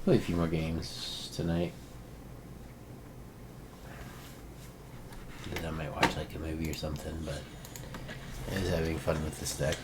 Play a few more games tonight. Then I might watch like a movie or something, but I was having fun with this deck.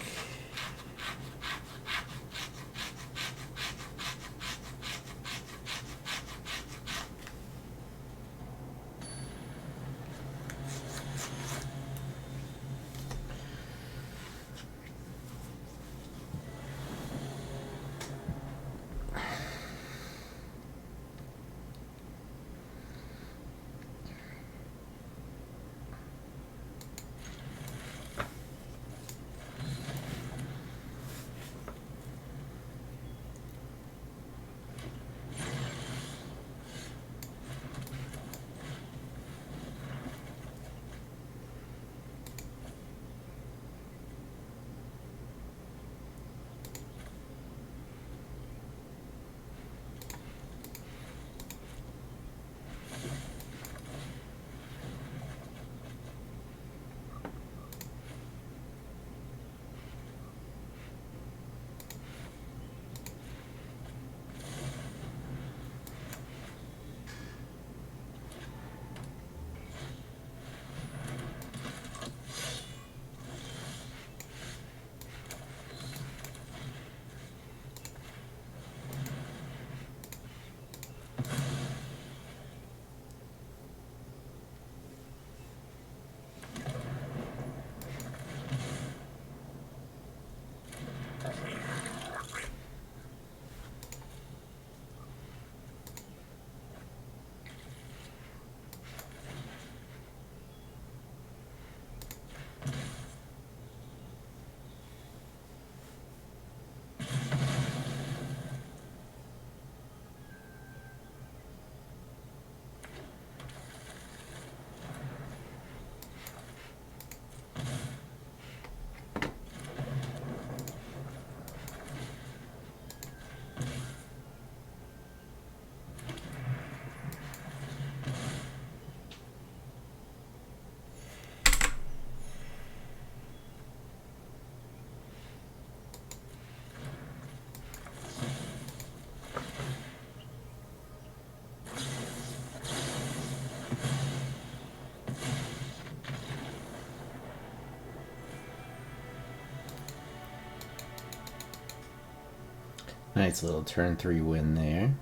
Nice little turn 3 win there.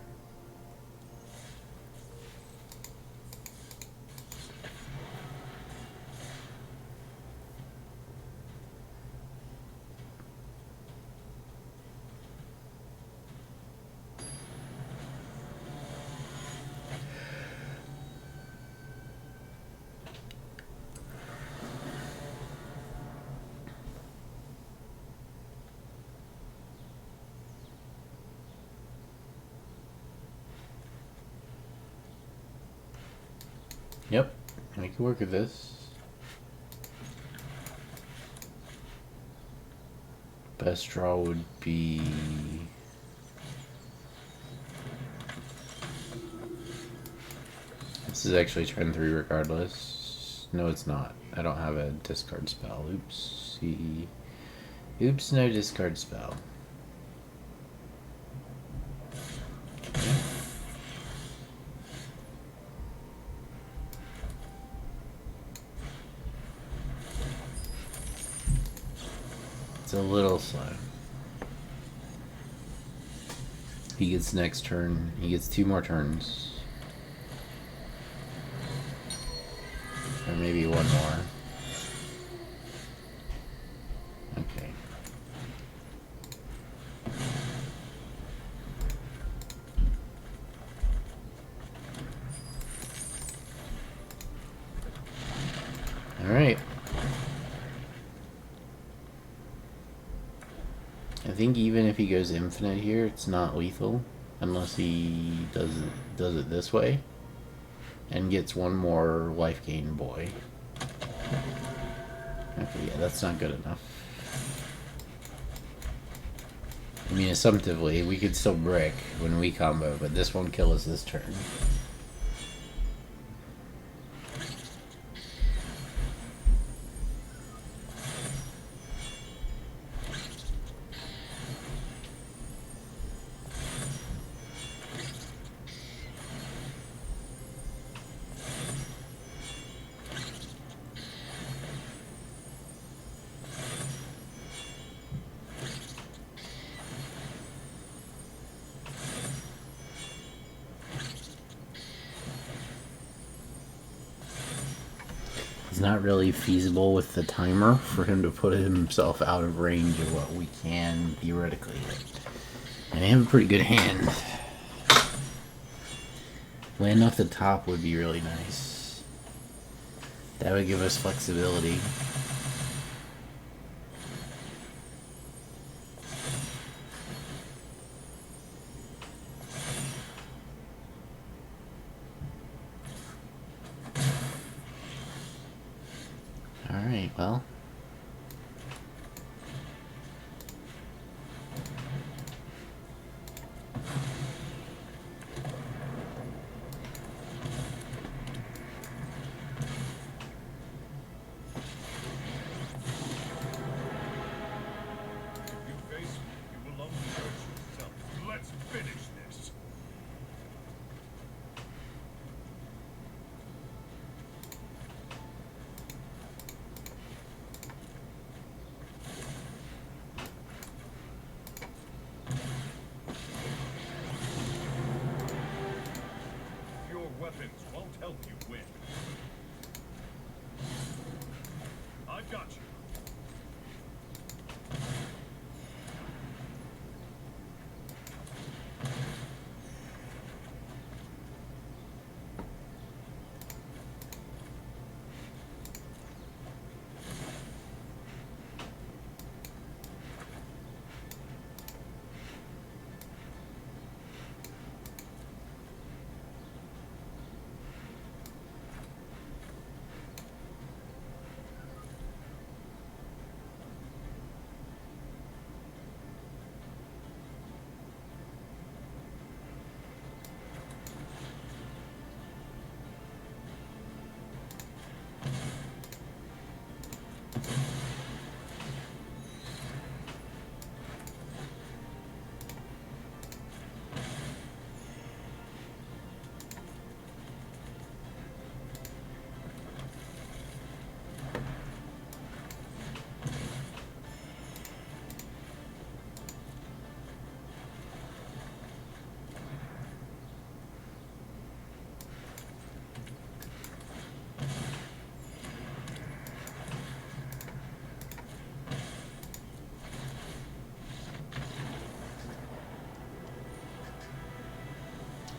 Yep, I can work with this. Best draw would be... This is actually turn 3 regardless. No, it's not. I don't have a discard spell. Oops. Oops, no discard spell. It's a little slow. He gets next turn. He gets 2 more turns. Or maybe 1 more. Okay. Alright. I think even if he goes infinite here, it's not lethal. Unless he does it this way. And gets 1 more life gain boy. Okay, yeah, that's not good enough. I mean, assumptively, we could still brick when we combo, but this won't kill us this turn. It's not really feasible with the timer for him to put himself out of range of what we can theoretically. And I have a pretty good hand. Land off the top would be really nice. That would give us flexibility. Alright, well. Weapons won't help you win. I've got you.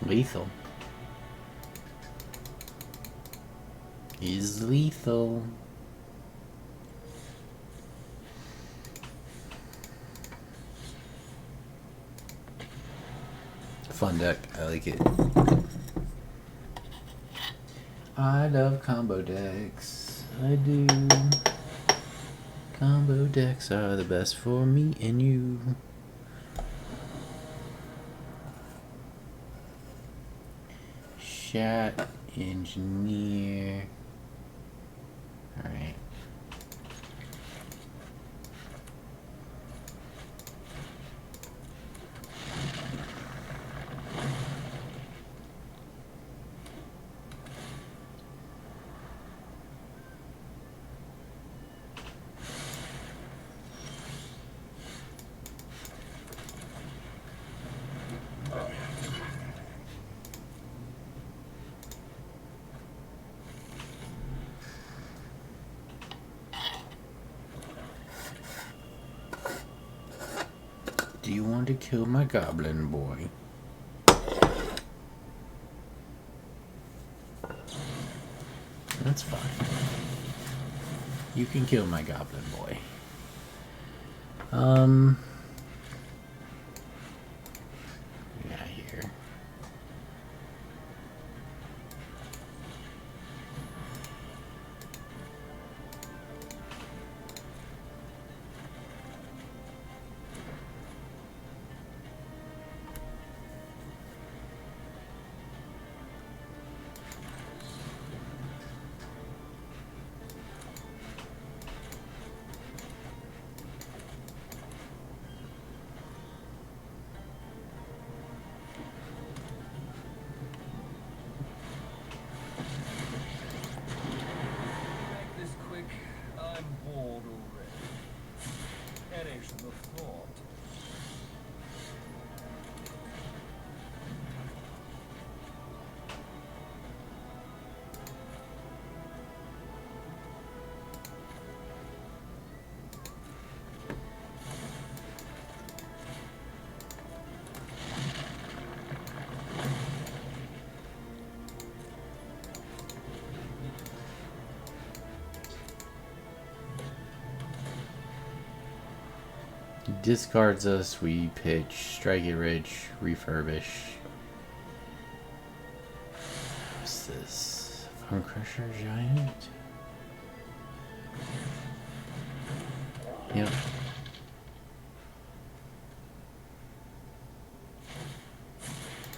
Lethal. Is lethal. Fun deck. I like it. I love combo decks. I do. Combo decks are the best for me and you. Chat, engineer. Alright. Do you want to kill my goblin boy? That's fine. You can kill my goblin boy. Yeah, here. discards us, we pitch, strike it rich, refurbish. What's this? Bone Crusher Giant? Yep.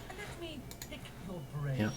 Let me pick your brain. Yep.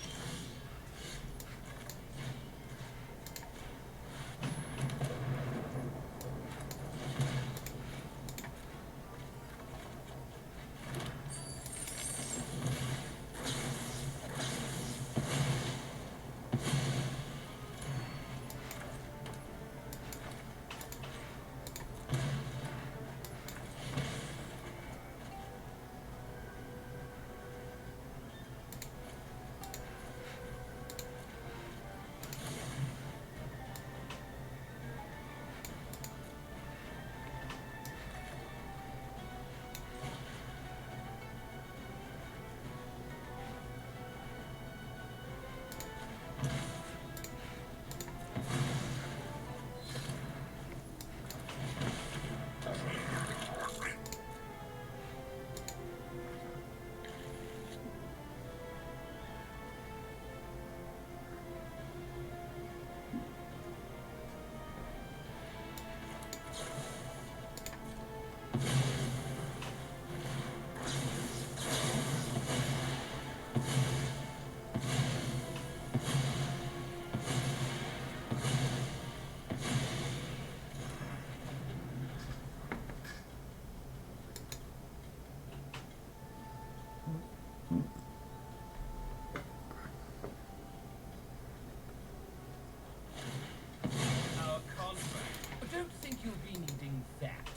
Our contract. I don't think you'll be needing that.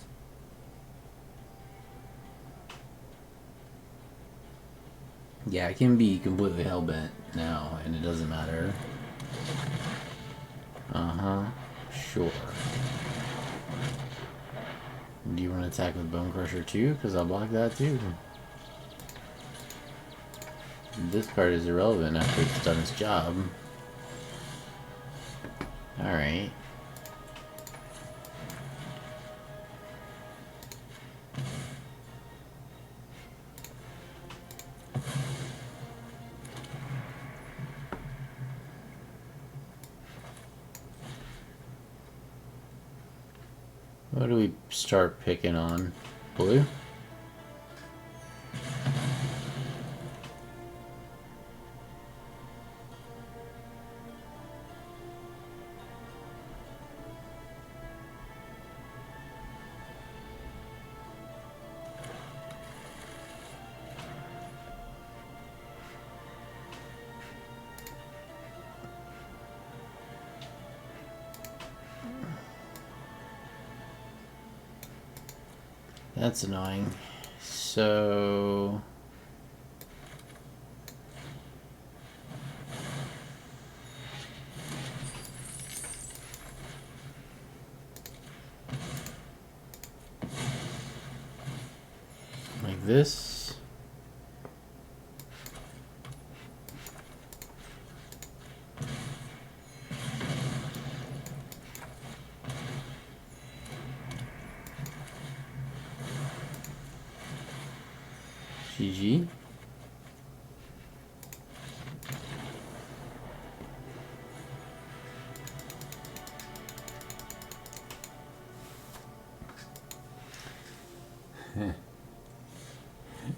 Yeah, I can be completely hellbent now, and it doesn't matter. Uh-huh. Sure. Do you want to attack with Bone Crusher too? Because I'll block that too. This card is irrelevant after it's done its job. Alright. What do we start picking on? Blue? That's annoying. So... like this. GG.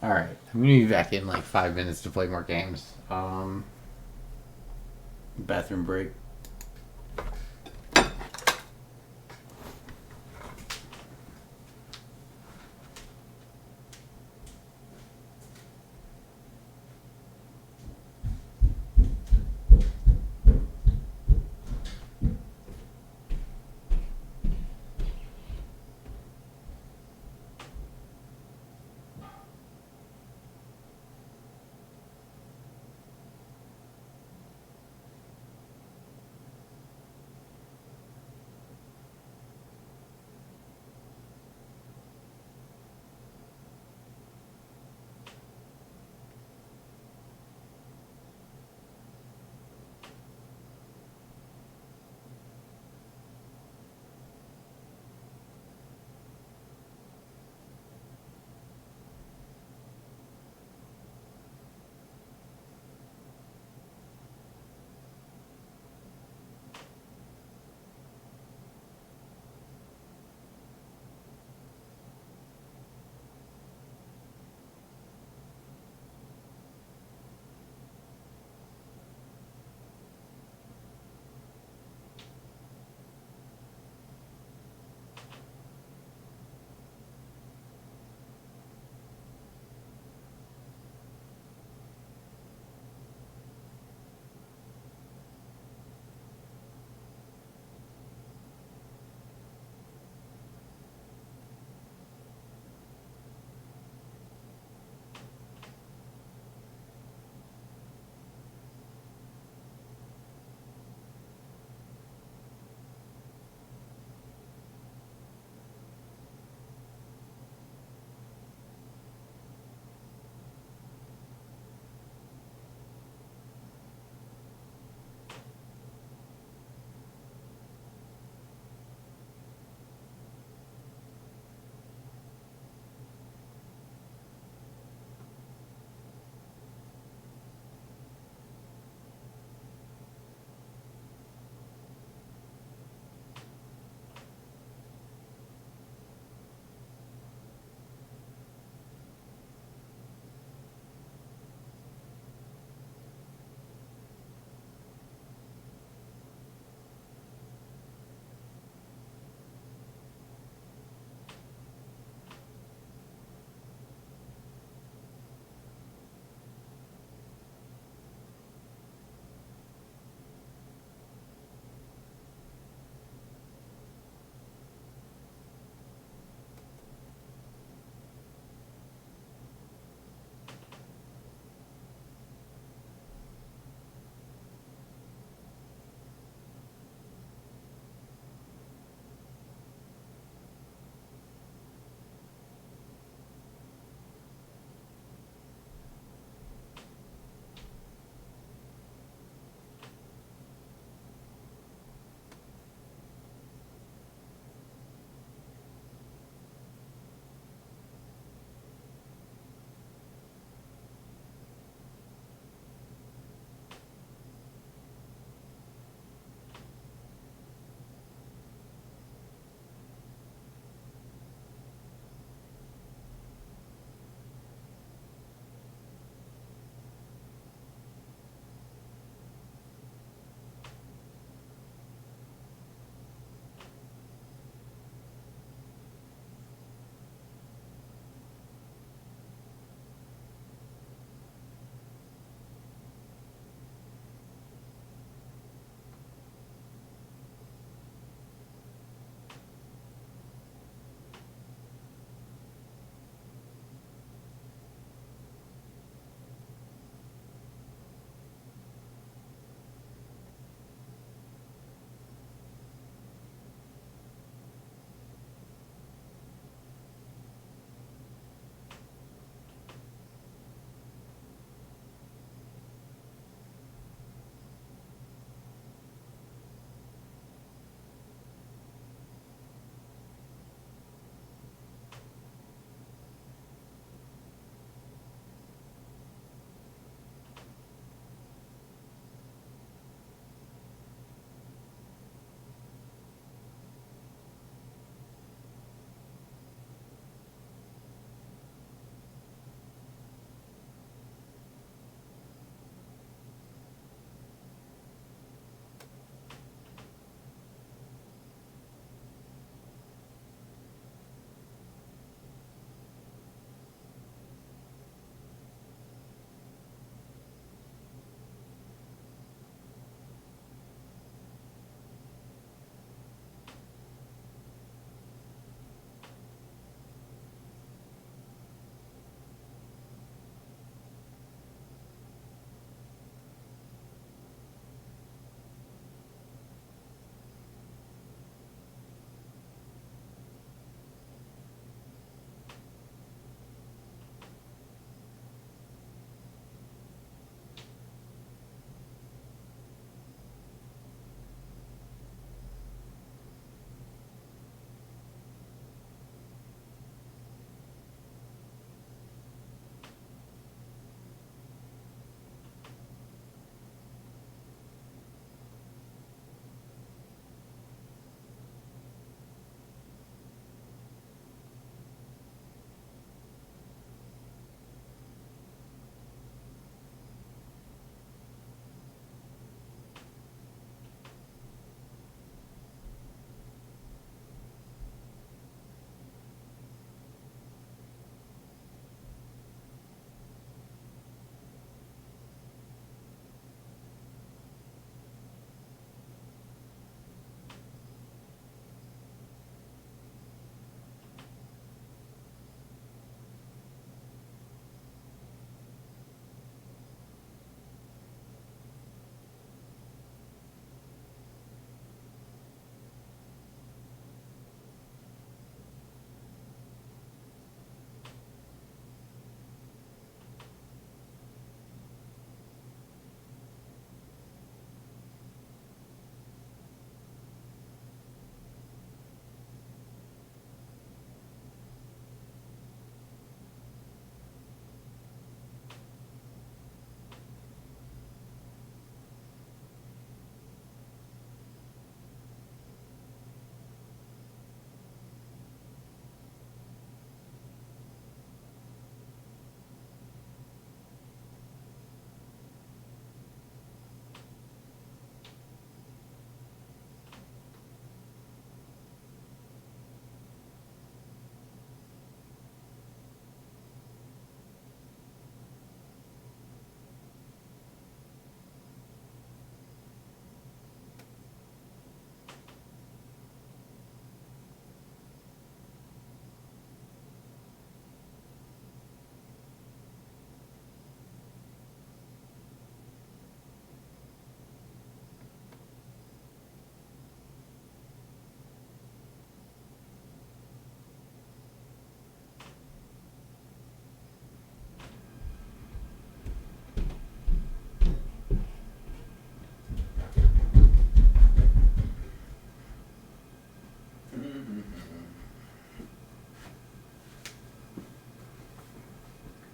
Alright, I'm gonna be back in like 5 minutes to play more games. Bathroom break.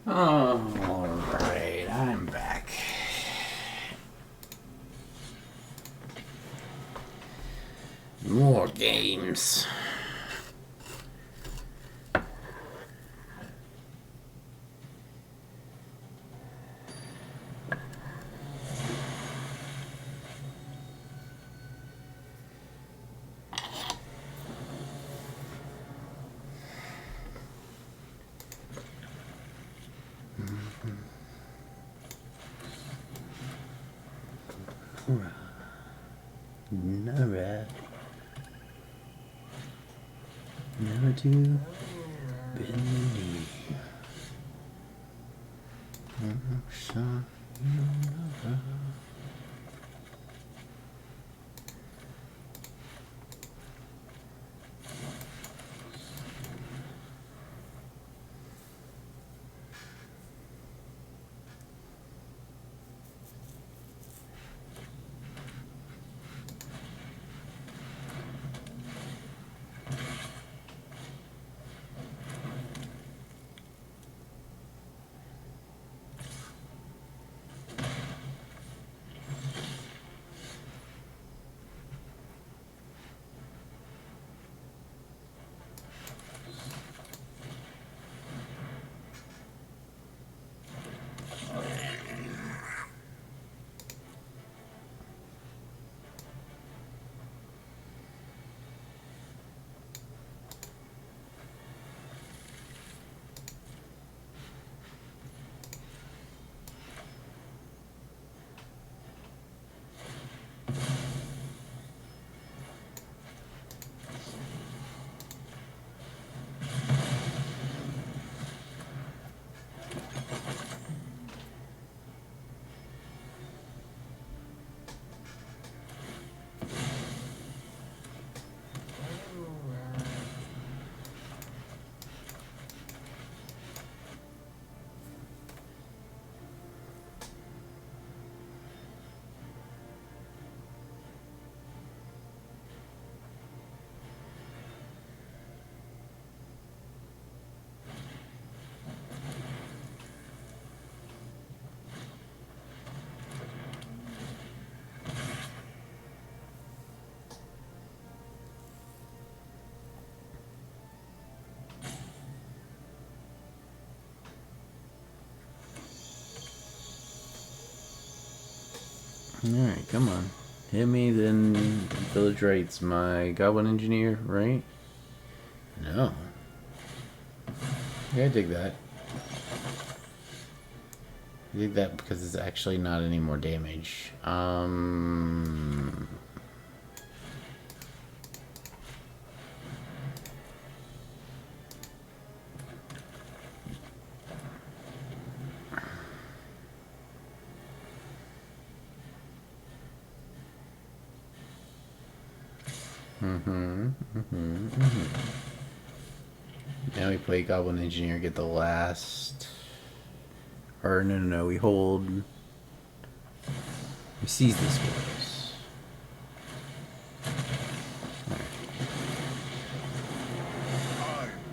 Alright, I'm back. More games. Nara. Never to believe. So alright, come on. Hit me, then village rights. My goblin engineer, right? No. Yeah, I dig that. I dig that because it's actually not any more damage. Now we play Goblin Engineer, get the last. Or no, we hold. We seize the spoils. I'm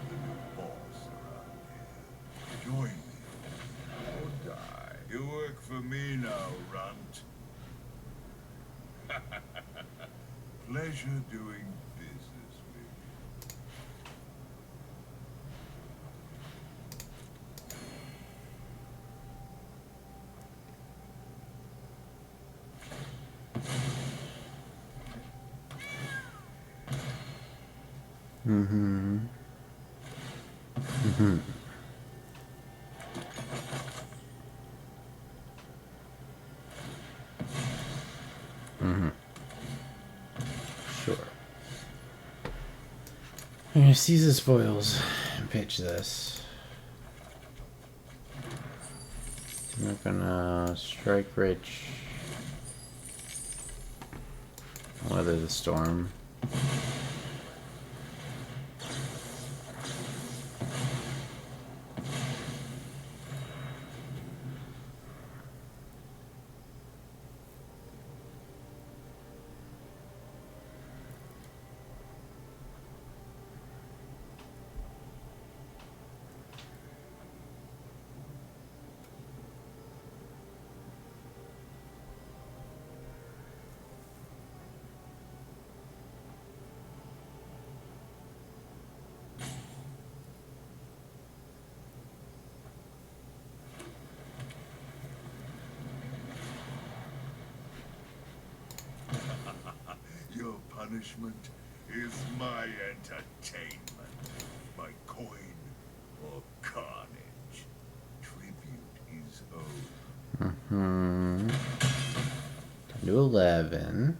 the new boss around here. Join me or die. You work for me now, Runt. Pleasure doing business with you. Sure. I'm gonna seize the spoils and pitch this. I'm not gonna strike rich. Weather the storm. punishment is my entertainment. My coin or carnage. Tribute is owed. Hmm. 10 to 11.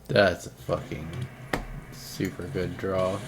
That's a fucking super good draw.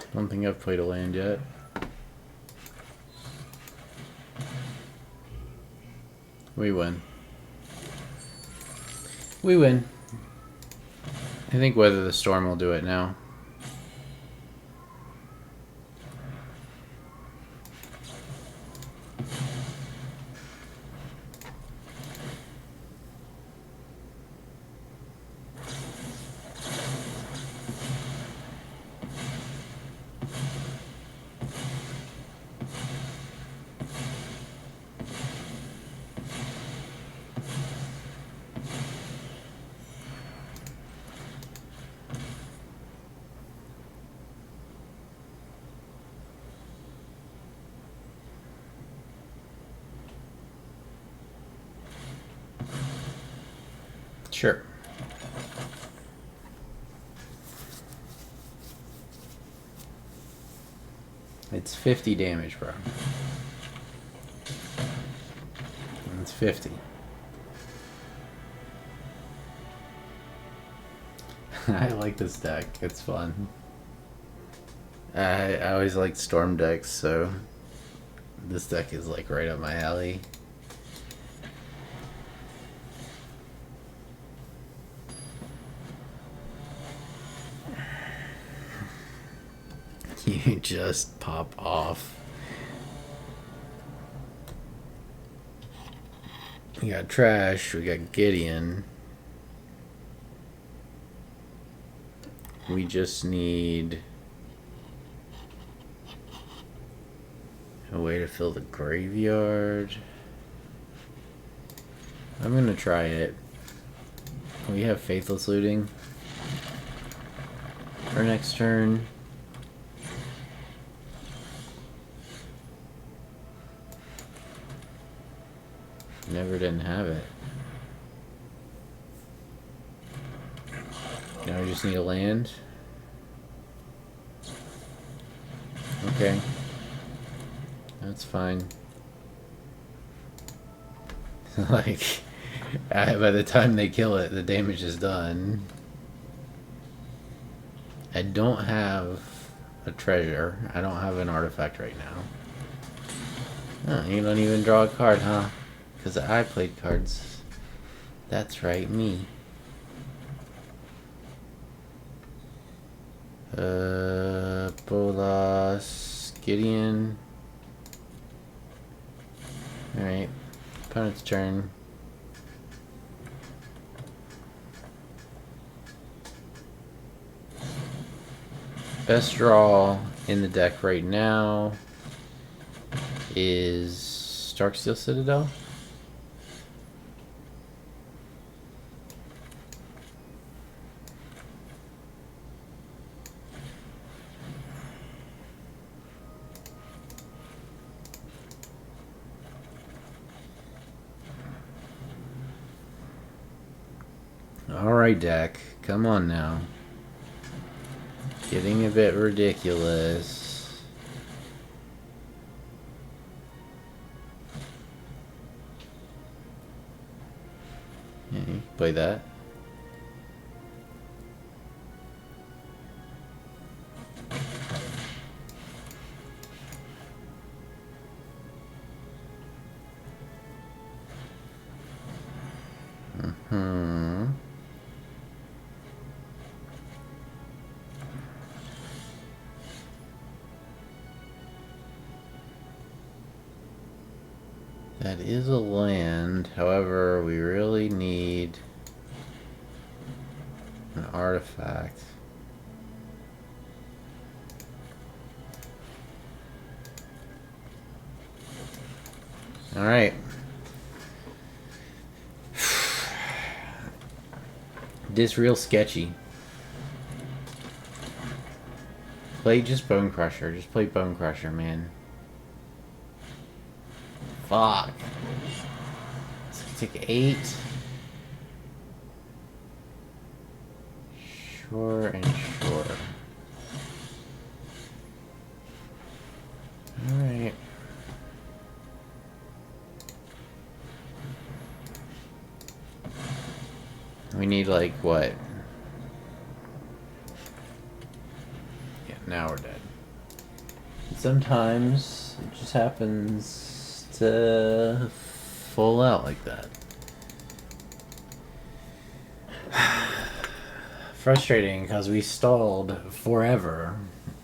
I don't think I've played a land yet. We win. We win. I think Weather the Storm will do it now. Sure. It's 50 damage, bro. It's 50. I like this deck. It's fun. I always liked Storm decks, so this deck is like right up my alley. You just pop off. We got Trash, we got Gideon. We just need a way to fill the graveyard. I'm gonna try it. We have Faithless Looting for next turn. Never didn't have it. Now we just need a land. Okay. That's fine. Like, by the time they kill it, the damage is done. I don't have a treasure. I don't have an artifact right now. Oh, you don't even draw a card, huh? Because I played cards. That's right, me. Bolas, Gideon. Alright. Opponent's turn. Best draw in the deck right now is Darksteel Citadel. Alright, deck. Come on now. Getting a bit ridiculous. Yeah, you can play that. That is a land, however, we really need an artifact. Alright. This real sketchy. Play just Bone Crusher. Just play Bone Crusher, man. Fuck. Take 8. Sure and sure. Alright. We need like what? Yeah, now we're dead. Sometimes it just happens to fall out like that. Frustrating because we stalled forever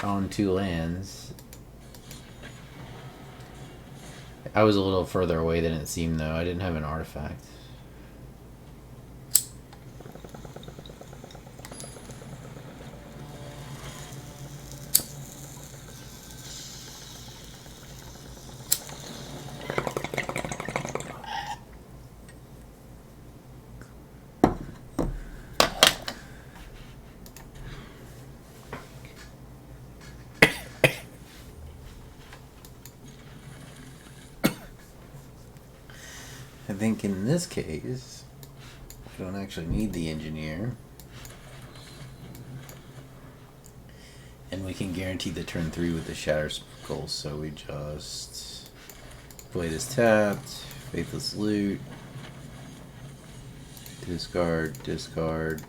on 2 lands. I was a little further away than it seemed though. I didn't have an artifact. I think in this case, we don't actually need the engineer. And we can guarantee the turn 3 with the Shatter Skull, so we just play this tapped, Faithless Loot, discard, discard,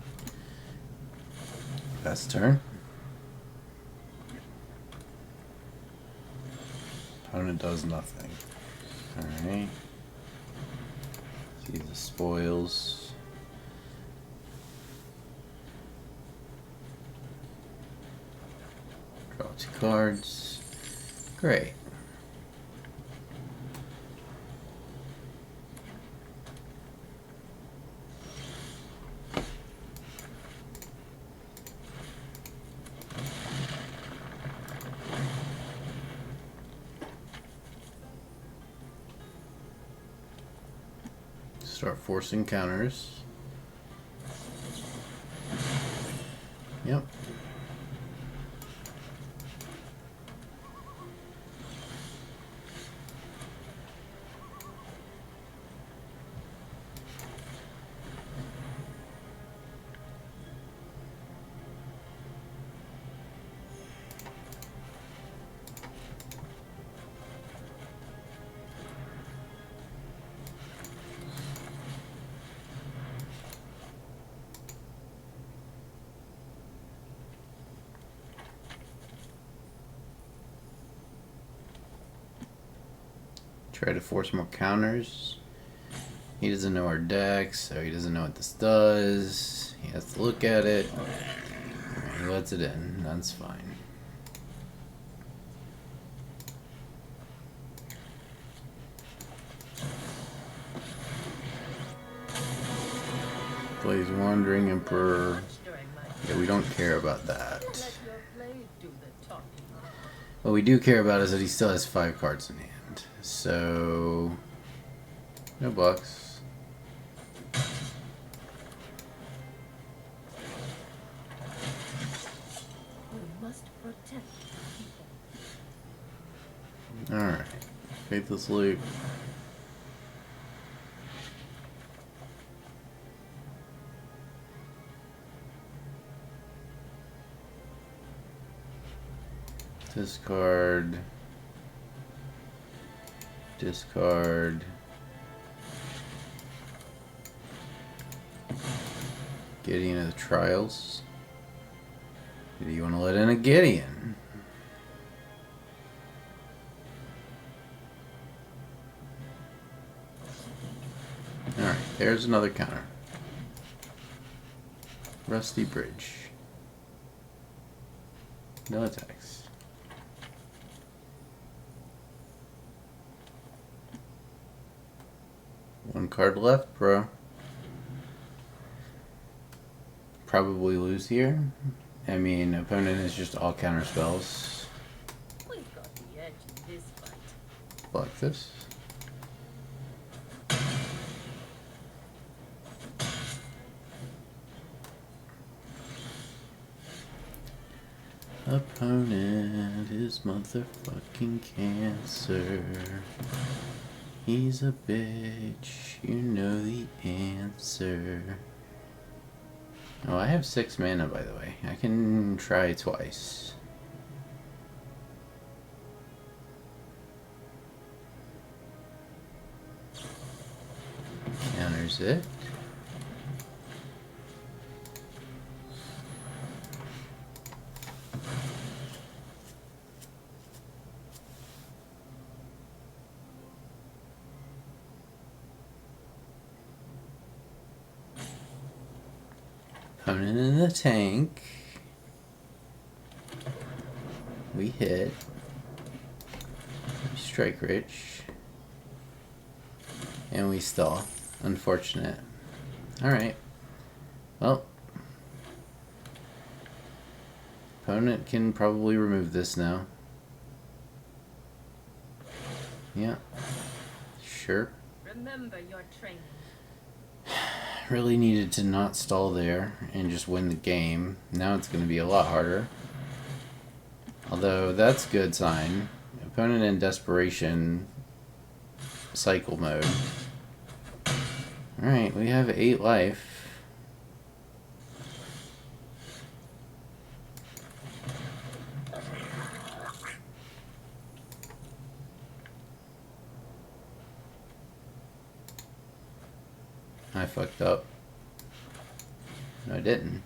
pass the turn. Opponent does nothing. Alright. See the spoils. Draw 2 cards. Great. Start forcing counters. Yep. Try to force more counters. He doesn't know our deck, so he doesn't know what this does. He has to look at it. He lets it in. That's fine. Plays Wandering Emperor. Yeah, we don't care about that. What we do care about is that he still has 5 cards in hand. So, no bucks. Alright. Faithless Loop. Discard. Discard. Gideon of the Trials. Do you want to let in a Gideon? Alright, there's another counter. Rusty Bridge. No attacks. One card left, bro. Probably lose here. I mean, opponent is just all counter spells. We've got the edge in this fight. Block this. Opponent is motherfucking Cancer. He's a bitch. You know the answer. Oh, I have 6 mana, by the way. I can try twice. Counters it. Opponent in the tank. We hit. We strike rich. And we stall. Unfortunate. Alright. Well. Opponent can probably remove this now. Yeah. Sure. Remember your training. Really needed to not stall there and just win the game. Now it's going to be a lot harder. Although that's a good sign. Opponent in desperation cycle mode. Alright, we have 8 life. I fucked up. No, I didn't.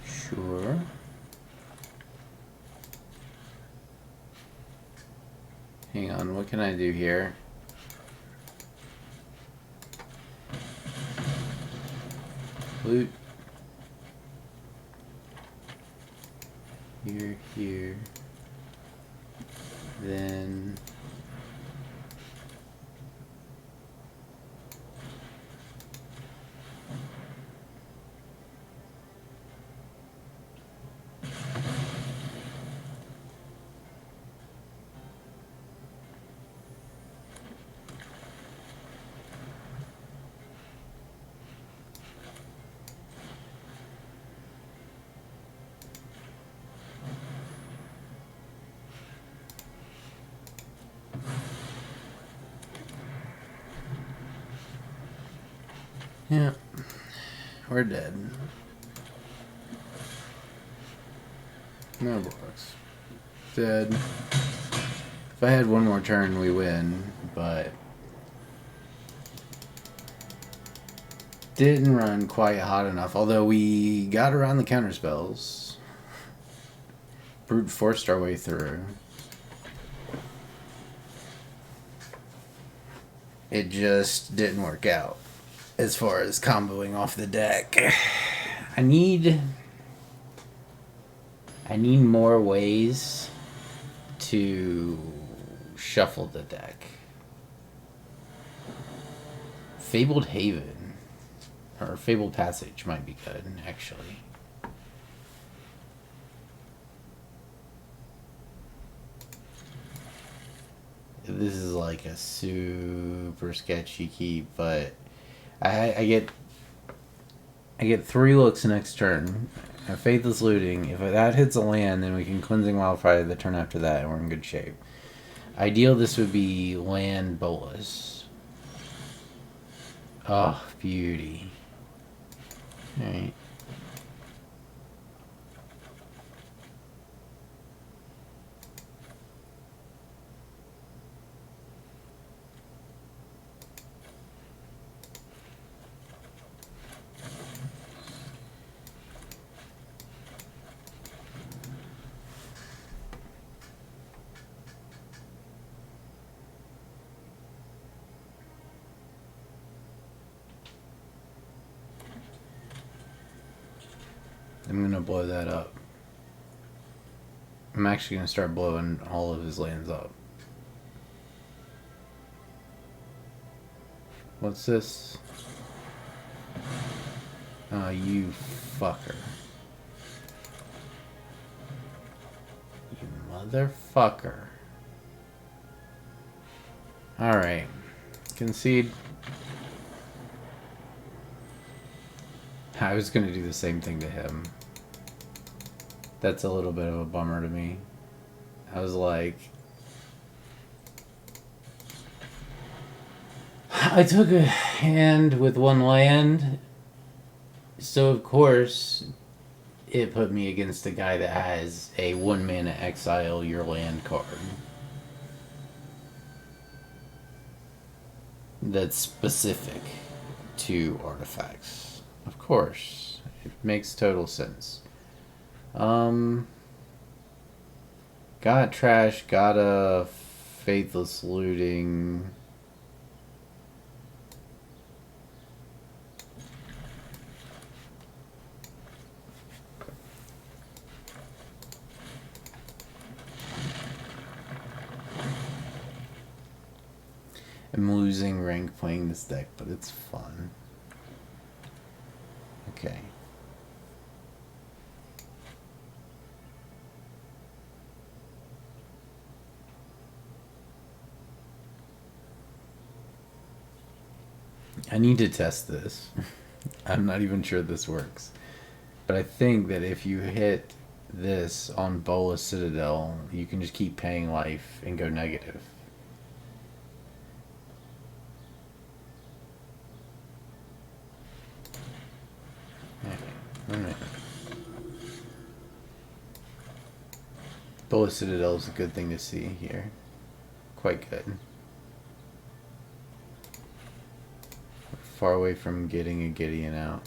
Sure. Hang on, what can I do here? Loot. Here. Then... yeah, we're dead. No Bolas. Dead. If I had one more turn, we win, but didn't run quite hot enough. Although we got around the counter spells, brute forced our way through. It just didn't work out as far as comboing off the deck. I need more ways to shuffle the deck. Fabled Haven or Fabled Passage might be good, actually. This is like a super sketchy keep, but I get 3 looks next turn. Faithless Looting. If that hits a land, then we can Cleansing Wildfire the turn after that, and we're in good shape. Ideal, this would be land Bolas. Oh, beauty. Alright. I'm gonna blow that up. I'm actually gonna start blowing all of his lands up. What's this? Oh, you fucker. You motherfucker. Alright. Concede. I was gonna do the same thing to him. That's a little bit of a bummer to me. I was like... I took a hand with 1 land, so of course it put me against a guy that has a 1 mana exile your land card. That's specific to artifacts. Of course. It makes total sense. Got trash, got a Faithless Looting. I'm losing rank playing this deck, but it's fun. Okay. I need to test this. I'm not even sure this works. But I think that if you hit this on Bolas Citadel, you can just keep paying life and go negative. Alright. Bolas Citadel is a good thing to see here. Quite good. Far away from getting a Gideon out.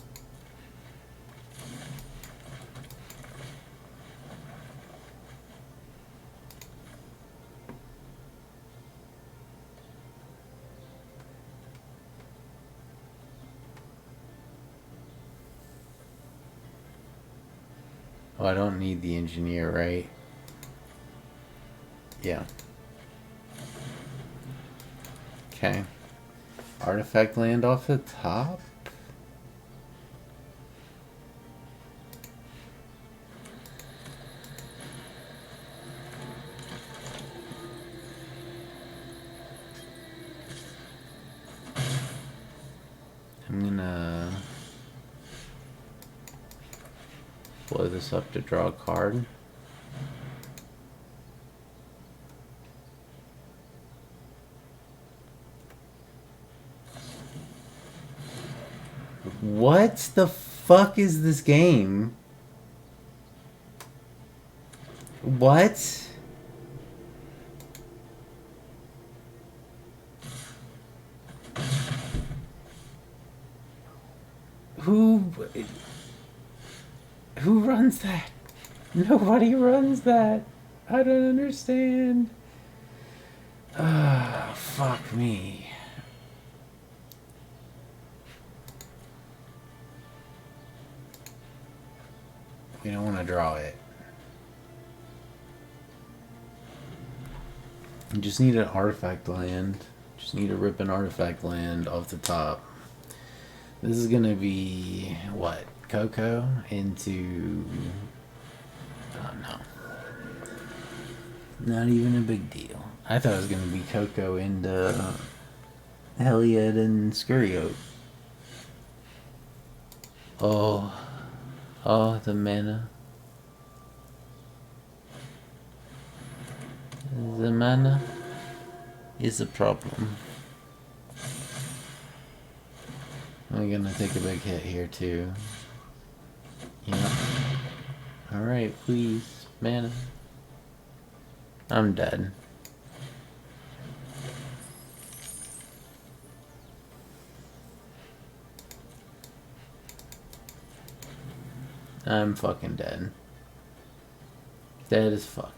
Oh, I don't need the engineer, right? Yeah. Okay. Artifact land off the top? I'm gonna blow this up to draw a card. What the fuck is this game? What? Who runs that? Nobody runs that. I don't understand. Ah, fuck me. We don't want to draw it. You just need an artifact land. Just need to rip an artifact land off the top. This is gonna be what? Coco into... oh no. Not even a big deal. I thought it was gonna be Coco into Heliod and Scurryoak. Oh. Oh, the mana. The mana is a problem. I'm gonna take a big hit here too. Yeah. Alright, please. Mana. I'm dead. I'm fucking dead. Dead as fuck.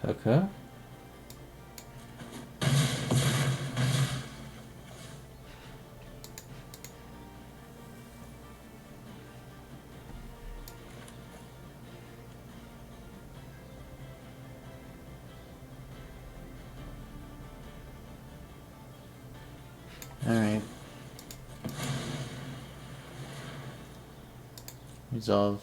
Coco? Alright. Resolve.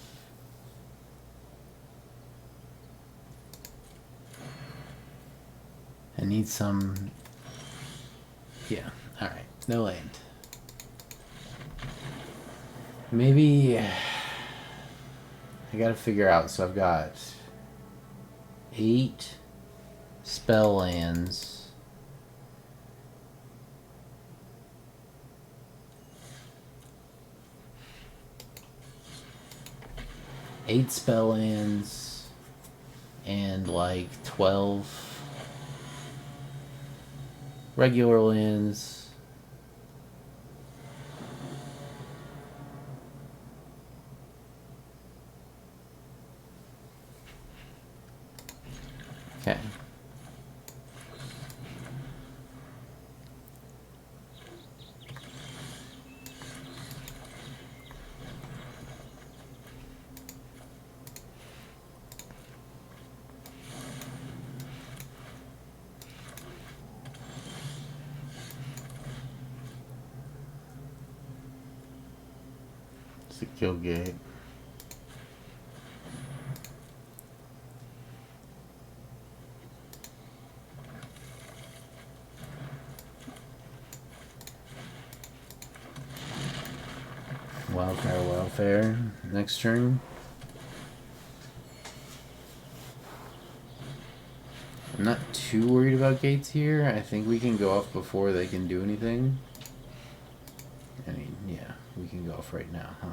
I need some... Yeah, alright. No land. Maybe... I gotta figure out, so I've got 8 spell lands. 8 spell lands and like 12 regular lands. Okay. It's a kill gate. Wildfire, wildfire. Next turn. I'm not too worried about gates here. I think we can go off before they can do anything. I mean, yeah, we can go off right now, huh?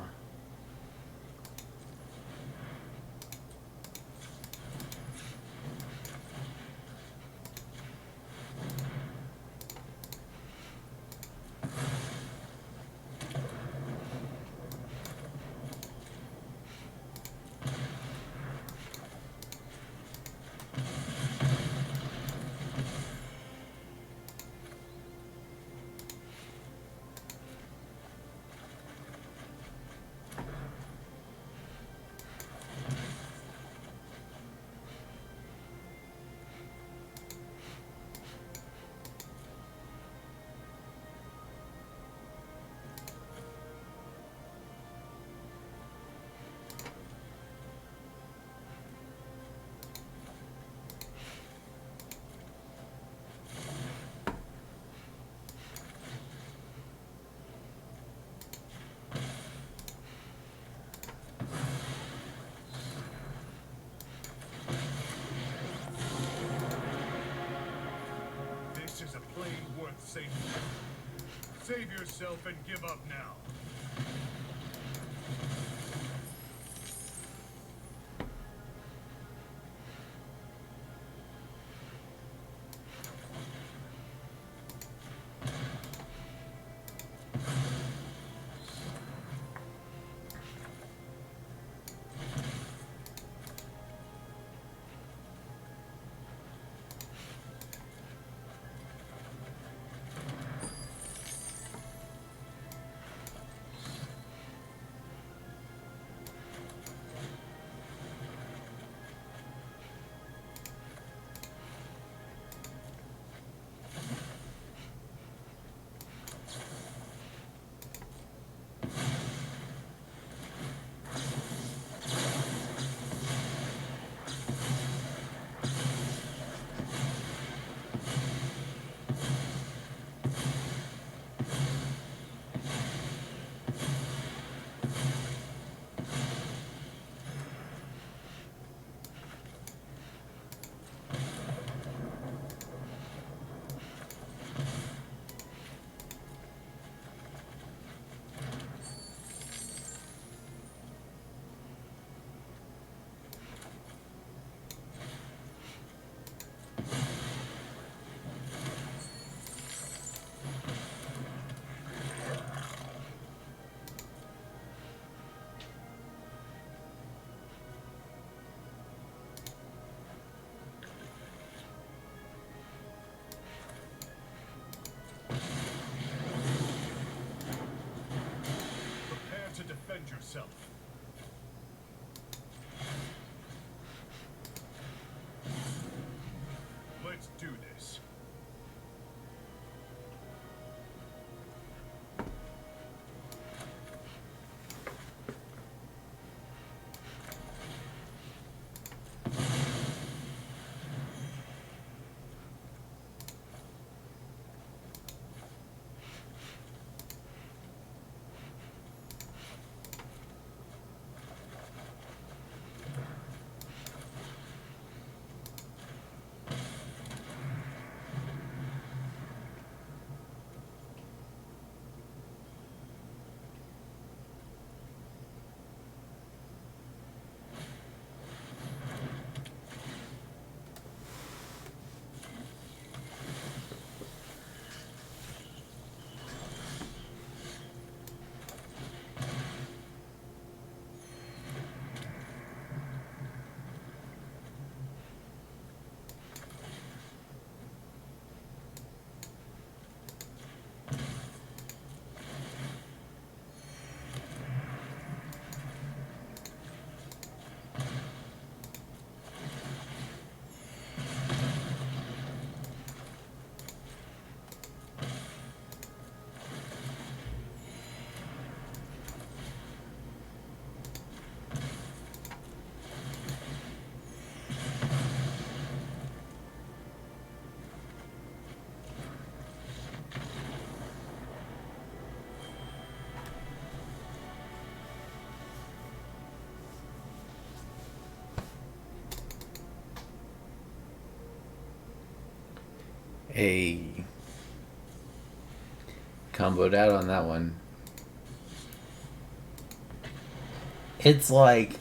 This is a play worth saving. Save yourself and give up now. yourself. Let's do this. A comboed out on that one. It's like,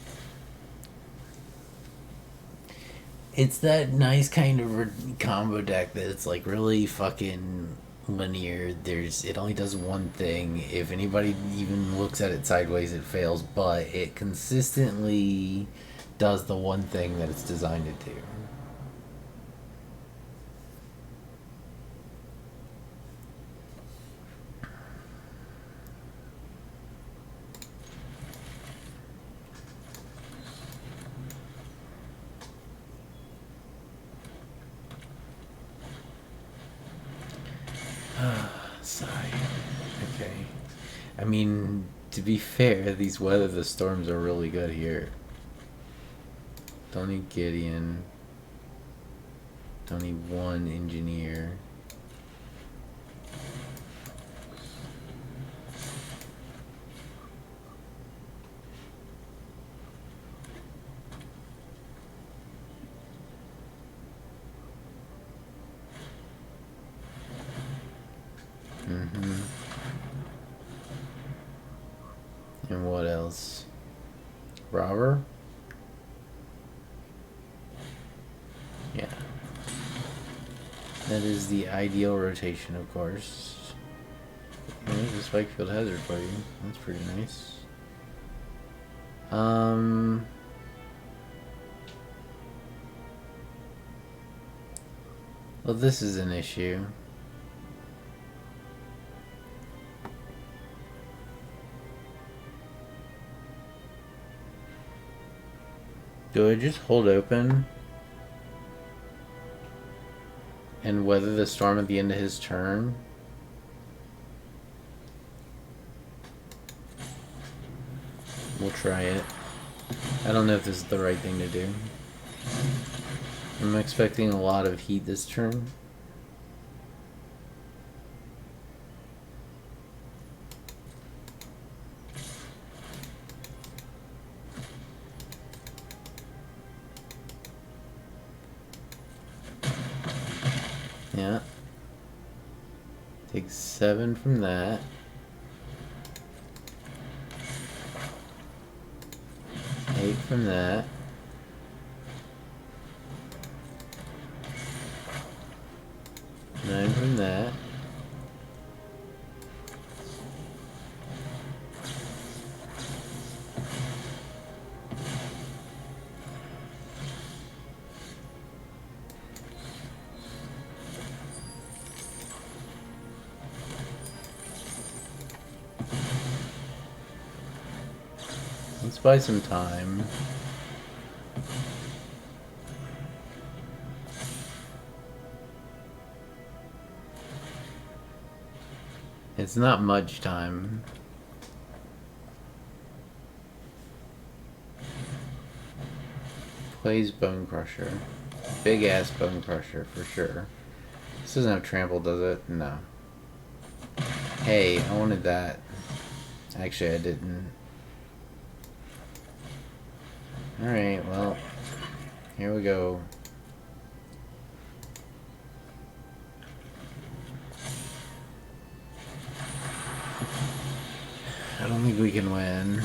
it's that nice kind of combo deck that it's like really fucking linear. It only does one thing. If anybody even looks at it sideways, it fails, but it consistently does the one thing that it's designed to do. Sigh. Okay. I mean, to be fair, these Weather the Storms are really good here. Don't need Gideon. Don't need one Engineer. And what else? Robber? Yeah. That is the ideal rotation, of course. There's a Spikefield Hazard for you. That's pretty nice. Well, this is an issue. Do I just hold open and weather the storm at the end of his turn? We'll try it. I don't know if this is the right thing to do. I'm expecting a lot of heat this turn. Yeah. Take 7 from that. 8 from that. 9 from that. Let's buy some time. It's not much time. Plays Bone Crusher. Big ass Bone Crusher for sure. This doesn't have trample, does it? No. Hey, I wanted that. Actually, I didn't. Alright, well, here we go. I don't think we can win.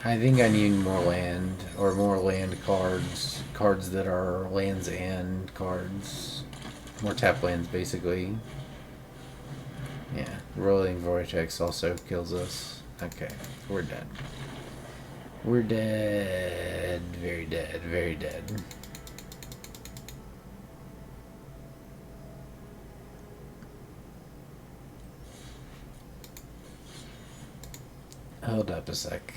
I think I need more land, or more land cards. Cards that are lands and cards. More tap lands, basically. Yeah, Rolling Vortex also kills us. Okay, we're dead. We're dead. Very dead, very dead. Hold up a sec.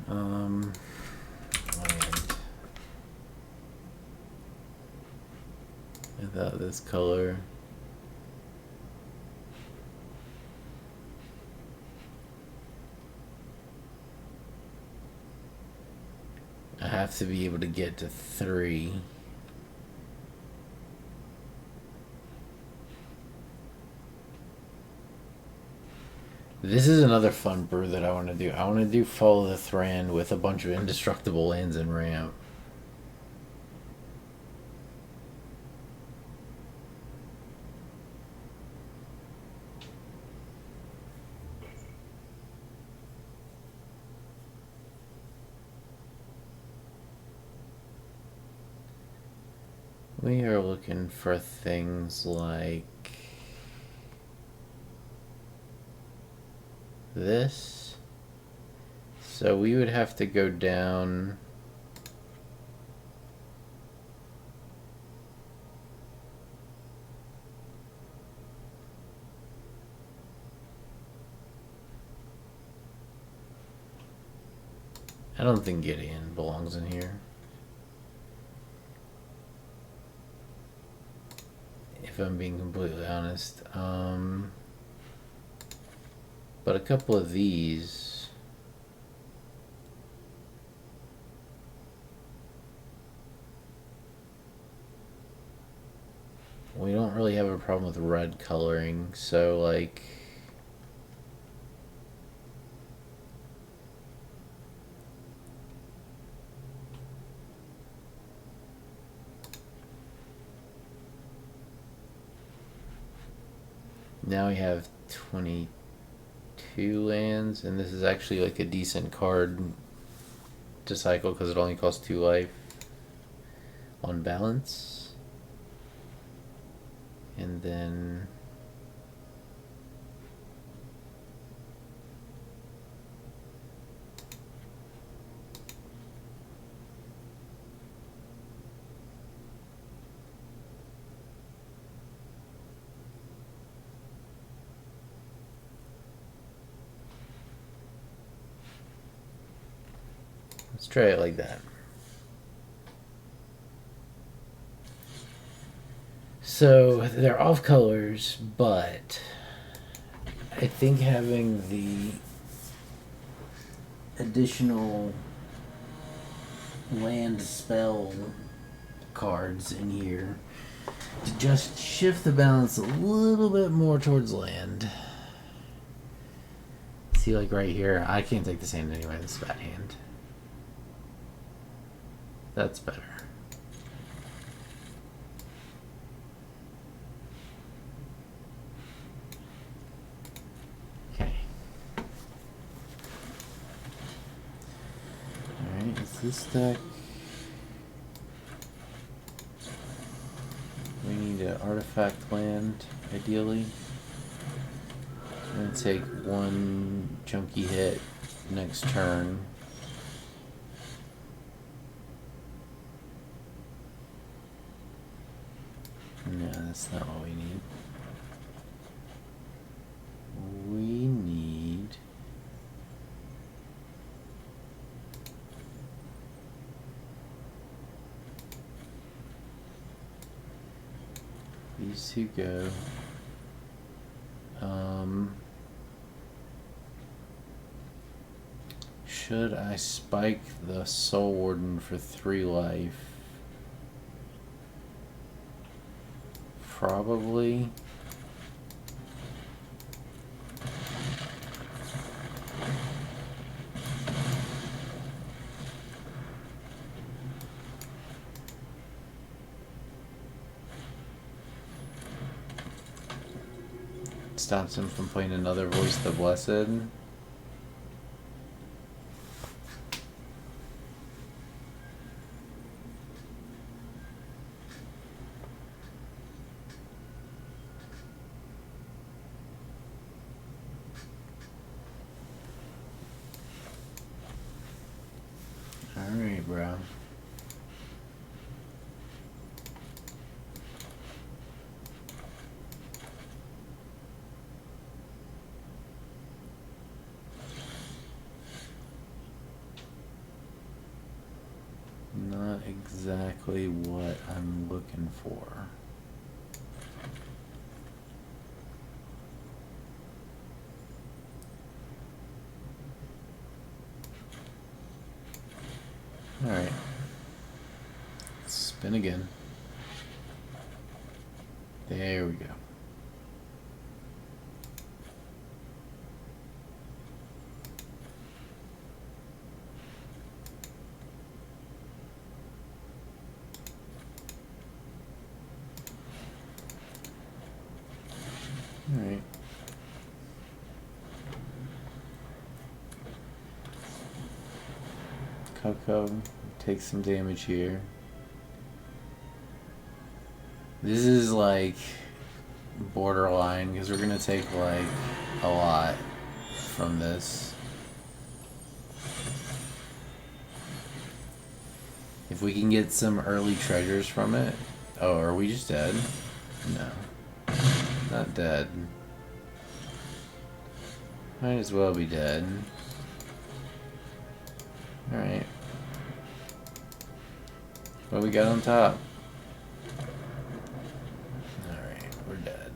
Land. Without this color. I have to be able to get to 3. This is another fun brew that I want to do. I want to do Follow the Thran with a bunch of indestructible lands and ramp. We are looking for things like this. So we would have to go down I don't think Gideon belongs in here. If I'm being completely honest. But a couple of these. We don't really have a problem with red coloring, so like. Now we have 22 lands, and this is actually like a decent card to cycle because it only costs 2 life on balance. And then let's try it like that. So they're off colors, but I think having the additional land spell cards in here to just shift the balance a little bit more towards land. See, like right here, I can't take this hand anyway. This is a bad hand. That's better. Okay. Alright, it's this deck. We need an artifact land, ideally. I'm gonna take one chunky hit next turn. No, that's not what we need. We need... these two go. Should I spike the Soul Warden for 3 life? Probably. Stops him from playing another Voice of the Blessed. Alright, bro. Not exactly what I'm looking for. Alright. Spin again. There we go. Alright. Coco takes some damage here. This is like borderline because we're gonna take like a lot from this. If we can get some early treasures from it. Oh, are we just dead? No. Not dead. Might as well be dead. Alright. What we got on top? Alright, we're dead.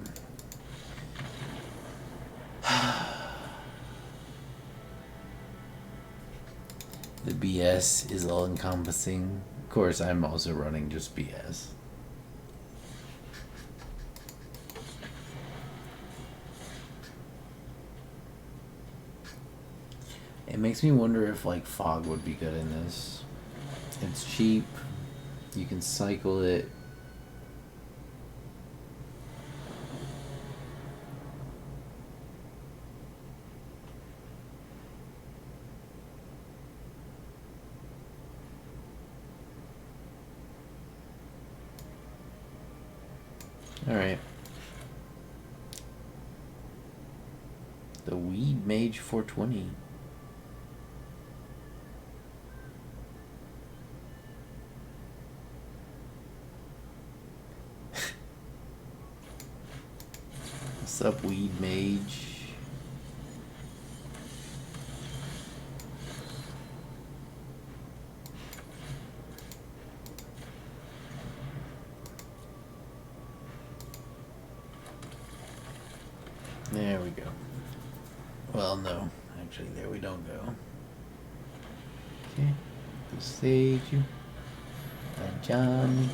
The BS is all encompassing. Of course, I'm also running just BS. It makes me wonder if like fog would be good in this. It's cheap. You can cycle it. Alright. The Weed Mage 420. What's up, Weed Mage? There we go. Well, no. Actually, there we don't go. Okay. The stage. Johnny.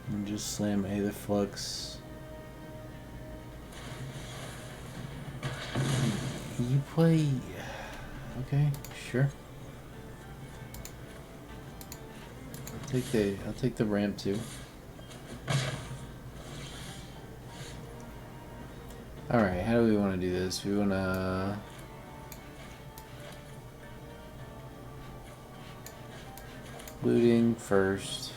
And just slam Aether Flux. You play... Okay, sure. I'll take the ramp too. Alright, how do we want to do this? We want to... looting first.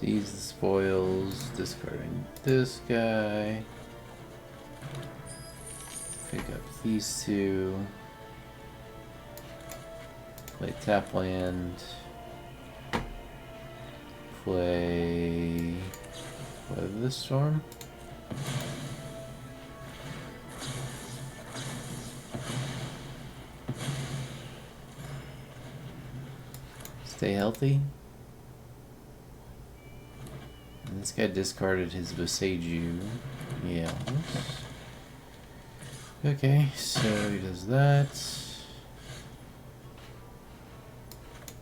Seize the spoils, discarding this guy. Pick up these two. Play tap land. Play Weather the Storm. Stay healthy. And this guy discarded his Boseiju. Yeah. Okay, so he does that.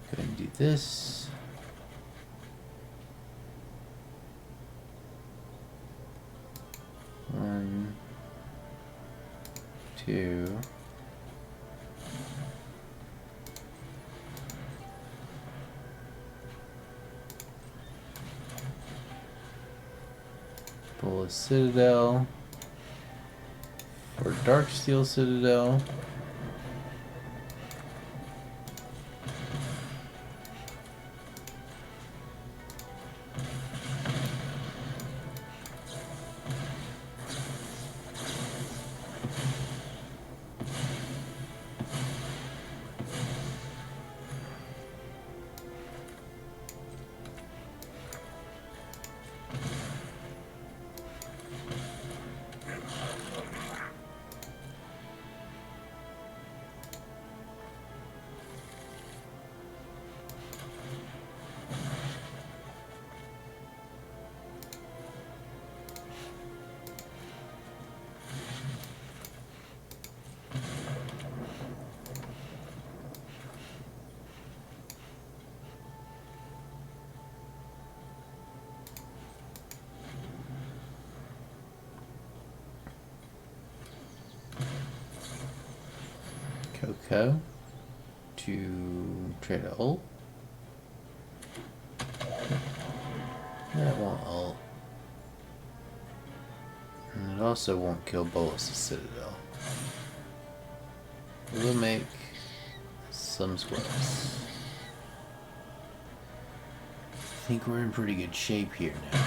Go ahead and do this. One, two. Bolas Citadel. For Darksteel Citadel. Coco to trade a ult. That won't ult. And it also won't kill Bolas' Citadel. We'll make some squares. I think we're in pretty good shape here now.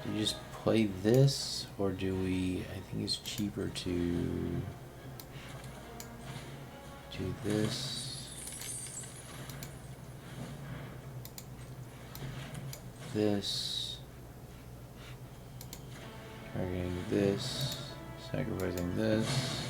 Do you just play this, or do we... I think it's cheaper to do this, this, targeting this, sacrificing this.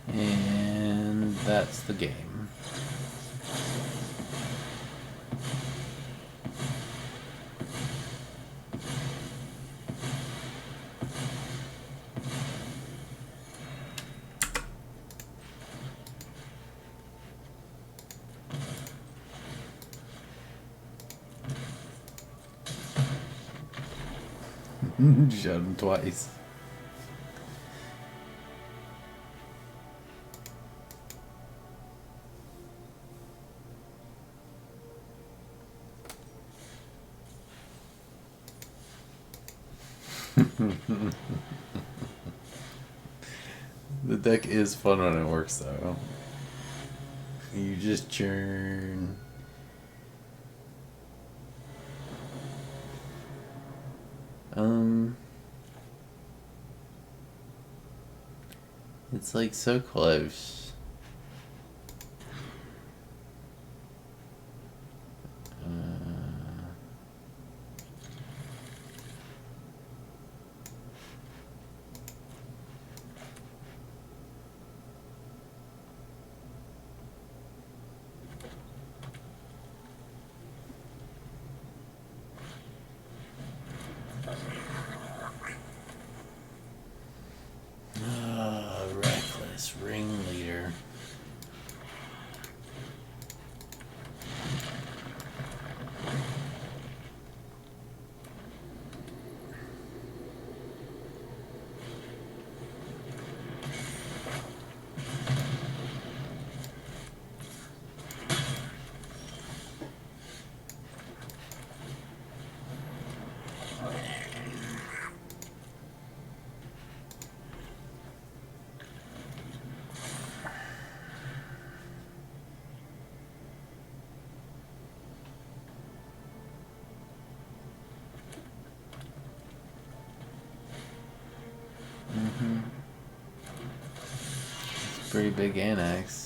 And that's the game. Shot him twice. The deck is fun when it works, though. You just churn. It's like so close. Reckless ringleader. Pretty big annex.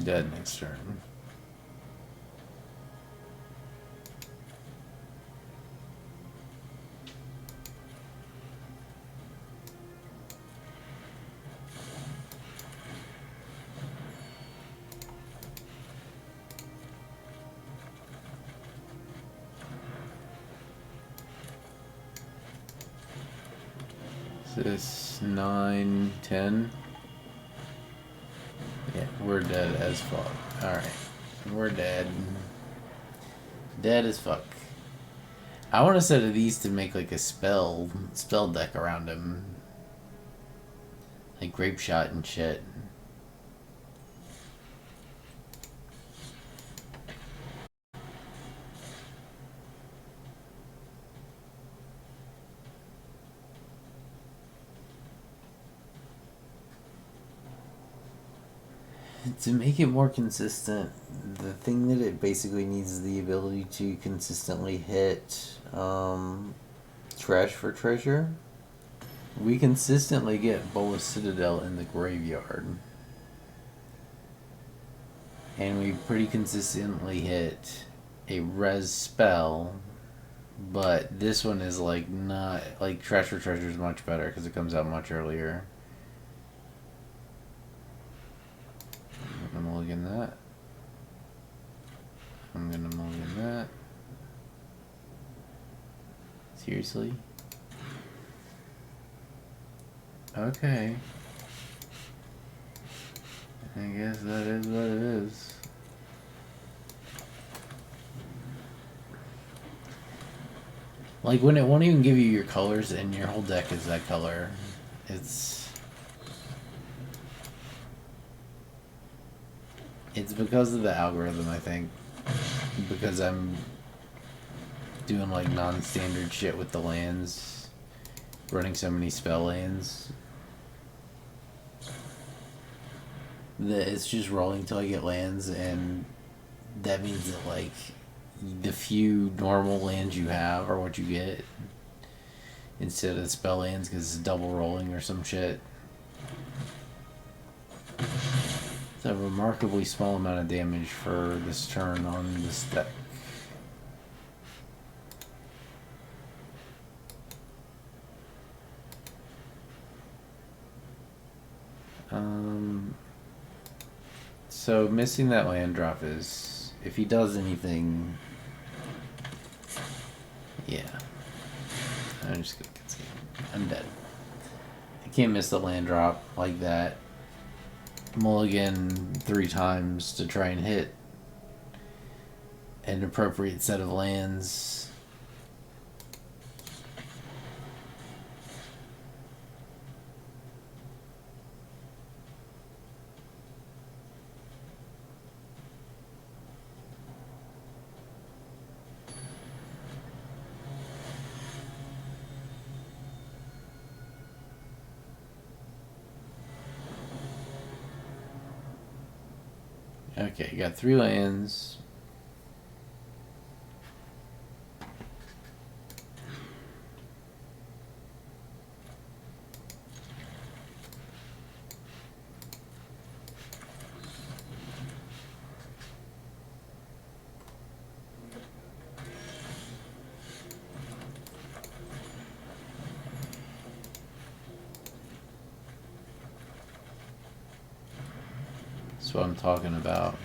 Dead next turn. Is this 9, 10? Yeah, we're dead as fuck. Alright. We're dead. Dead as fuck. I want a set of these to make like a spell deck around him. Like grape shot and shit. To make it more consistent, the thing that it basically needs is the ability to consistently hit trash for treasure. We consistently get Bolas Citadel in the graveyard. And we pretty consistently hit a res spell, but this one is like not like trash for treasure is much better because it comes out much earlier. I'm gonna mulligan that. I'm gonna mulligan that. Seriously? Okay. I guess that is what it is. Like when it won't even give you your colors and your whole deck is that color. It's because of the algorithm, I think. Because I'm doing like non-standard shit with the lands. Running so many spell lands. That it's just rolling till I get lands, and that means that like the few normal lands you have are what you get. instead of spell lands because it's double rolling or some shit. It's a remarkably small amount of damage for this turn on this deck. So missing that land drop is, if he does anything, yeah. I'm just gonna concede. I'm dead. I can't miss the land drop like that. Mulligan 3 times to try and hit an appropriate set of lands. Okay, you got 3 lands. That's what I'm talking about.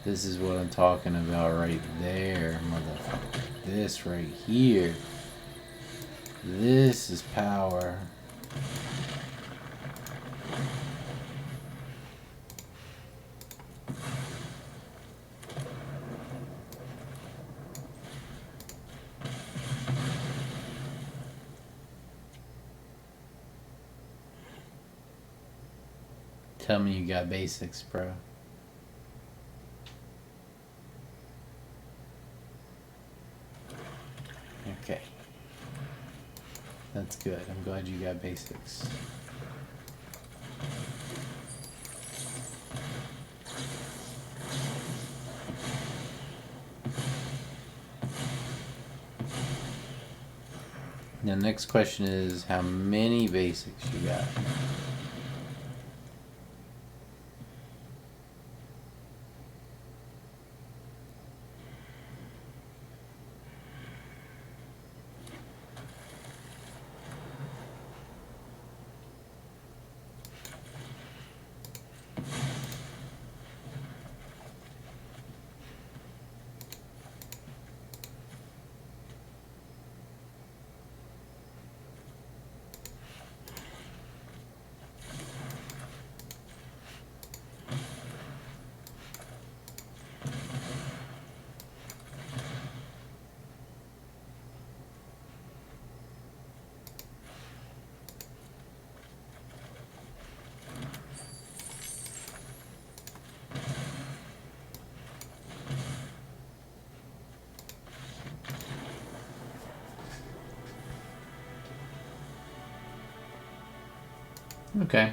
This is what I'm talking about right there, motherfucker. This right here. This is power. Tell me you got basics, bro. Okay. That's good. I'm glad you got basics. Now, next question is how many basics you got? Okay.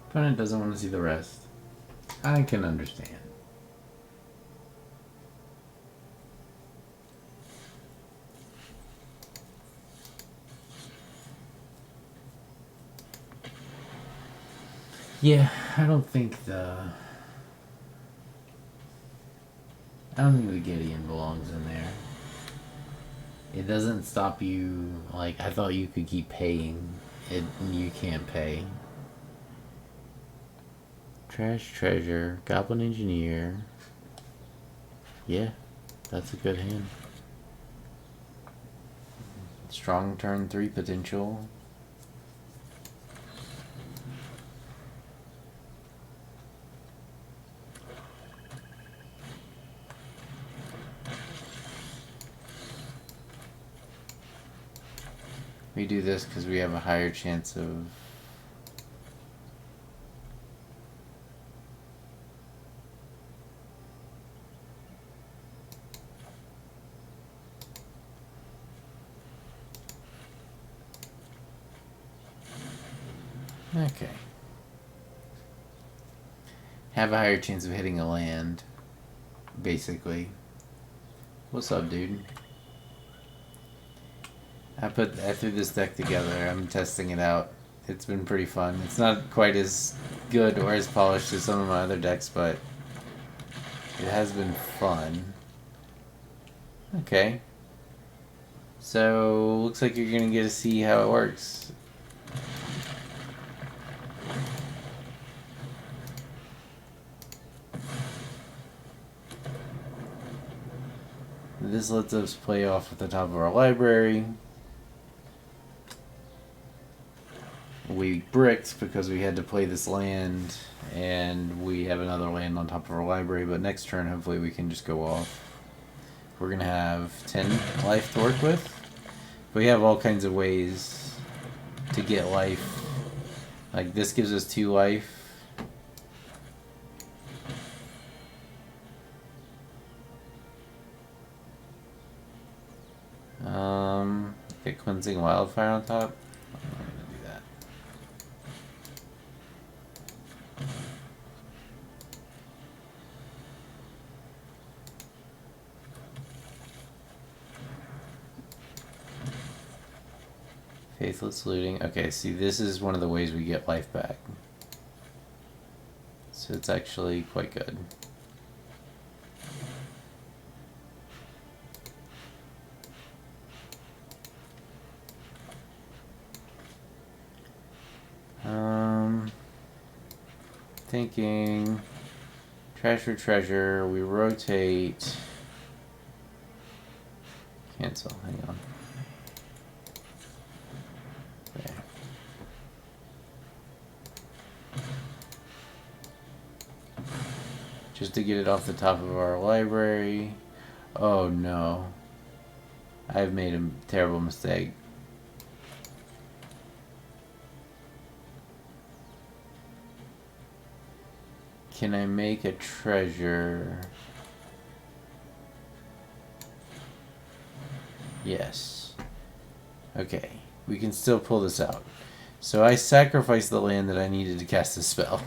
Opponent doesn't want to see the rest. I can understand. Yeah, I don't think the Gideon belongs in there. It doesn't stop you. Like, I thought you could keep paying. You can't pay. Trash Treasure, Goblin Engineer. Yeah, that's a good hand. Strong turn 3 potential. We do this because we have a higher chance of okay. Have a higher chance of hitting a land, basically. What's up, dude? I threw this deck together. I'm testing it out. It's been pretty fun. It's not quite as good or as polished as some of my other decks, but it has been fun. Okay. So, looks like you're gonna get to see how it works. This lets us play off at the top of our library. We bricked because we had to play this land, and we have another land on top of our library, but next turn hopefully we can just go off. We're gonna have 10 life to work with. We have all kinds of ways to get life. Like this gives us 2 life. Get Cleansing Wildfire on top. I'm not gonna do that. Faithless Looting. Okay, see, this is one of the ways we get life back. So it's actually quite good. Thinking trash or treasure, we rotate. Cancel, hang on. There. Just to get it off the top of our library. Oh no. I've made a terrible mistake. Can I make a treasure? Yes. Okay, we can still pull this out. So I sacrificed the land that I needed to cast a spell,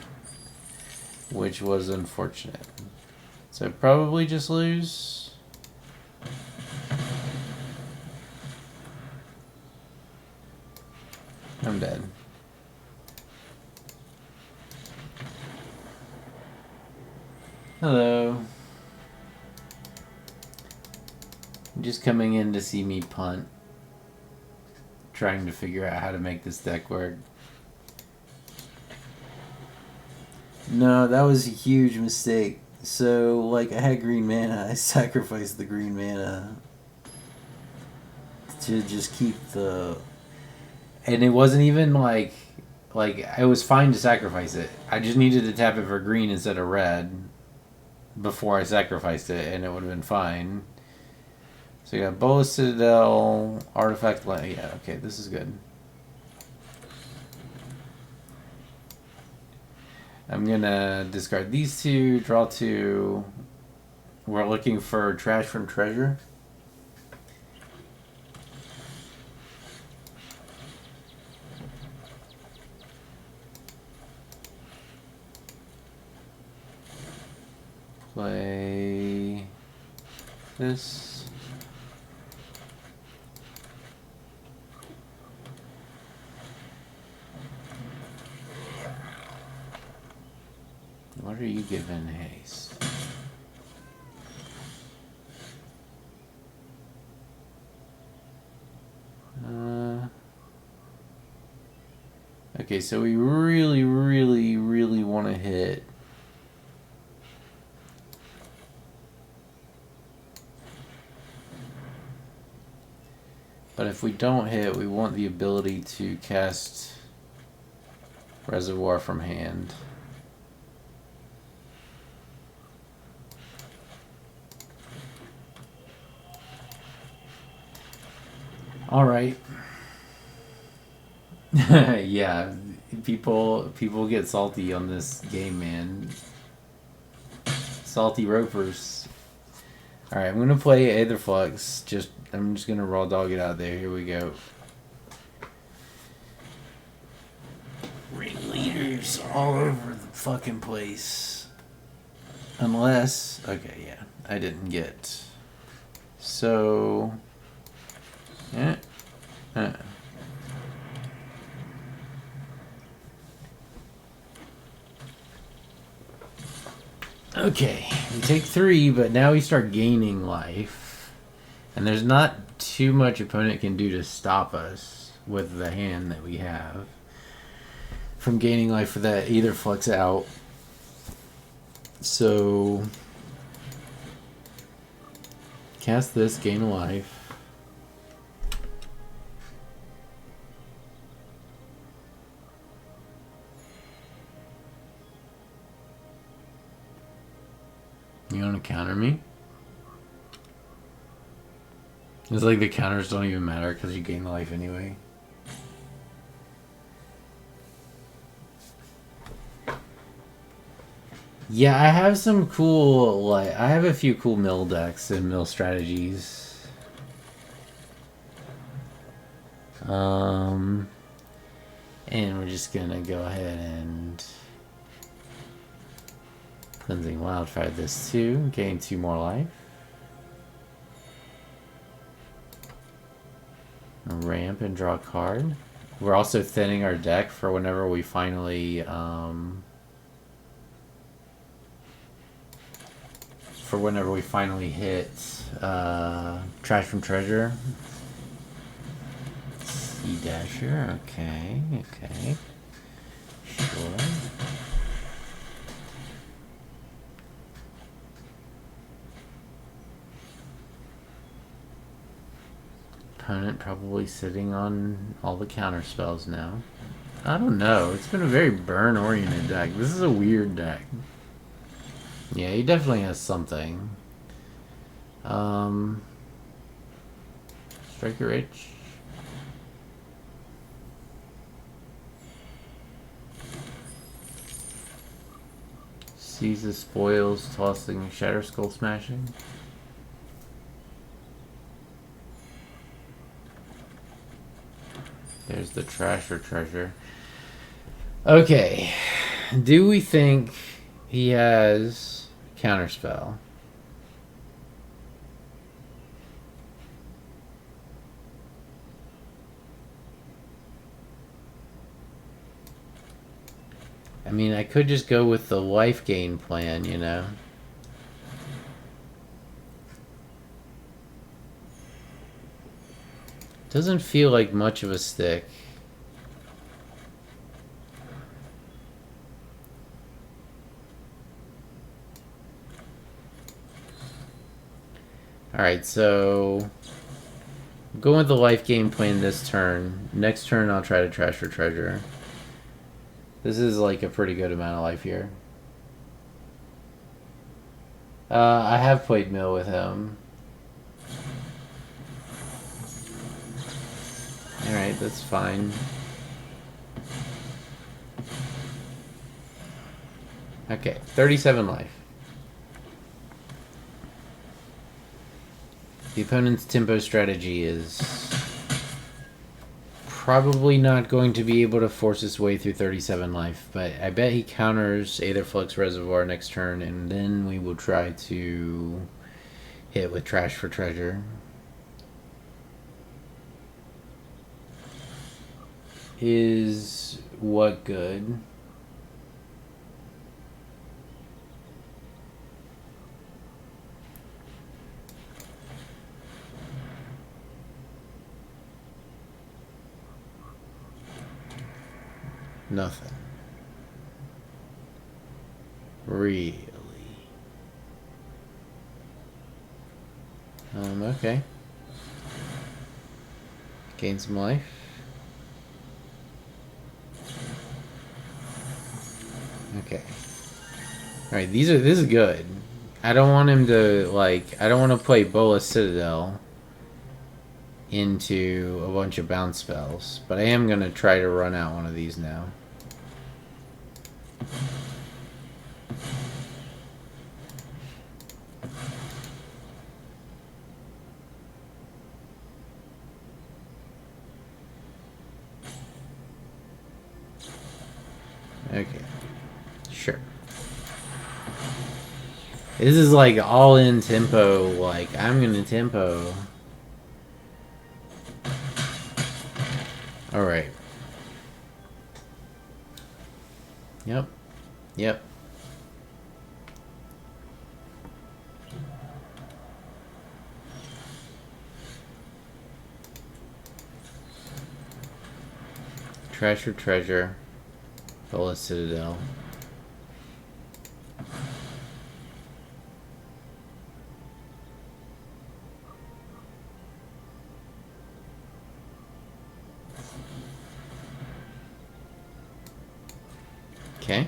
which was unfortunate. So I'd probably just lose. I'm dead. Hello. Just coming in to see me punt. Trying to figure out how to make this deck work. No, that was a huge mistake. So, like, I had green mana. I sacrificed the green mana to just keep the... And it wasn't even like I was fine to sacrifice it. I just needed to tap it for green instead of red before I sacrificed it, and it would have been fine. So you got Bolas, Citadel, Artifact land. Yeah, okay, this is good. I'm gonna discard these 2, draw 2. We're looking for trash from treasure. Play this. What are you giving haste? Okay, so we really, really, really want to hit. But if we don't hit, we want the ability to cast Reservoir from hand. All right. Yeah, people get salty on this game, man. Salty ropers. All right, I'm gonna play Aetherflux. I'm just gonna raw dog it out there. Here we go. Ringleaders all over the fucking place. Unless, okay, yeah, I didn't get. So, yeah. Okay, we take 3, but now we start gaining life. And there's not too much opponent can do to stop us with the hand that we have from gaining life for that either flex out. So cast this, gain a life. You want to counter me? It's like the counters don't even matter because you gain the life anyway. Yeah, I have some cool, like, I have a few cool mill decks and mill strategies. And we're just gonna go ahead and Cleansing Wildfire this too, gain 2 more life. Ramp and draw a card. We're also thinning our deck for whenever we finally hit Trash from Treasure. Sea Dasher, okay. Sure. Opponent probably sitting on all the counter spells now. I don't know. It's been a very burn-oriented deck. This is a weird deck. Yeah, he definitely has something. Striker Rich. Seize the spoils, tossing Shatter Skull Smashing. There's the Trash or Treasure. Okay. Do we think he has Counterspell? I mean, I could just go with the life gain plan, you know? Doesn't feel like much of a stick. Alright, so I'm going with the life game plan this turn. Next turn I'll try to Trash for Treasure. This is like a pretty good amount of life here. I have played Mill with him. Alright, that's fine. Okay, 37 life. The opponent's tempo strategy is probably not going to be able to force his way through 37 life, but I bet he counters Aetherflux Reservoir next turn, and then we will try to hit with Trash for Treasure. Is what good? Nothing. Really? Okay. Gain some life. Okay. Alright, this is good. I don't want him to, like, I don't want to play Bolas Citadel into a bunch of bounce spells, but I am going to try to run out one of these now. Okay. Sure. This is like all in tempo, like I'm gonna tempo. Alright. Yep. Trash or treasure. Bolas Citadel. Okay.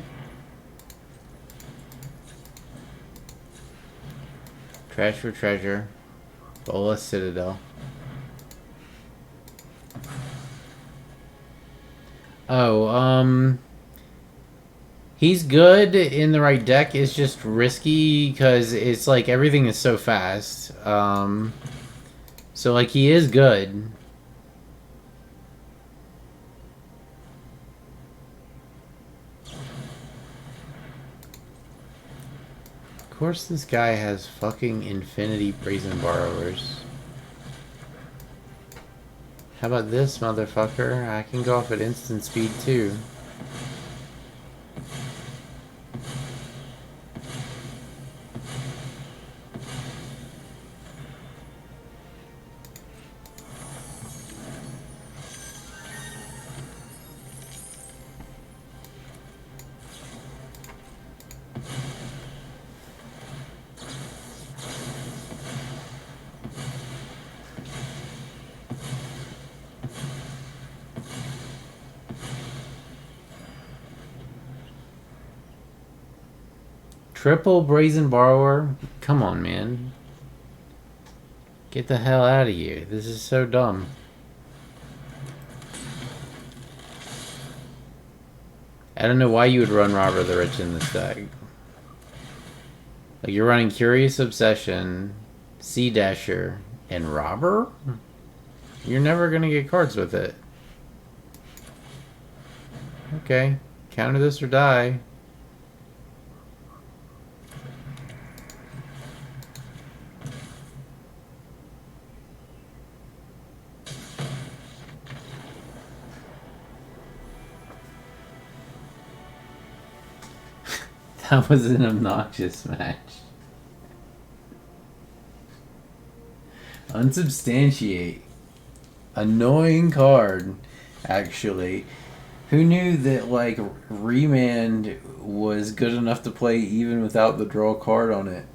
Trash for treasure. Bolas Citadel. Oh, he's good in the right deck. It's just risky because it's like everything is so fast. So like he is good. Of course this guy has fucking infinity brazen borrowers. How about this, motherfucker? I can go off at instant speed too. Triple brazen borrower? Come on, man. Get the hell out of here. This is so dumb. I don't know why you would run Robber the Rich in this deck. Like, you're running Curious Obsession, Sea Dasher, and Robber? You're never gonna get cards with it. Okay. Counter this or die. That was an obnoxious match. Unsubstantiate. Annoying card, actually. Who knew that, like, Remand was good enough to play even without the draw card on it?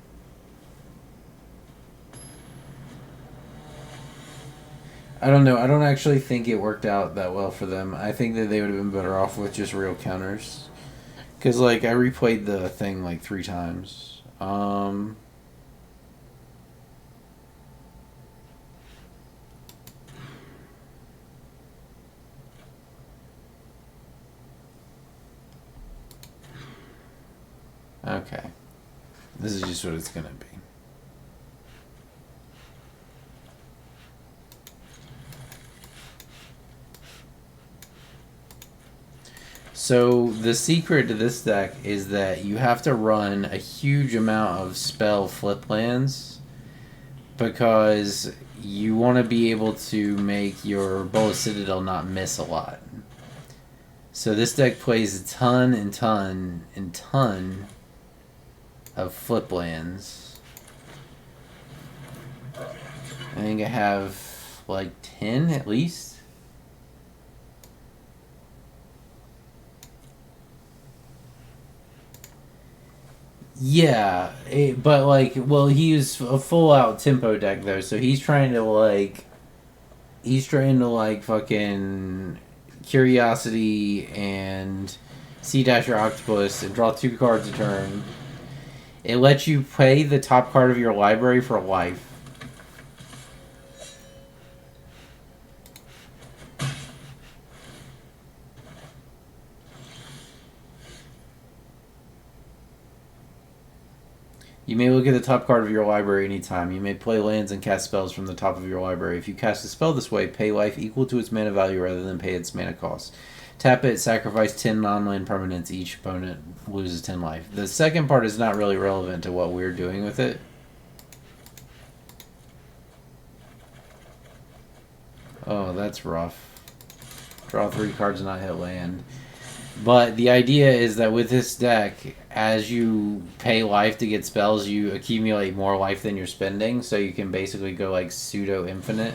I don't know. I don't actually think it worked out that well for them. I think that they would have been better off with just real counters. Because, like, I replayed the thing, like, 3 times. Okay. This is just what it's gonna be. So the secret to this deck is that you have to run a huge amount of spell flip lands because you want to be able to make your Bolas Citadel not miss a lot. So this deck plays a ton and ton and ton of flip lands. I think I have like 10 at least. Yeah, but like, well, he used a full-out tempo deck though, so he's trying to fucking Curiosity and Sea Dasher Octopus and draw 2 cards a turn. It lets you play the top card of your library for life. You may look at the top card of your library anytime. You may play lands and cast spells from the top of your library. If you cast a spell this way, pay life equal to its mana value rather than pay its mana cost. Tap it, sacrifice 10 non-land permanents. Each opponent loses 10 life. The second part is not really relevant to what we're doing with it. Oh, that's rough. Draw 3 cards and not hit land. But the idea is that with this deck, as you pay life to get spells, you accumulate more life than you're spending, so you can basically go like pseudo-infinite.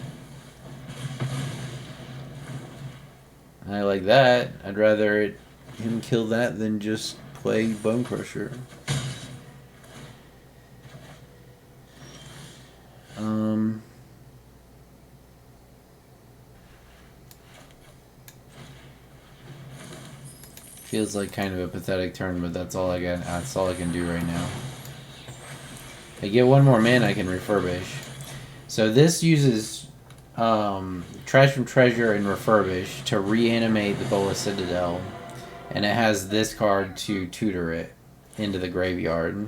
I like that. I'd rather him kill that than just play Bone Crusher. Feels like kind of a pathetic turn, but that's all I got. That's all I can do right now. I get one more mana, I can refurbish. So this uses Trash from Treasure and Refurbish to reanimate the Bolas Citadel, and it has this card to tutor it into the graveyard.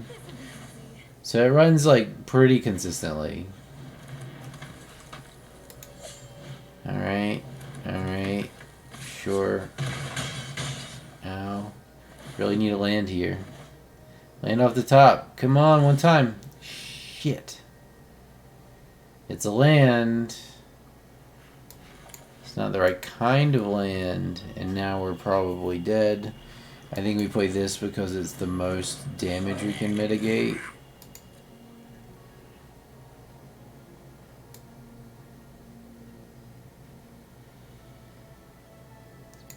So it runs like pretty consistently. Alright, alright, sure. Ow. Really need a land here. Land off the top. Come on, one time. Shit. It's a land. It's not the right kind of land, and now we're probably dead. I think we play this because it's the most damage we can mitigate.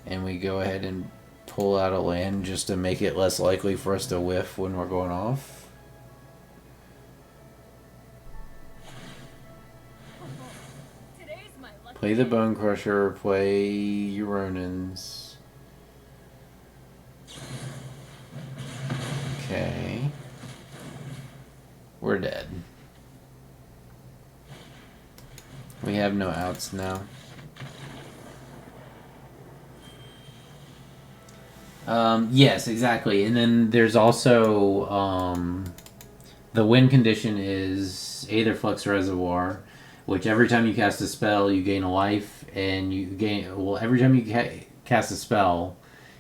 And we go ahead and pull out a land just to make it less likely for us to whiff when we're going off. Play the Bone Crusher, play Euronins. Okay. We're dead. We have no outs now. Yes, exactly. And then there's also the win condition is Aether Flux Reservoir, which every time you cast a spell, you gain a life, and you gain... Well, every time you cast a spell,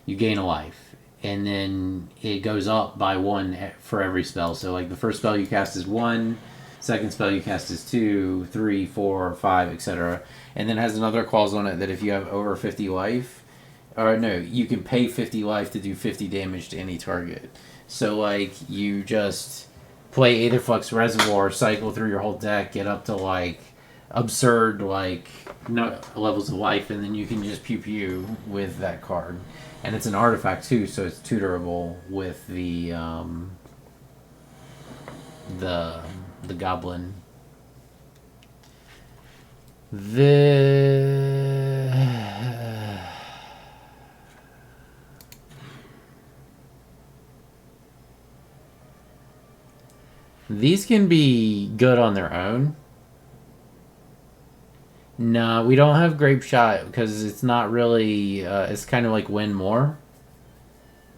you gain a life. And then it goes up by 1 for every spell. So, like, the first spell you cast is 1, second spell you cast is 2, 3, 4, 5, etc. And then it has another clause on it that if you have over 50 life... Or no, you can pay 50 life to do 50 damage to any target. So, like, you just play Aetherflux Reservoir, cycle through your whole deck, get up to, like, absurd, like, levels of life, and then you can just pew-pew with that card. And it's an artifact, too, so it's tutorable with the goblin. These can be good on their own. No, we don't have Grape Shot because it's not really... it's kind of like Win More.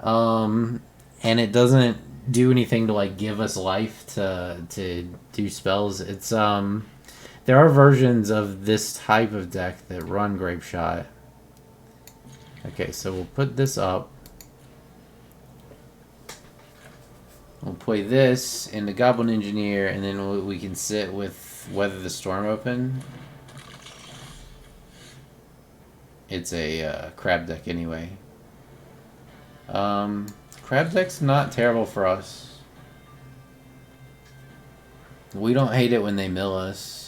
And it doesn't do anything to, like, give us life to do spells. It's... There are versions of this type of deck that run Grape Shot. Okay, so we'll put this up. We'll play this into Goblin Engineer, and then we can sit with Weather the Storm open. It's a crab deck anyway. Crab deck's not terrible for us. We don't hate it when they mill us.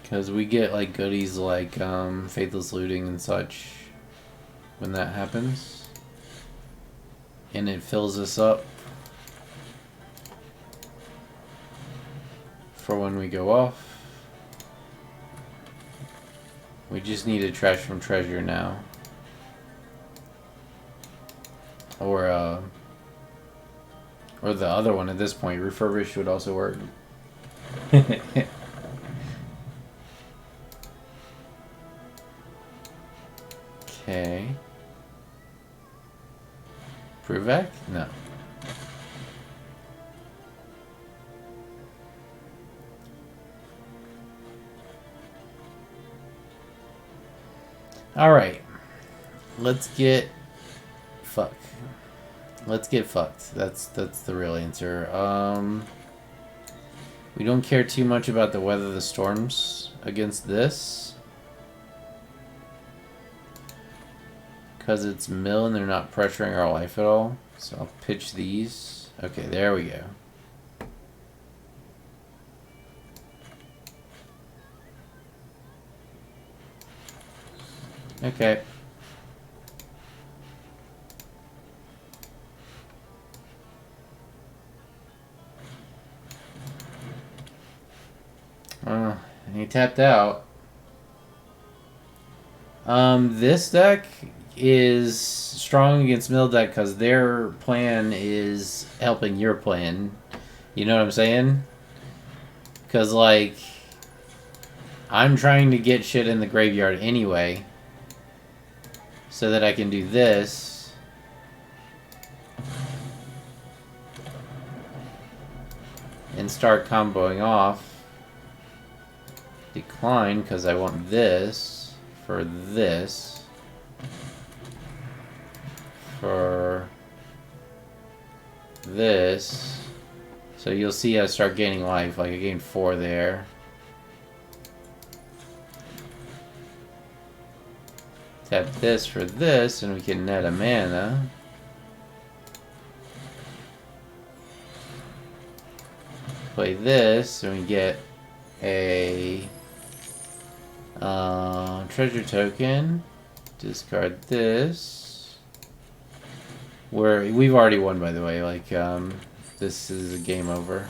Because we get, like, goodies like Faithless Looting and such when that happens. And it fills us up for when we go off. We just need a Trash from Treasure now. Or the other one at this point. Refurbish would also work. Okay. Pruvek? No. Alright. Let's get fucked. Let's get fucked. That's the real answer. We don't care too much about the Weather the Storms against this. Because it's mill and they're not pressuring our life at all. So I'll pitch these. Okay, there we go. Okay. He tapped out. This deck is strong against mill deck because their plan is helping your plan. You know what I'm saying? Because, like, I'm trying to get shit in the graveyard anyway. So that I can do this. And start comboing off. Decline because I want this for this. For this. So you'll see I start gaining life. Like I gained 4 there. Tap this for this, and we can net a mana. Play this, and we get a treasure token. Discard this. We've already won, by the way. Like, this is a game over.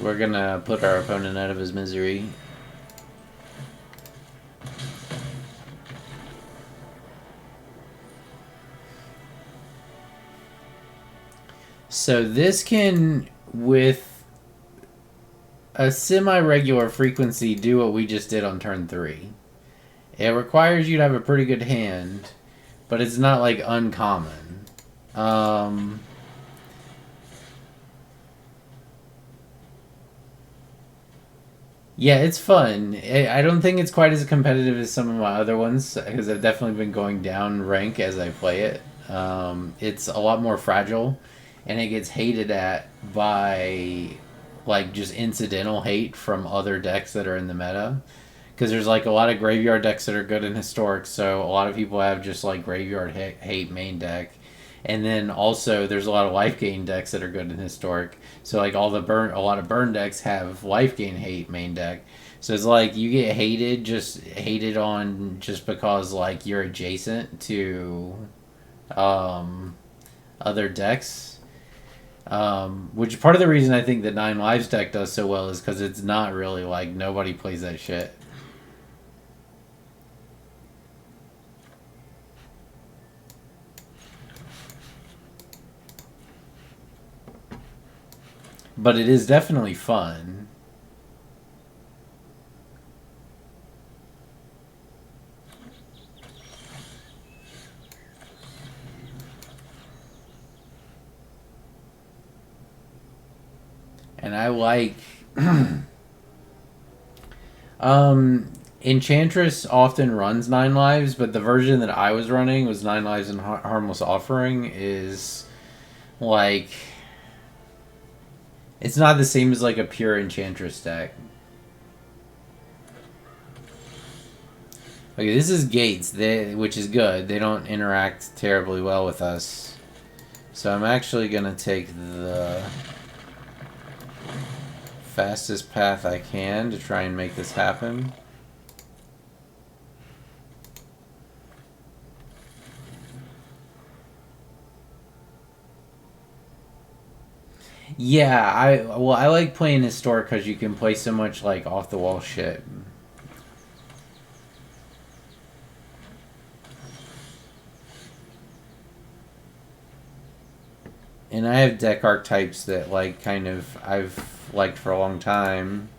We're gonna put our opponent out of his misery. So this can, with a semi-regular frequency, do what we just did on turn 3. It requires you to have a pretty good hand, but it's not like uncommon. Yeah, it's fun. I don't think it's quite as competitive as some of my other ones, because I've definitely been going down rank as I play it. It's a lot more fragile, and it gets hated at by, like, just incidental hate from other decks that are in the meta. Because there's, like, a lot of graveyard decks that are good in Historic, so a lot of people have just, like, graveyard hate main deck. And then also there's a lot of life gain decks that are good in Historic. So like a lot of burn decks have life gain hate main deck. So it's like you get hated on just because like you're adjacent to other decks. Which part of the reason I think the 9 Lives deck does so well is because it's not really like nobody plays that shit. But it is definitely fun. And I like... Enchantress often runs 9 Lives, but the version that I was running was 9 Lives and Harmless Offering is... like... It's not the same as like a pure Enchantress deck. Okay, this is Gates, which is good. They don't interact terribly well with us. So I'm actually going to take the fastest path I can to try and make this happen. Yeah, I like playing Historic because you can play so much like off the wall shit. And I have deck archetypes that like kind of I've liked for a long time.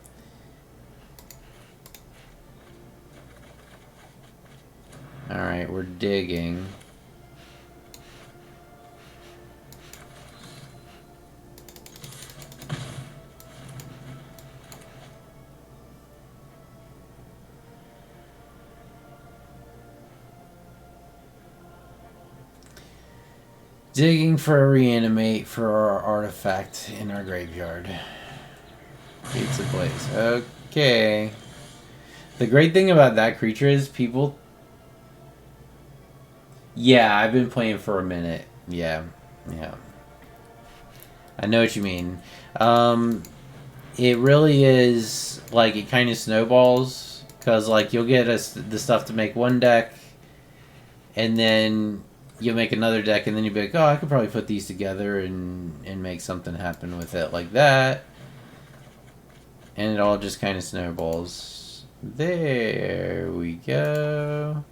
Alright, we're digging. Digging for a reanimate for our artifact in our graveyard. Pizza place. Okay. The great thing about that creature is people... Yeah, I've been playing for a minute. Yeah. Yeah. I know what you mean. It really is, like, it kind of snowballs. Because, like, you'll get the stuff to make one deck. And then you'll make another deck. And then you'll be like, oh, I could probably put these together and make something happen with it like that. And it all just kind of snowballs. There we go.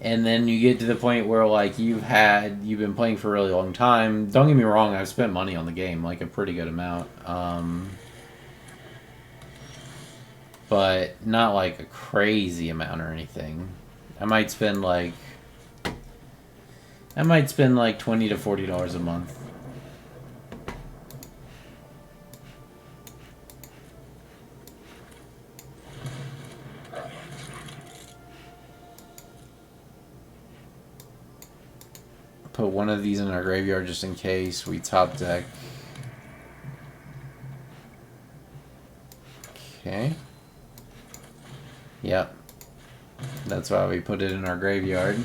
And then you get to the point where, like, you've been playing for a really long time. Don't get me wrong, I've spent money on the game, like a pretty good amount. But not like a crazy amount or anything. I might spend like $20 to $40 a month. Put one of these in our graveyard just in case we top deck. Okay. Yep. That's why we put it in our graveyard.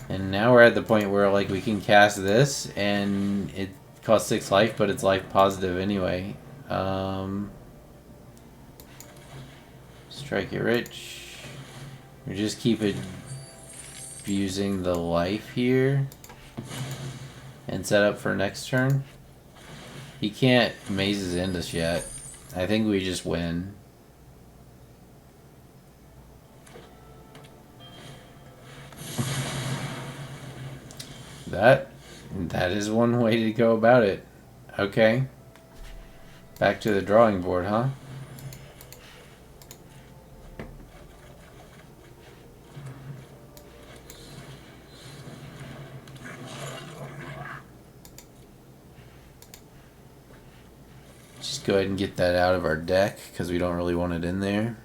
And now we're at the point where, like, we can cast this and it costs 6 life, but it's life positive anyway. Strike it rich. We just keep it using the life here and set up for next turn. He can't mazes into us yet. I think we just win. That is one way to go about it. Okay. Back to the drawing board, huh? Just go ahead and get that out of our deck because we don't really want it in there.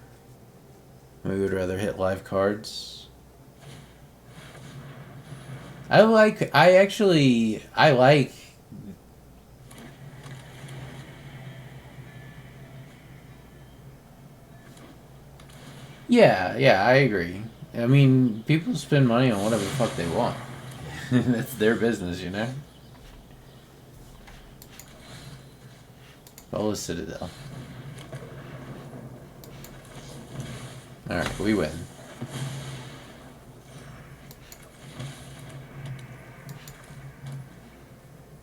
We would rather hit live cards. I like. Yeah, I agree. I mean, people spend money on whatever the fuck they want. That's their business, you know? Bolas Citadel. Alright, we win.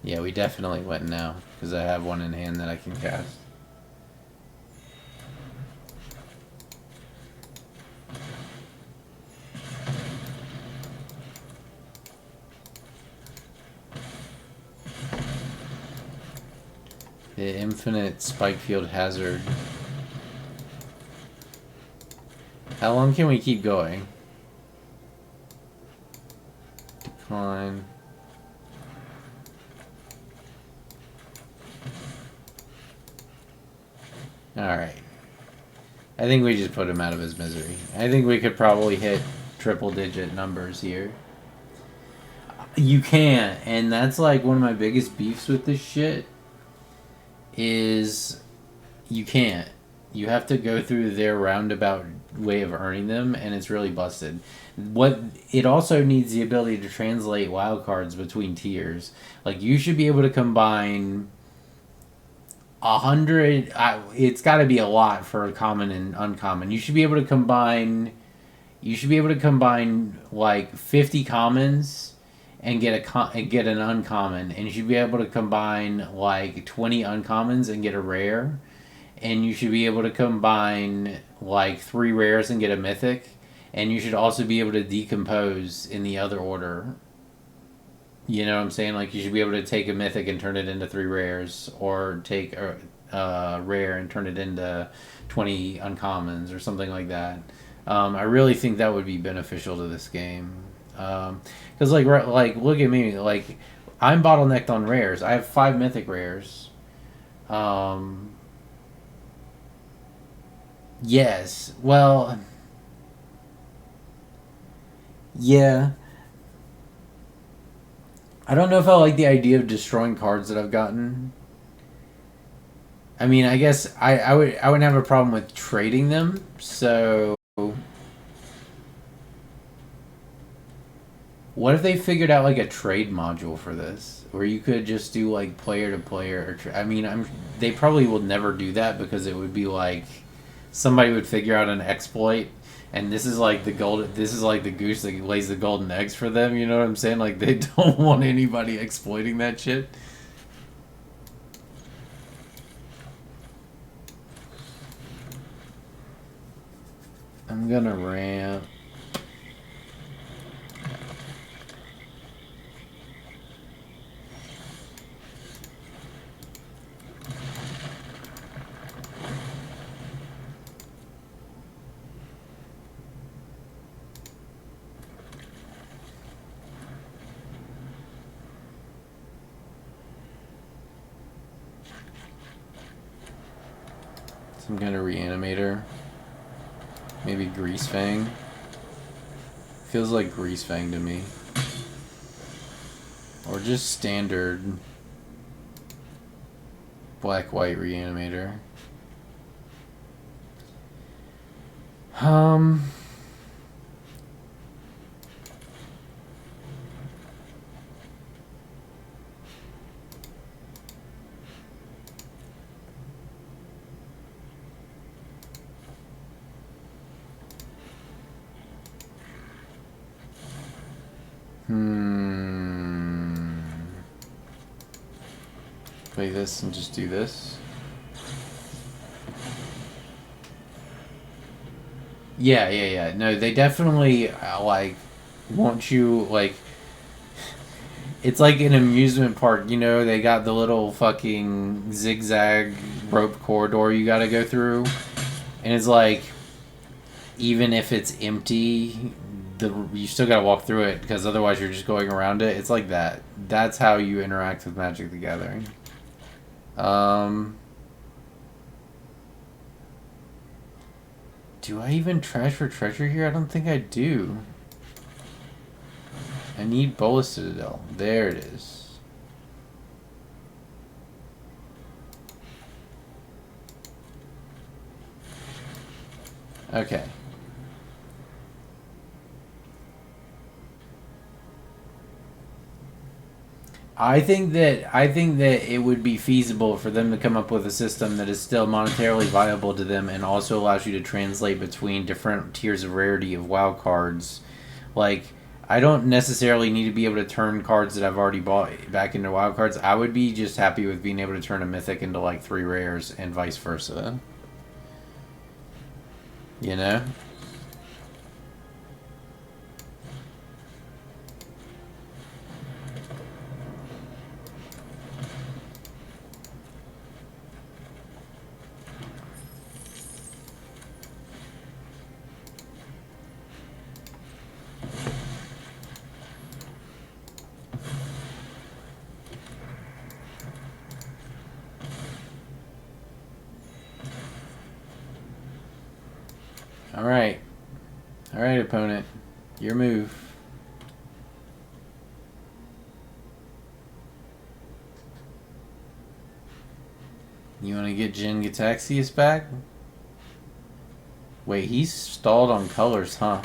Yeah, we definitely win now, because I have one in hand that I can cast. The infinite spike field hazard. How long can we keep going? Decline. Alright. I think we just put him out of his misery. I think we could probably hit triple-digit numbers here. You can't, and that's like one of my biggest beefs with this shit. Is you can't. You have to go through their roundabout way of earning them, and it's really busted. What it also needs the ability to translate wildcards between tiers. Like, you should be able to combine 100. It's got to be a lot for a common and uncommon. You should be able to combine. You should be able to combine like 50 commons and get an uncommon, and you should be able to combine like 20 uncommons and get a rare, and you should be able to combine like 3 rares and get a mythic, and you should also be able to decompose in the other order. You know what I'm saying? Like, you should be able to take a mythic and turn it into 3 rares, or take a rare and turn it into 20 uncommons or something like that. I really think that would be beneficial to this game. Because like look at me, like, I'm bottlenecked on rares. I have 5 mythic rares, Yes. Well, yeah. I don't know if I like the idea of destroying cards that I've gotten. I mean, I guess I wouldn't have a problem with trading them. So what if they figured out like a trade module for this, where you could just do like player to player? I mean, they probably will never do that because it would be like somebody would figure out an exploit, and this is like the gold. This is like the goose that lays the golden eggs for them. You know what I'm saying? Like they don't want anybody exploiting that shit. I'm gonna ramp. Some kind of reanimator. Maybe Grease Fang. Feels like Grease Fang to me. Or just standard black-white reanimator. Um... Play this and just do this. Yeah. No, they definitely like want you like. It's like an amusement park, you know. They got the little fucking zigzag rope corridor you got to go through, and it's like, even if it's empty, you still got to walk through it because otherwise you're just going around it. It's like that. That's how you interact with Magic the Gathering. Do I even trash for treasure here? I don't think I do. I need Bolas Citadel. There it is. Okay. I think that it would be feasible for them to come up with a system that is still monetarily viable to them and also allows you to translate between different tiers of rarity of wild cards. Like, I don't necessarily need to be able to turn cards that I've already bought back into wild cards. I would be just happy with being able to turn a mythic into like 3 rares and vice versa. You know? Alright. Alright, opponent. Your move. You want to get Jin Gataxius back? Wait, he's stalled on colors, huh?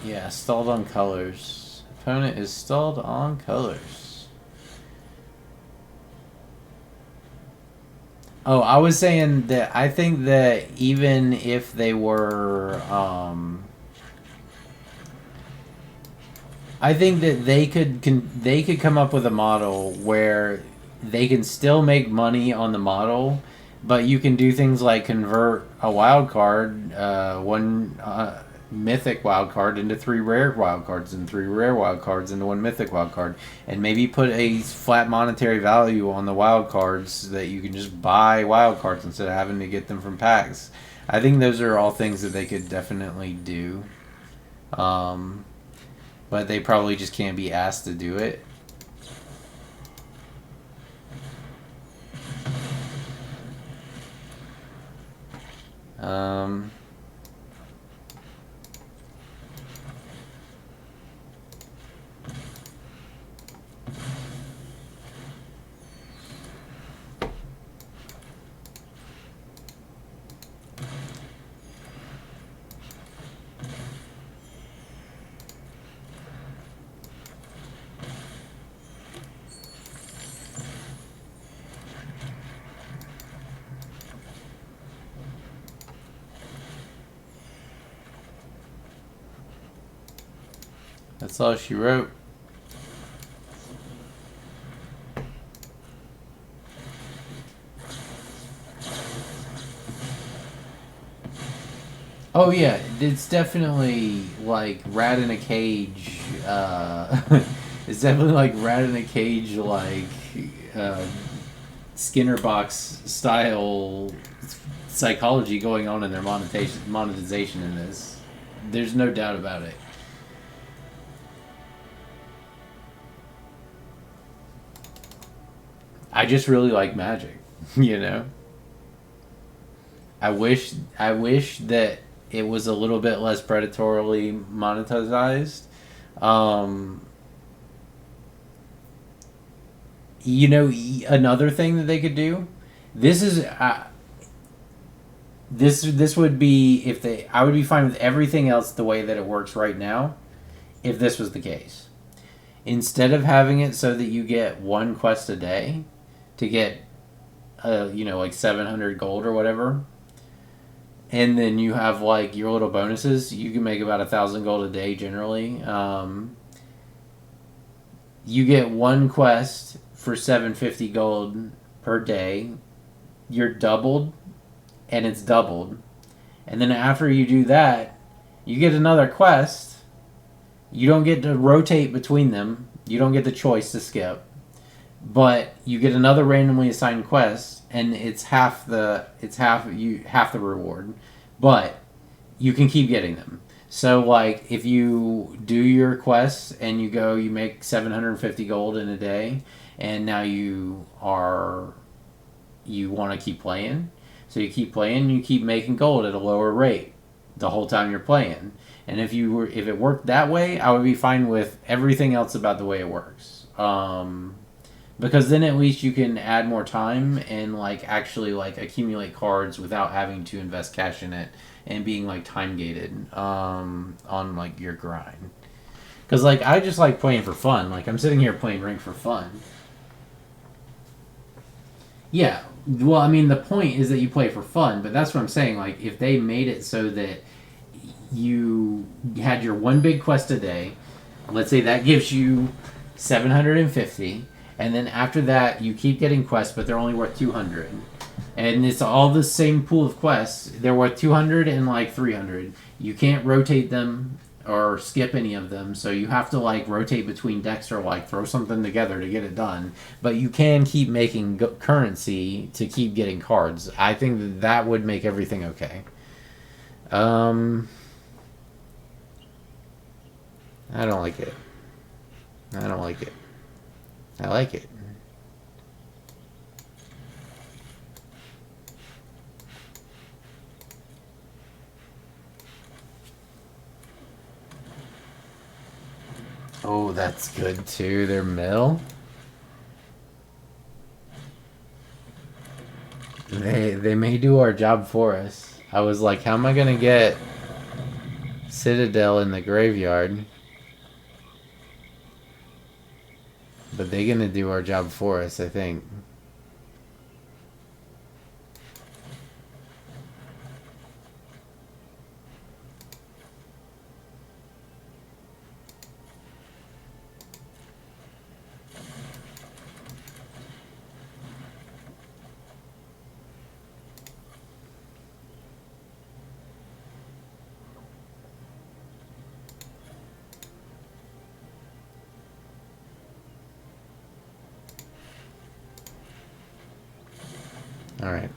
Yeah, stalled on colors. Opponent is stalled on colors. Oh, I was saying that I think that even if they were, I think that they could come up with a model where they can still make money on the model, but you can do things like convert a wild card, one mythic wild card into 3 rare wild cards, and 3 rare wild cards into 1 mythic wild card, and maybe put a flat monetary value on the wild cards so that you can just buy wild cards instead of having to get them from packs. I think those are all things that they could definitely do. but they probably just can't be asked to do it. That's all she wrote. Oh yeah, it's definitely like rat in a cage. It's definitely like rat in a cage, like Skinner box style psychology going on in their monetization in this. There's no doubt about it. I just really like Magic, you know. I wish that it was a little bit less predatorily monetized. Um, you know, another thing that they could do. This is this would be if they. I would be fine with everything else the way that it works right now, if this was the case. Instead of having it so that you get one quest a day to get, like 700 gold or whatever, and then you have like your little bonuses. You can make about 1,000 gold a day generally. You get one quest for 750 gold per day. You're doubled, and it's doubled. And then after you do that, you get another quest. You don't get to rotate between them. You don't get the choice to skip. But you get another randomly assigned quest, and it's half the reward, but you can keep getting them. So like if you do your quests and you make 750 gold in a day, and now you want to keep playing, so you keep playing, you keep making gold at a lower rate the whole time you're playing. And if it worked that way, I would be fine with everything else about the way it works. Because then at least you can add more time and like actually like accumulate cards without having to invest cash in it and being like time gated on like your grind. Because like I just like playing for fun. Like I'm sitting here playing Rank for fun. Yeah, well, I mean the point is that you play for fun, but that's what I'm saying. Like if they made it so that you had your one big quest a day, let's say that gives you 750. And then after that, you keep getting quests, but they're only worth 200. And it's all the same pool of quests. They're worth 200 and like 300. You can't rotate them or skip any of them, so you have to like rotate between decks or like throw something together to get it done. But you can keep making currency to keep getting cards. I think that would make everything okay. I don't like it. I don't like it. I like it. Oh, that's good too. Their mill. They may do our job for us. I was like, how am I gonna get Citadel in the graveyard? But they're gonna do our job for us, I think. Alright.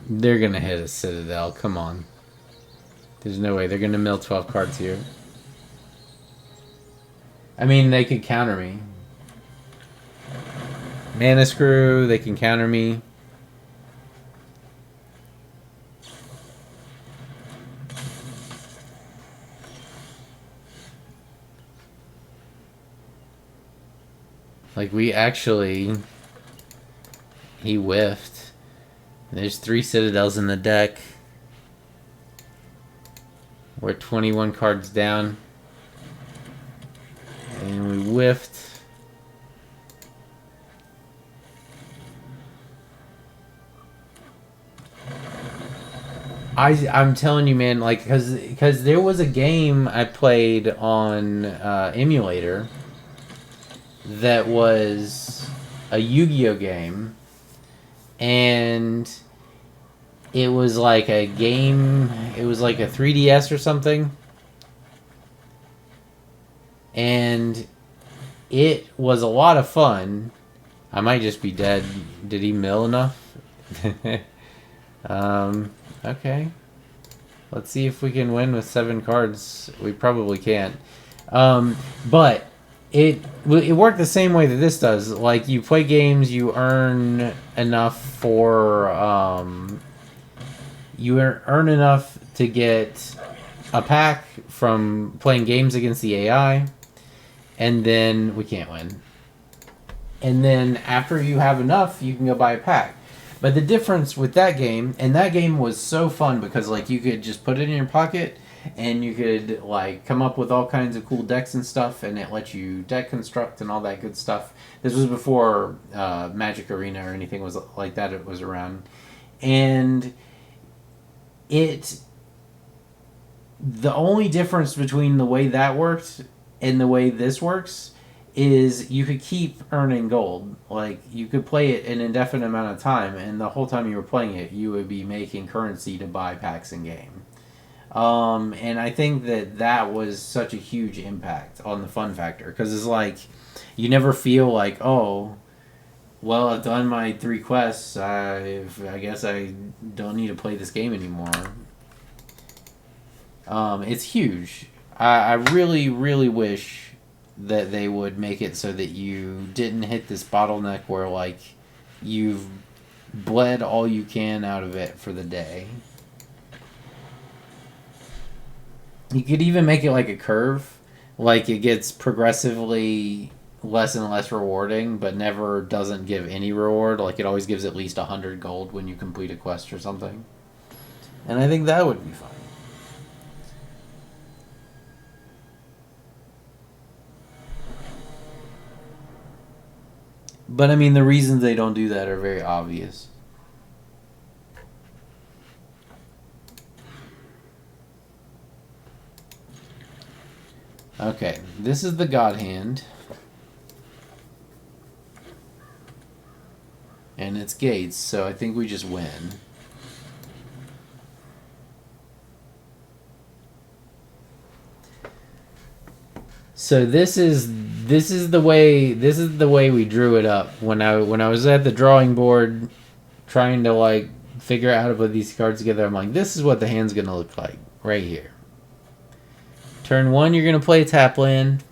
They're gonna hit a Citadel, come on. There's no way. They're going to mill 12 cards here. I mean, they could counter me. Mana Screw, they can counter me. Like, we actually... He whiffed. There's 3 Citadels in the deck. We're 21 cards down. And we whiffed. I'm telling you, man, like, because there was a game I played on emulator that was a Yu-Gi-Oh game, and it was like a game, it was like a 3DS or something, and it was a lot of fun. I might just be dead. Did he mill enough? Okay. Let's see if we can win with 7 cards. We probably can't. But it worked the same way that this does. Like, you play games, you earn enough for... you earn enough to get a pack from playing games against the AI. And then we can't win. And then after you have enough, you can go buy a pack. But the difference with that game, and that game was so fun because, like, you could just put it in your pocket and you could, like, come up with all kinds of cool decks and stuff, and it lets you deck construct and all that good stuff. This was before Magic Arena or anything was like that. It was around. And the only difference between the way that worked and the way this works is you could keep earning gold. Like, you could play it an indefinite amount of time, and the whole time you were playing it, you would be making currency to buy packs in game. And I think that was such a huge impact on the fun factor, because it's like, you never feel like, oh, well, I've done my 3 quests, I guess I don't need to play this game anymore. It's huge. I really, really wish that they would make it so that you didn't hit this bottleneck where, like, you've bled all you can out of it for the day. You could even make it like a curve. Like, it gets progressively less and less rewarding, but never doesn't give any reward. Like, it always gives at least 100 gold when you complete a quest or something. And I think that would be fun. But, I mean, the reasons they don't do that are very obvious. Okay, this is the God Hand. And it's gates, so I think we just win. So this is the way we drew it up when I was at the drawing board trying to, like, figure out how to put these cards together. I'm like, this is what the hand's gonna look like right here. Turn 1, you're gonna play a tap land.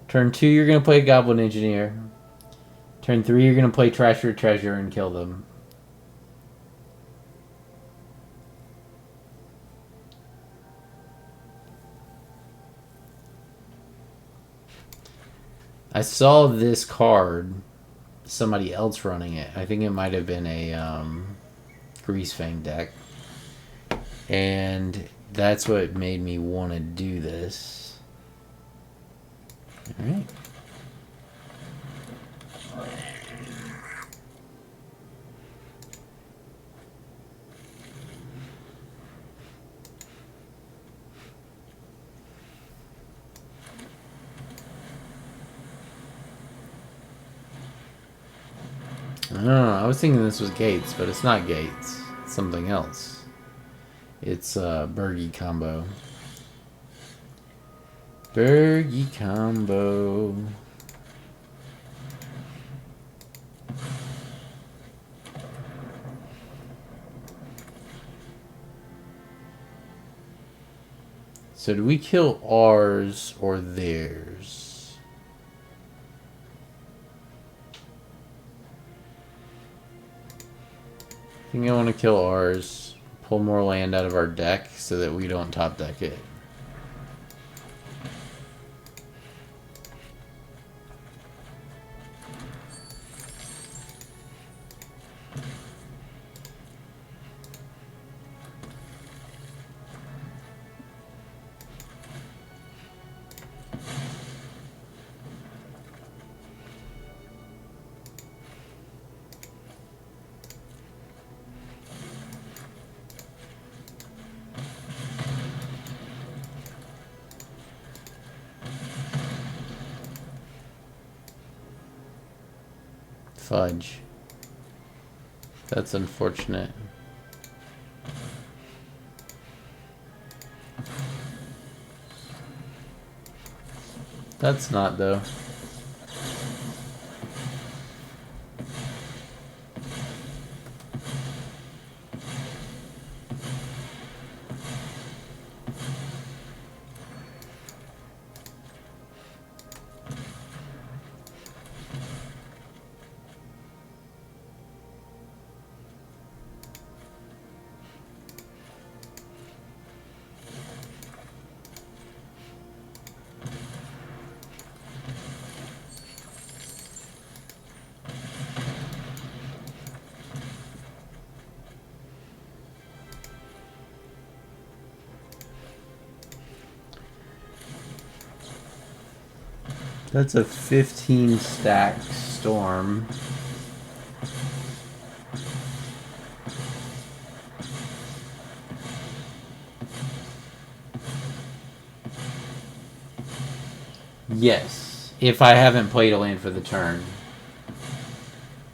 Turn 2, you're gonna play a Goblin Engineer. Turn 3, you're gonna play Treasure Treasure and kill them. I saw this card, somebody else running it. I think it might have been a Greasefang deck. And that's what made me want to do this. Alright. I don't know. I was thinking this was Gates, but it's not Gates. It's something else. It's Bergie combo. Bergie combo. So do we kill ours or theirs? I think I want to kill ours. Pull more land out of our deck so that we don't top deck it. Fudge. That's unfortunate. That's not, though. That's a 15 stack storm. Yes, if I haven't played a land for the turn.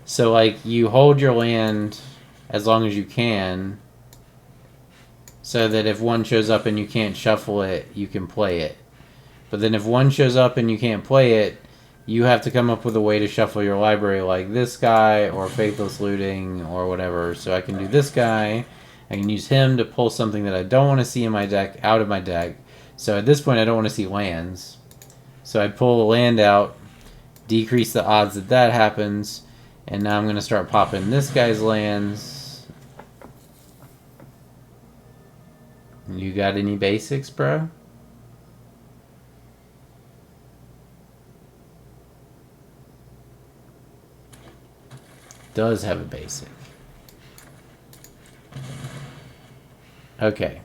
So, like, you hold your land as long as you can, so that if one shows up and you can't shuffle it, you can play it. But then if one shows up and you can't play it, you have to come up with a way to shuffle your library, like this guy, or Faithless Looting, or whatever. So I can do this guy, I can use him to pull something that I don't want to see in my deck, out of my deck. So at this point I don't want to see lands. So I pull a land out, decrease the odds that that happens, and now I'm going to start popping this guy's lands. You got any basics, bro? Does have a basic. Okay.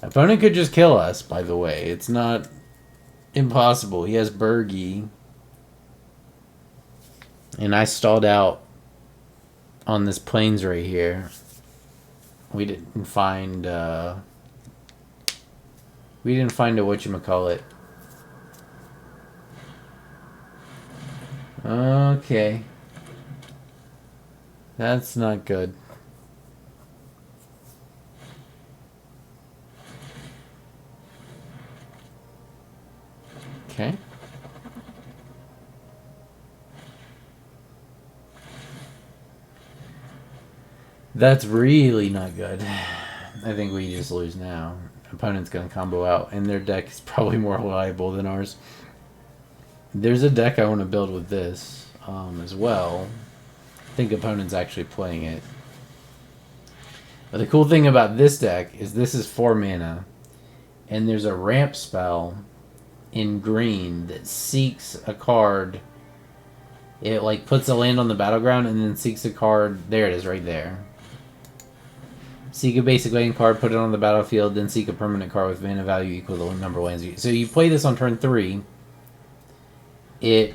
Opponent could just kill us, by the way. It's not impossible. He has Bergie. And I stalled out on this plains right here. We didn't find a whatchamacallit. Okay. That's not good. Okay. That's really not good. I think we just lose now. Opponent's gonna combo out, and their deck is probably more reliable than ours. There's a deck I want to build with this as well. I think opponent's actually playing it. But the cool thing about this deck is this is 4 mana, and there's a ramp spell in green that seeks a card. It like puts a land on the battleground and then seeks a card. There it is, right there. Seek a basic land card, put it on the battlefield, then seek a permanent card with mana value equal to the number of lands. So you play this on turn 3. It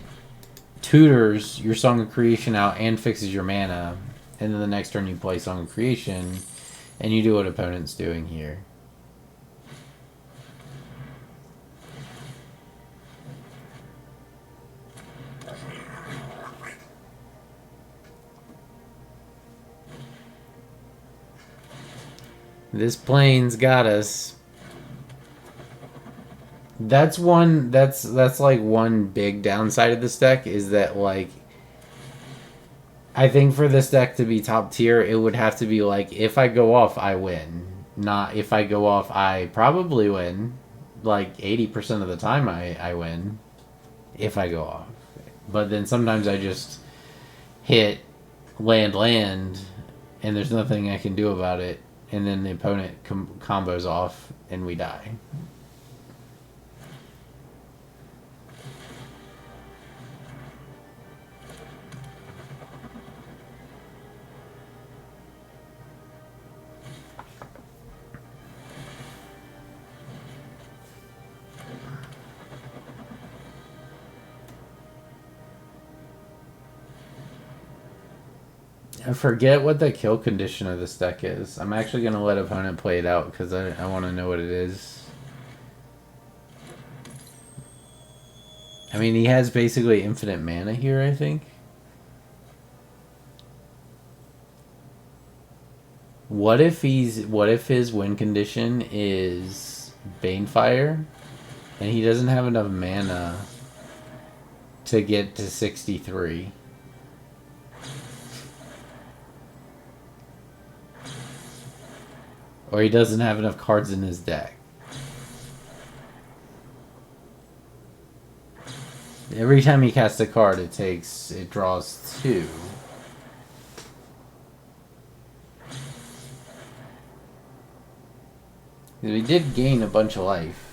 tutors your Song of Creation out and fixes your mana, and then the next turn you play Song of Creation, and you do what opponent's doing here. This plane's got us. That's like one big downside of this deck, is that, like, I think for this deck to be top tier, it would have to be like, if I go off, I win. not if I go off, I probably win. Like 80% of the time, I win if I go off. But then sometimes I just hit land, and there's nothing I can do about it. And then the opponent combos off, and we die. I forget what the kill condition of this deck is. I'm actually going to let opponent play it out because I want to know what it is. I mean, he has basically infinite mana here, I think. What if his win condition is Banefire and he doesn't have enough mana to get to 63? Or he doesn't have enough cards in his deck. Every time he casts a card, it draws 2. We did gain a bunch of life.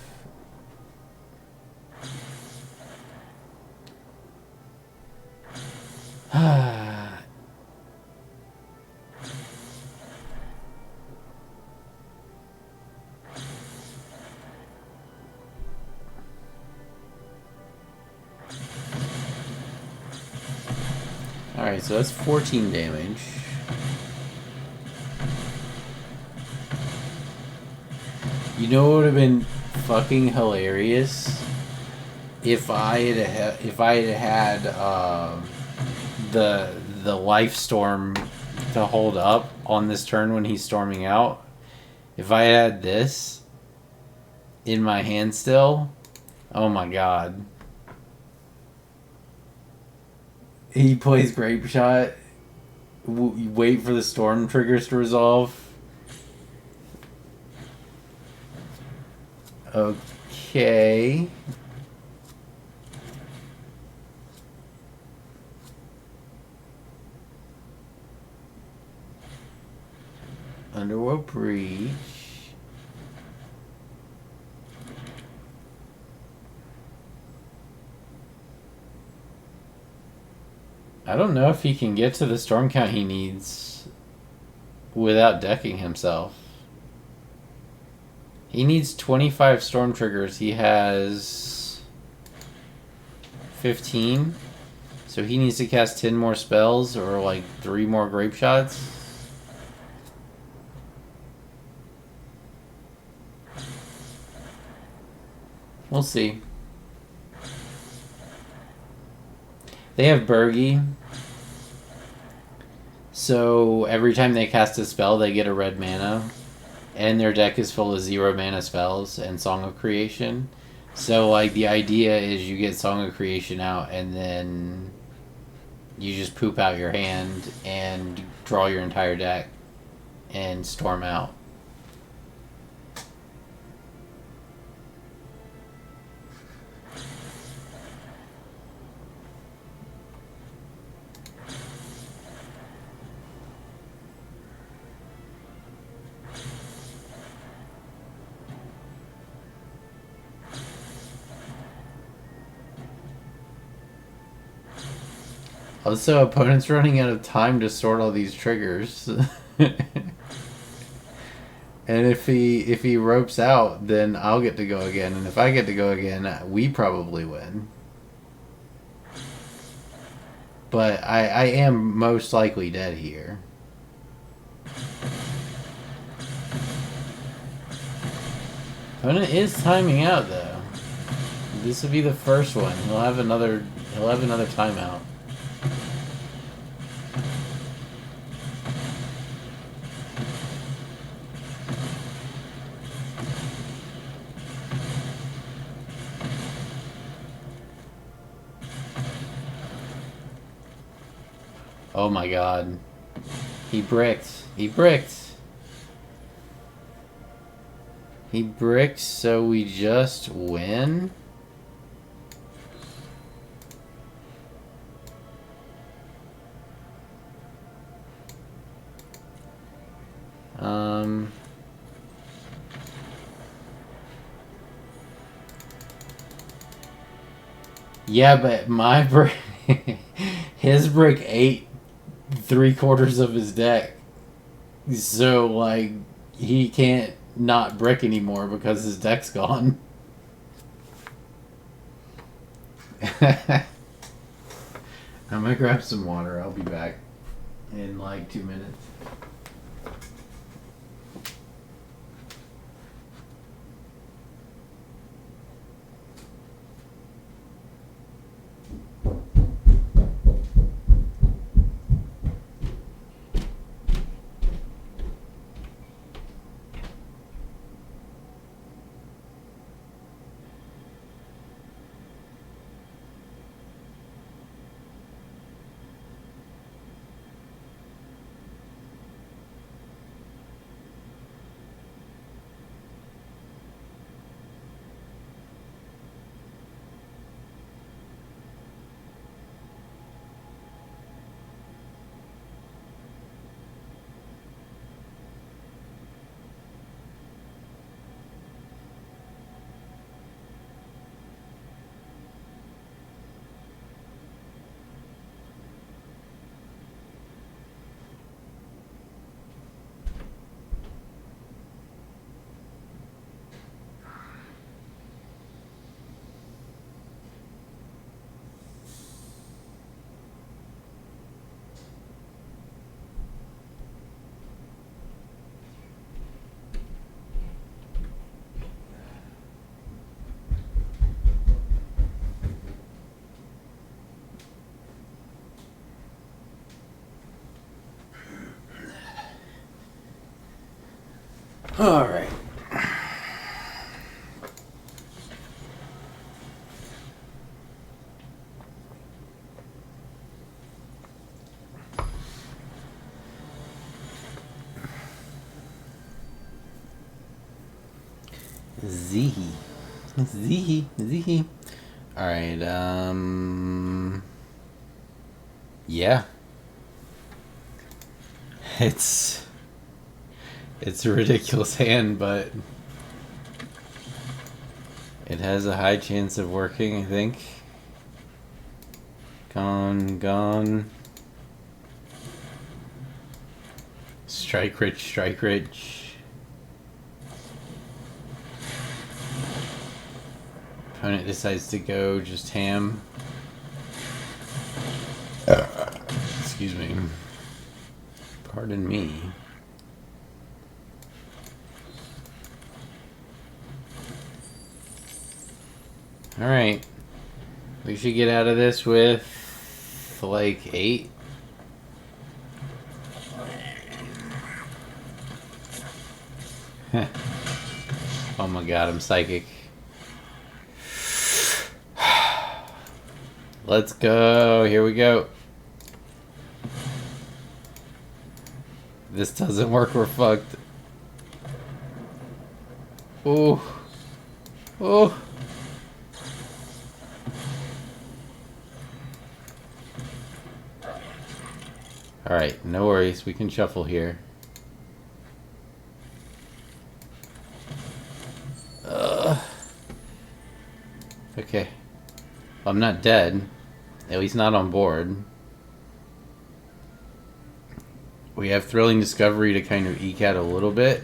Alright, so that's 14 damage. You know what would have been fucking hilarious? If I had the life storm to hold up on this turn when he's storming out. If I had this in my hand still, oh my god. He plays Grape Shot. Wait for the storm triggers to resolve. Okay. Underworld Breach. I don't know if he can get to the storm count he needs without decking himself. He needs 25 storm triggers. He has 15. So he needs to cast 10 more spells or like 3 more grape shots. We'll see. They have Bergie. So every time they cast a spell, they get a red mana. And their deck is full of 0 mana spells and Song of Creation. So, like, the idea is you get Song of Creation out and then you just poop out your hand and draw your entire deck and storm out. Also, opponent's running out of time to sort all these triggers. And if he ropes out, then I'll get to go again. And if I get to go again, we probably win. But I am most likely dead here. Opponent is timing out though. This will be the first one. He'll have another timeout. Oh my god. He bricked. He bricked. He bricks, so we just win? Yeah, but my brick... his brick ate 3/4 of his deck. So, like, he can't not brick anymore because his deck's gone. I'm gonna grab some water. I'll be back in like 2 minutes. All right. Zee. All right. Yeah. It's a ridiculous hand, but it has a high chance of working, I think. Gone. Strike rich. Opponent decides to go just ham. Excuse me. Pardon me. Alright. We should get out of this with like 8. Oh my god, I'm psychic. Let's go. Here we go. This doesn't work, we're fucked. Ooh. Ooh. Alright, no worries. We can shuffle here. Okay. I'm not dead. At least not on board. We have Thrilling Discovery to kind of eke out a little bit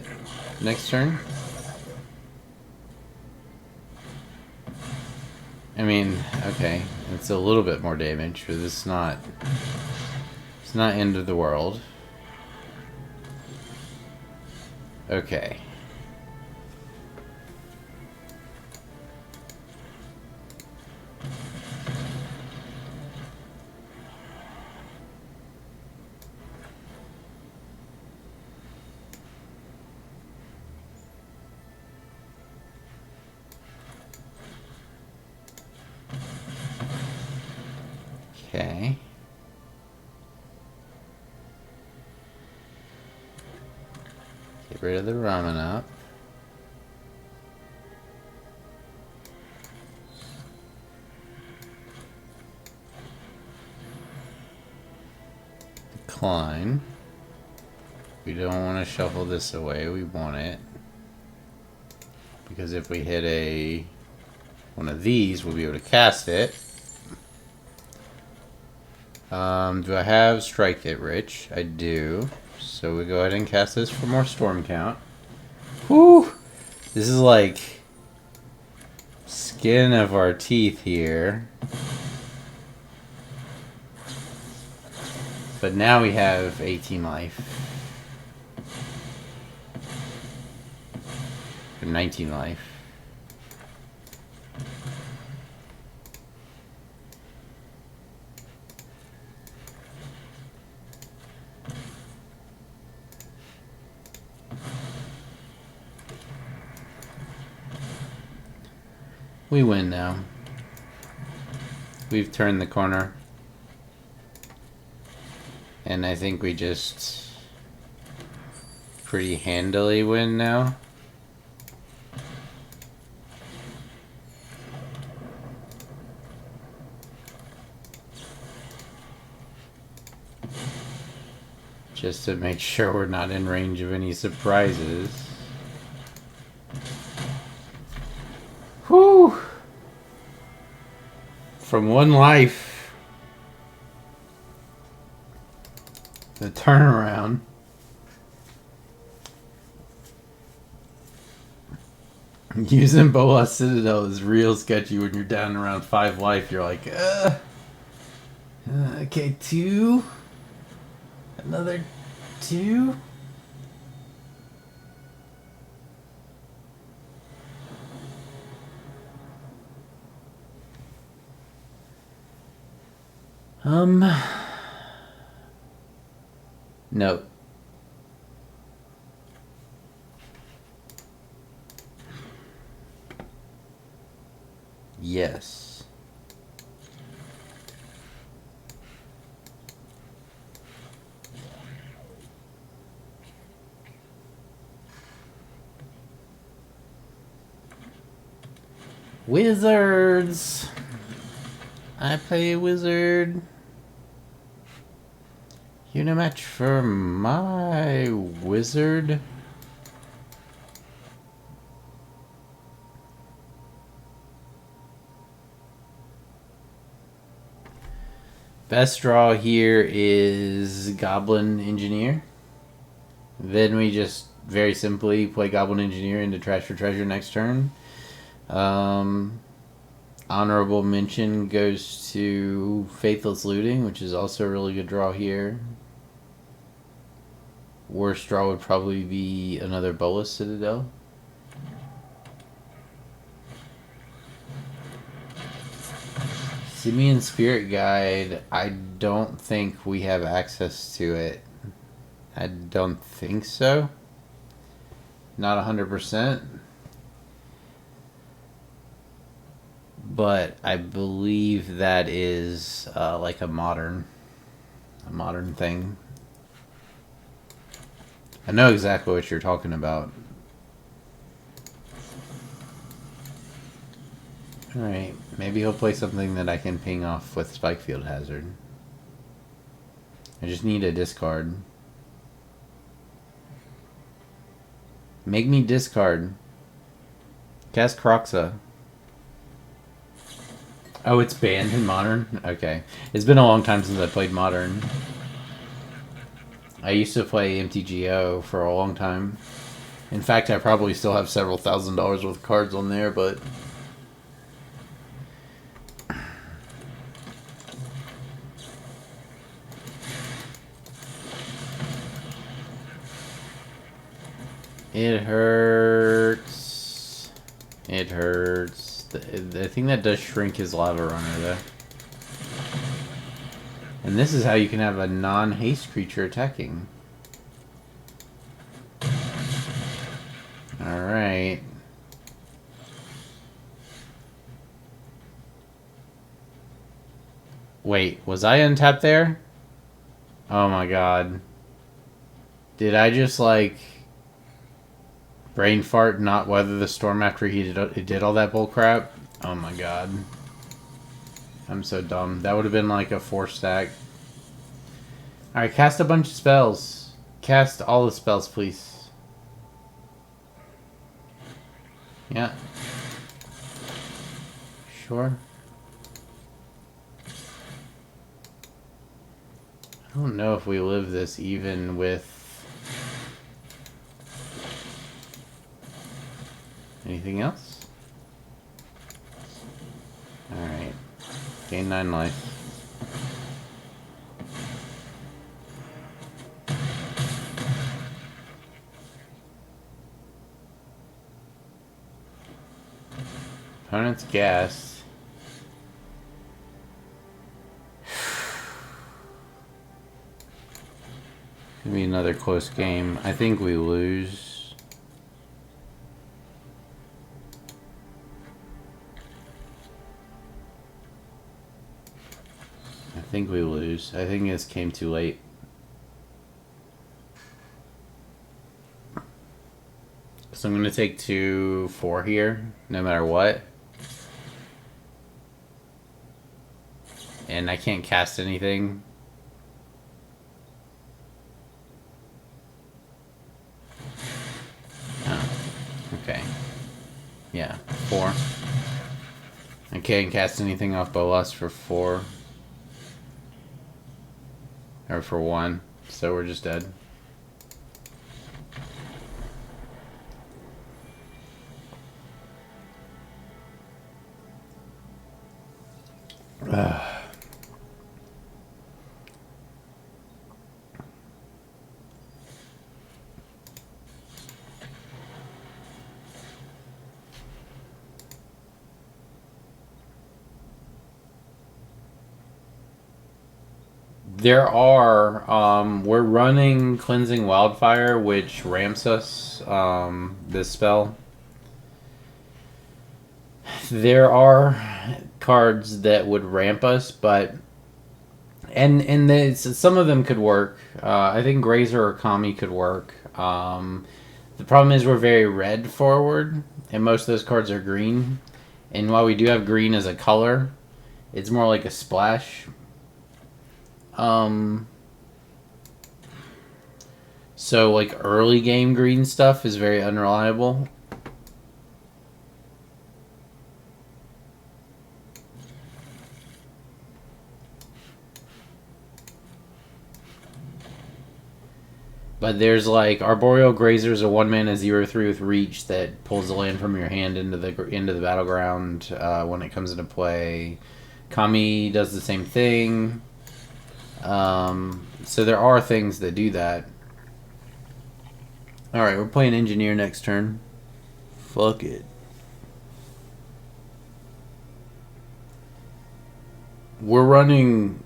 next turn. I mean, okay. It's a little bit more damage, but it's not end of the world. Okay. Okay. Get rid of the ramen up. decline. We don't want to shuffle this away. We want it. Because if we hit one of these, we'll be able to cast it. Do I have Strike It, Rich? I do. So we go ahead and cast this for more storm count. Whew! This is like skin of our teeth here. But now we have 18 life. Or 19 life. We win now. We've turned the corner. And I think we just pretty handily win now. Just to make sure we're not in range of any surprises. Whew! From one life, the turnaround. Using Bolas Citadel is real sketchy when you're down around 5 life. You're like, okay, 2. Another 2. No. Yes. Wizards. I play a wizard. You're no match for my wizard. Best draw here is Goblin Engineer. Then we just very simply play Goblin Engineer into Trash for Treasure next turn. Honorable mention goes to Faithless Looting, which is also a really good draw here. Worst draw would probably be another Bolas Citadel. Simeon Spirit Guide, I don't think we have access to it. I don't think so. Not 100%. But I believe that is like a modern thing. I know exactly what you're talking about. Alright, maybe he'll play something that I can ping off with Spikefield Hazard. I just need a discard. Make me discard. Cast Croxa. Oh, it's banned in Modern? Okay. It's been a long time since I played Modern. I used to play MTGO for a long time. In fact, I probably still have several $1,000s worth of cards on there, but... It hurts. It hurts. The thing that does shrink is Lava Runner, though. And this is how you can have a non-haste creature attacking. Alright. Wait, was I untapped there? Oh my god. Did I just, like, brain fart not weather the storm after he did all that bull crap? Oh my god. I'm so dumb. That would have been like a 4 stack. Alright, cast a bunch of spells. Cast all the spells, please. Yeah. Sure. I don't know if we live this even with anything else. Alright. Gain 9 life. Opponent's gassed. Gonna be another close game. I think we lose. I think we lose. I think this came too late. So I'm gonna take 2/4 here, no matter what. And I can't cast anything. Oh, okay. Yeah, 4. I can't cast anything off Bolas for 4. Or for 1. So we're just dead. There are, we're running Cleansing Wildfire, which ramps us, this spell. There are cards that would ramp us, but, and some of them could work. I think Grazer or Kami could work. The problem is we're very red forward, and most of those cards are green. And while we do have green as a color, it's more like a splash. So like early game green stuff is very unreliable. But there's like Arboreal Grazer's a 1-mana 0/3 with reach that pulls the land from your hand into the battleground when it comes into play. Kami does the same thing. So there are things that do that. Alright, we're playing Engineer next turn. Fuck it. We're running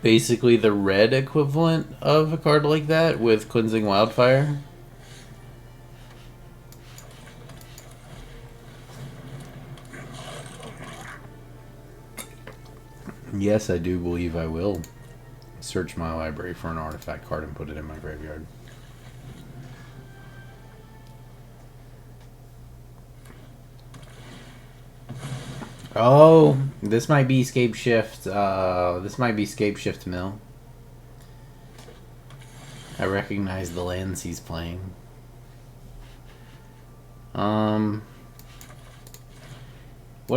basically the red equivalent of a card like that with Cleansing Wildfire. Yes, I do believe I will search my library for an artifact card and put it in my graveyard. Oh, this might be Scape Shift. This might be Scape Shift Mill. I recognize the lands he's playing. What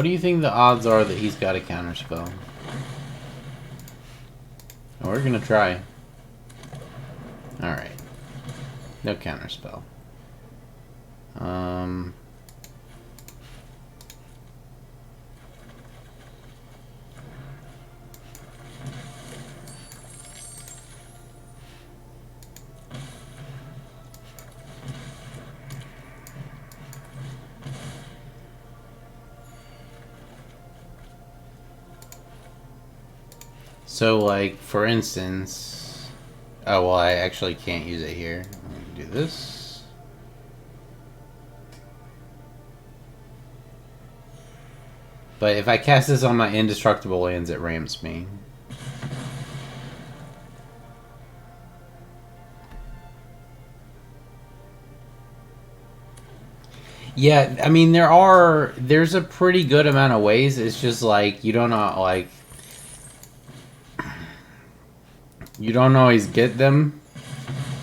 do you think the odds are that he's got a counterspell? Oh, we're gonna try. Alright. No counterspell. So, like, for instance... Oh, well, I actually can't use it here. I'm gonna do this. But if I cast this on my indestructible lands, it ramps me. Yeah, I mean, there's a pretty good amount of ways. It's just, like, you don't know, like... You don't always get them.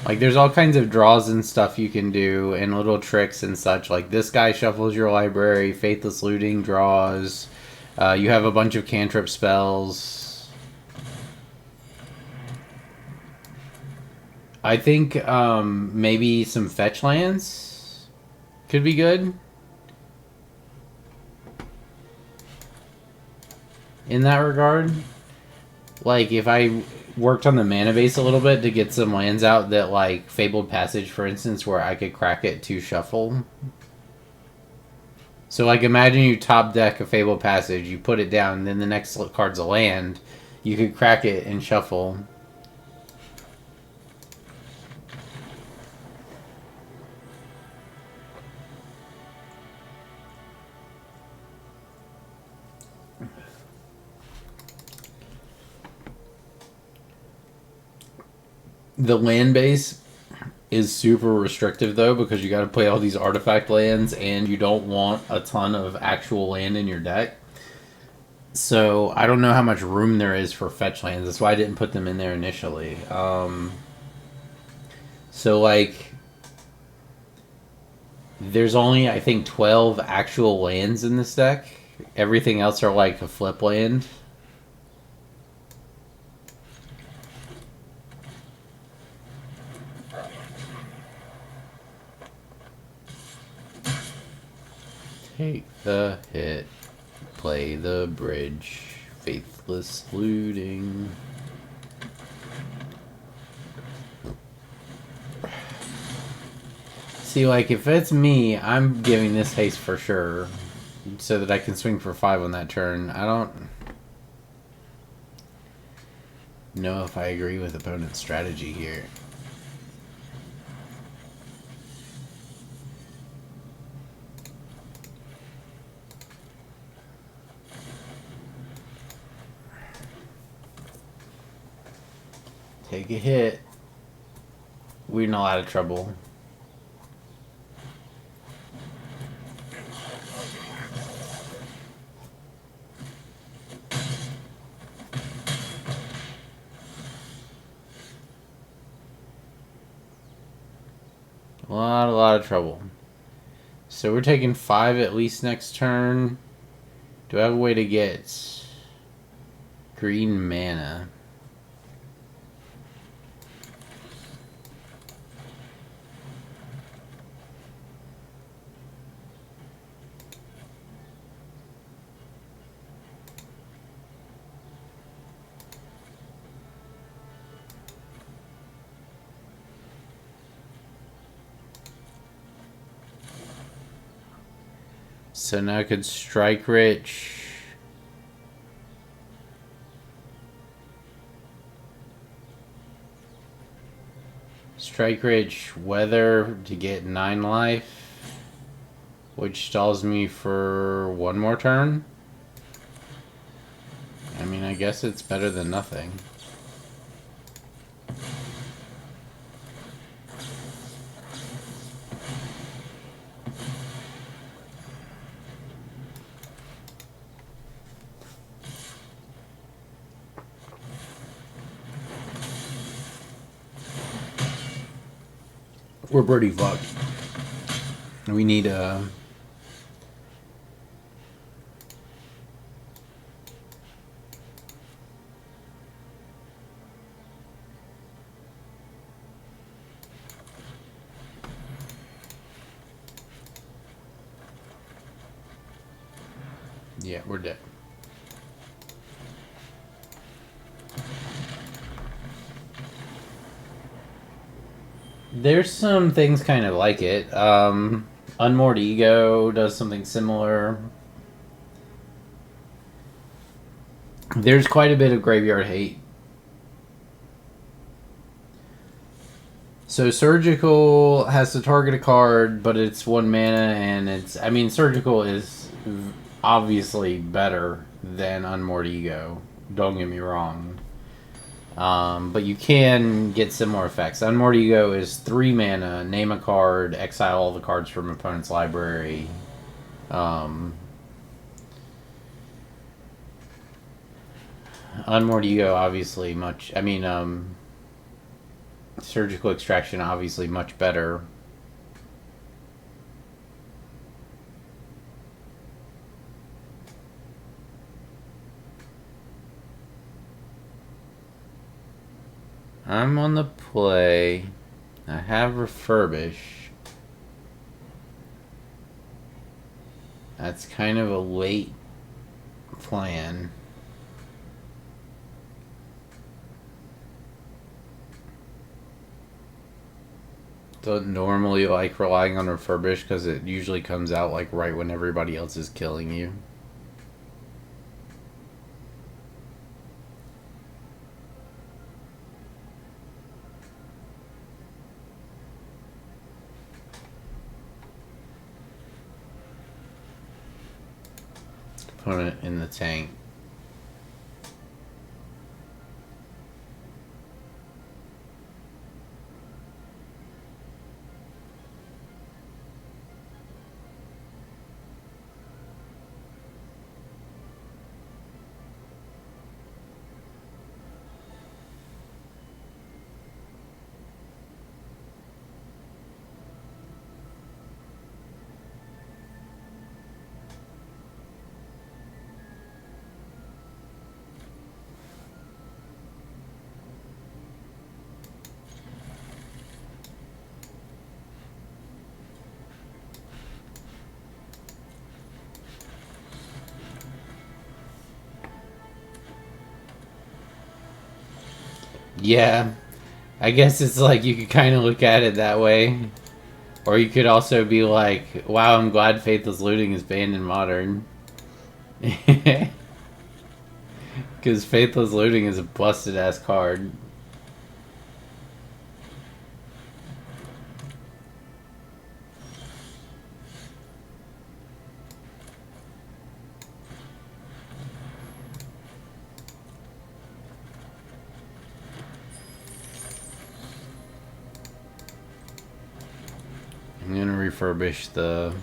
Like, there's all kinds of draws and stuff you can do, and little tricks and such. Like, this guy shuffles your library, Faithless Looting draws. You have a bunch of cantrip spells. I think maybe some fetch lands could be good. In that regard. Like, if I worked on the mana base a little bit to get some lands out that, like, Fabled Passage, for instance, where I could crack it to shuffle. So, like, imagine you top deck a Fabled Passage, you put it down, and then the next card's a land. You could crack it and shuffle. The land base is super restrictive, though, because you got to play all these artifact lands, and you don't want a ton of actual land in your deck. So, I don't know how much room there is for fetch lands. That's why I didn't put them in there initially. So, like, there's only, I think, 12 actual lands in this deck. Everything else are, like, a flip land. Take the hit. Play the bridge. Faithless Looting. See, like, if it's me, I'm giving this haste for sure. So that I can swing for 5 on that turn. I don't know if I agree with opponent's strategy here. Take a hit. We're in a lot of trouble. A lot of trouble. So we're taking 5 at least next turn. Do I have a way to get green mana? So now I could strike rich. Strike rich weather to get 9 life, which stalls me for 1 more turn. I mean, I guess it's better than nothing. We're pretty fucked. We need a... Yeah, we're dead. There's some things kind of like it. Unmoored Ego does something similar. There's quite a bit of graveyard hate. So Surgical has to target a card, but it's 1 mana, and it's... I mean, Surgical is obviously better than Unmoored Ego. Don't get me wrong. But you can get similar effects. Unmoored Ego is 3 mana, name a card, exile all the cards from opponent's library. Unmoored Ego, obviously, much... I mean, surgical extraction obviously much better. I'm on the play. I have refurbish. That's kind of a late plan. Don't normally like relying on refurbish because it usually comes out like right when everybody else is killing you. Put it in the tank. Yeah, I guess it's like you could kind of look at it that way. Or you could also be like, wow, I'm glad Faithless Looting is banned in Modern. Because Faithless Looting is a busted ass card. I'm gonna refurbish the...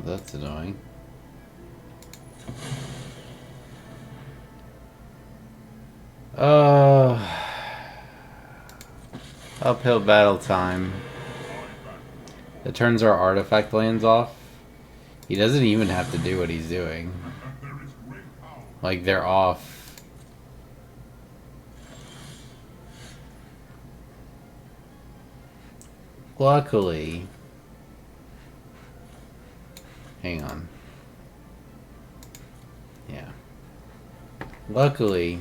That's annoying. Uphill battle time. It turns our artifact lands off. He doesn't even have to do what he's doing. Like, they're off. Luckily... Hang on. Yeah. Luckily,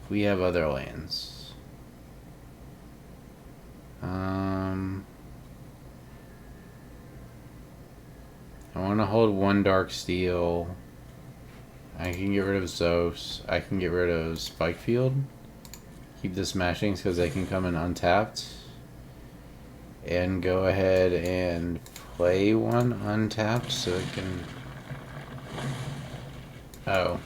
we have other lands. I want to hold one Dark Steel. I can get rid of Zos. I can get rid of Spike Field. Keep the Smashings because they can come in untapped. And go ahead and play one untapped so it can... Oh.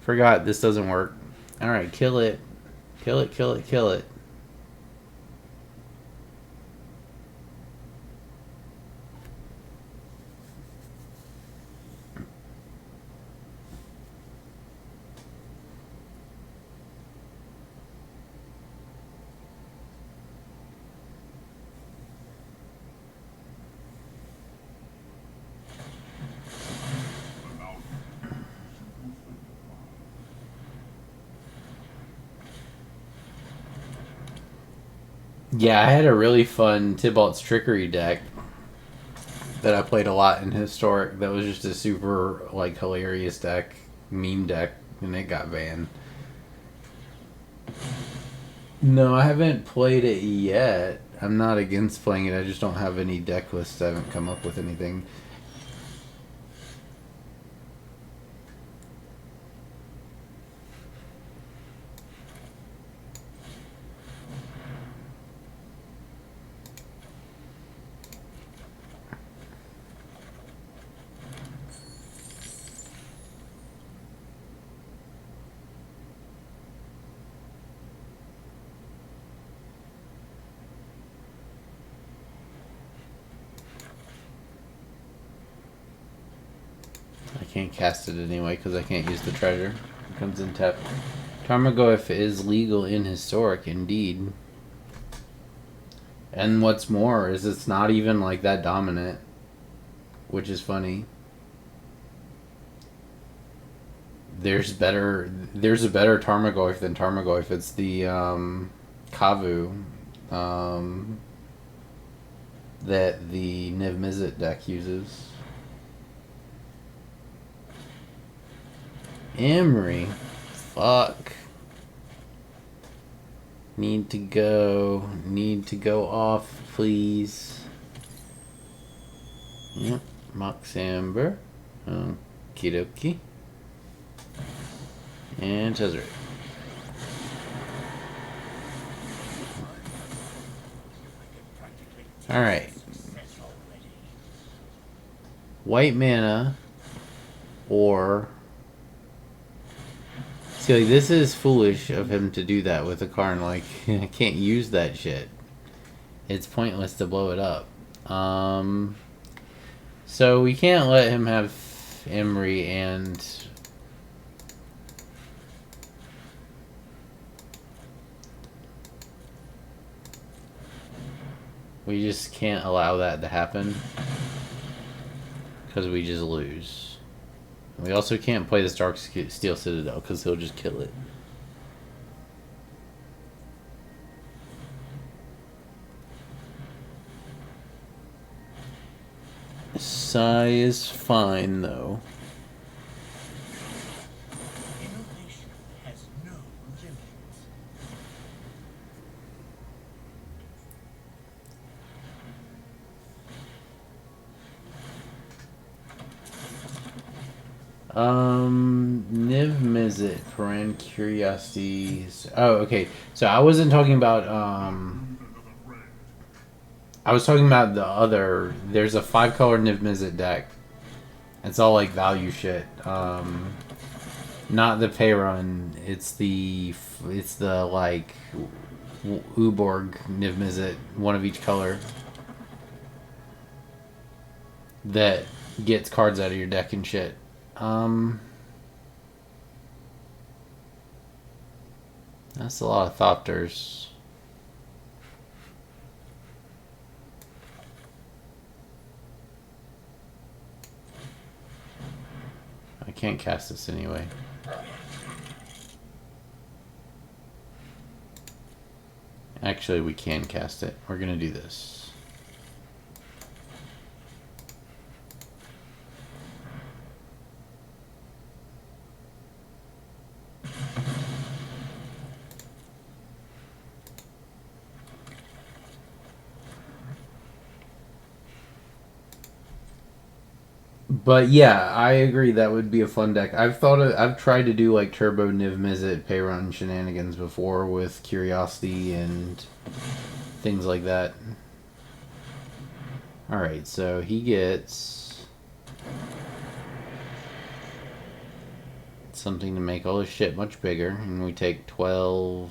Forgot this doesn't work. Alright, kill it. Kill it, kill it, kill it. Yeah, I had a really fun Tybalt's Trickery deck that I played a lot in Historic. That was just a super, like, hilarious deck, meme deck, and it got banned. No, I haven't played it yet. I'm not against playing it, I just don't have any deck lists. I haven't come up with anything. can't cast it anyway because I can't use the treasure. It comes in tap. Tarmogoyf is legal in Historic, indeed. And what's more is it's not even like that dominant, which is funny. There's a better Tarmogoyf than Tarmogoyf. It's the Kavu that the Niv Mizzet deck uses. Emery. Fuck. Need to go off, please. Yep. Mox Amber. Okie dokie. And Tezzeret. Alright. White mana or... See, like, this is foolish of him to do that with a Karn. Like, I can't use that shit. It's pointless to blow it up. So we can't let him have Emery and... We just can't allow that to happen. Because we just lose. We also can't play this Dark Steel Citadel because he'll just kill it. Sai is fine though. Innovation has no limits. Niv Mizzet, Paran Curiosities. Oh, okay. So I wasn't talking about, I was talking about the other, there's a 5-color Niv Mizzet deck. It's all like value shit. Not the pay run, it's the like, Uborg Niv Mizzet, one of each color. That gets cards out of your deck and shit. That's a lot of Thopters. I can't cast this anyway. Actually, we can cast it. We're gonna do this. But yeah, I agree that would be a fun deck. I've tried to do like Turbo Niv Mizzet pay run shenanigans before with Curiosity and things like that. Alright, so he gets something to make all this shit much bigger, and we take 12.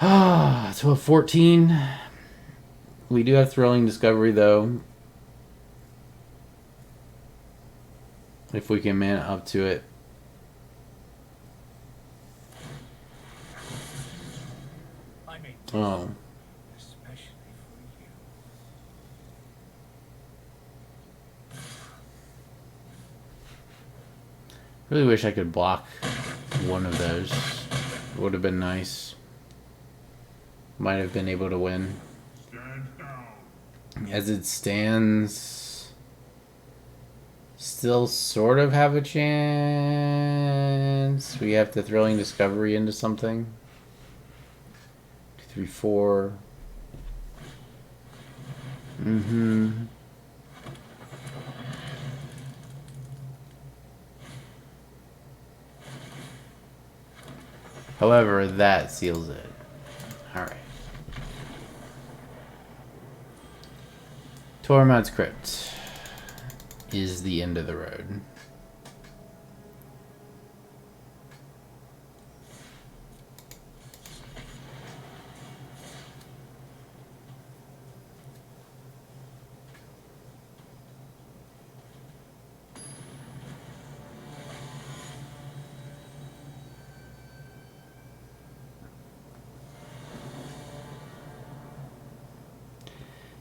So a 14. We do have Thrilling Discovery, though. If we can man up to it. Oh. Especially for you. Really wish I could block one of those. Would have been nice. Might have been able to win. As it stands, still sort of have a chance. We have to Thrilling Discovery into something. 2, 3, 4. However, that seals it. Alright. Tormod's Crypt is the end of the road.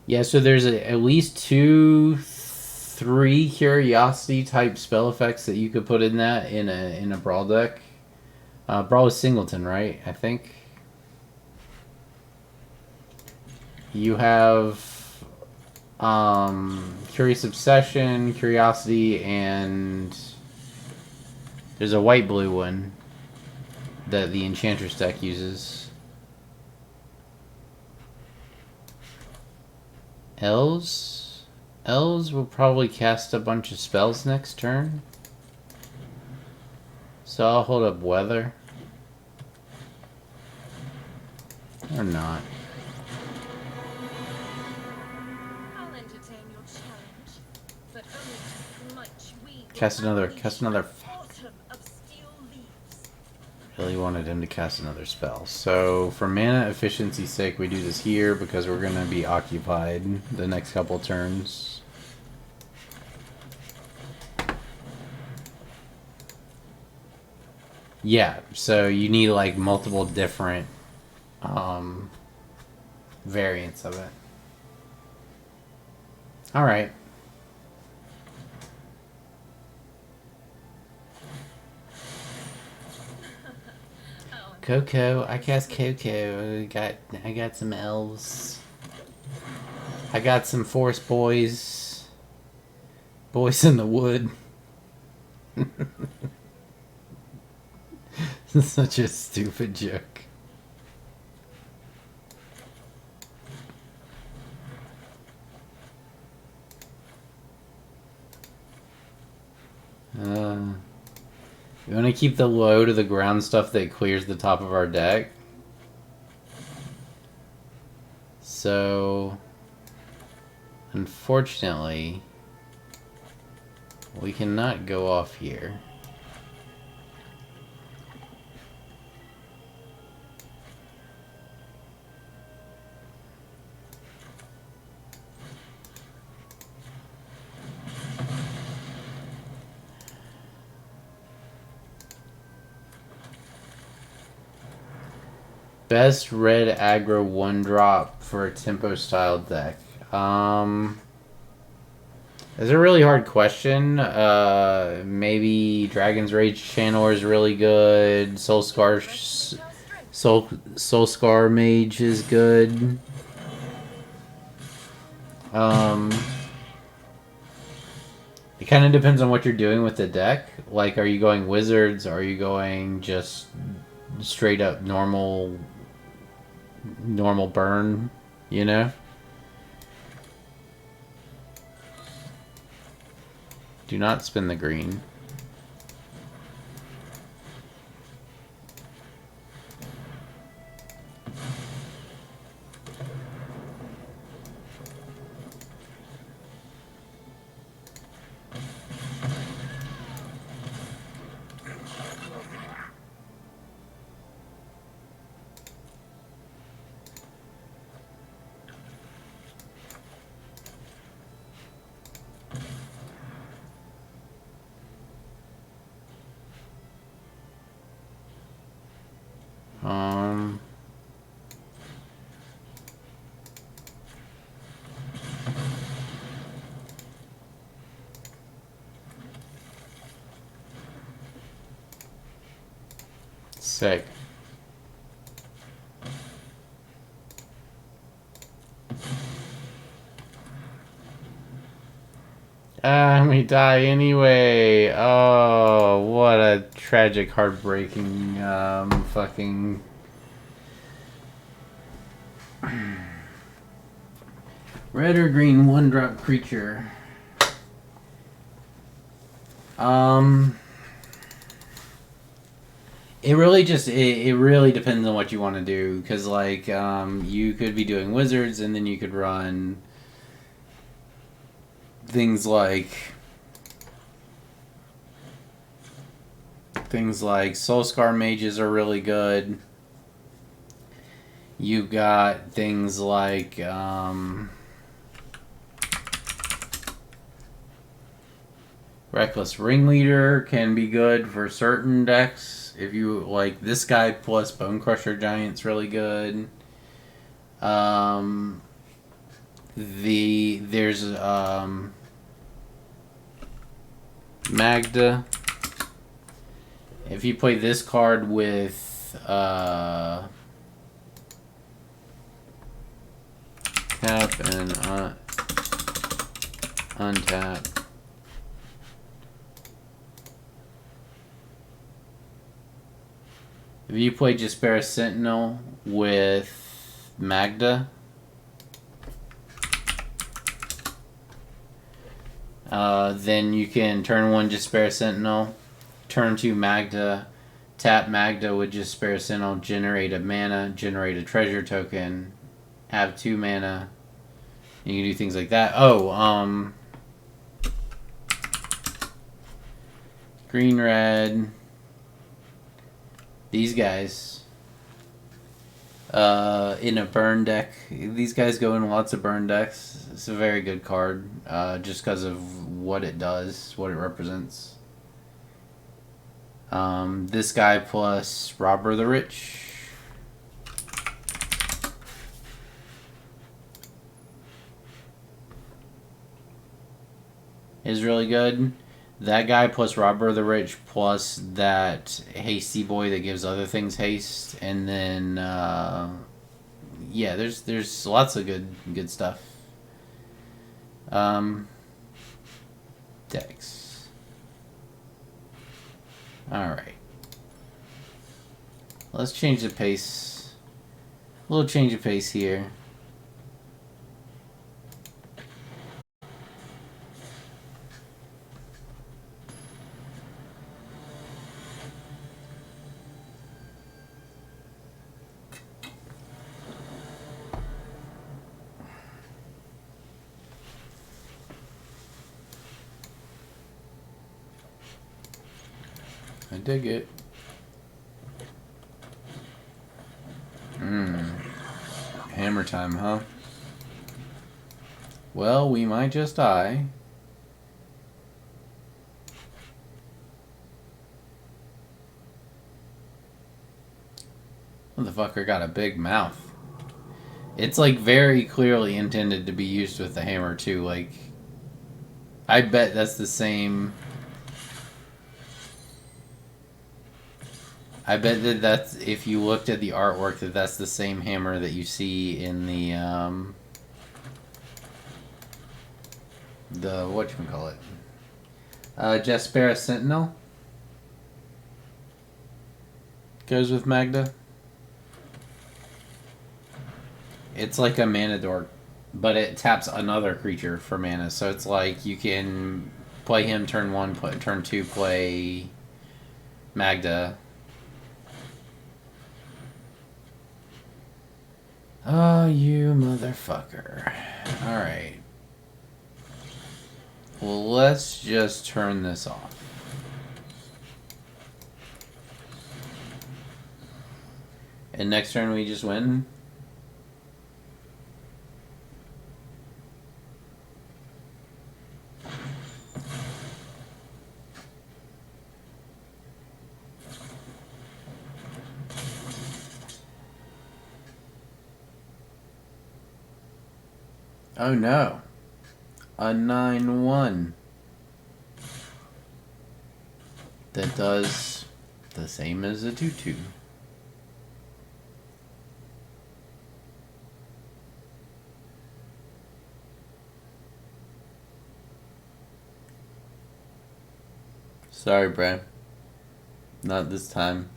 Yeah, so there's at least 3 curiosity type spell effects that you could put in that in a brawl deck. Brawl is singleton, right? I think. You have Curious Obsession, Curiosity, and there's a white blue one that the Enchantress deck uses. Elves will probably cast a bunch of spells next turn. So I'll hold up Weather. Or not. I'll entertain your challenge, but only to smite we Cast another. autumn of steel leaves. Really wanted him to cast another spell. So for mana efficiency's sake, we do this here because we're going to be occupied the next couple turns. Yeah, so you need like multiple different variants of it. Alright. Coco, I cast Coco. I got some elves. I got some forest boys. Boys in the wood. Such a stupid joke. We want to keep the low to the ground stuff that clears the top of our deck. So, unfortunately, we cannot go off here. Best red aggro 1-drop for a tempo style deck. It's a really hard question. Maybe Dragon's Rage Channeler is really good. Soul Scar Mage is good. It kind of depends on what you're doing with the deck. Like, are you going wizards? Are you going just straight up normal burn, you know? Do not spin the green. Sick. We die anyway. Oh, what a tragic, heartbreaking, fucking... Red or green 1-drop creature. It really just it really depends on what you want to do, because like you could be doing wizards and then you could run things like Soulscar mages are really good. You got things like Reckless Ringleader can be good for certain decks. If you like this guy plus Bone Crusher Giant's really good. There's Magda. If you play this card with tap and untap. If you play Jaspera Sentinel with Magda, then you can turn 1 Jaspera Sentinel, turn 2 Magda, tap Magda with Jaspera Sentinel, generate a mana, generate a treasure token, have 2 mana. You can do things like that. Oh, green, red. These guys. In a burn deck. These guys go in lots of burn decks. It's a very good card. Just because of what it does, what it represents. This guy plus Robber the Rich. Is really good. That guy plus Robber the Rich plus that Hasty Boy that gives other things haste, and then yeah, there's lots of good stuff. Decks. All right. Let's change the pace. A little change of pace here. I dig it. Hammer time, huh? Well, we might just die. Motherfucker got a big mouth. It's like very clearly intended to be used with the hammer too. Like, I bet that's the same. I bet that's if you looked at the artwork that's the same hammer that you see in the whatchamacallit. Jaspera Sentinel goes with Magda. It's like a mana dork, but it taps another creature for mana. So it's like you can play him turn 1, turn 2 play Magda. Oh, you motherfucker. Alright. Well, let's just turn this off. And next turn we just win? Oh no. A 9/1. That does the same as a 2/2. Sorry, Brad. Not this time.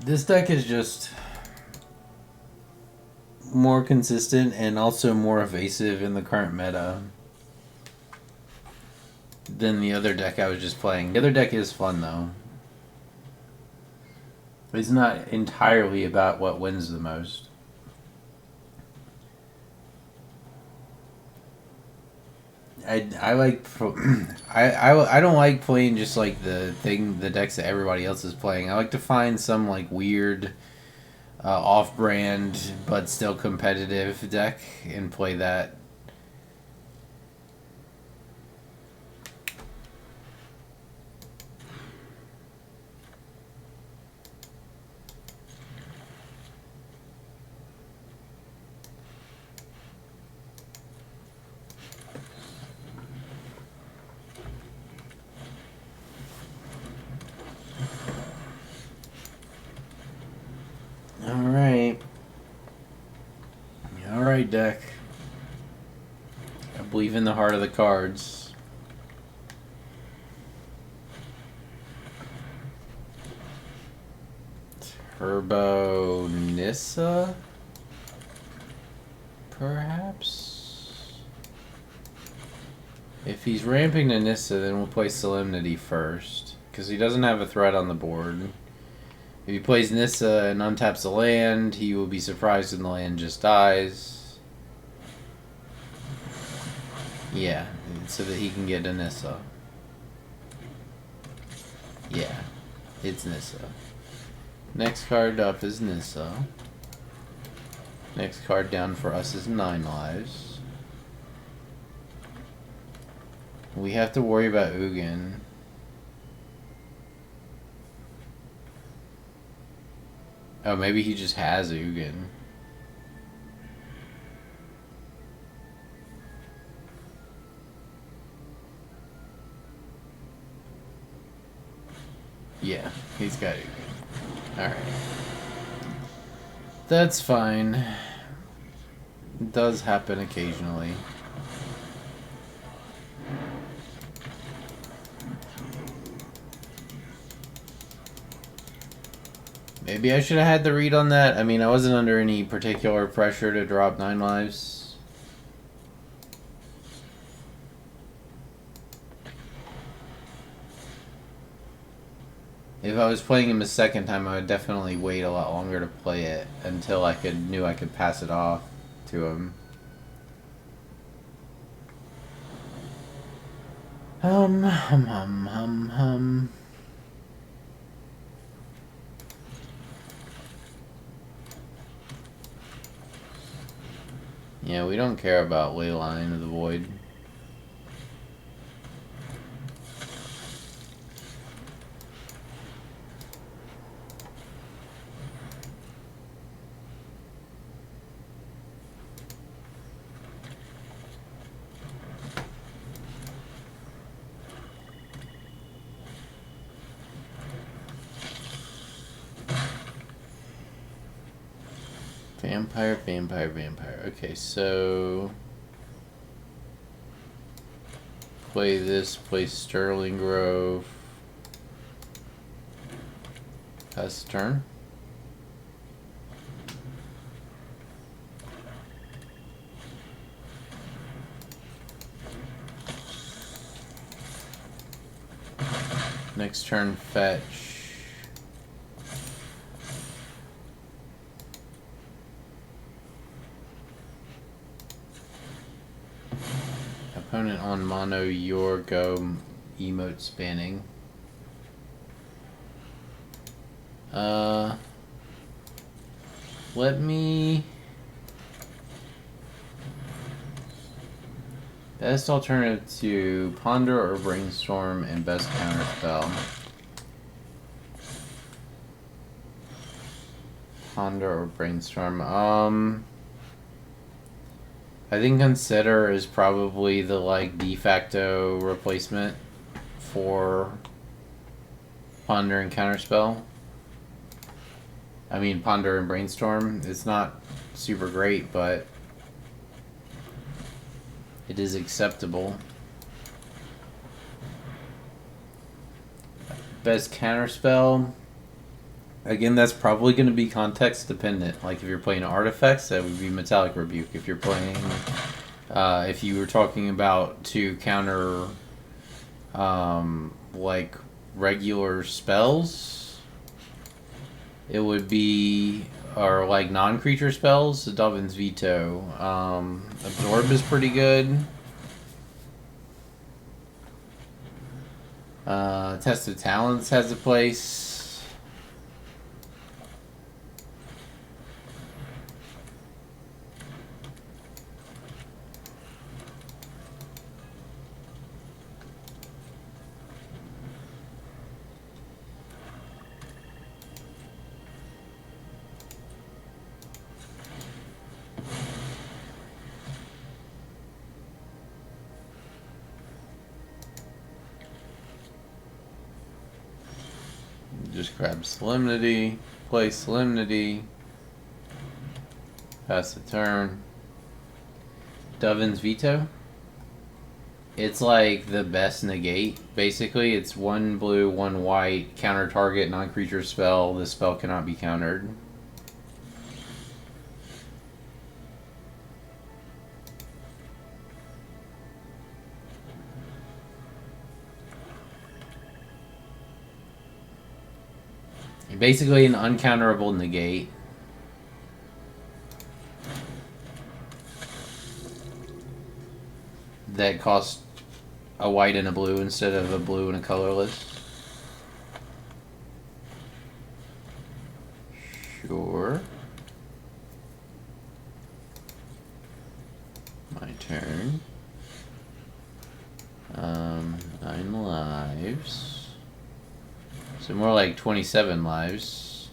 This deck is just more consistent and also more evasive in the current meta than the other deck I was just playing. The other deck is fun though. It's not entirely about what wins the most. I like I don't like playing just like the decks that everybody else is playing. I like to find some like weird off-brand but still competitive deck and play that. Alright, deck. I believe in the heart of the cards. Turbo Nissa? Perhaps? If he's ramping to Nissa, then we'll play Solemnity first. Because he doesn't have a threat on the board. If he plays Nissa and untaps the land, he will be surprised when the land just dies. Yeah, so that he can get a Nissa. Yeah, it's Nissa. Next card up is Nissa. Next card down for us is 9 lives. We have to worry about Ugin. Oh, maybe he just has Ugin. Yeah, he's got Ugin. Alright. That's fine. It does happen occasionally. Maybe I should have had the read on that. I mean, I wasn't under any particular pressure to drop 9 lives. If I was playing him a second time, I would definitely wait a lot longer to play it until I knew I could pass it off to him. Yeah, we don't care about Leyline of the Void. Vampire. Okay, so play this, play Sterling Grove. Pass the turn. Next turn, fetch. Opponent on mono, your go, emote spanning. Let me... Best alternative to Ponder or Brainstorm and best counterspell. Ponder or Brainstorm. I think Consider is probably the de facto replacement for Ponder and Counterspell. I mean, Ponder and Brainstorm. It's not super great, but it is acceptable. Best Counterspell. Again, that's probably going to be context dependent. Like if you're playing artifacts, that would be Metallic Rebuke. If you're playing, if you were talking about to counter, regular spells, it would be, or like non-creature spells, Dovin's Veto. Absorb is pretty good. Test of Talents has a place. Just grab Solemnity, play Solemnity, pass the turn. Dovin's Veto. It's like the best negate, basically. It's 1 blue, 1 white, counter target, non-creature spell. This spell cannot be countered. Basically an uncounterable negate. That costs a white and a blue instead of a blue and a colorless. Sure. My turn. 9 lives. So more like 27 lives.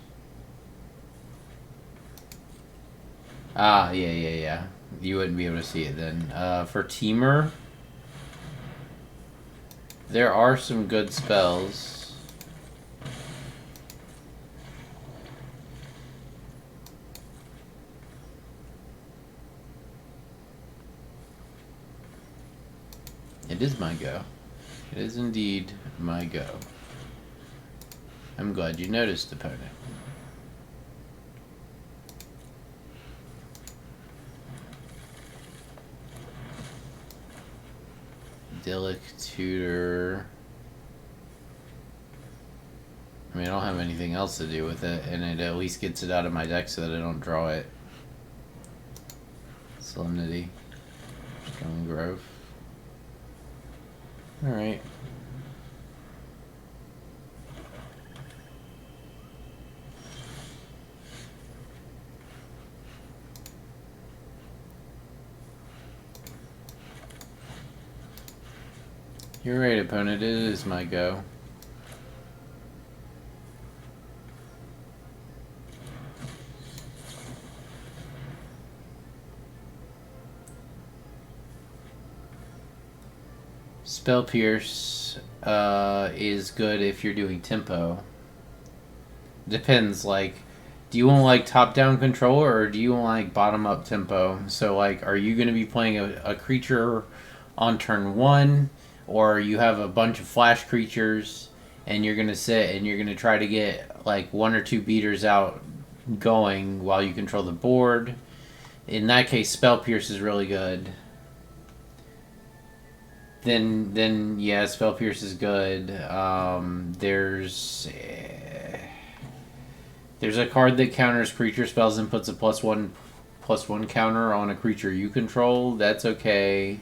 Ah, yeah. You wouldn't be able to see it then. For Teamer, there are some good spells. It is my go. It is indeed my go. I'm glad you noticed, opponent. Idyllic Tutor. I mean, I don't have anything else to do with it, and it at least gets it out of my deck so that I don't draw it. Solemnity. Stone Grove. Alright. You're right, opponent. It is my go. Spell Pierce is good if you're doing tempo. Depends, like, do you want like top-down controller or do you want like bottom-up tempo? So like, are you going to be playing a creature on turn 1, or you have a bunch of flash creatures and you're going to sit and you're going to try to get like 1 or 2 beaters out going while you control the board? In that case, Spell Pierce is really good. Then yeah, Spell Pierce is good. There's a card that counters creature spells and puts a +1/+1 counter on a creature you control. That's okay.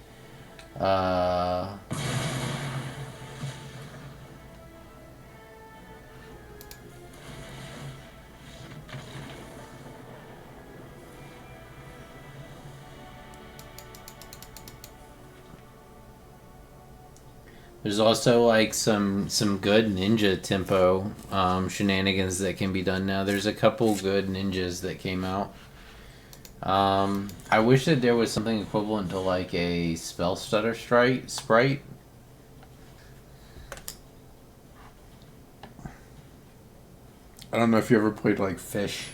There's also like some good ninja tempo shenanigans that can be done now. There's a couple good ninjas that came out. I wish that there was something equivalent to like a spell stutter sprite. I don't know if you ever played like Fish.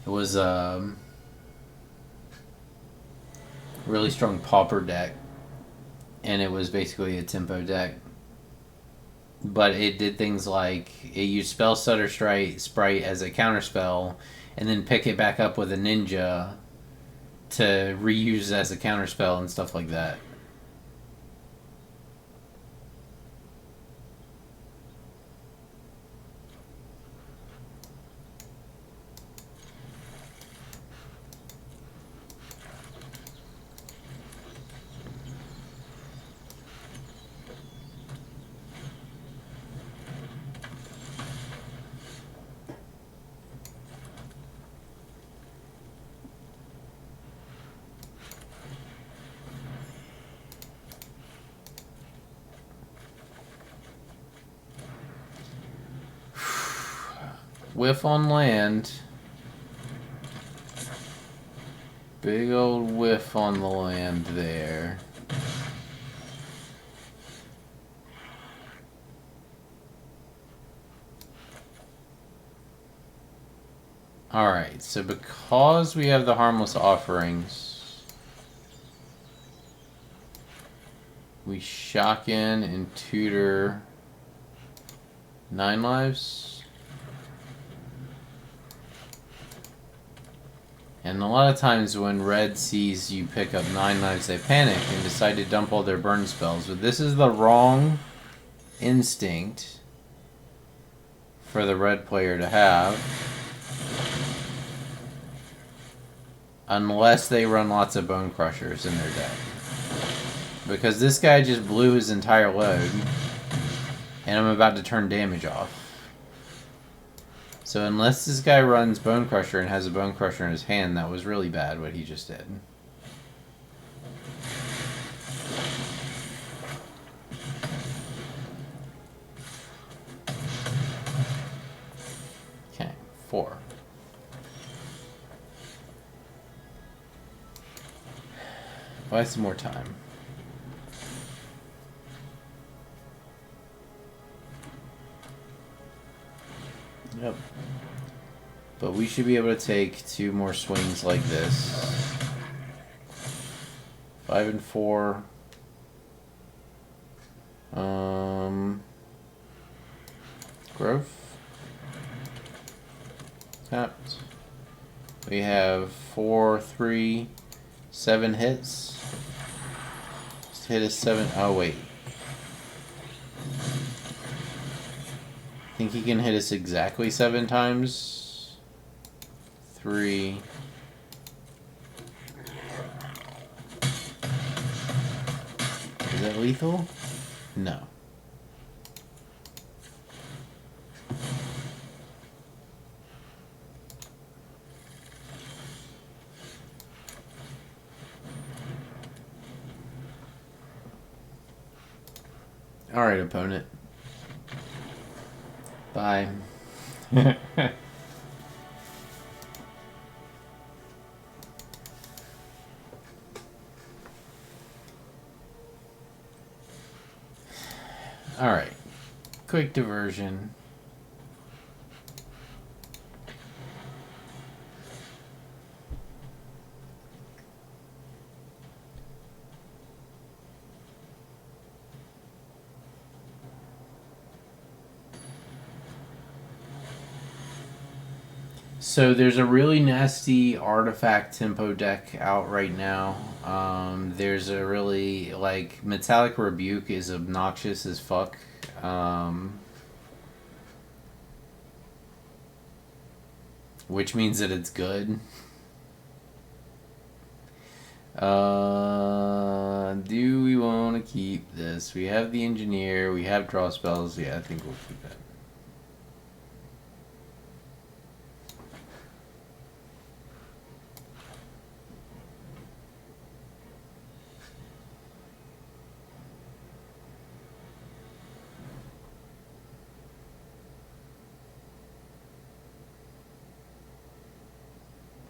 It was really strong pauper deck, and it was basically a tempo deck, but it did things like it used spell stutter sprite as a counter spell and then pick it back up with a ninja to reuse as a counter spell and stuff like that. whiff on land. Big old whiff on the land there. Alright, so because we have the harmless offerings, we shock in and tutor 9 lives. And a lot of times when red sees you pick up 9 lives, they panic and decide to dump all their burn spells. But this is the wrong instinct for the red player to have. Unless they run lots of Bone Crushers in their deck. Because this guy just blew his entire load. And I'm about to turn damage off. So unless this guy runs Bone Crusher and has a Bone Crusher in his hand, that was really bad what he just did. Okay, 4. Buy some more time. Yep. But we should be able to take 2 more swings like this. 5 and 4. Growth. Tapped. We have 4, 3, 7 hits. Just hit a 7. Oh, wait. Think he can hit us exactly 7 times? 3. Is that lethal? No. Alright, opponent. Bye. Alright. Quick diversion. So there's a really nasty artifact tempo deck out right now. There's a really, like, Metallic Rebuke is obnoxious as fuck. Which means that it's good. Do we want to keep this? We have the Engineer, we have draw spells. Yeah, I think we'll keep it.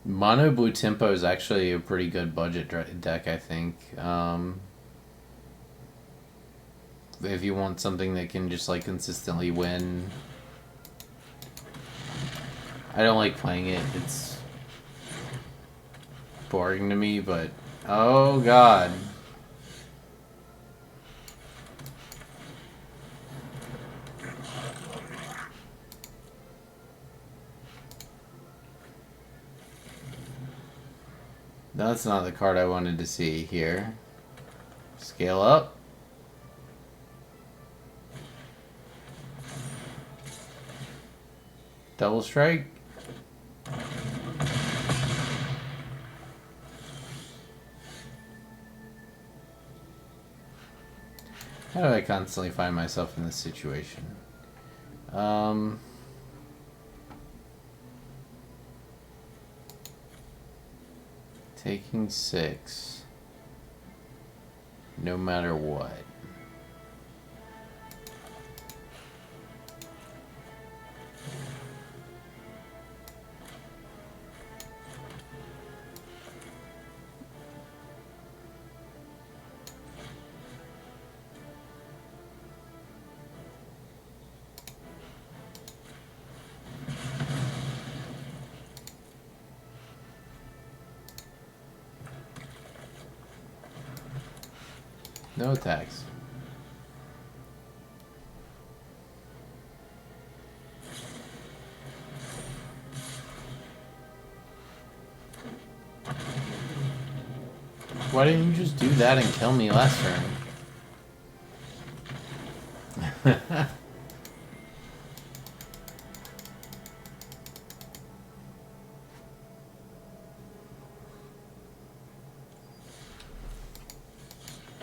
Mono Blue Tempo is actually a pretty good budget deck, I think. If you want something that can just, like, consistently win. I don't like playing it. It's boring to me, but... Oh, God. That's not the card I wanted to see here. Scale up. Double strike. How do I constantly find myself in this situation? Taking 6. No matter what. No attacks. Why didn't you just do that and kill me last turn?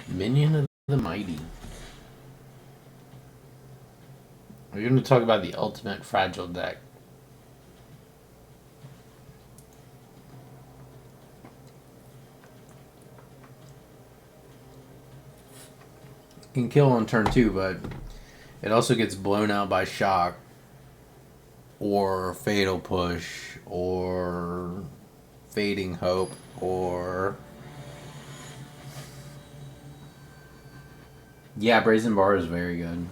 Minion of the Mighty. We're going to talk about the ultimate fragile deck. Can kill on turn 2, but it also gets blown out by shock or fatal push or fading hope or yeah, Brazen Bar is very good.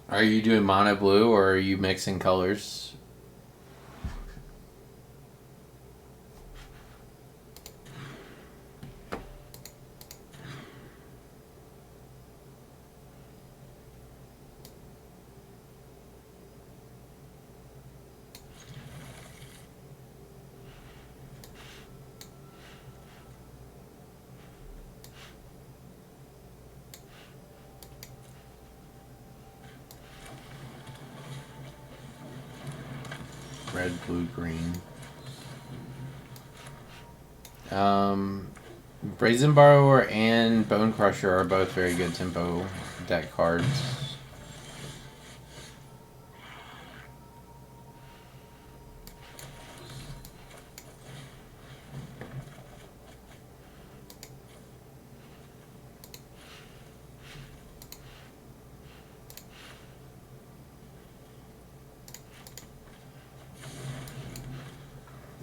Are you doing mono blue or are you mixing colors? Red, blue, green. Brazen Borrower and Bone Crusher are both very good tempo deck cards.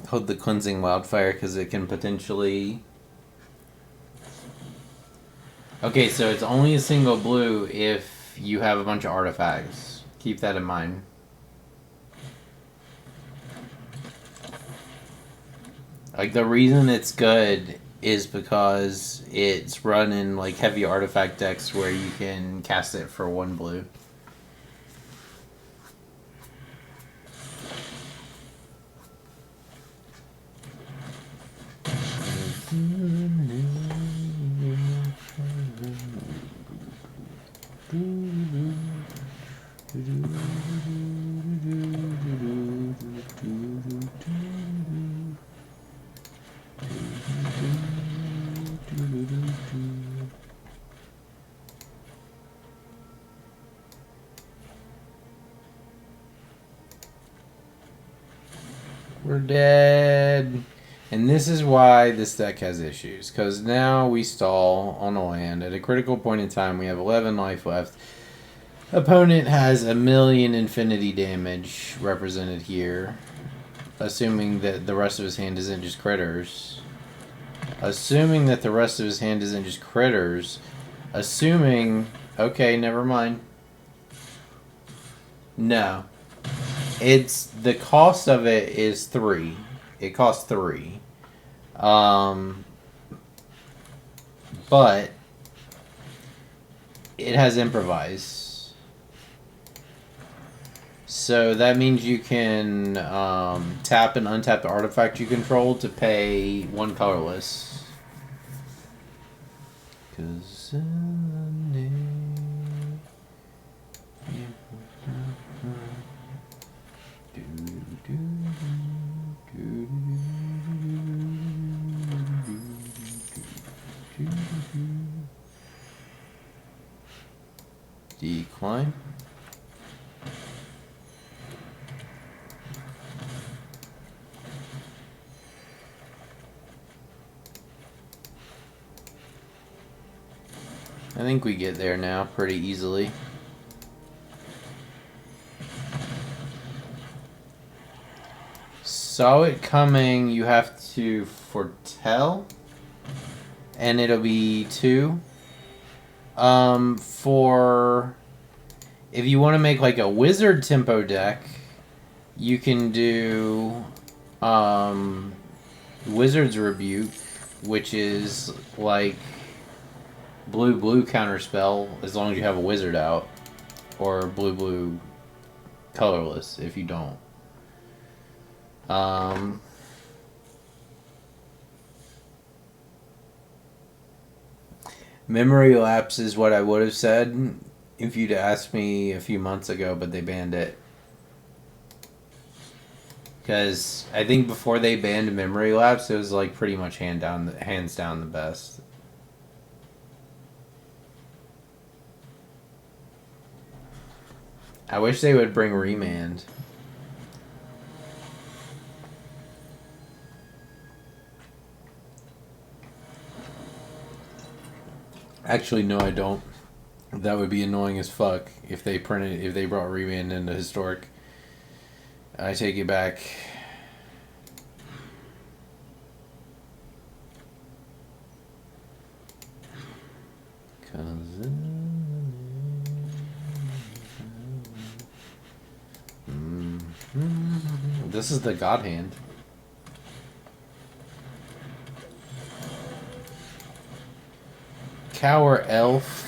Hold the Cleansing Wildfire because it can potentially... Okay, so it's only a single blue if you have a bunch of artifacts. Keep that in mind. Like, the reason it's good is because it's run in, like, heavy artifact decks where you can cast it for 1 blue. We're dead. And this is why this deck has issues. Because now we stall on a land. At a critical point in time, we have 11 life left. Opponent has 1,000,000 infinity damage represented here. Assuming that the rest of his hand isn't just critters. Assuming that the rest of his hand isn't just critters. Assuming... Okay, never mind. No. It's... The cost of it is 3. It costs 3. But... It has improvise. So that means you can tap and untap the artifact you control to pay 1 colorless. 'Cause decline. I think we get there now pretty easily. Saw it coming, you have to foretell, and it'll be 2. For if you want to make like a wizard tempo deck, You can do Wizard's Rebuke, which is like blue counterspell as long as you have a wizard out, or blue colorless if you don't. Memory Lapse is what I would have said if you'd asked me a few months ago, but they banned it. Because I think before they banned Memory Lapse, it was like pretty much hands down the best. I wish they would bring Remand. Actually, no, I don't. That would be annoying as fuck if they brought Remand into Historic. I take it back. This is the God Hand. Cower Elf.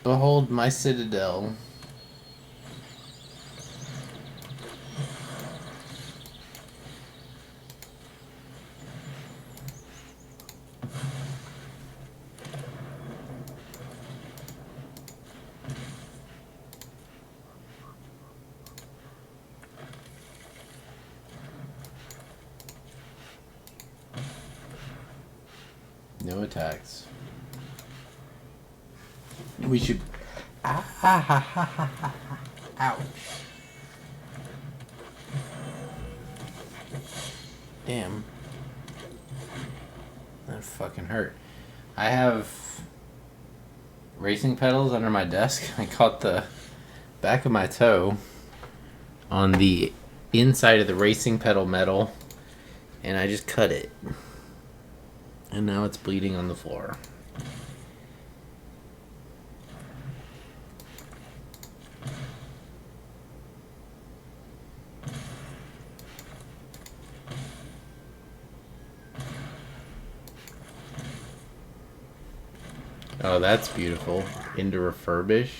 Behold my Citadel. No attacks. We should. Ouch. Damn. That fucking hurt. I have racing pedals under my desk. I caught the back of my toe on the inside of the racing pedal metal, and I just cut it. And now it's bleeding on the floor. Oh, that's beautiful. Into refurbish.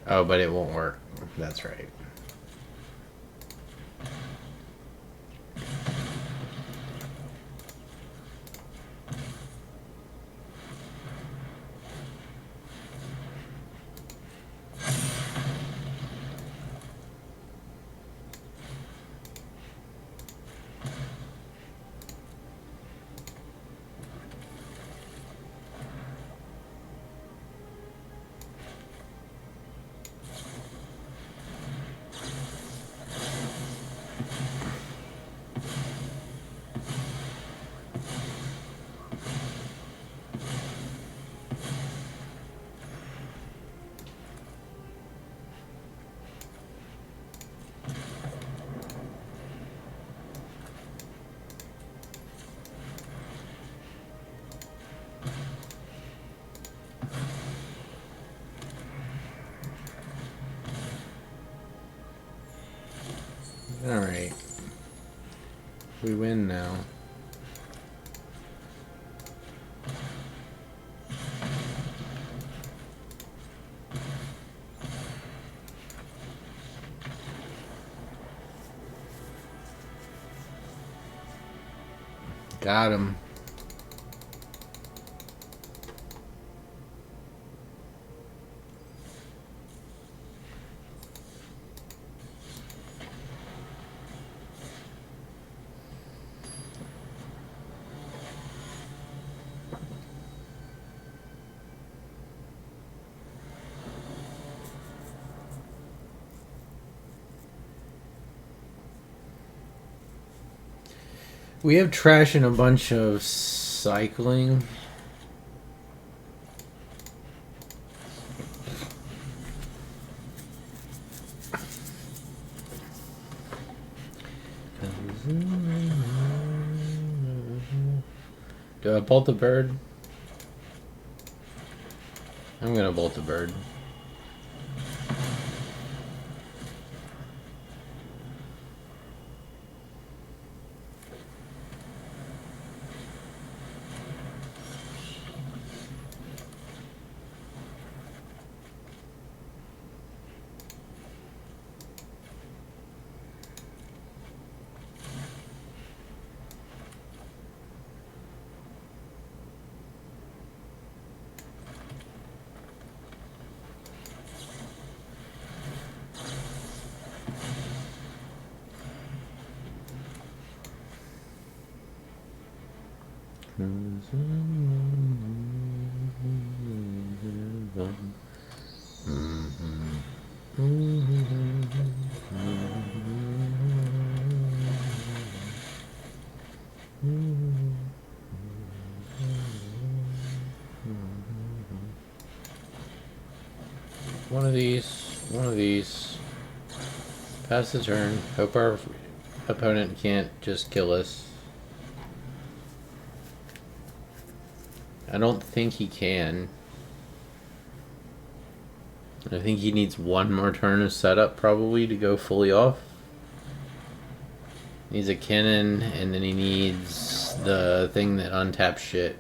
Oh, but it won't work. That's right. Alright. We win now. Got him. We have trash and a bunch of cycling. Do I bolt the bird? I'm gonna bolt the bird. One of these. Pass the turn. Hope our opponent can't just kill us. I don't think he can. I think he needs one more turn of setup probably to go fully off. He needs a cannon, and then he needs the thing that untaps shit.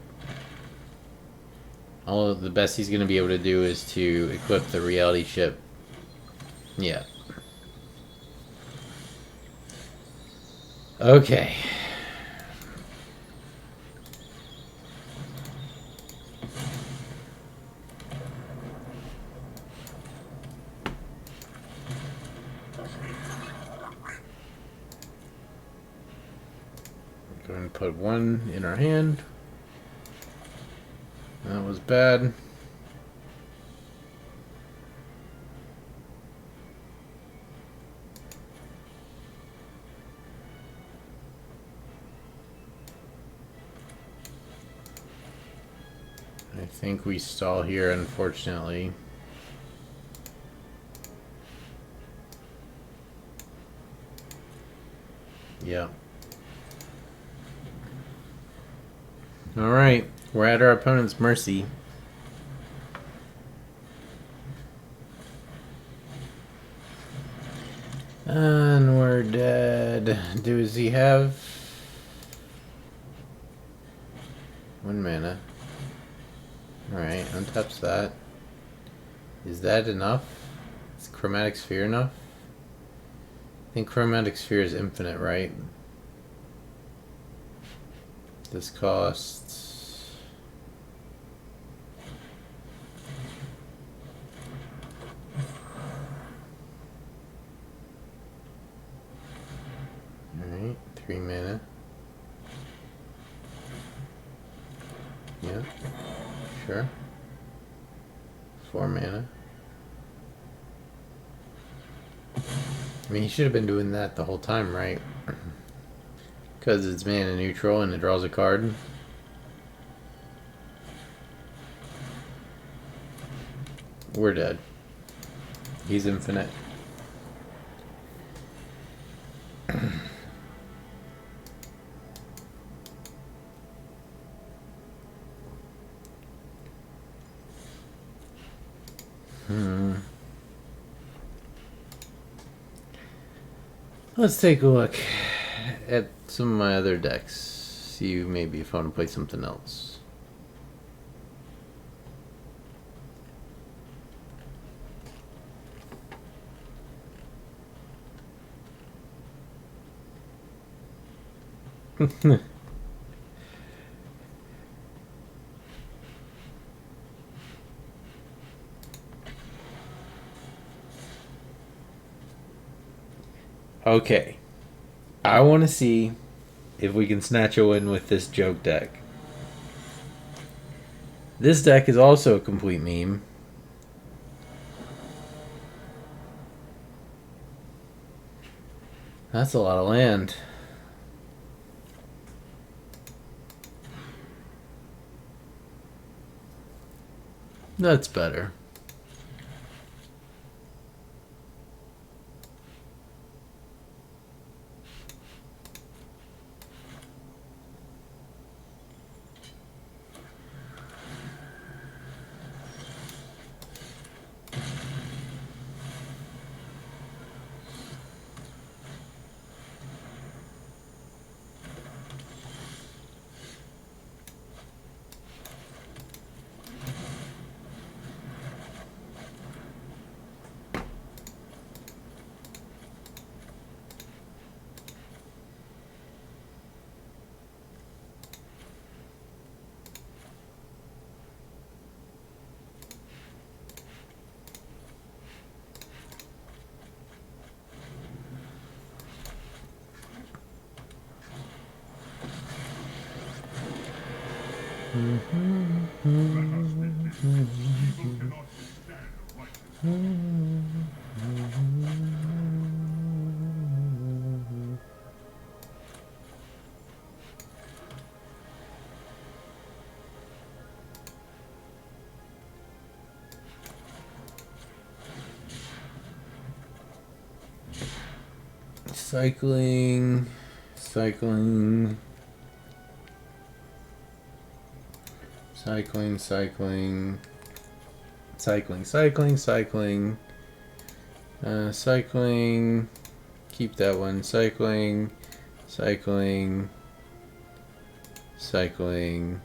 All of the best he's going to be able to do is to equip the reality chip. Yeah. Okay. Go ahead and put one in our hand. That was bad. I think we stall here, unfortunately. Yeah. Alright, we're at our opponent's mercy. And we're dead. Does he have 1 mana? Alright, untaps that. Is that enough? Is Chromatic Sphere enough? I think Chromatic Sphere is infinite, right? This costs... Alright, 3 mana. Yeah, sure. 4 mana. I mean, he should have been doing that the whole time, right? Because it's mana neutral and it draws a card. We're dead. He's infinite. Let's take a look at some of my other decks. See maybe if I want to play something else. Okay. I want to see if we can snatch a win with this joke deck. This deck is also a complete meme. That's a lot of land. That's better. Cycling, cycling, cycling, cycling, cycling, cycling, cycling, cycling, keep that one, cycling, cycling, cycling,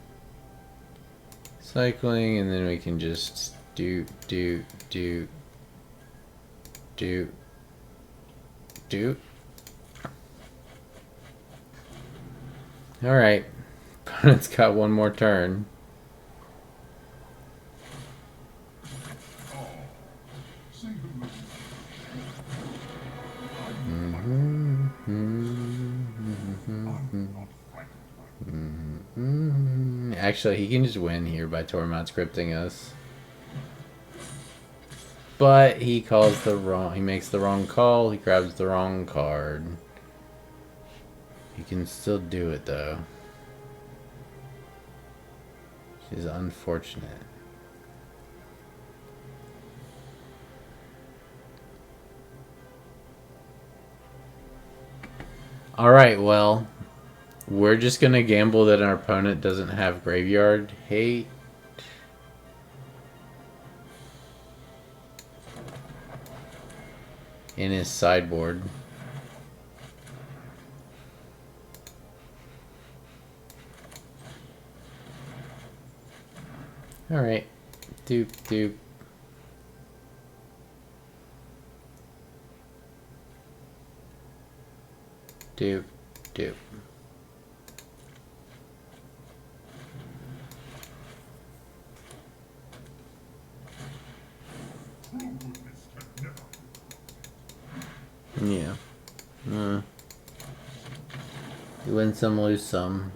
cycling, and then we can just do. Alright. Opponent's got one more turn. Actually, he can just win here by Tormod scripting us. But he makes the wrong call, he grabs the wrong card. He can still do it though. Which is unfortunate. Alright, well, we're just gonna gamble that our opponent doesn't have graveyard hate. In his sideboard. Alright. Doop doop. Doop doop. Yeah. You win some, lose some.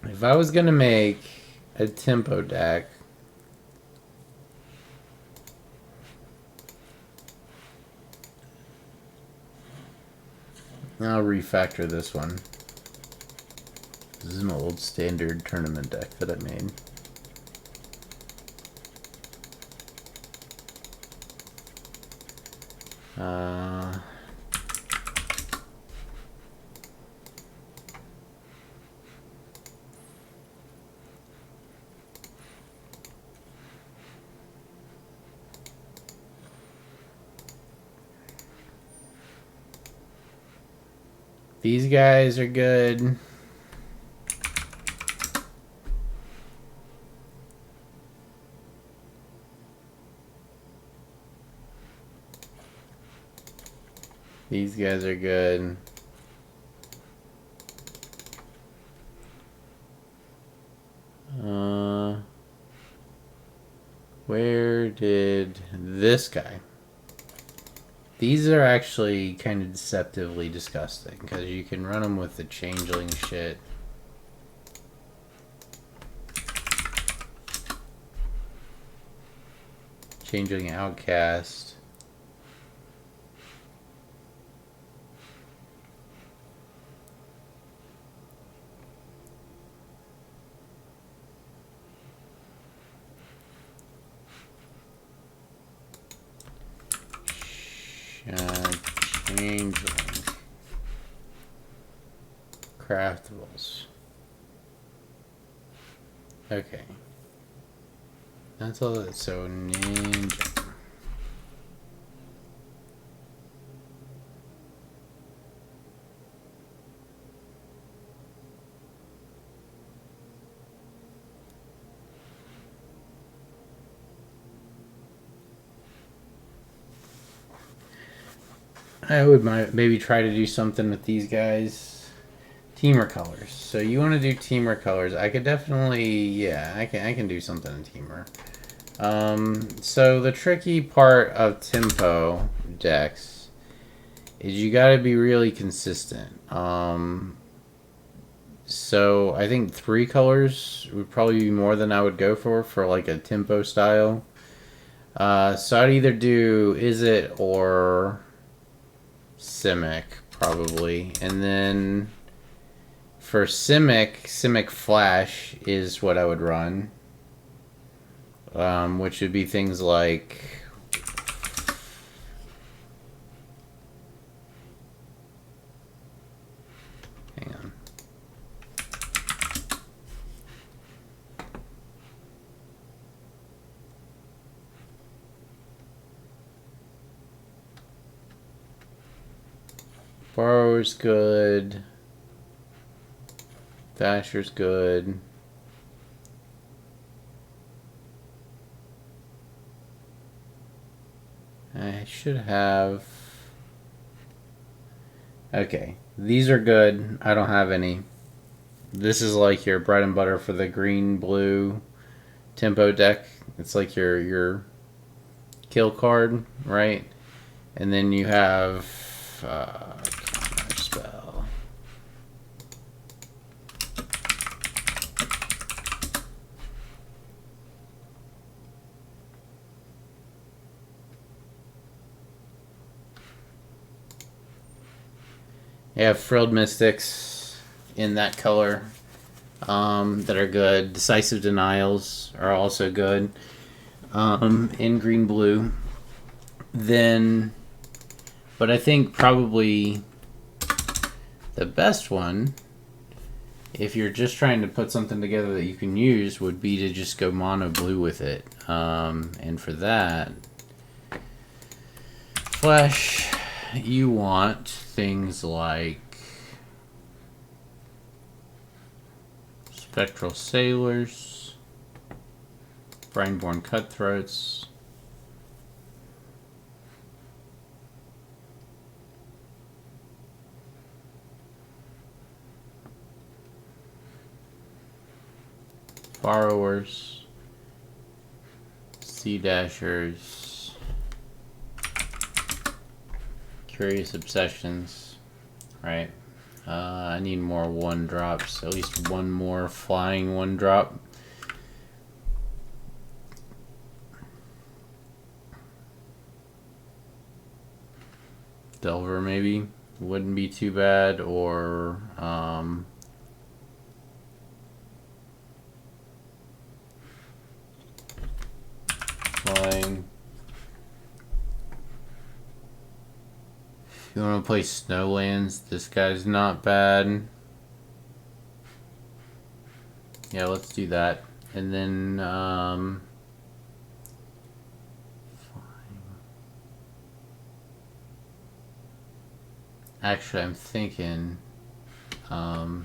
If I was gonna make a tempo deck, I'll refactor this one. This is my old standard tournament deck that I made. These guys are good. These guys are good. Where did this guy? These are actually kind of deceptively disgusting because you can run them with the changeling shit. Changeling outcast. Changeling. Craftables. Okay. That's all that. So ninja. I would maybe try to do something with these guys. Teamer colors. So you want to do teamer colors? I could definitely, yeah, I can do something in teamer. So the tricky part of tempo decks is you gotta be really consistent. So I think 3 colors would probably be more than I would go for like a tempo style. So I'd either do Is It or Simic, probably. And then for Simic Flash is what I would run. Which would be things like... Hang on. Borrower's good. Dasher's good. I should have... Okay, these are good. I don't have any. This is like your bread and butter for the green-blue tempo deck. It's like your kill card, right? And then you have counter spell. You have Frilled Mystics in that color that are good. Decisive Denials are also good in green-blue. Then, but I think probably the best one, if you're just trying to put something together that you can use, would be to just go mono blue with it. And for that, Flash, you want things like Spectral Sailors, Brineborn Cutthroats, Borrowers, Sea Dashers, Curious Obsessions, right? I need more 1-drops, at least one more flying 1-drop. Delver maybe wouldn't be too bad, or flying. If you want to play Snowlands, this guy's not bad. Yeah, let's do that. And then actually I'm thinking okay.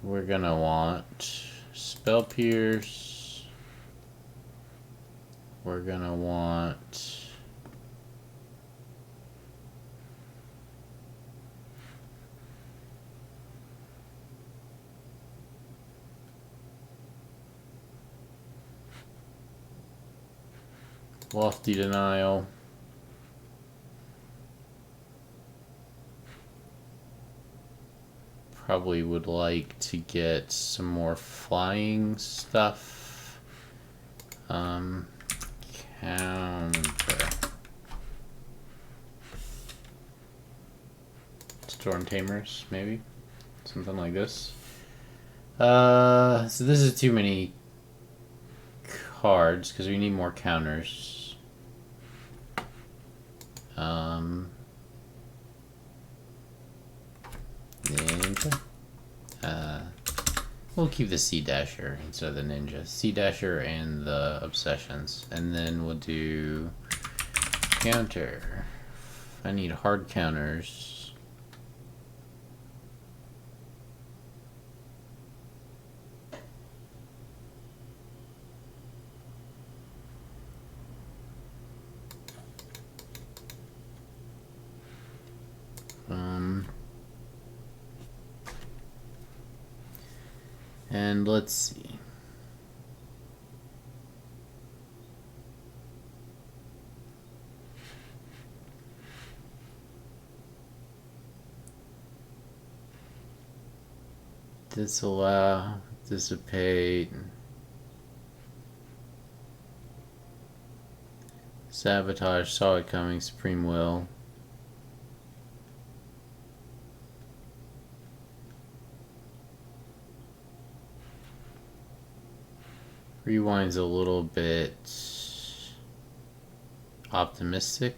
We're gonna want Spell Pierce. We're gonna want Lofty Denial. Probably would like to get some more flying stuff. Counter. Storm Tamers, maybe? Something like this. So this is too many cards because we need more counters. Ninja. We'll keep the Sea Dasher instead of the Ninja. Sea Dasher and the Obsessions. And then we'll do counter. I need hard counters. And let's see. Disallow, dissipate, sabotage, saw it coming, supreme will. Rewind's a little bit optimistic.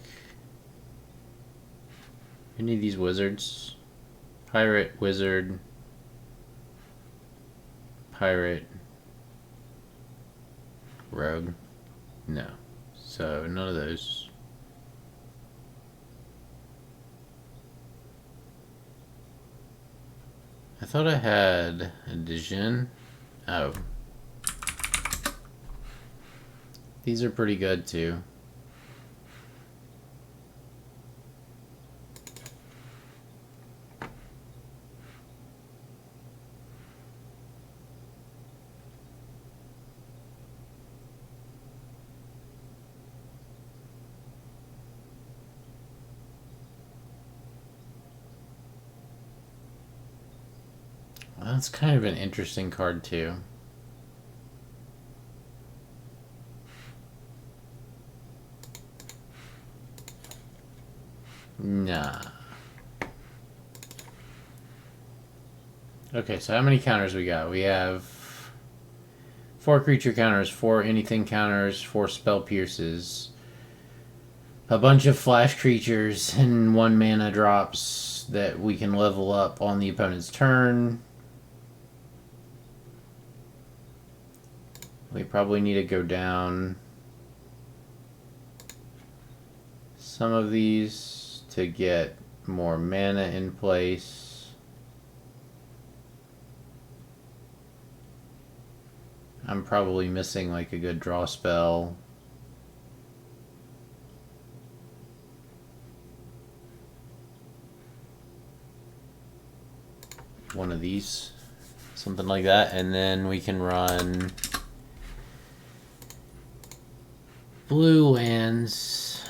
We need these wizards. Pirate, wizard, pirate, rogue. No. So none of those. I thought I had a Dijon. Oh. These are pretty good too. Well, that's kind of an interesting card too. Nah. Okay, so how many counters we got? We have 4 creature counters, 4 anything counters, 4 spell pierces, a bunch of flash creatures, and 1 mana drops that we can level up on the opponent's turn. We probably need to go down some of these to get more mana in place. I'm probably missing like a good draw spell. One of these, something like that, and then we can run blue lands.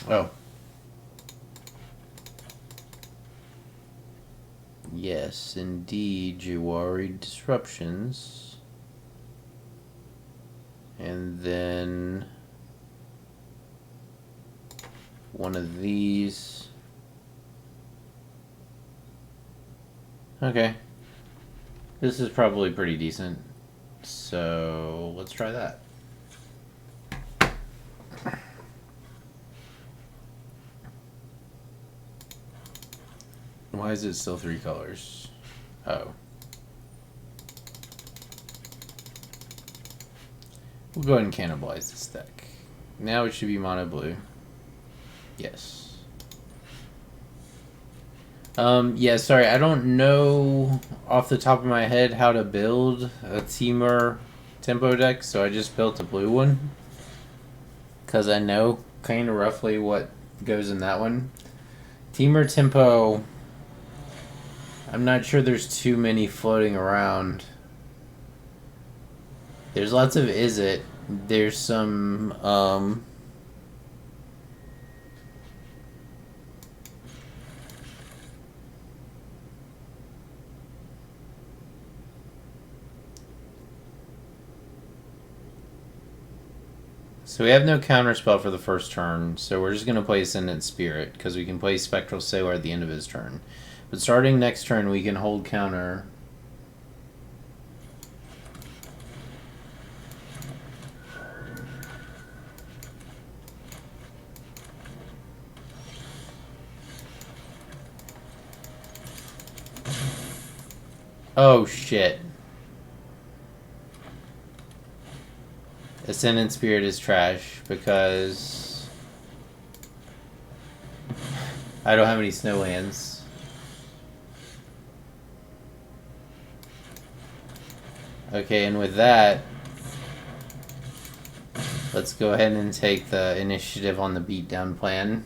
Oh. Yes, indeed, Jawari Disruptions. And then one of these. Okay. This is probably pretty decent. So let's try that. Why is it still 3 colors? Oh. We'll go ahead and cannibalize this deck. Now it should be mono blue. Yes. Yeah, sorry, I don't know off the top of my head how to build a Temur tempo deck, so I just built a blue one. Because I know kind of roughly what goes in that one. Temur tempo, I'm not sure there's too many floating around. There's lots of Is It. There's some, so we have no counterspell for the first turn, so we're just going to play Ascendant Spirit, because we can play Spectral Sailor at the end of his turn. But starting next turn, we can hold counter. Oh, shit. Ascendant Spirit is trash, because I don't have any snowlands. Okay, and with that, let's go ahead and take the initiative on the beatdown plan.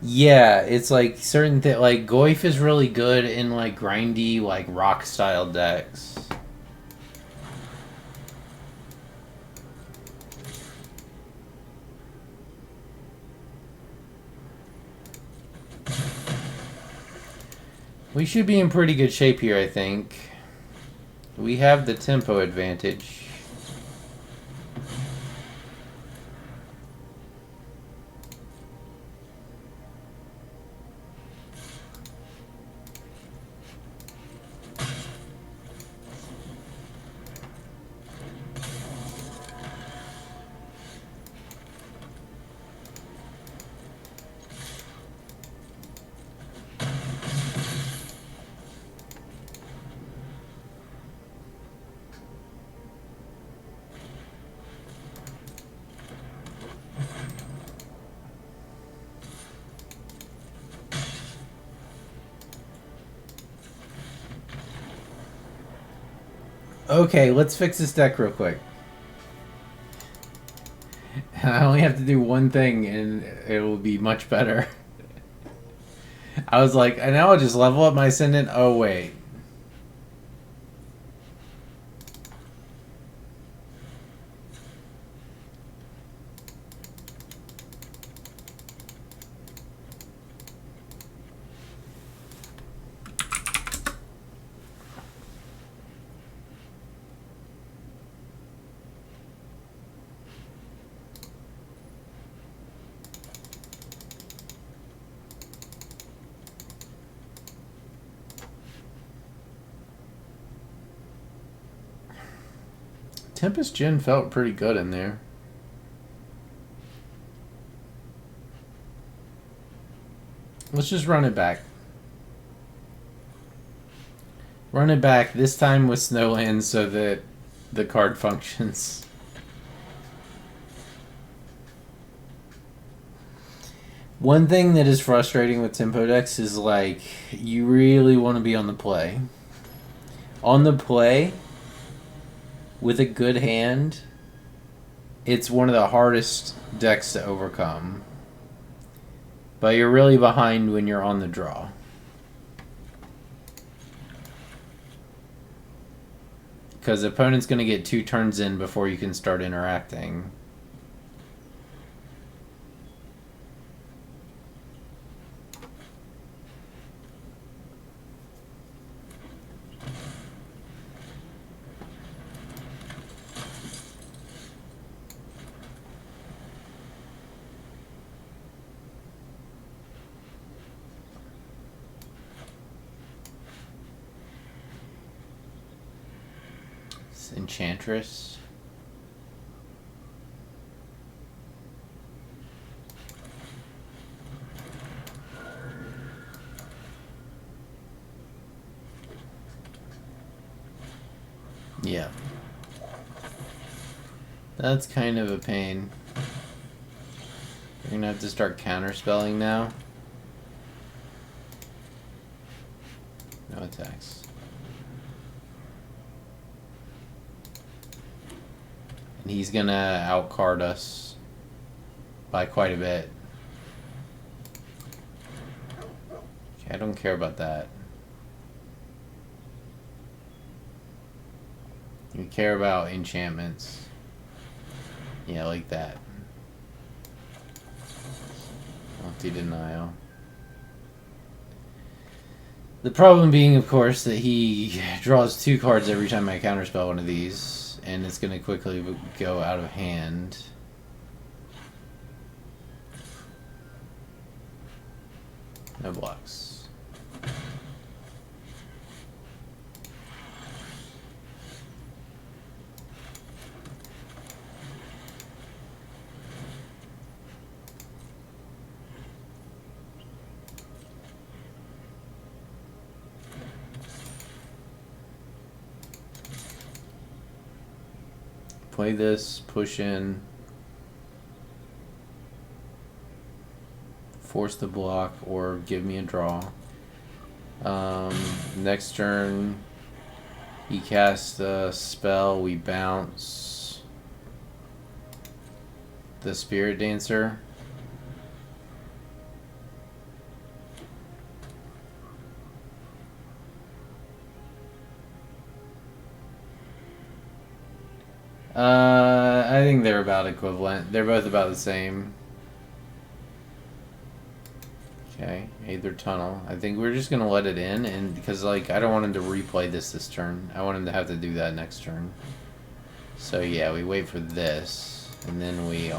Yeah, it's like certain like Goyf is really good in like grindy, like rock style decks. We should be in pretty good shape here, I think. We have the tempo advantage. Okay, let's fix this deck real quick. I only have to do one thing and it will be much better. I was like, and now I'll just level up my Ascendant. Oh, wait. Tempest Gen felt pretty good in there. Let's just run it back. Run it back, this time with Snowlands so that the card functions. One thing that is frustrating with tempo decks is like, you really want to be on the play. On the play, with a good hand, it's one of the hardest decks to overcome. But you're really behind when you're on the draw. Because the opponent's going to get 2 turns in before you can start interacting. Enchantress. Yeah. That's kind of a pain. You're gonna have to start counterspelling now. No attacks. And he's gonna outcard us by quite a bit. Okay, I don't care about that. You care about enchantments. Yeah, like that. Multi-denial. The problem being, of course, that he draws 2 cards every time I counterspell one of these, and it's going to quickly go out of hand. No blocks. Play this, push in. force the block or give me a draw. Next turn, he casts a spell. We bounce the Spirit Dancer. I think they're about equivalent. They're both about the same. Okay, Aether Tunnel. I think we're just gonna let it in, and because like I don't want him to replay this turn. I want him to have to do that next turn. So yeah, we wait for this, and then we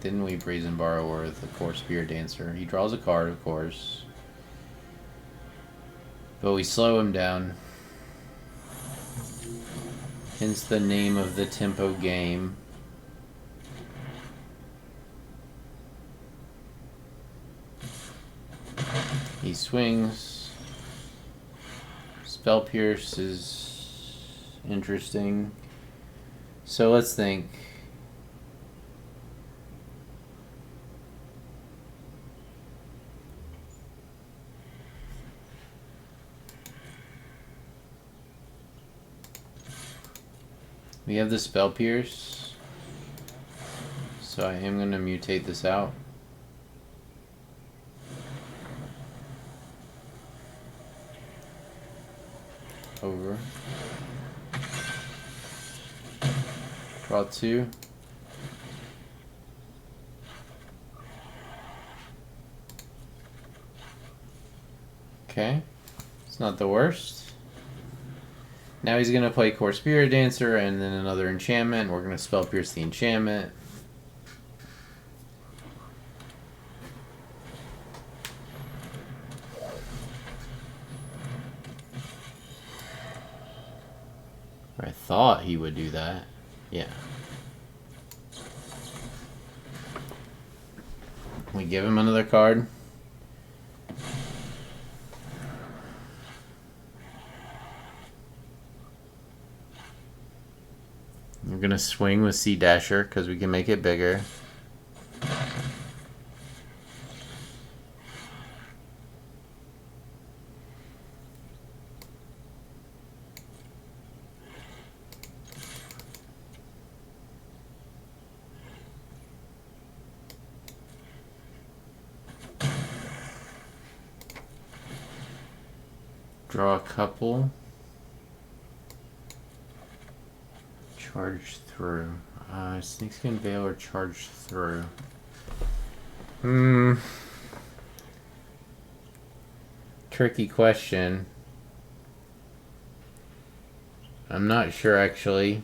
didn't we Brazen Borrower with the Core Spirit Dancer? He draws a card, of course, but we slow him down. Hence the name of the tempo game. He swings. Spell Pierce is interesting. So let's think. We have the Spell Pierce. So I am going to mutate this out. Over. Draw 2. Okay. It's not the worst. Now he's going to play Core Spirit Dancer and then another enchantment. We're going to Spell Pierce the enchantment. I thought he would do that. Yeah. We give him another card. We're gonna swing with Sea Dasher because we can make it bigger. Draw a couple. Charge through. Snakeskin Veil or charge through? Tricky question. I'm not sure actually.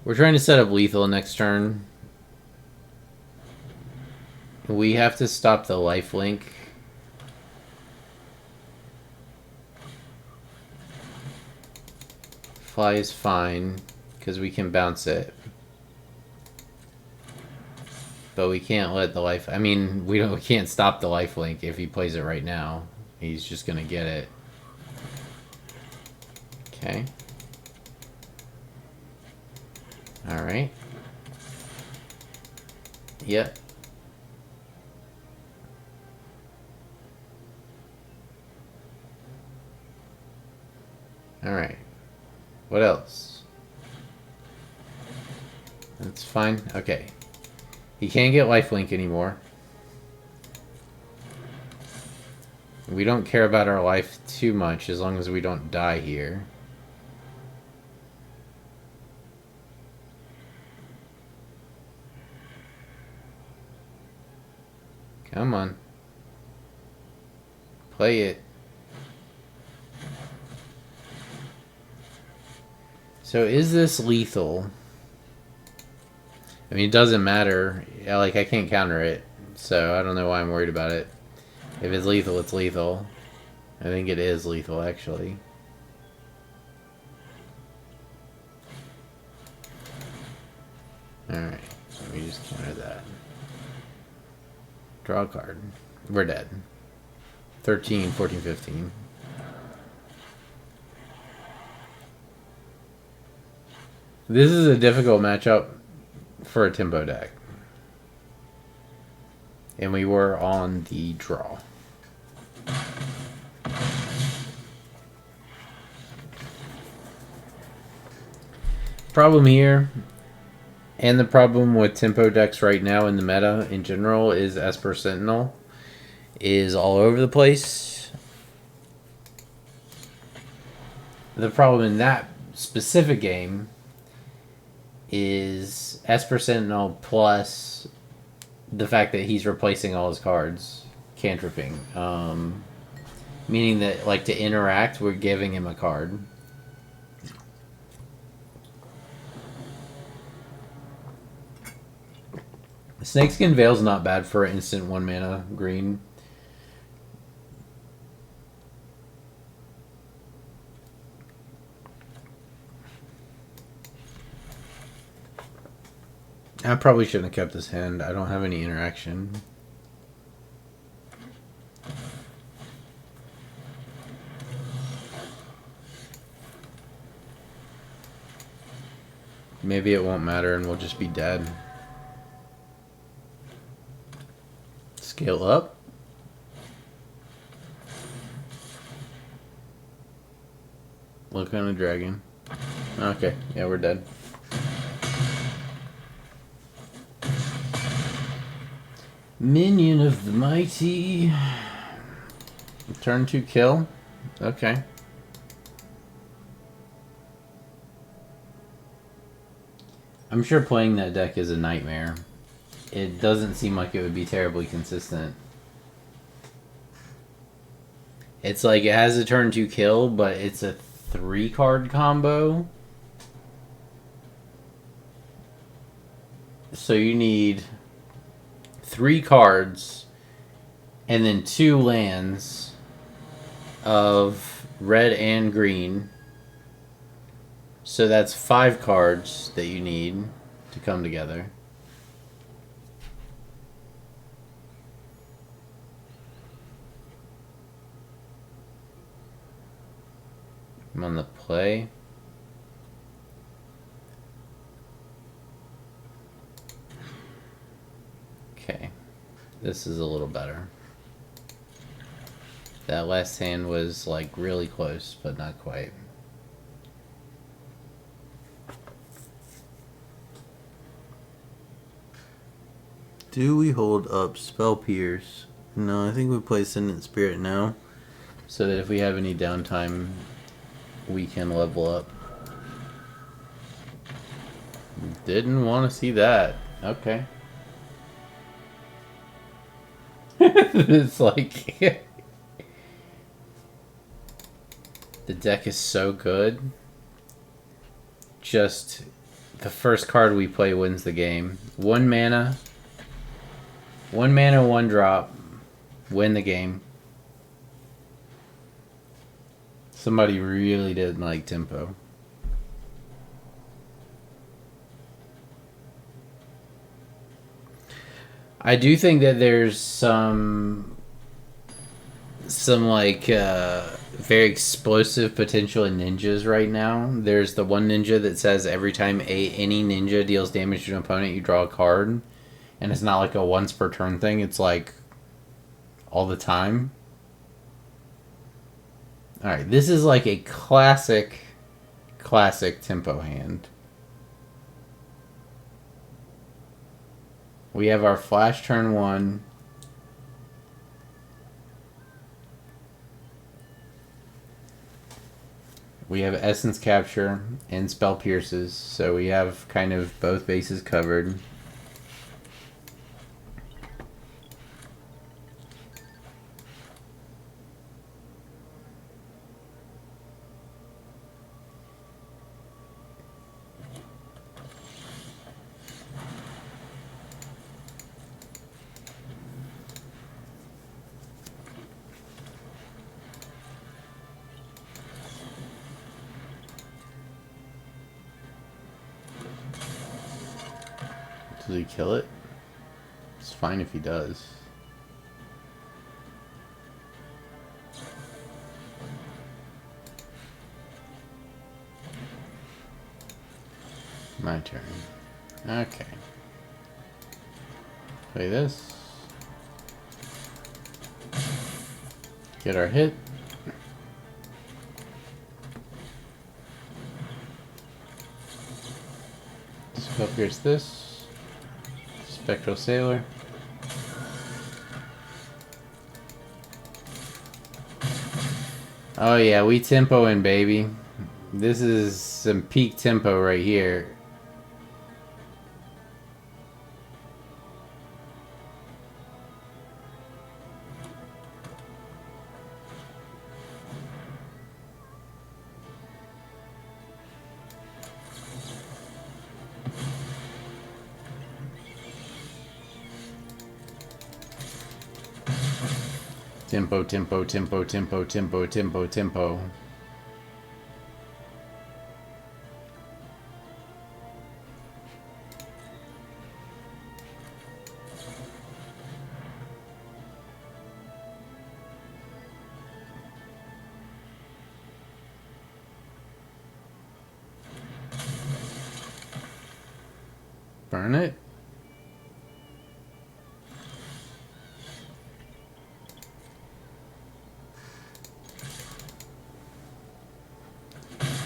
We're trying to set up lethal next turn. We have to stop the lifelink. Fly is fine, because we can bounce it. But we can't let the life... I mean, we can't stop the lifelink if he plays it right now. He's just gonna get it. Okay. Alright. Yep. Alright. What else? That's fine. Okay. He can't get lifelink anymore. We don't care about our life too much as long as we don't die here. Come on. Play it. So is this lethal? I mean, it doesn't matter. Like, I can't counter it. So I don't know why I'm worried about it. If it's lethal, it's lethal. I think it is lethal, actually. Alright. Let me just counter that. Draw a card. We're dead. 13, 14, 15. This is a difficult matchup for a tempo deck. And we were on the draw. Problem here, and the problem with tempo decks right now in the meta in general, is Esper Sentinel is all over the place. The problem in that specific game is Esper Sentinel plus the fact that he's replacing all his cards, cantripping. Meaning that, like, to interact, we're giving him a card. Snakeskin Veil's not bad for an instant 1 mana green. I probably shouldn't have kept this hand. I don't have any interaction. Maybe it won't matter and we'll just be dead. Scale up. Look on a dragon. Okay, yeah, we're dead. Minion of the Mighty. Turn 2 kill. Okay. I'm sure playing that deck is a nightmare. It doesn't seem like it would be terribly consistent. It's like it has a turn 2 kill, but it's a 3-card combo. So you need 3 cards and then 2 lands of red and green. So that's 5 cards that you need to come together. I'm on the play. Okay. This is a little better. That last hand was like really close, but not quite. Do we hold up Spell Pierce? No, I think we play Ascendant Spirit now, so that if we have any downtime, we can level up. Didn't want to see that. Okay. It's like... the deck is so good. Just the first card we play wins the game. 1 mana. 1 mana, 1 drop. Win the game. Somebody really didn't like tempo. I do think that there's some like very explosive potential in ninjas right now. There's the one ninja that says every time any ninja deals damage to an opponent, you draw a card. And it's not like a once per turn thing. It's like all the time. Alright, this is like a classic tempo hand. We have our flash turn 1. We have Essence Capture and Spell Pierces, so we have kind of both bases covered. Does he kill it? It's fine if he does. My turn. Okay. Play this. Get our hit. Spell pierce this. Spectral Sailor. Oh yeah, we tempoing, baby. This is some peak tempo right here. Tempo, tempo, tempo, tempo, tempo, tempo, tempo. Burn it.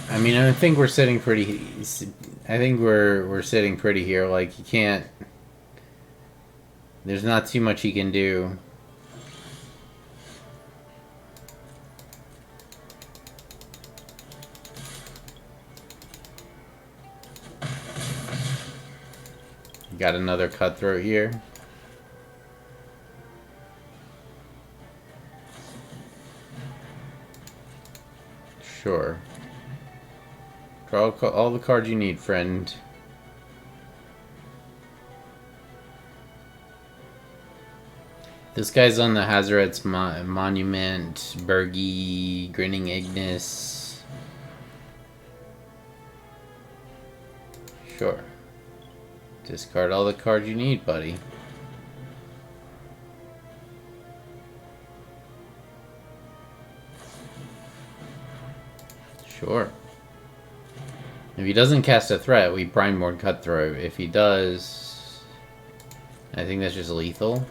I mean, I think we're sitting pretty. I think we're sitting pretty here. Like, you can't. There's not too much he can do. Got another cutthroat here. Sure. Draw all the cards you need, friend. This guy's on the Hazaret's Monument, Bergie, Grinning Ignis. Sure. Discard all the cards you need, buddy. Sure. If he doesn't cast a threat, we Brindborn Cutthroat. If he does, I think that's just lethal.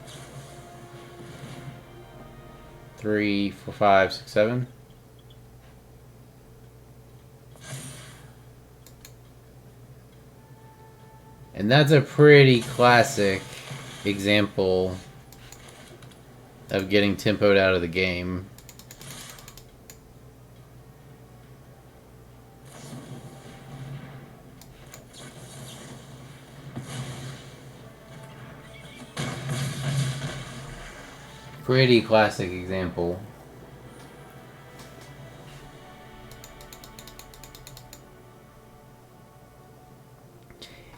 3, 4, 5, 6, 7. And that's a pretty classic example of getting tempoed out of the game. Pretty classic example.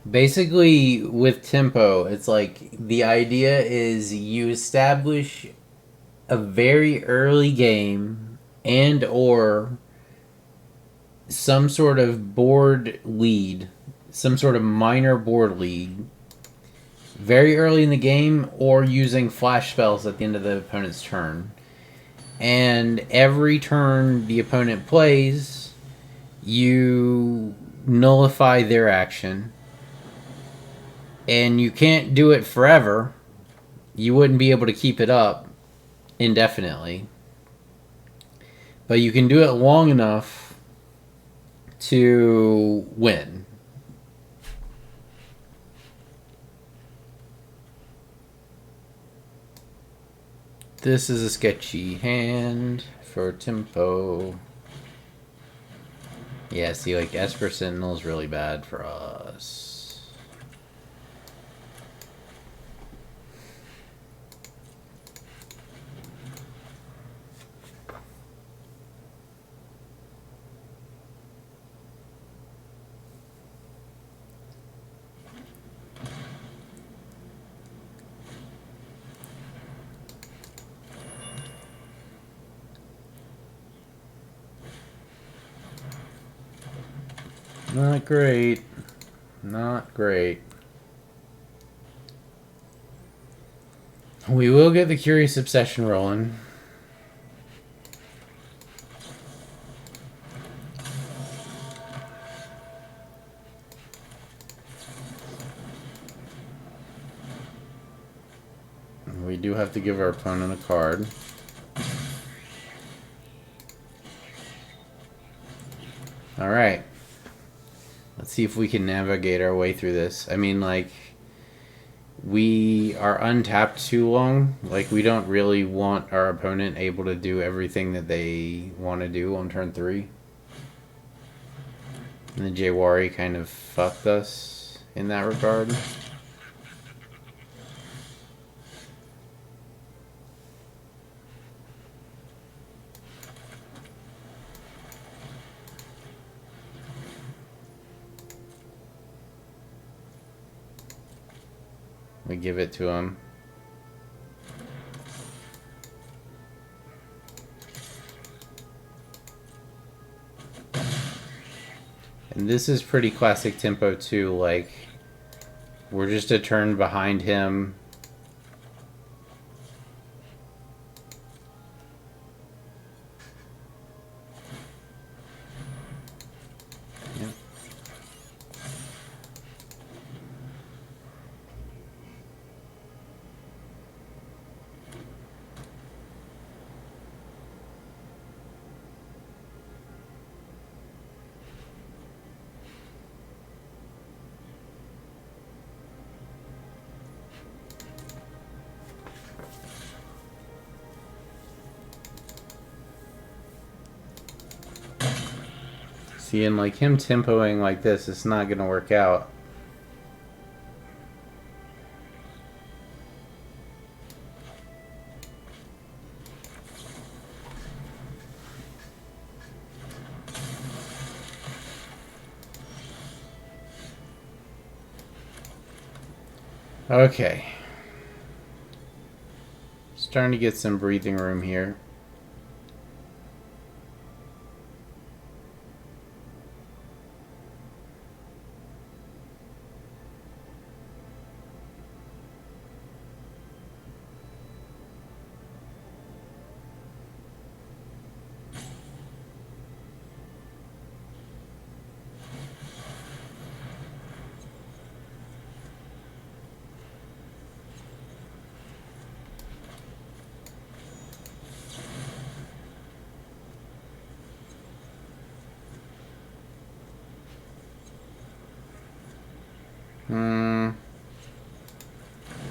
Basically, with tempo, it's like the idea is you establish a very early game and or some sort of board lead, some sort of minor board lead very early in the game, or using flash spells at the end of the opponent's turn. And every turn the opponent plays, you nullify their action. And you can't do it forever. You wouldn't be able to keep it up indefinitely. But you can do it long enough to win. This is a sketchy hand for tempo. Yeah, see, like, Esper Sentinel is really bad for us. Not great. Not great. We will get the Curious Obsession rolling. We do have to give our opponent a card. Alright. Let's see if we can navigate our way through this. I mean, like, we are untapped too long. Like, we don't really want our opponent able to do everything that they want to do on turn 3. And the Jawari kind of fucked us in that regard. We give it to him. And this is pretty classic tempo too, like, we're just a turn behind him. Yep. See, and like him tempoing like this, it's not gonna work out. Okay. Starting to get some breathing room here.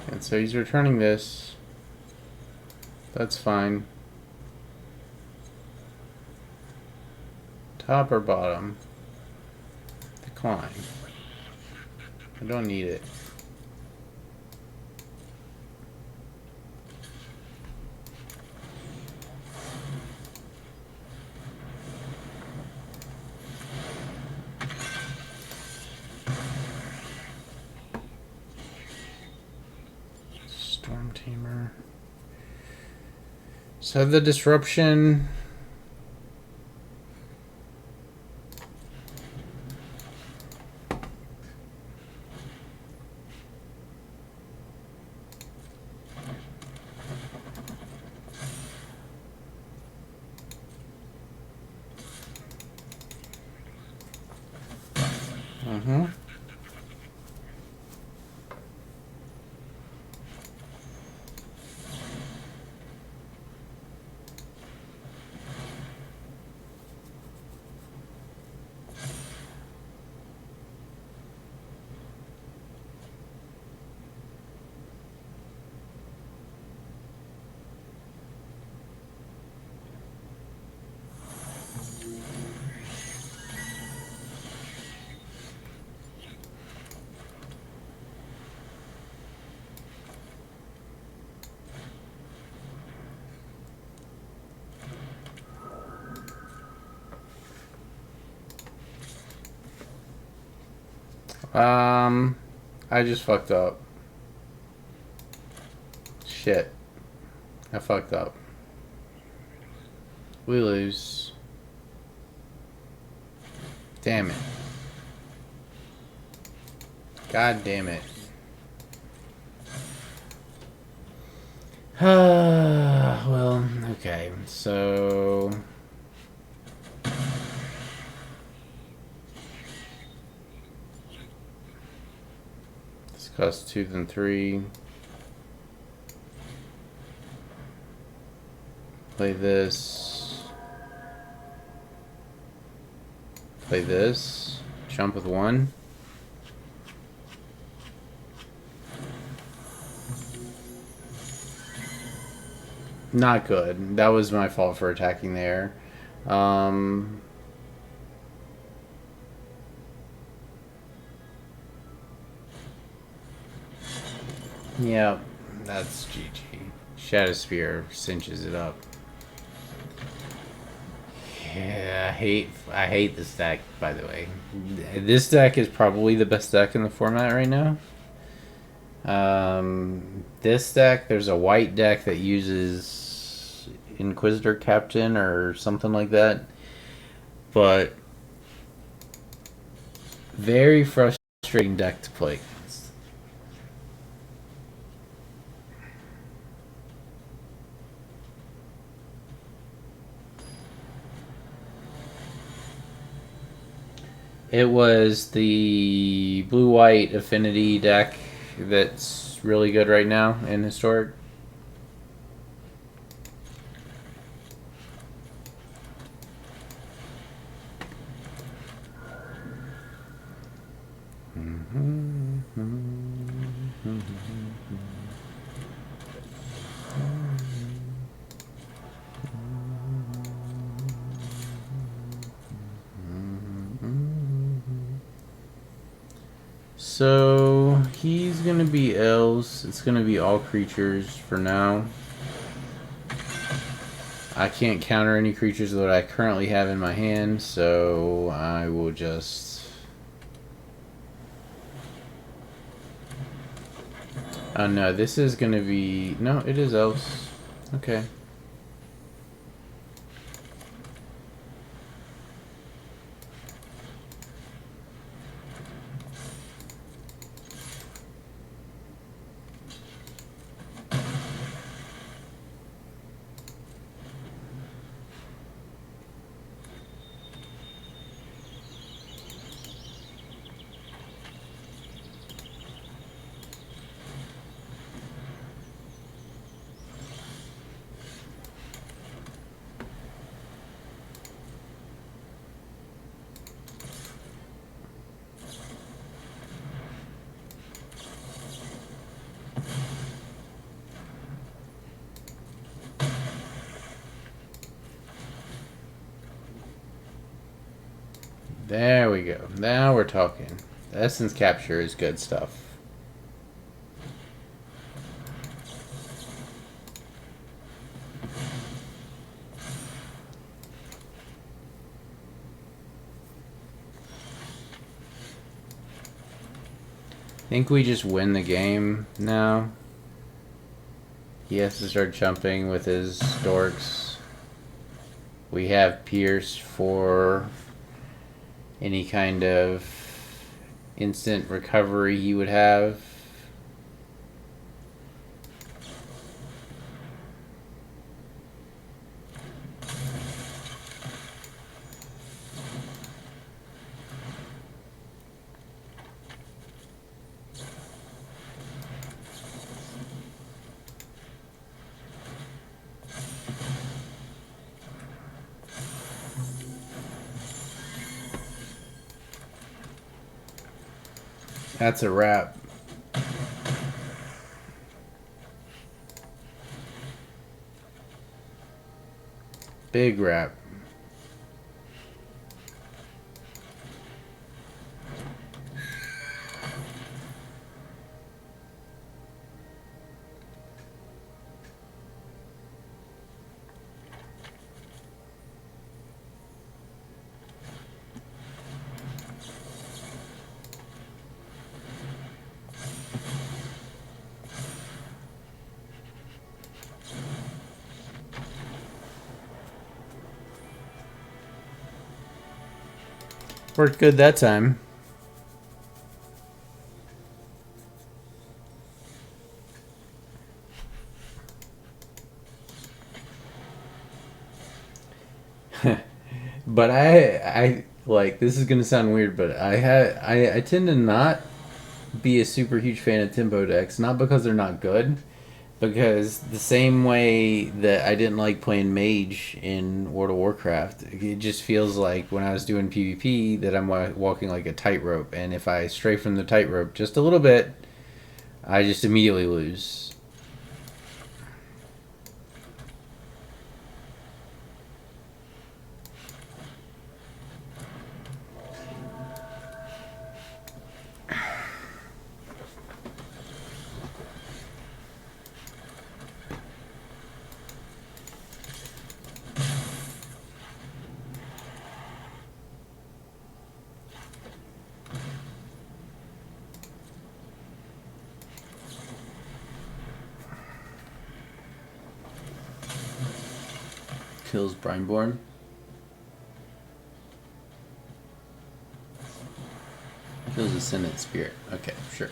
And so he's returning this. That's fine. Top or bottom? Decline. I don't need it. Storm Tamer. So the disruption. I just fucked up. Shit. I fucked up. We lose. Damn it. God damn it. Well, okay. So... this costs 2 then 3. Play this. Play this. Jump with 1. Not good. That was my fault for attacking there. Yeah, that's GG. Shadow Spear cinches it up. Yeah, I hate this deck, by the way. This deck is probably the best deck in the format right now. This deck, there's a white deck that uses Inquisitor Captain or something like that. But very frustrating deck to play against. It was the blue-white affinity deck that's really good right now in Historic. So he's gonna be elves. It's gonna be all creatures for now. I can't counter any creatures that I currently have in my hand, so I will just... Oh no, this is gonna be... No, it is elves. Okay. There we go. Now we're talking. The Essence Capture is good stuff. I think we just win the game now. He has to start jumping with his dorks. We have Pierce for any kind of instant recovery he would have. That's a wrap. Big wrap. Worked good that time. But I like, this is gonna sound weird, but I tend to not be a super huge fan of tempo decks, not because they're not good, Because the same way that I didn't like playing mage in World of Warcraft, it just feels like when I was doing PvP that I'm walking like a tightrope, and if I stray from the tightrope just a little bit, I just immediately lose. Kills Brineborn. Kills Ascendant Spirit. Okay, sure.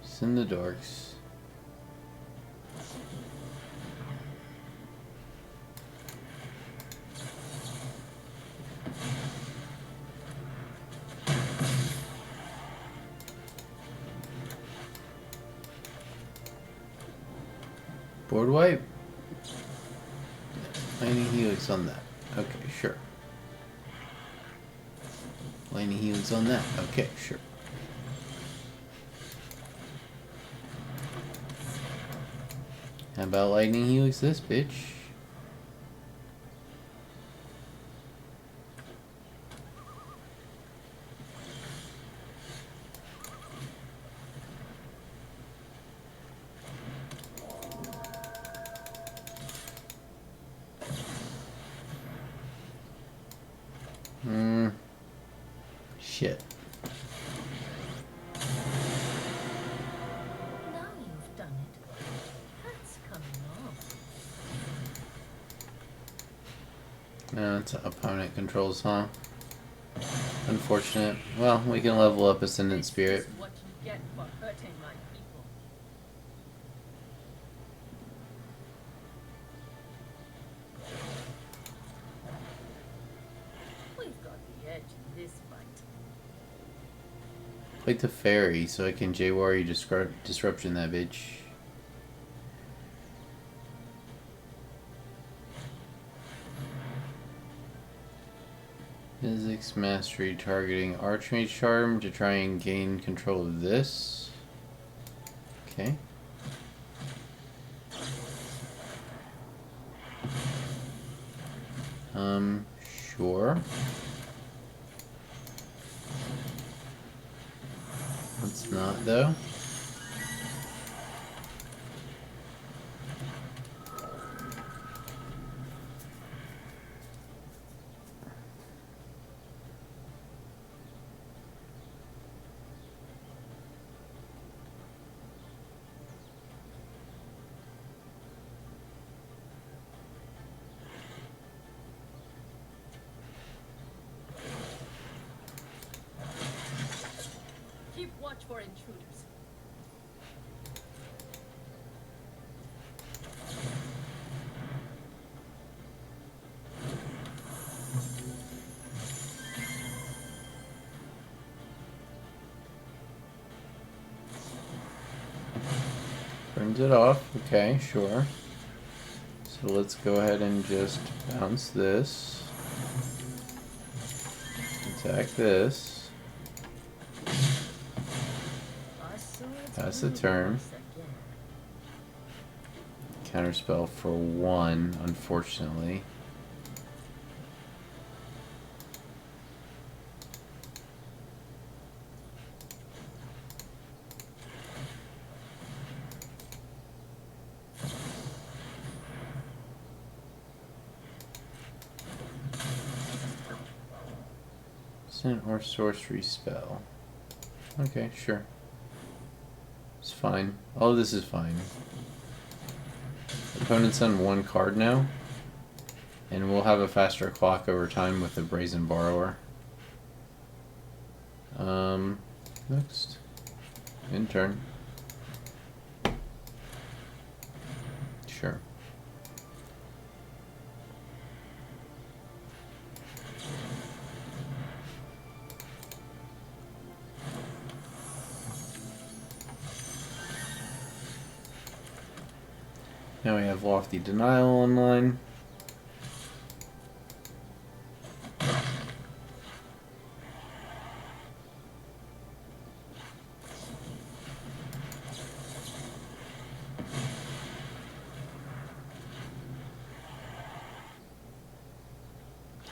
Send the dorks. Board wipe? Lightning Helix on that. Okay, sure. Lightning Helix on that. Okay, sure. How about Lightning Helix this bitch? Shit. Now you've done it. That's coming off. No, it's opponent controls, huh? Unfortunate. Well, we can level up Ascendant Spirit. This is what you get for hurting my people. We've got the edge in this fight. Play the fairy so I can J-Warrior disruption that bitch. Physics Mastery targeting Archmage Charm to try and gain control of this. Okay. Sure. Let's not though. Keep watch for intruders. Burns it off. Okay, sure. So let's go ahead and just bounce this. Attack this. Pass the turn. Counterspell for 1, unfortunately. Instant or sorcery spell. Okay, sure. It's fine. All of this is fine. Opponent's on 1 card now. And we'll have a faster clock over time with the Brazen Borrower. Next. In turn. Sure. Now we have Lofty Denial online.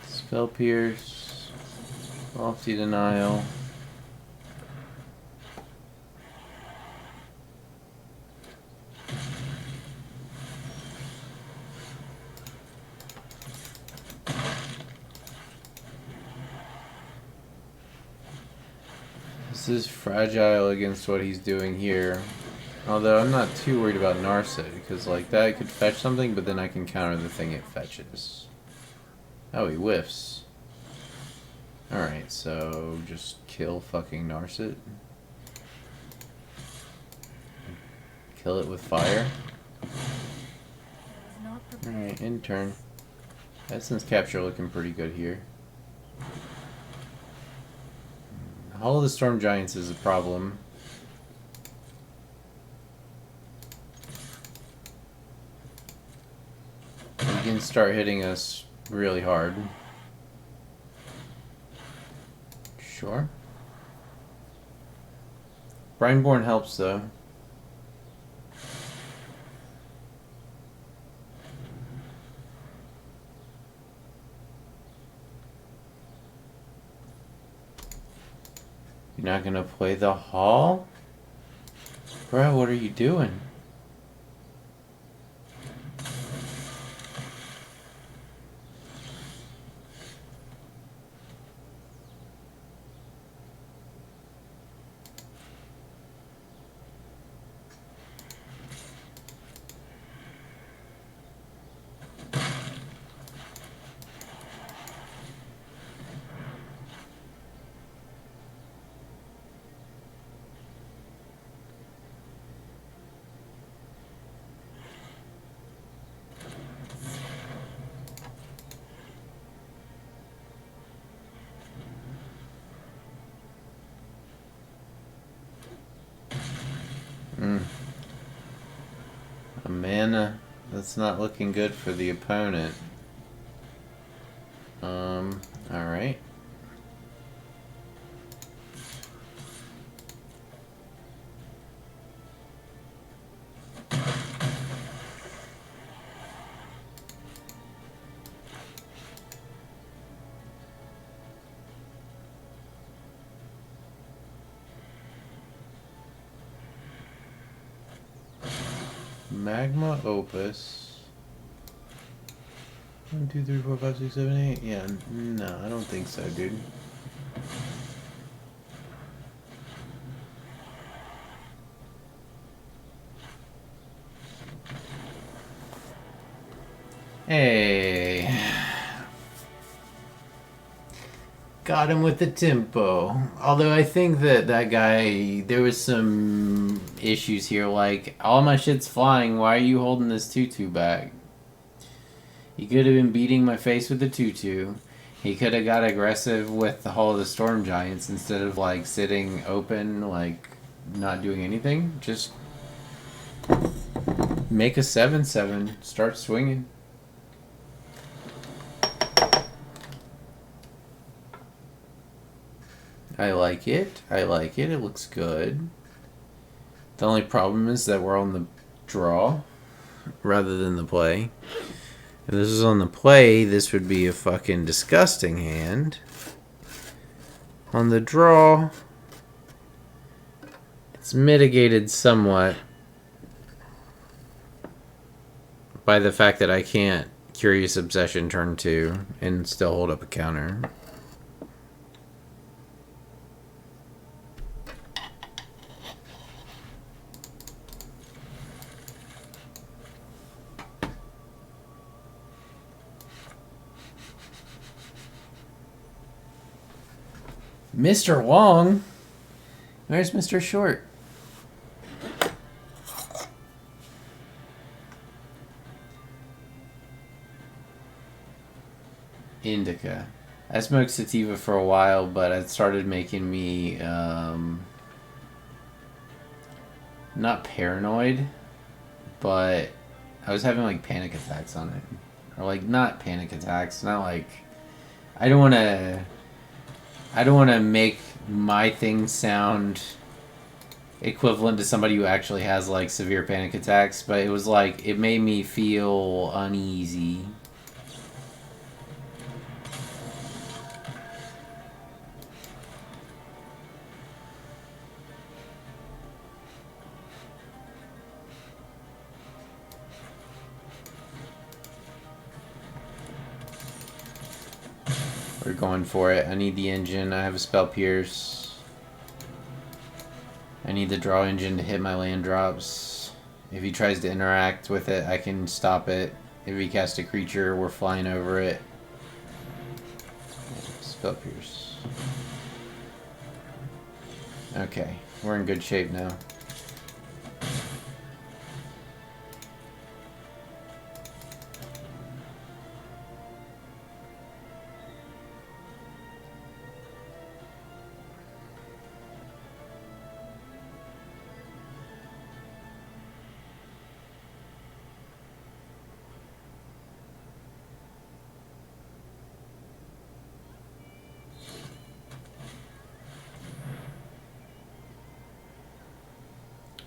Spell Pierce, Lofty Denial. This is fragile against what he's doing here. Although I'm not too worried about Narset, because like that I could fetch something, but then I can counter the thing it fetches. Oh, he whiffs. Alright, so just kill fucking Narset. Kill it with fire. Alright, in turn. Essence Capture looking pretty good here. Hall of the Storm Giants is a problem. You can start hitting us really hard. Sure. Brineborn helps though. You're not gonna play the Hall? Bro, what are you doing? A mana. That's not looking good for the opponent. Alright. Magma Opus. 1, 2, 3, 4, 5, 6, 7, 8. Yeah, no, I don't think so, dude. Hey. Got him with the tempo. Although I think that guy, there was some issues here, like, all my shit's flying, why are you holding this tutu back? He could have been beating my face with the tutu. He could have got aggressive with the Hall of the Storm Giants instead of, like, sitting open, like, not doing anything. Just make a 7/7, start swinging. I like it. I like it. It looks good. The only problem is that we're on the draw rather than the play. If this was on the play, this would be a fucking disgusting hand. On the draw, it's mitigated somewhat by the fact that I can't Curious Obsession turn 2 and still hold up a counter. Mr. Long? Where's Mr. Short? Indica. I smoked sativa for a while, but it started making me not paranoid, but I was having like panic attacks on it. Or like not panic attacks, not like I don't want to make my thing sound equivalent to somebody who actually has like severe panic attacks, but it was like it made me feel uneasy. We're going for it. I need the engine. I have a spell pierce. I need the draw engine to hit my land drops. If he tries to interact with it, I can stop it. If he casts a creature, we're flying over it. Spell pierce. Okay, we're in good shape now.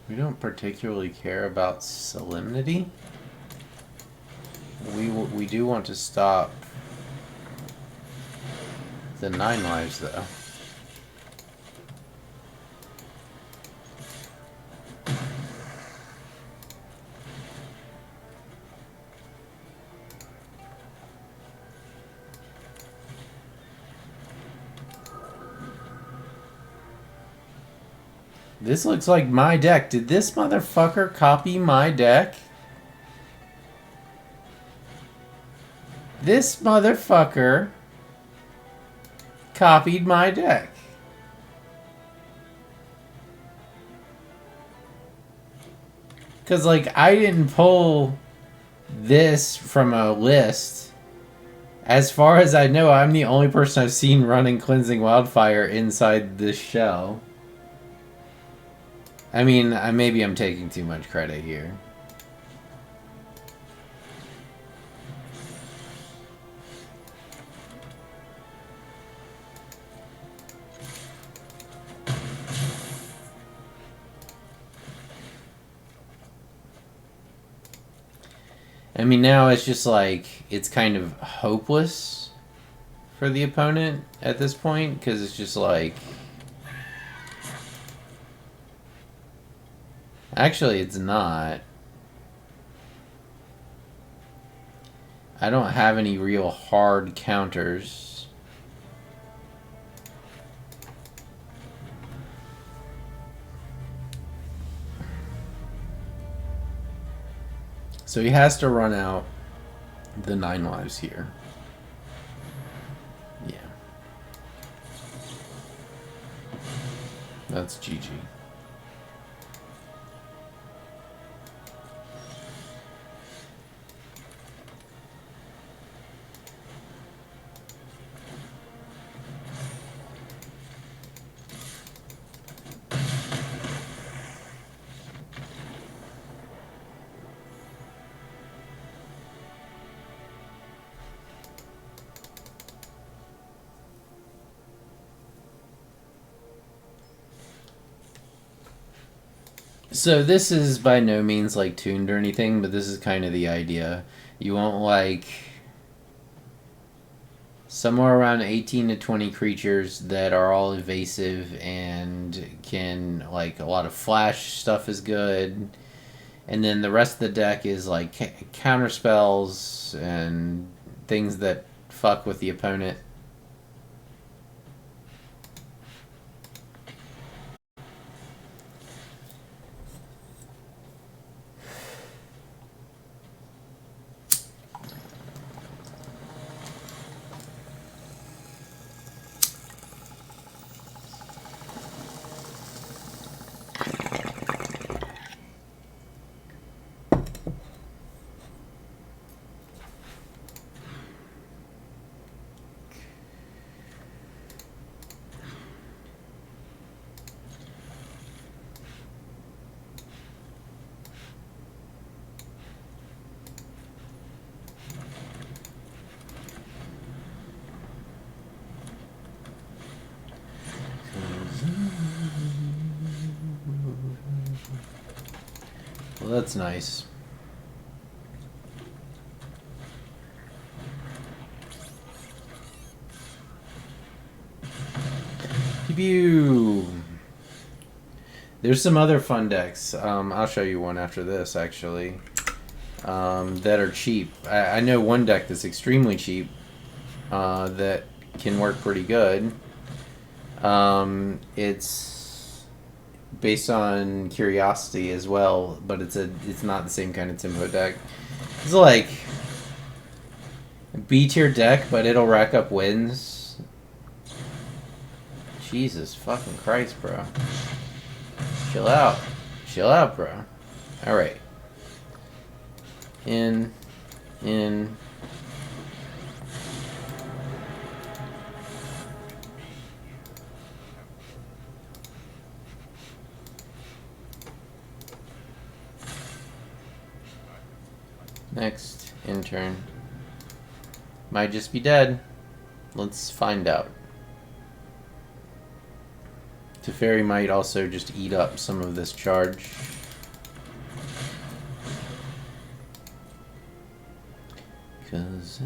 We don't particularly care about Solemnity. We do want to stop the 9 lives, though. This looks like my deck. Did this motherfucker copy my deck? This motherfucker copied my deck. Because, like, I didn't pull this from a list. As far as I know, I'm the only person I've seen running Cleansing Wildfire inside this shell. I mean, maybe I'm taking too much credit here. I mean, now it's just like, it's kind of hopeless for the opponent at this point, because it's just like... Actually, it's not. I don't have any real hard counters. So he has to run out the 9 lives here. Yeah. That's GG. So this is by no means like tuned or anything, but this is kind of the idea. You want like somewhere around 18 to 20 creatures that are all evasive and can, like, a lot of flash stuff is good. And then the rest of the deck is like counter spells and things that fuck with the opponent. Well, that's nice. Pew. There's some other fun decks. I'll show you one after this, actually. That are cheap. I know one deck that's extremely cheap. That can work pretty good. It's based on curiosity as well, but it's not the same kind of tempo deck. It's like B tier deck, but it'll rack up wins. Jesus fucking Christ, bro. Chill out. Chill out, bro. Alright. In. Next, intern. Might just be dead. Let's find out. Teferi might also just eat up some of this charge. Cause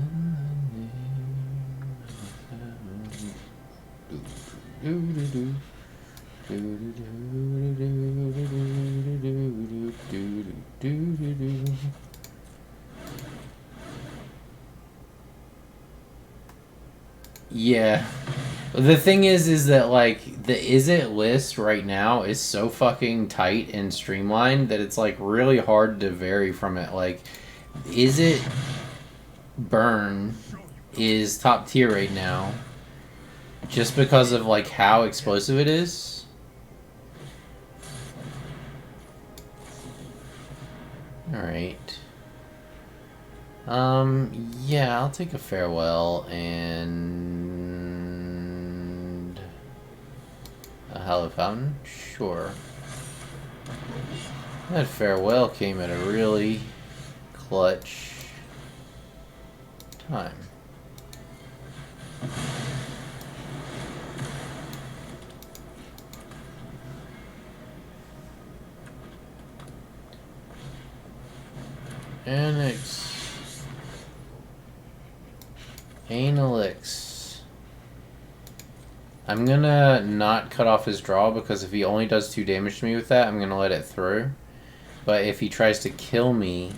yeah. The thing is that, like, the Is It list right now is so fucking tight and streamlined that it's, like, really hard to vary from it. Like, Is It Burn is top tier right now just because of, like, how explosive it is. Alright. Yeah, I'll take a farewell and a Hollow Fountain? Sure. That farewell came at a really clutch time. Annex. Analix. I'm gonna not cut off his draw because if he only does 2 damage to me with that, I'm gonna let it through. But if he tries to kill me...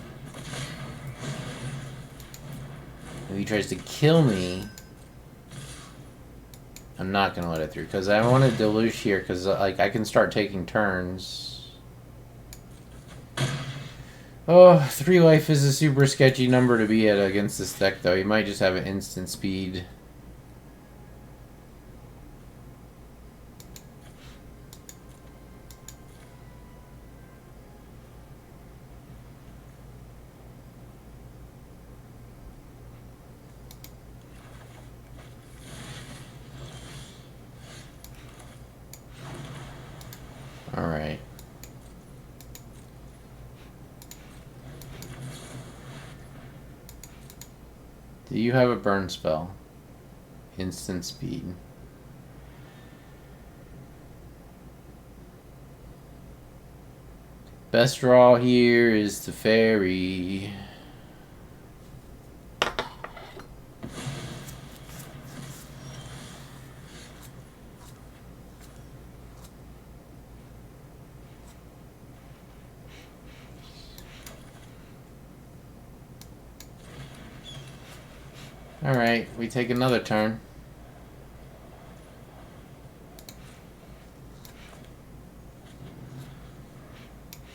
I'm not gonna let it through because I want to deluge here because, like, I can start taking turns. Oh, 3 life is a super sketchy number to be at against this deck, though. He might just have an instant speed. Alright. Do you have a burn spell? Instant speed. Best draw here is the fairy. Alright, we take another turn.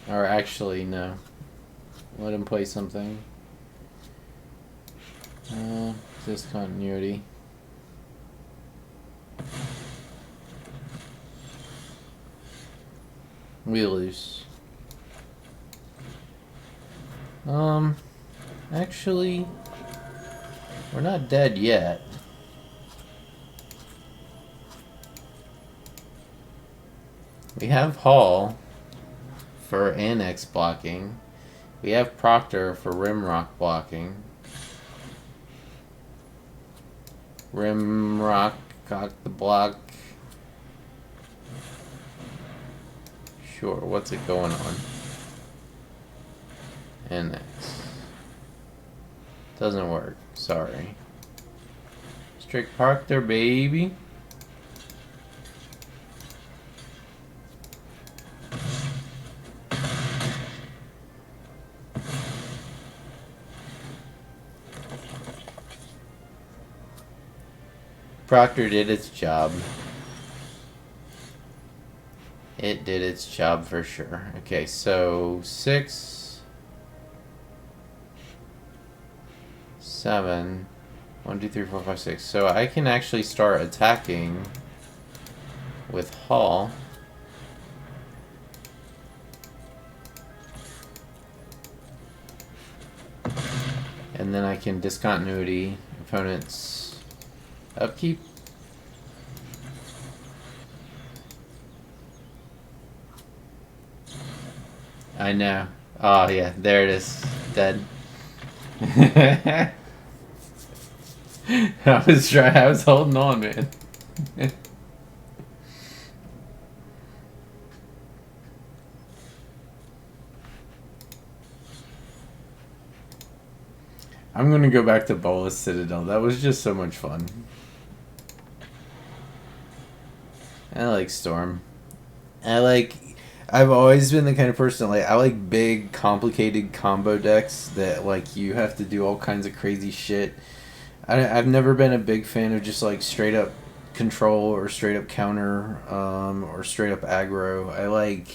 Or actually, no. Let him play something. Discontinuity. We lose. Actually, we're not dead yet. We have Hall for annex blocking. We have Proctor for rimrock blocking. Rimrock got the block. Sure, what's it going on? Annex. Doesn't work, sorry. Strict Proctor, baby. Proctor did its job. It did its job for sure. Okay, so 6, 7, 1, 2, 3, 4, 5, 6. So I can actually start attacking with Hall. And then I can discontinuity opponents' upkeep. I know. Oh yeah, there it is. Dead. I was holding on, man. I'm gonna go back to Bolas Citadel. That was just so much fun. I like Storm. I've always been the kind of person I like big, complicated combo decks that you have to do all kinds of crazy shit. I've never been a big fan of just straight up control or straight up counter or straight up aggro. I like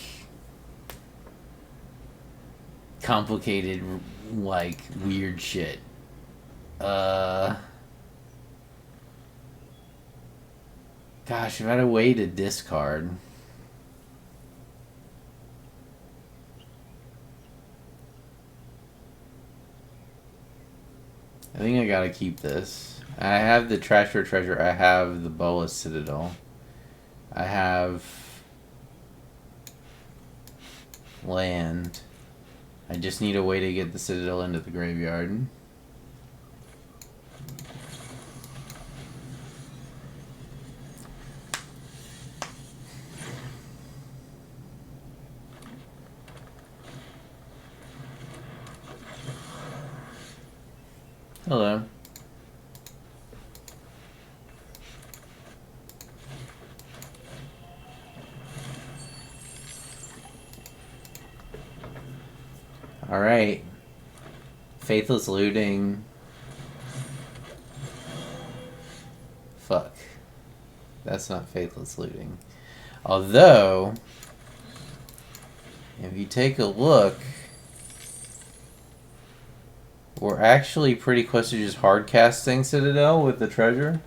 complicated, weird shit. Gosh, if I had a way to discard. I think I gotta keep this. I have the Trash for Treasure. I have the Bolas Citadel. I have land. I just need a way to get the Citadel into the graveyard. Hello. Alright. Faithless looting. Fuck. That's not faithless looting. Although, if you take a look, we're actually pretty close to just hard casting Citadel with the treasure.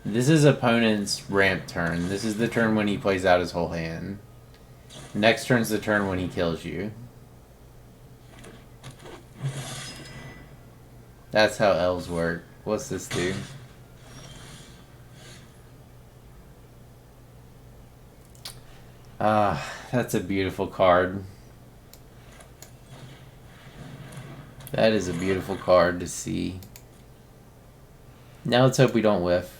This is opponent's ramp turn. This is the turn when he plays out his whole hand. Next turn's the turn when he kills you. That's how elves work. What's this do? Ah, that's a beautiful card. That is a beautiful card to see. Now let's hope we don't whiff.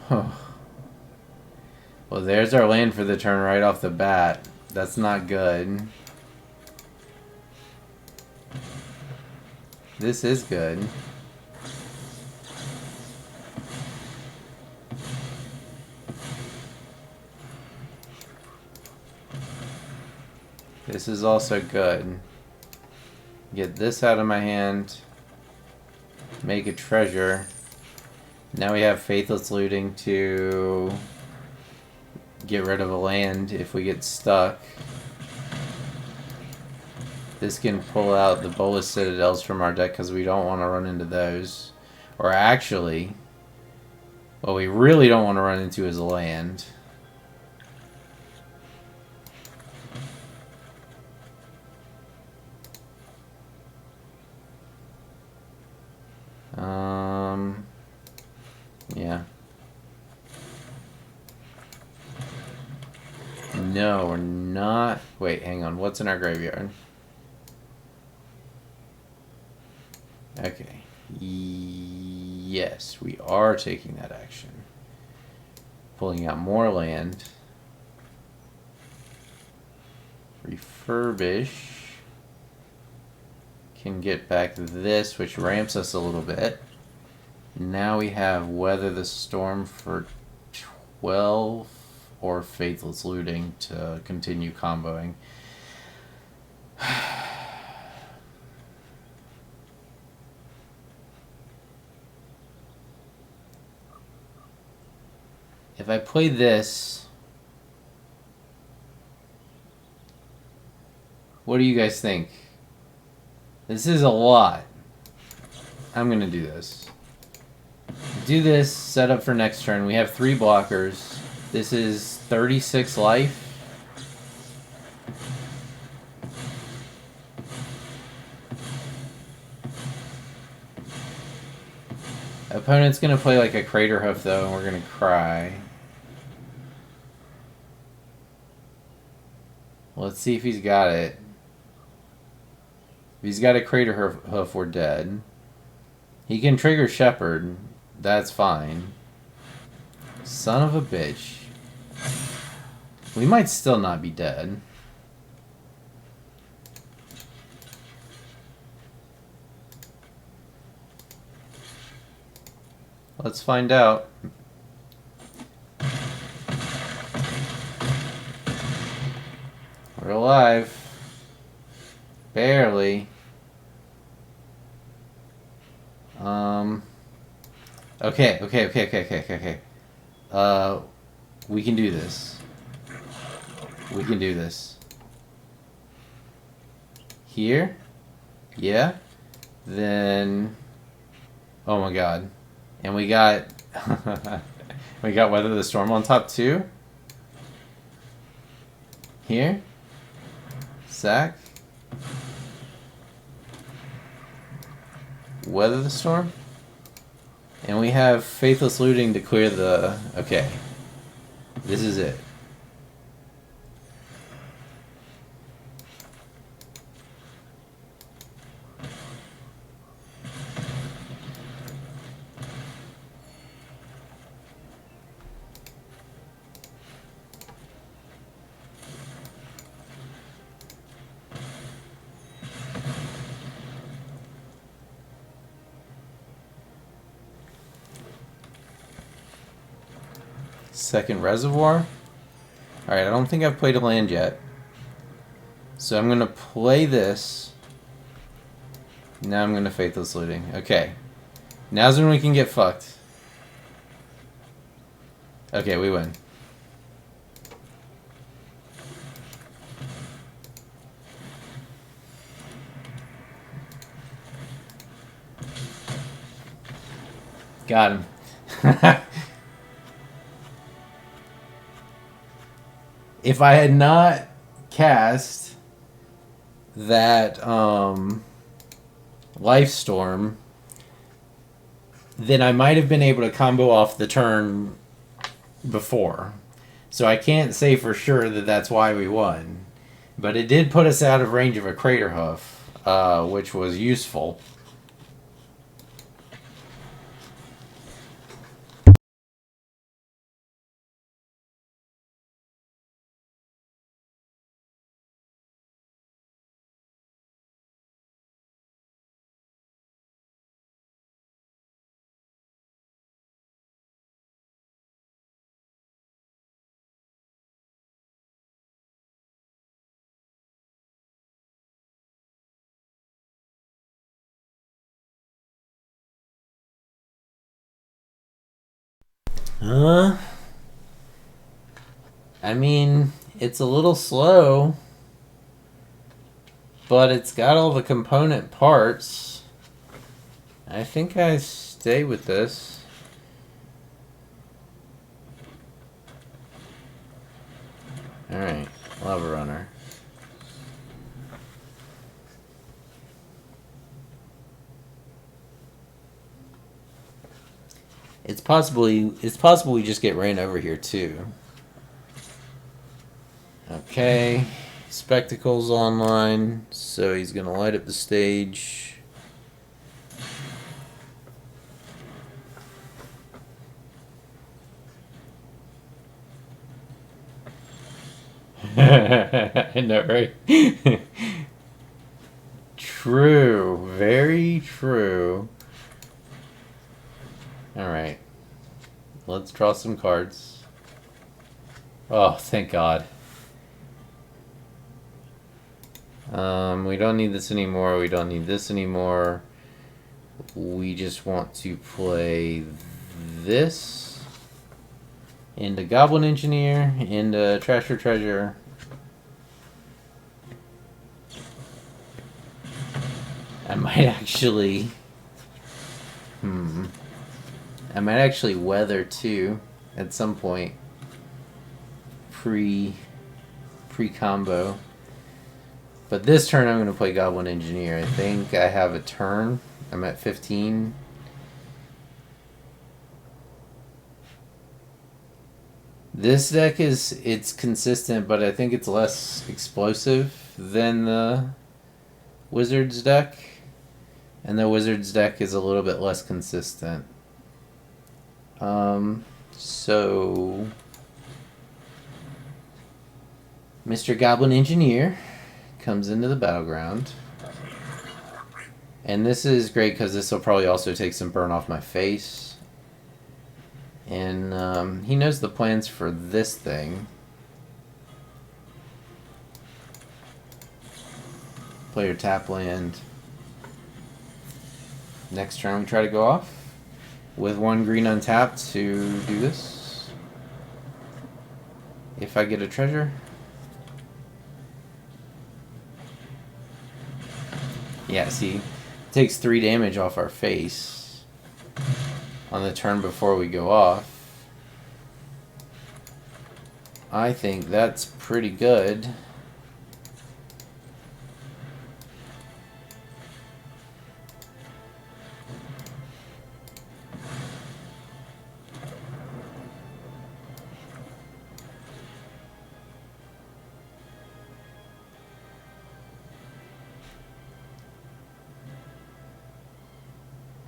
Huh. Well, there's our land for the turn right off the bat. That's not good. This is good. This is also good. Get this out of my hand. Make a treasure. Now we have Faithless Looting to get rid of a land if we get stuck. This can pull out the Bolas Citadels from our deck because we don't want to run into those. Or actually, what we really don't want to run into is a land. Yeah. No, we're not. Wait, hang on. What's in our graveyard? Okay. Yes, we are taking that action. Pulling out more land. Refurbish. Can get back this, which ramps us a little bit. Now we have Weather the Storm for 12 or Faithless Looting to continue comboing. If I play this, what do you guys think? This is a lot. I'm gonna do this. Do this, set up for next turn. We have 3 blockers. This is 36 life. Opponent's gonna play like a Crater Hoof though, and we're gonna cry. Let's see if he's got it. If he's got a Crater Hoof, we're dead. He can trigger Shepherd. That's fine. Son of a bitch. We might still not be dead. Let's find out. We're alive. Barely. Okay. We can do this. We can do this. Here? Yeah? Then... Oh my god. And we got... we got Weather the Storm on top too? Here? Sack? Weather the Storm? And we have Faithless Looting to clear the... Okay. This is it. Second Reservoir. Alright, I don't think I've played a land yet. So I'm going to play this. Now I'm going to Faithless Looting. Okay. Now's when we can get fucked. Okay, we win. Got him. If I had not cast that Life Storm, then I might have been able to combo off the turn before. So I can't say for sure that that's why we won. But it did put us out of range of a Crater Hoof, which was useful. I mean, it's a little slow, but it's got all the component parts. I think I stay with this. Alright, Lava Runner. It's possible we just get ran over here too. Okay. Spectacles online, so he's gonna light up the stage. I know, right? True. Very true. Alright. Let's draw some cards. Oh, thank God. We don't need this anymore. We don't need this anymore. We just want to play this into Goblin Engineer, into Treasure Treasure. I might actually... I might actually weather too at some point. Pre-combo. But this turn I'm going to play Goblin Engineer. I think I have a turn. I'm at 15. This deck it's consistent, but I think it's less explosive than the Wizards deck. And the Wizards deck is a little bit less consistent. So Mr. Goblin Engineer comes into the battleground. And this is great because this will probably also take some burn off my face. And he knows the plans for this thing. Player tap land. Next turn we try to go off with 1 green untapped to do this. If I get a treasure. Yeah, see, it takes 3 damage off our face on the turn before we go off. I think that's pretty good.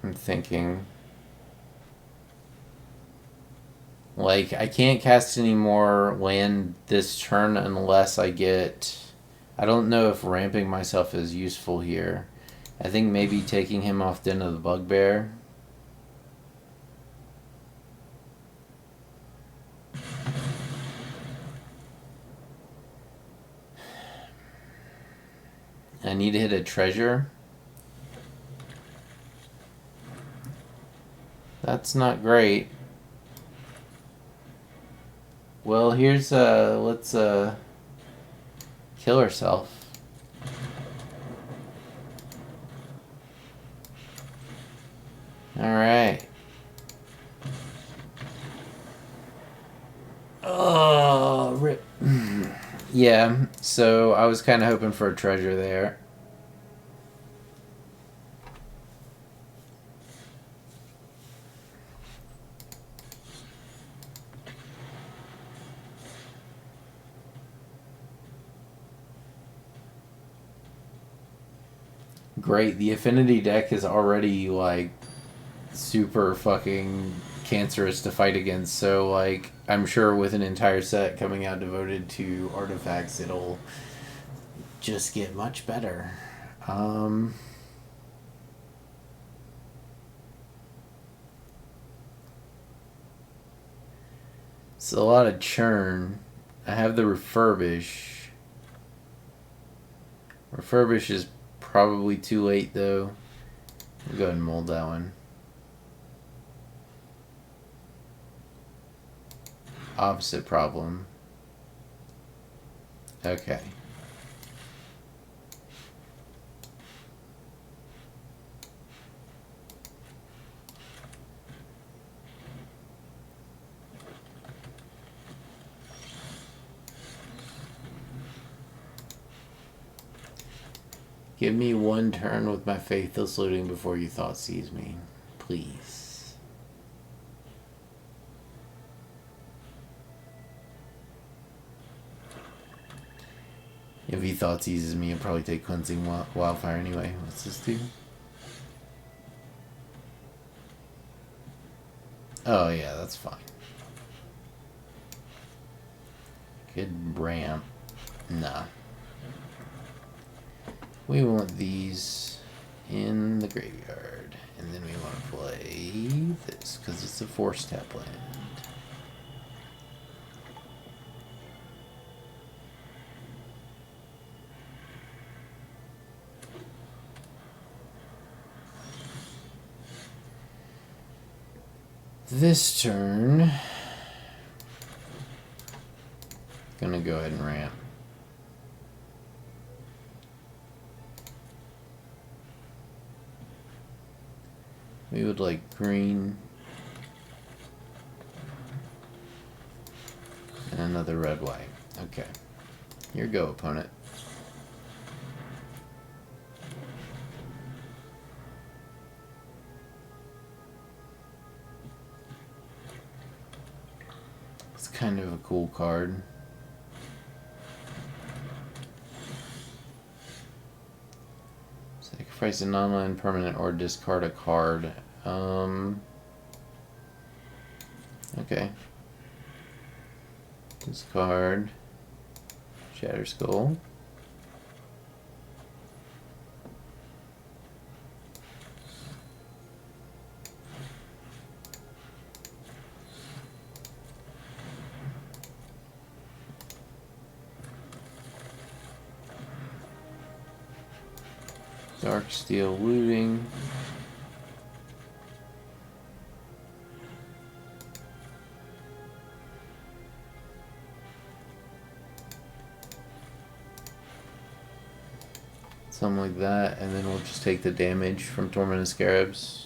I'm thinking, like, I can't cast any more land this turn unless I get... I don't know if ramping myself is useful here. I think maybe taking him off Den of the Bugbear. I need to hit a treasure. That's not great. Well, here's let's kill herself. All right. Oh, rip. Yeah, so I was kind of hoping for a treasure there. Great, the Affinity deck is already, like, super fucking cancerous to fight against, so, like, I'm sure with an entire set coming out devoted to artifacts, it'll just get much better. It's a lot of churn. I have the Refurbish. Refurbish is probably too late, though. We'll go ahead and mold that one. Opposite problem. Okay. Give me one turn with my faithless looting before you thought seize me. Please. If he thought seizes me, he'll probably take cleansing wildfire anyway. What's this do? Oh yeah, that's fine. Good ramp. Nah. We want these in the graveyard. And then we want to play this, because it's a 4-step land. This turn, gonna go ahead and ramp. We would like green and another red white. Okay, here you go, opponent. It's kind of a cool card. Sacrifice a non-land permanent or discard a card. Okay. Discard Shatter Skull. Dark Steel looting. Something like that, and then we'll just take the damage from Tormented Scarabs.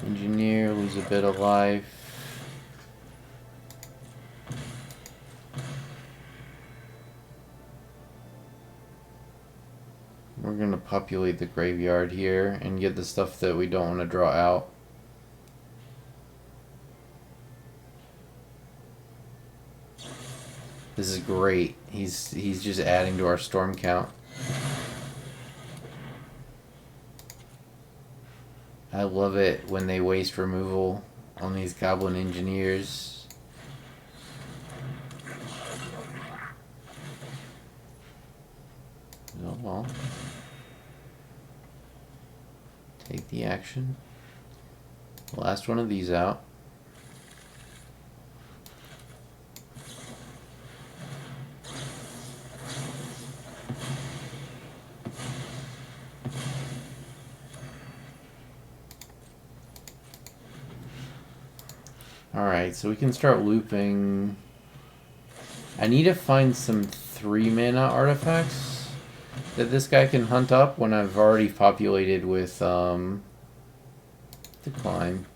Engineer, lose a bit of life. We're gonna populate the graveyard here and get the stuff that we don't want to draw out. This is great. He's just adding to our storm count. I love it when they waste removal on these goblin engineers. Oh well. Take the action. Last one of these out. Alright, so we can start looping. I need to find some 3-mana artifacts that this guy can hunt up when I've already populated with decline.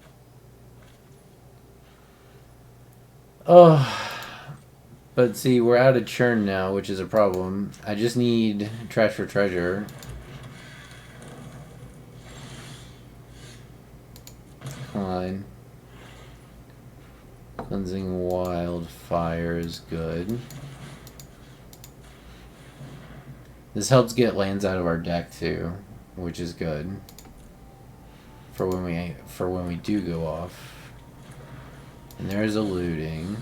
Oh, but see, we're out of churn now, which is a problem. I just need trash for treasure. Decline. Cleansing Wildfire is good. This helps get lands out of our deck too, which is good for when we do go off. And there's a looting.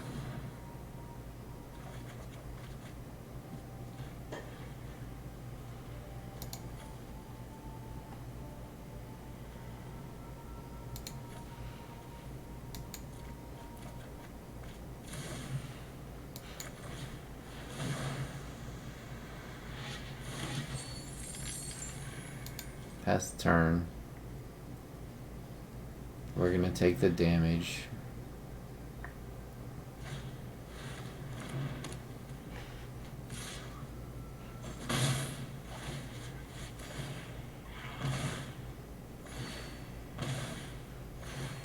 Last turn. We're gonna take the damage.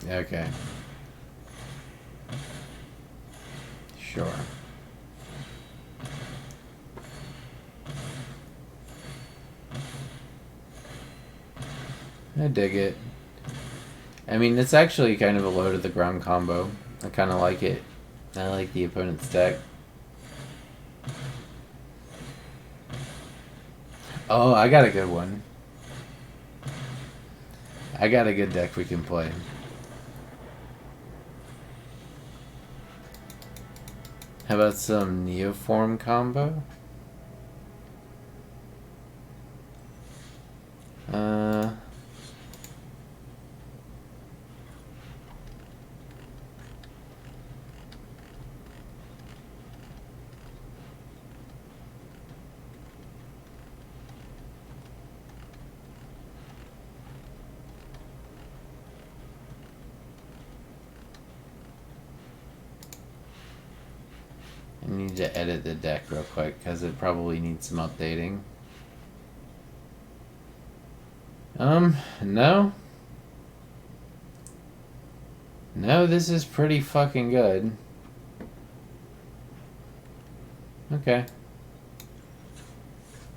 Okay. Sure. I dig it. I mean, it's actually kind of a low to the ground combo. I kind of like it. I like the opponent's deck. Oh, I got a good one. I got a good deck we can play. How about some Neoform combo? I need to edit the deck real quick because it probably needs some updating. No. No, this is pretty fucking good. Okay.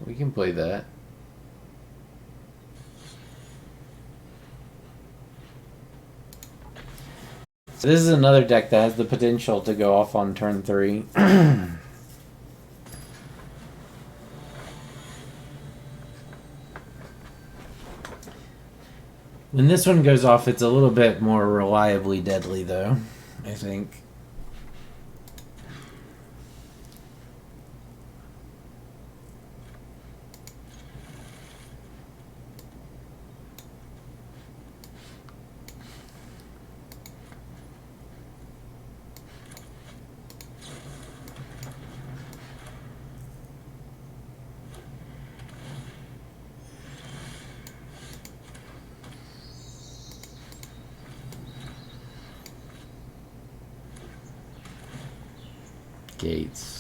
We can play that. So this is another deck that has the potential to go off on turn 3. When this one goes off, it's a little bit more reliably deadly, though, I think. Gates.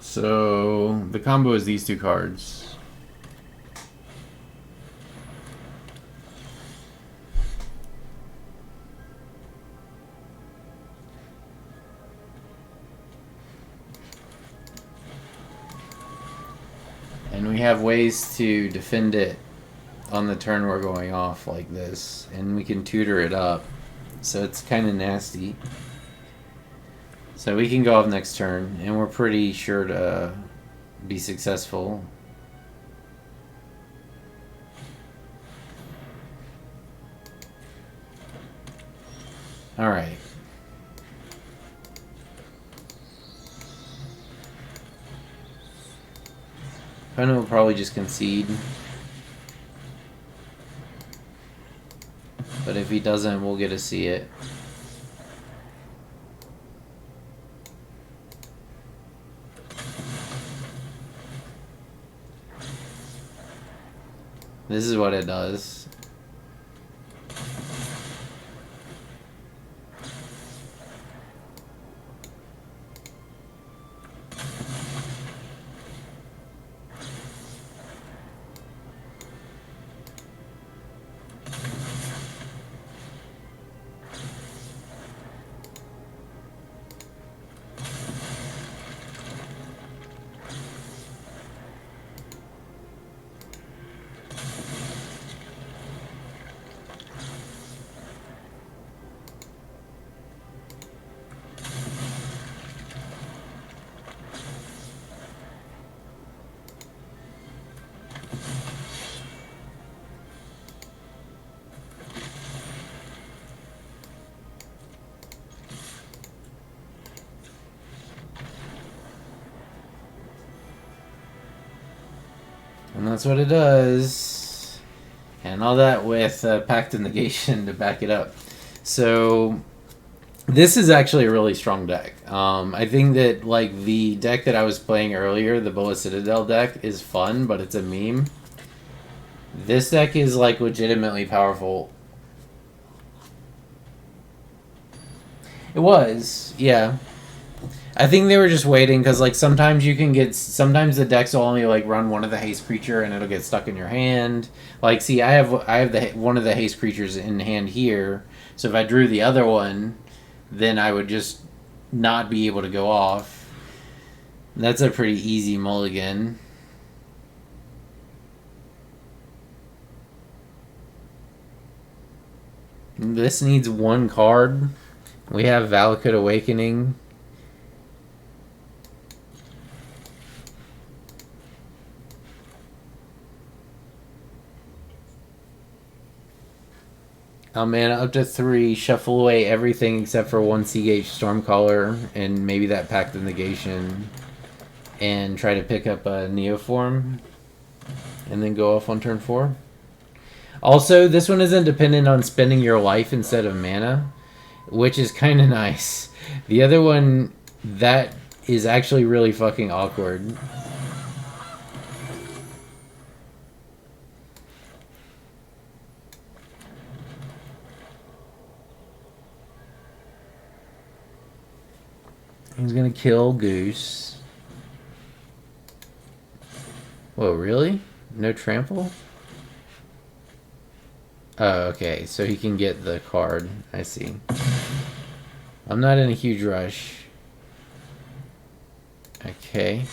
So the combo is these two cards. And we have ways to defend it on the turn we're going off like this. And we can tutor it up. So it's kind of nasty. So we can go off next turn, and we're pretty sure to be successful. Alright. Opponent will probably just concede. But if he doesn't, we'll get to see it. This is what it does. And that's what it does. And all that with Pact of Negation to back it up. So this is actually a really strong deck. I think that like the deck that I was playing earlier, the Bolas Citadel deck, is fun, but it's a meme. This deck is like legitimately powerful. It was, yeah. I think they were just waiting because like sometimes you can get, sometimes the decks will only like run one of the haste creature and it'll get stuck in your hand. Like, see, I have the one of the haste creatures in hand here, so if I drew the other one, then I would just not be able to go off. That's a pretty easy mulligan. This needs one card. We have Valakut Awakening. Mana up to 3, shuffle away everything except for 1 Seagate Stormcaller and maybe that Pact of Negation, and try to pick up a Neoform and then go off on turn 4. Also, this one isn't dependent on spending your life instead of mana, which is kind of nice. The other one, that is actually really fucking awkward. He's gonna kill Goose. Whoa, really? No trample? Oh, okay. So he can get the card. I see. I'm not in a huge rush. Okay.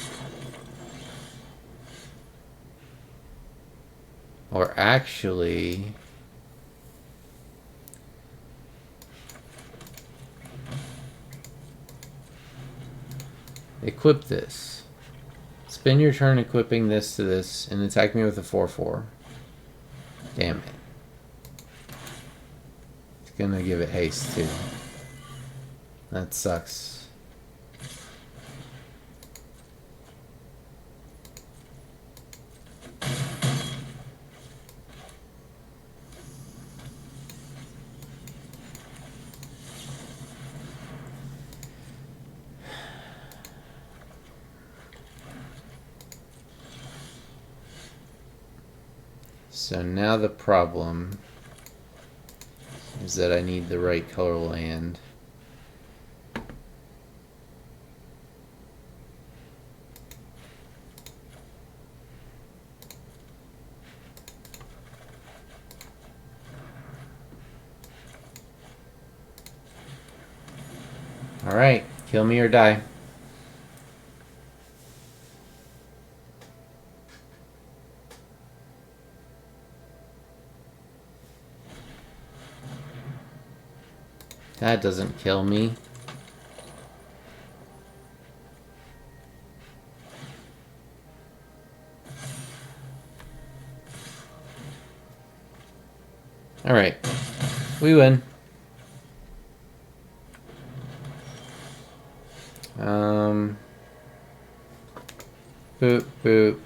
Or actually... equip this. Spend your turn equipping this to this and attack me with a 4/4. Damn it. It's gonna give it haste too. That sucks. So now the problem is that I need the right color land. Alright, kill me or die. That doesn't kill me. Alright. We win. Boop, boop.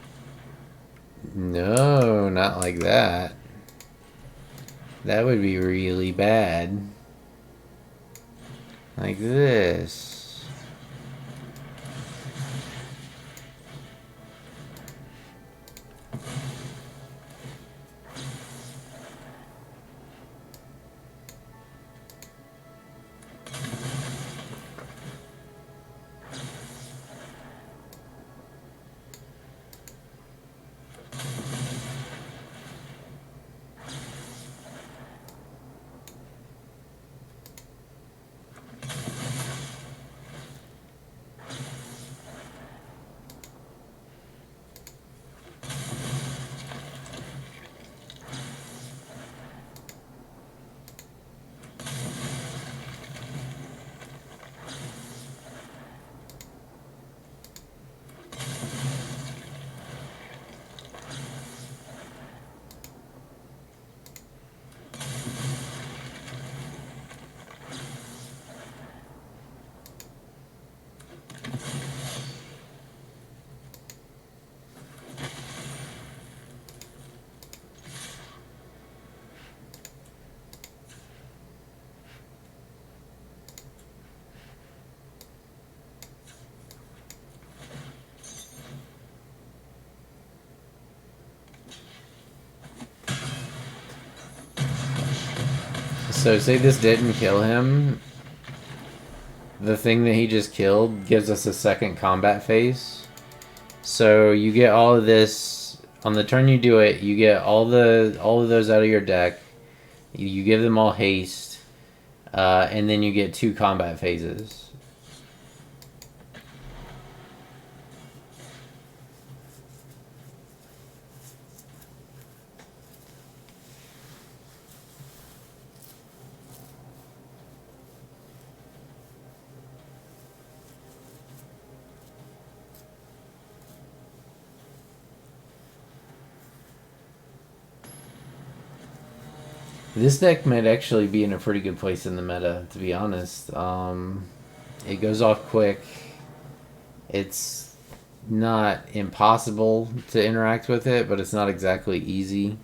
No, not like that. That would be really bad. Like this. So say this didn't kill him. The thing that he just killed gives us a second combat phase. So you get all of this on the turn you do it. You get all of those out of your deck. You give them all haste, and then you get 2 combat phases. This deck might actually be in a pretty good place in the meta, to be honest. It goes off quick. It's not impossible to interact with it, but it's not exactly easy.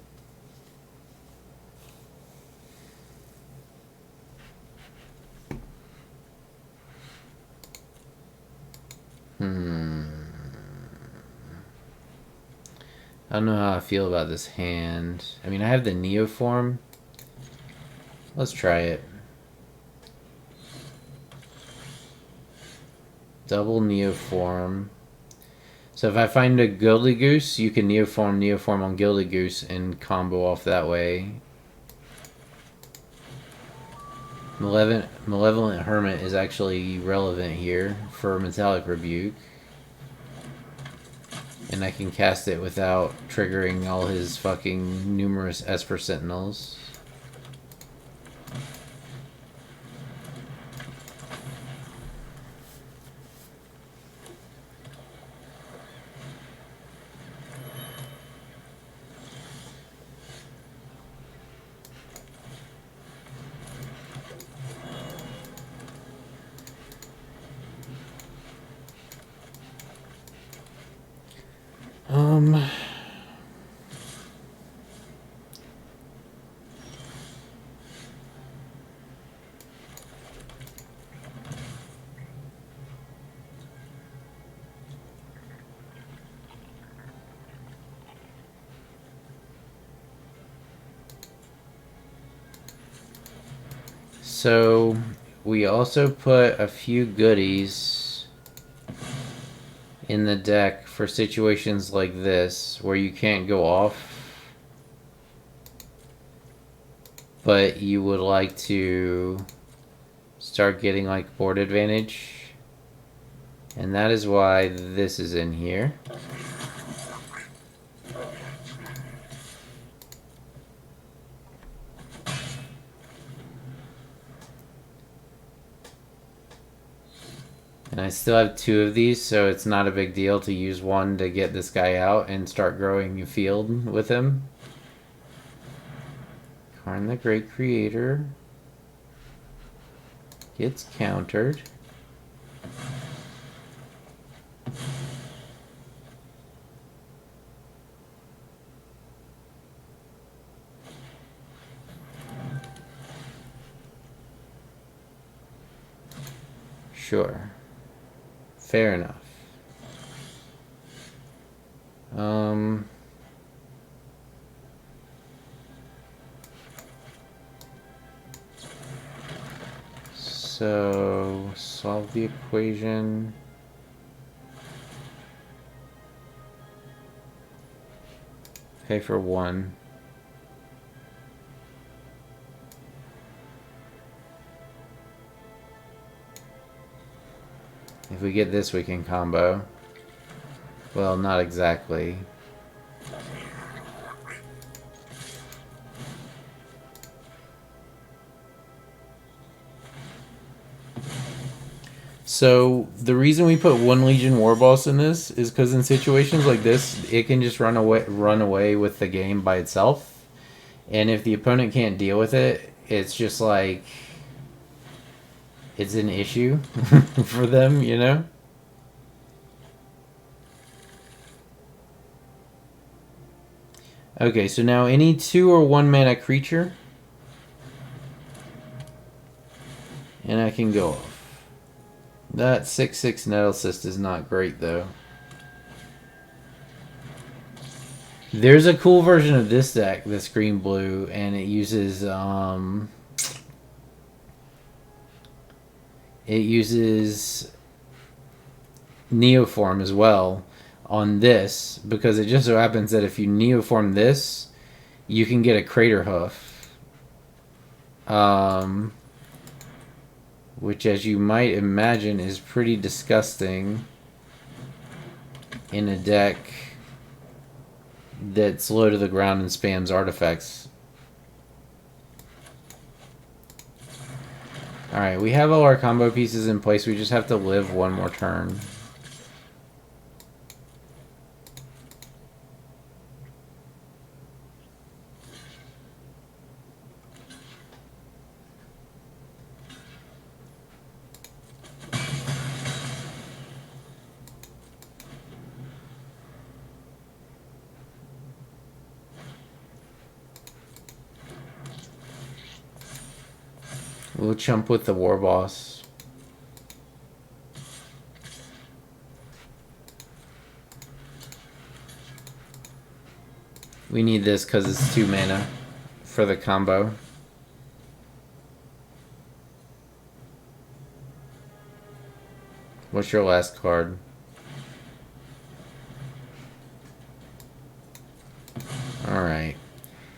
I don't know how I feel about this hand. I mean, I have the Neoform. Let's try it. Double Neoform. So if I find a Gilded Goose, you can Neoform on Gilded Goose and combo off that way. Malevolent Hermit is actually relevant here for Metallic Rebuke. And I can cast it without triggering all his fucking numerous Esper Sentinels. So we also put a few goodies in the deck for situations like this where you can't go off, but you would like to start getting like board advantage, and that is why this is in here. And I still have 2 of these, so it's not a big deal to use one to get this guy out and start growing a field with him. Karn the Great Creator gets countered. Sure. Fair enough. So solve the equation. Pay for 1. If we get this, we can combo. Well, not exactly. So the reason we put 1 Legion Warboss in this is because in situations like this, it can just run away with the game by itself. And if the opponent can't deal with it, it's just like it's an issue for them, you know? Okay, so now any 2 or 1 mana creature, and I can go off. That 6/6 Nettlecyst is not great though. There's a cool version of this deck, this green blue, and it uses it uses Neoform as well on this, because it just so happens that if you Neoform this, you can get a Crater Hoof. Which, as you might imagine, is pretty disgusting in a deck that's low to the ground and spams artifacts. Alright, we have all our combo pieces in place. We just have to live one more turn. We'll chump with the War Boss. We need this because it's 2 mana for the combo. What's your last card? Alright.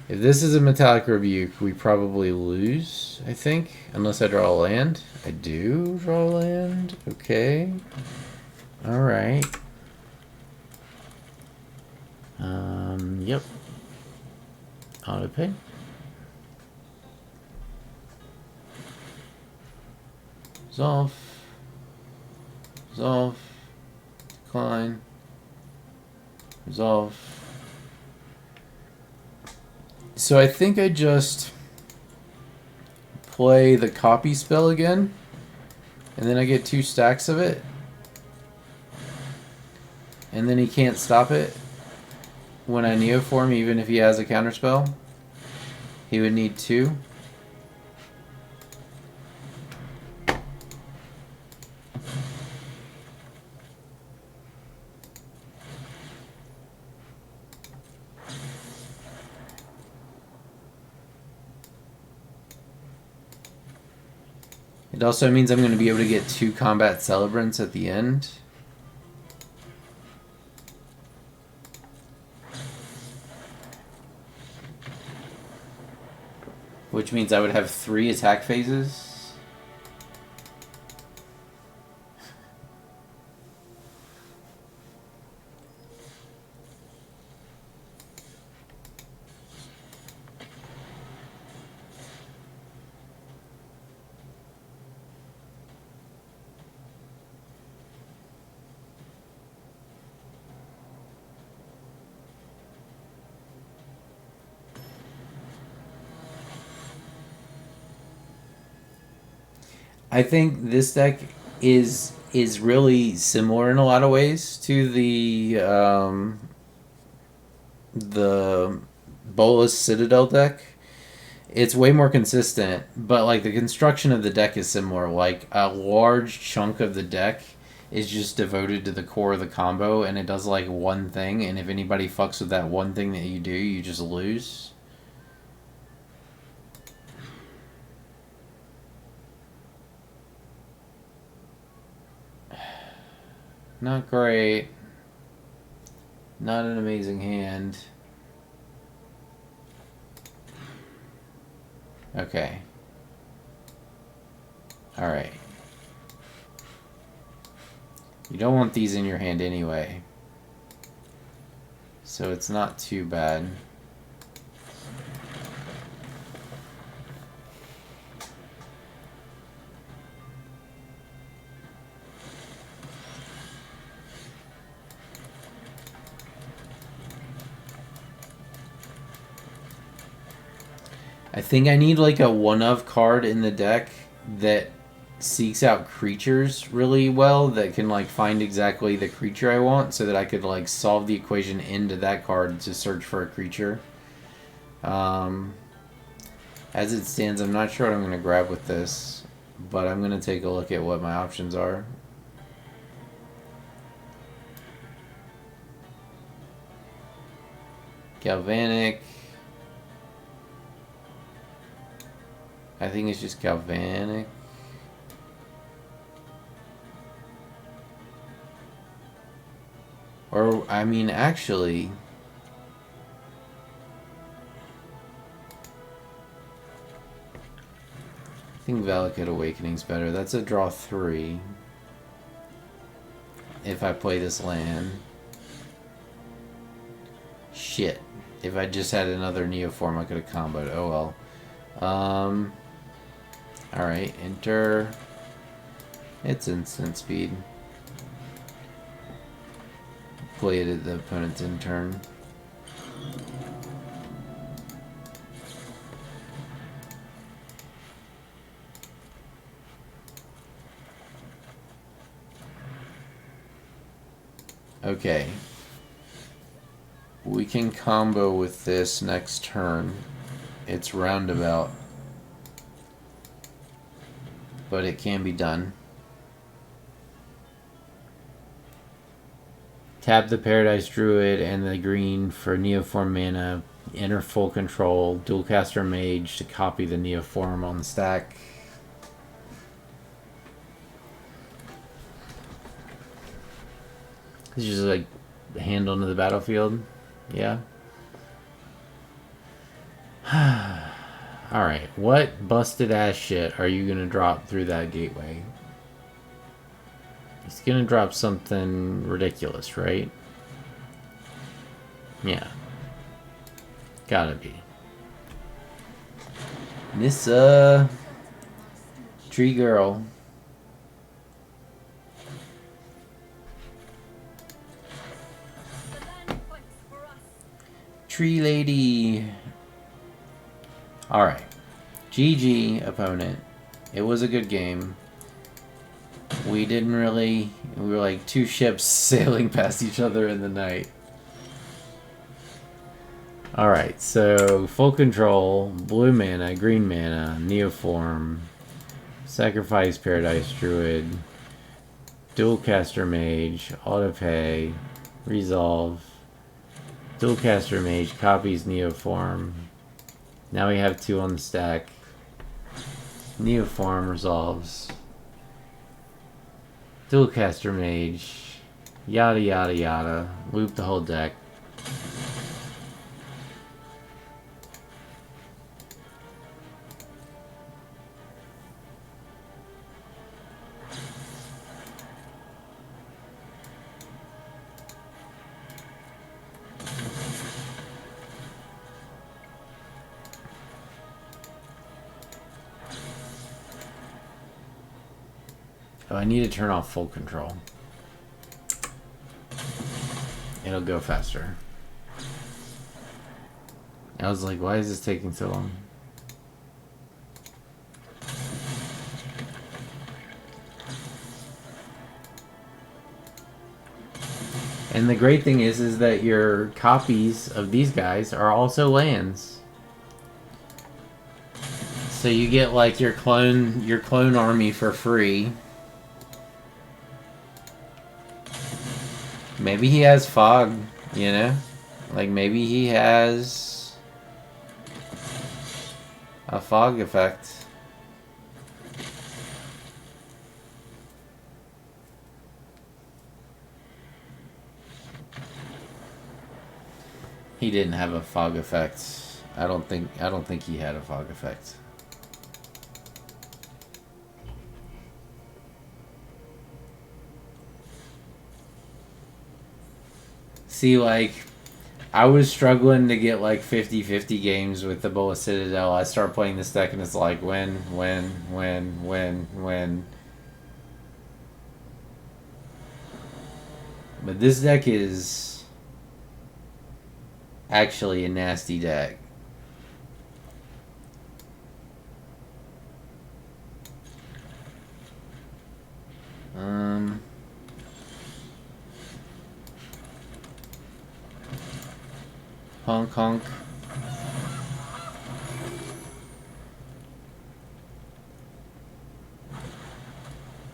If this is a Metallic Rebuke, we probably lose, I think. Unless I draw a land. I do draw a land. Okay. Alright. Yep. Auto pay. Resolve. Resolve. Decline. Resolve. So I think I just play the copy spell again, and then I get 2 stacks of it, and then he can't stop it when I Neoform, even if he has a counterspell. He would need 2. It also means I'm going to be able to get 2 combat celebrants at the end. Which means I would have 3 attack phases. I think this deck is really similar in a lot of ways to the Bolas Citadel deck. It's way more consistent, but like the construction of the deck is similar. Like a large chunk of the deck is just devoted to the core of the combo, and it does like one thing, and if anybody fucks with that one thing that you do, you just lose. Not great. Not an amazing hand. Okay. Alright. You don't want these in your hand anyway. So it's not too bad. I think I need like a one-of card in the deck that seeks out creatures really well, that can like find exactly the creature I want, so that I could like solve the equation into that card to search for a creature. As it stands, I'm not sure what I'm going to grab with this, but I'm going to take a look at what my options are. Galvanic. I think it's just Galvanic. Or, I mean, actually... I think Valakut Awakening's better. That's a draw 3. If I play this land. Shit. If I just had another Neoform, I could have comboed. Oh well. Alright, enter. It's instant speed. Play it at the opponent's end turn. Okay. We can combo with this next turn. It's roundabout. But it can be done. Tap the Paradise Druid and the green for Neoform mana. Enter full control. Dualcaster Mage to copy the Neoform on the stack. It's just like hand onto the battlefield. Yeah. Alright, what busted ass shit are you gonna drop through that gateway? He's gonna drop something ridiculous, right? Yeah. Gotta be. Nissa. Tree Girl. Tree Lady. Alright. GG, opponent. It was a good game. We didn't really... We were like two ships sailing past each other in the night. Alright, so full control, blue mana, green mana, Neoform, Sacrifice Paradise Druid, Dualcaster Mage, Autopay, Resolve, Dualcaster Mage, copies Neoform. Now we have 2 on the stack. Neoform resolves. Dualcaster Mage. Yada yada yada. Loop the whole deck. Oh, I need to turn off full control. It'll go faster. I was like, why is this taking so long? And the great thing is that your copies of these guys are also lands. So you get like your clone army for free. Maybe he has fog, you know? Like maybe he has a fog effect. He didn't have a fog effect. I don't think he had a fog effect. See, like, I was struggling to get, like, 50-50 games with the Bolas Citadel. I start playing this deck, and it's like, when. But this deck is actually a nasty deck. Honk honk.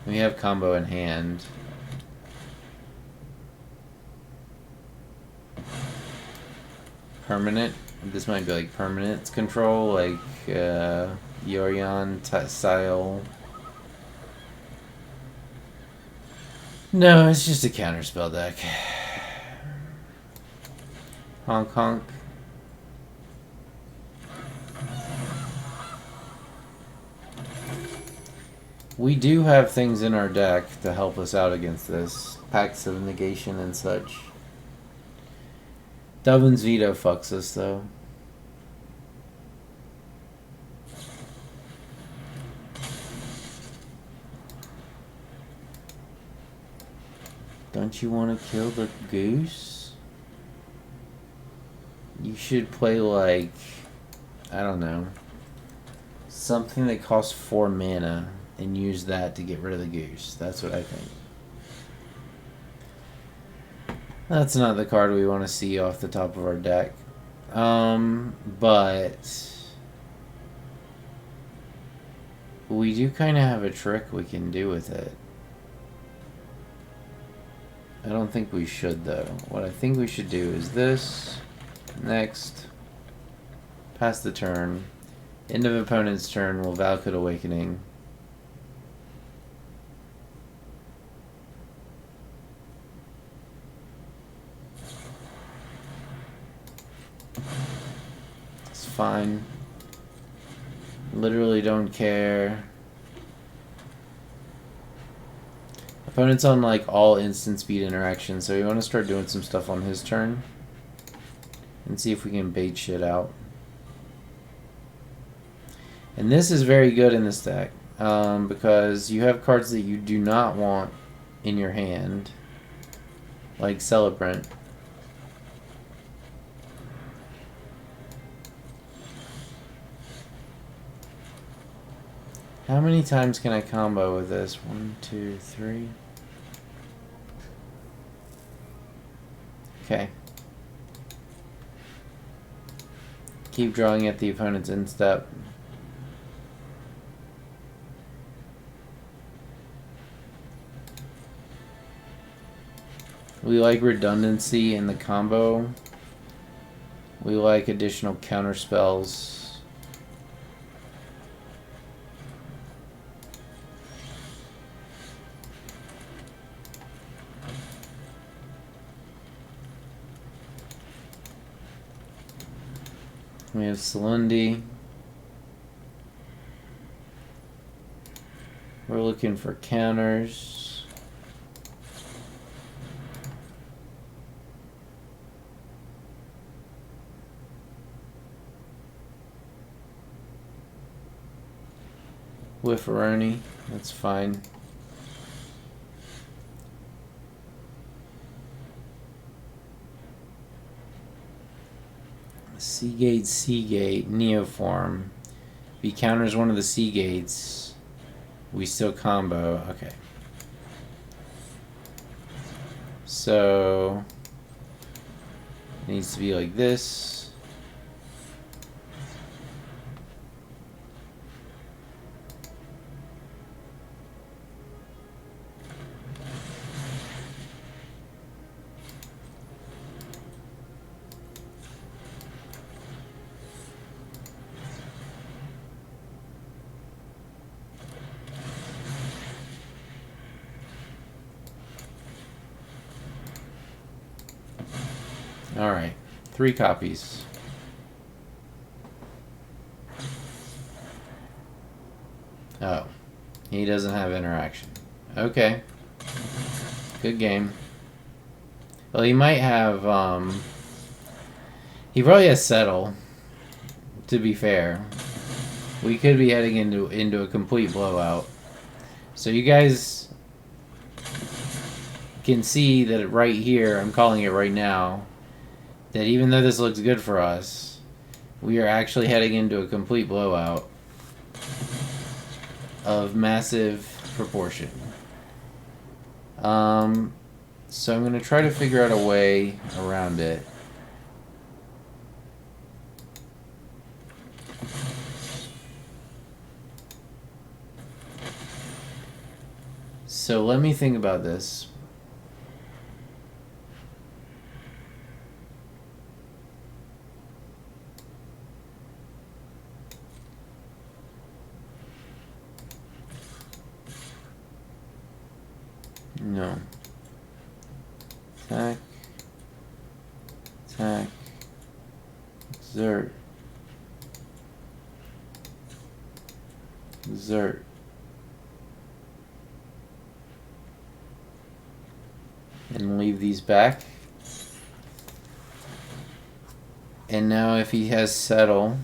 We have combo in hand. Permanent. This might be like permanent control, like Yorion style. No, it's just a counterspell deck. Honk honk. We do have things in our deck to help us out against this. Pacts of negation and such. Duvin's Veto fucks us though. Don't you want to kill the goose? You should play like, I don't know, something that costs 4 mana and use that to get rid of the goose. That's what I think. That's not the card we want to see off the top of our deck. But we do kind of have a trick we can do with it. I don't think we should though. What I think we should do is this. Next. Pass the turn. End of opponent's turn, we'll Valakut Awakening. It's fine. Literally don't care. Opponent's on like all instant speed interactions, so we want to start doing some stuff on his turn. And see if we can bait shit out. And this is very good in this deck. Because you have cards that you do not want in your hand. Like Celebrant. How many times can I combo with this? 1, 2, 3. Okay. Keep drawing at the opponent's instep. We like redundancy in the combo. We like additional counter spells. We have Salundi. We're looking for counters. Whifferoni, that's fine. Seagate, Seagate, Neoform. If he counters one of the Seagates, we still combo. Okay. So, it needs to be like this. Alright, 3 copies. Oh, he doesn't have interaction. Okay. Good game. Well, he might have, he probably has Settle, to be fair. We could be heading into a complete blowout. So you guys can see that right here, I'm calling it right now, that even though this looks good for us, we are actually heading into a complete blowout of massive proportion. So I'm going to try to figure out a way around it. So let me think about this. No. Attack. Attack. Zert. Zert. And leave these back. And now if he has settle.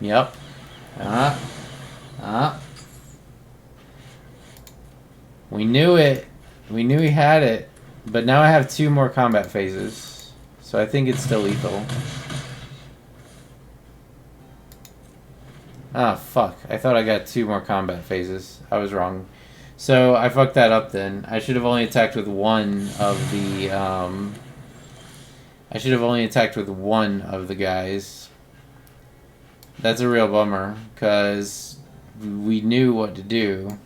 Yep. We knew it. We knew he had it. But now I have 2 more combat phases. So I think it's still lethal. Ah, fuck. I thought I got 2 more combat phases. I was wrong. So I fucked that up then. I should have only attacked with one of the, I should have only attacked with one of the guys. That's a real bummer, because we knew what to do.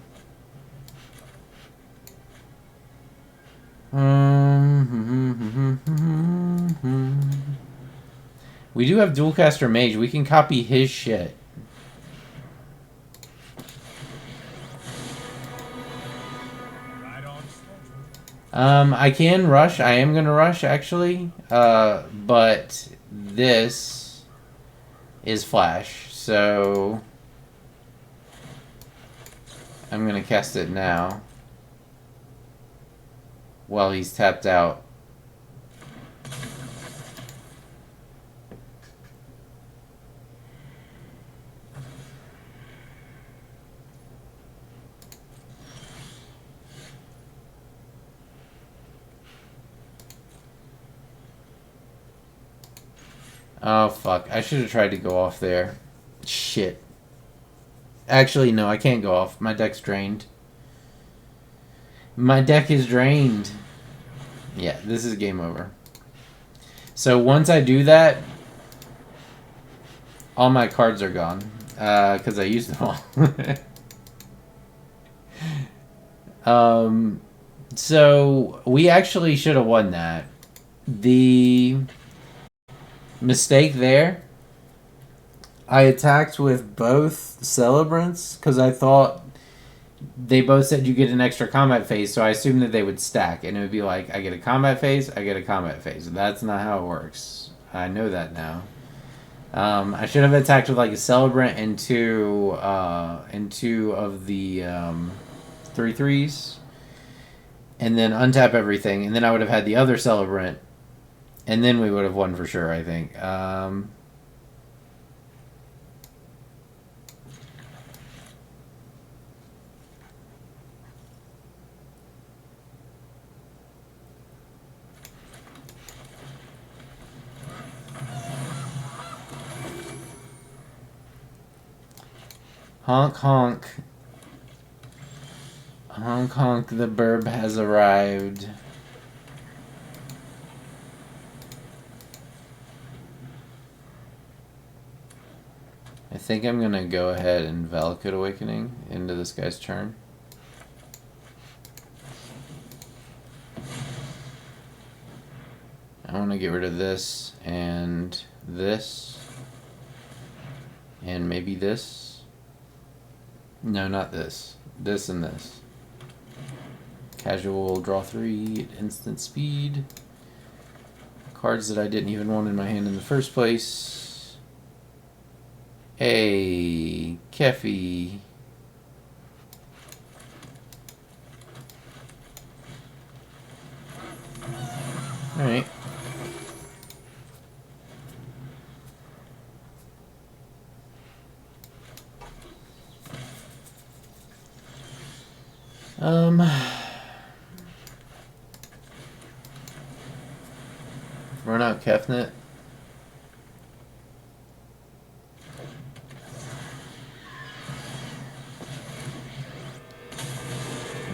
We do have Dualcaster Mage. We can copy his shit. I can rush. I am gonna rush, actually. But this is flash, so I'm gonna cast it now while he's tapped out. Oh, fuck. I should have tried to go off there. Shit. Actually, no, I can't go off. My deck's drained. My deck is drained. Yeah, this is game over. So once I do that, all my cards are gone. Because I used them all. So we actually should have won that. The mistake there, I attacked with both celebrants because I thought they both said you get an extra combat phase, so I assumed that they would stack, and it would be like, I get a combat phase, I get a combat phase. That's not how it works. I know that now. I should have attacked with like a celebrant and two of the 3/3s, and then untap everything, and then I would have had the other celebrant. And then we would have won for sure, I think. Honk, honk. Honk, honk, the burb has arrived. I think I'm going to go ahead and Valakut Awakening into this guy's turn. I want to get rid of this and maybe this. No, not this. This and this. Casual, draw 3 at instant speed. Cards that I didn't even want in my hand in the first place. Hey, Keffy. Alright. Run out Kefnet.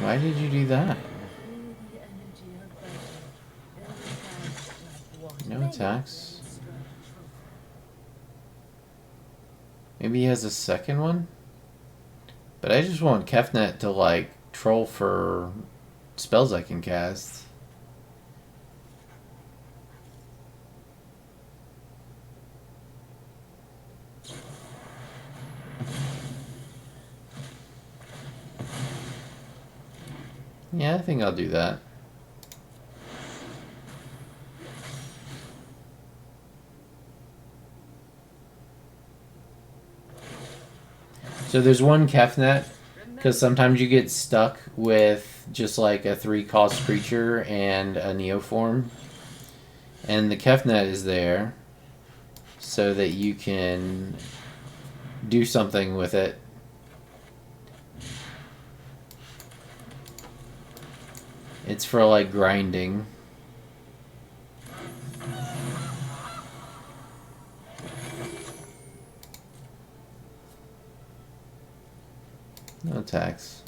Why did you do that? No attacks. Maybe he has a second one? But I just want Kefnet to, like, troll for spells I can cast. Yeah, I think I'll do that. So there's one Kefnet, because sometimes you get stuck with just like a 3-cost creature and a Neoform. And the Kefnet is there so that you can do something with it. It's for like grinding. No attacks.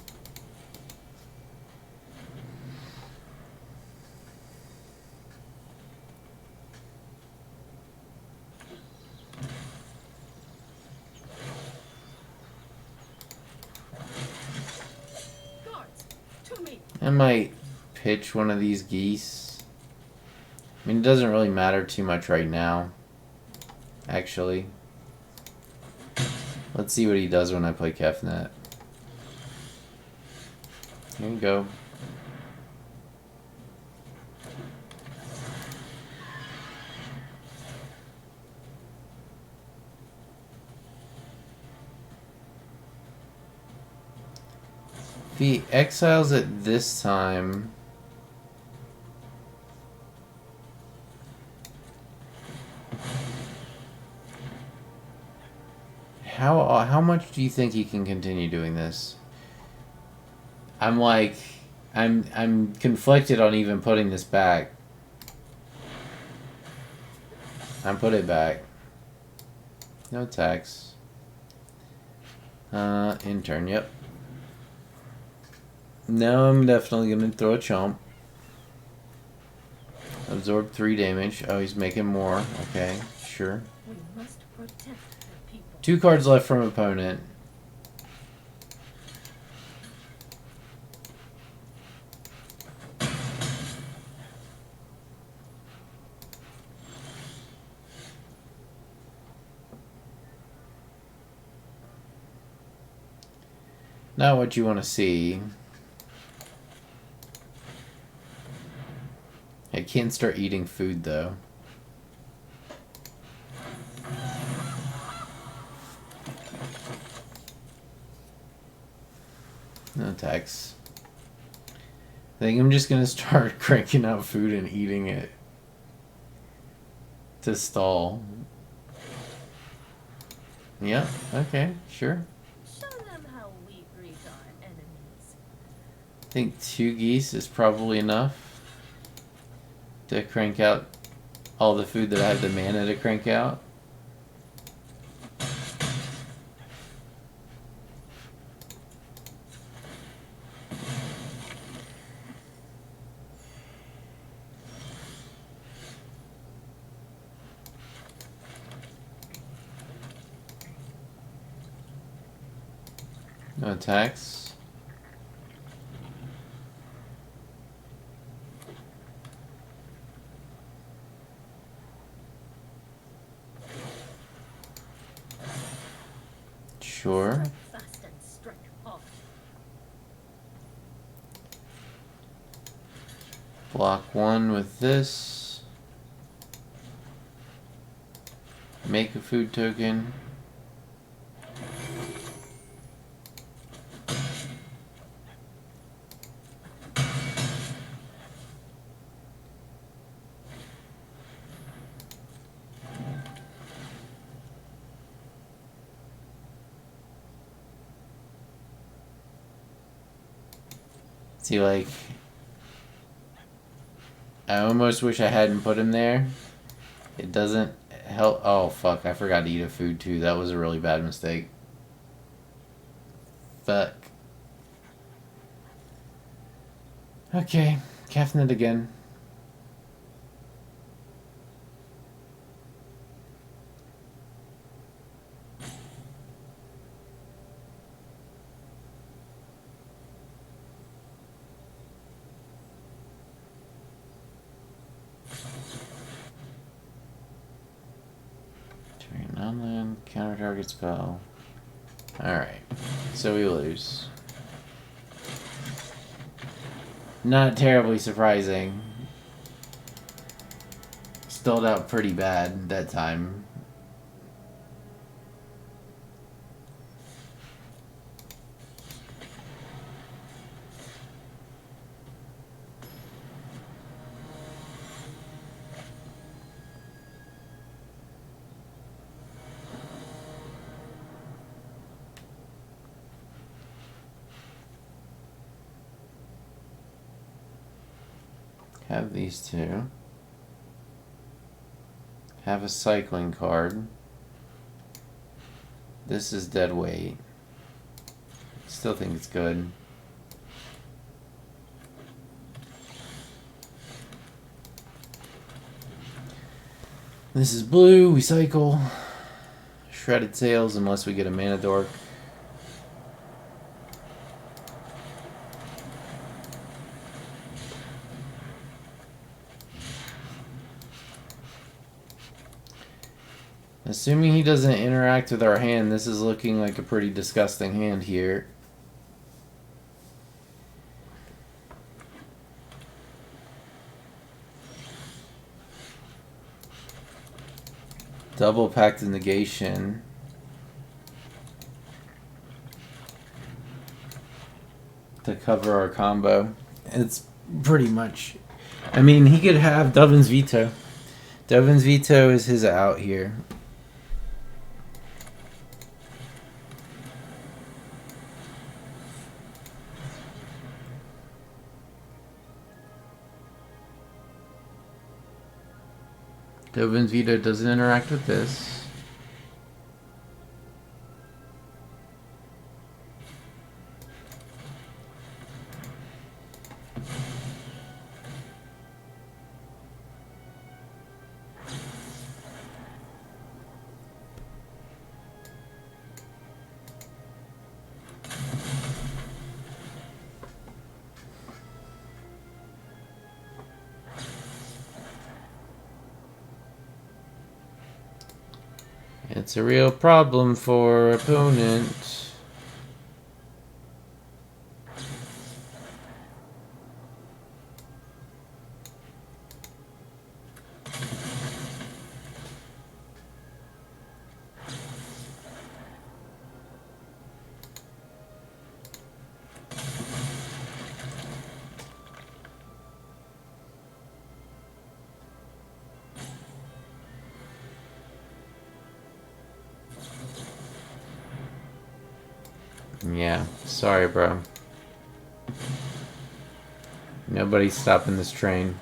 Guards, to me. I might pitch one of these geese. I mean, it doesn't really matter too much right now, actually. Let's see what he does when I play Kefnet. Here you go. If he exiles it this time... How much do you think he can continue doing this? I'm like... I'm conflicted on even putting this back. I'm put it back. No attacks. Intern, yep. No, I'm definitely gonna throw a chomp. Absorb 3 damage. Oh, he's making more. Okay, sure. We must protect the people. 2 cards left from opponent. Not what you want to see. I can't start eating food though. No attacks. I think I'm just gonna start cranking out food and eating it to stall. Yeah, okay, sure. Show them how we greet our enemies. I think 2 geese is probably enough to crank out all the food that I have the mana to crank out. No attacks. Sure. Strike fast and strike hard. Block 1 with this. Make a food token. See, like, I almost wish I hadn't put him there. It doesn't help. Oh, fuck. I forgot to eat a food, too. That was a really bad mistake. Fuck. Okay. Kefnet again. Non-land, counter target spell. Alright, so we lose. Not terribly surprising. Stalled out pretty bad that time. Have these two. Have a cycling card. This is dead weight. Still think it's good. This is blue. We cycle. Shredded Sails unless we get a mana dork. Assuming he doesn't interact with our hand, this is looking like a pretty disgusting hand here. Double Pact of Negation. To cover our combo. It's pretty much... I mean, he could have Dovin's Veto. Dovin's Veto is his out here. Dovin's Veto doesn't interact with this. It's a real problem for opponent. Yeah, sorry, bro. Nobody's stopping this train.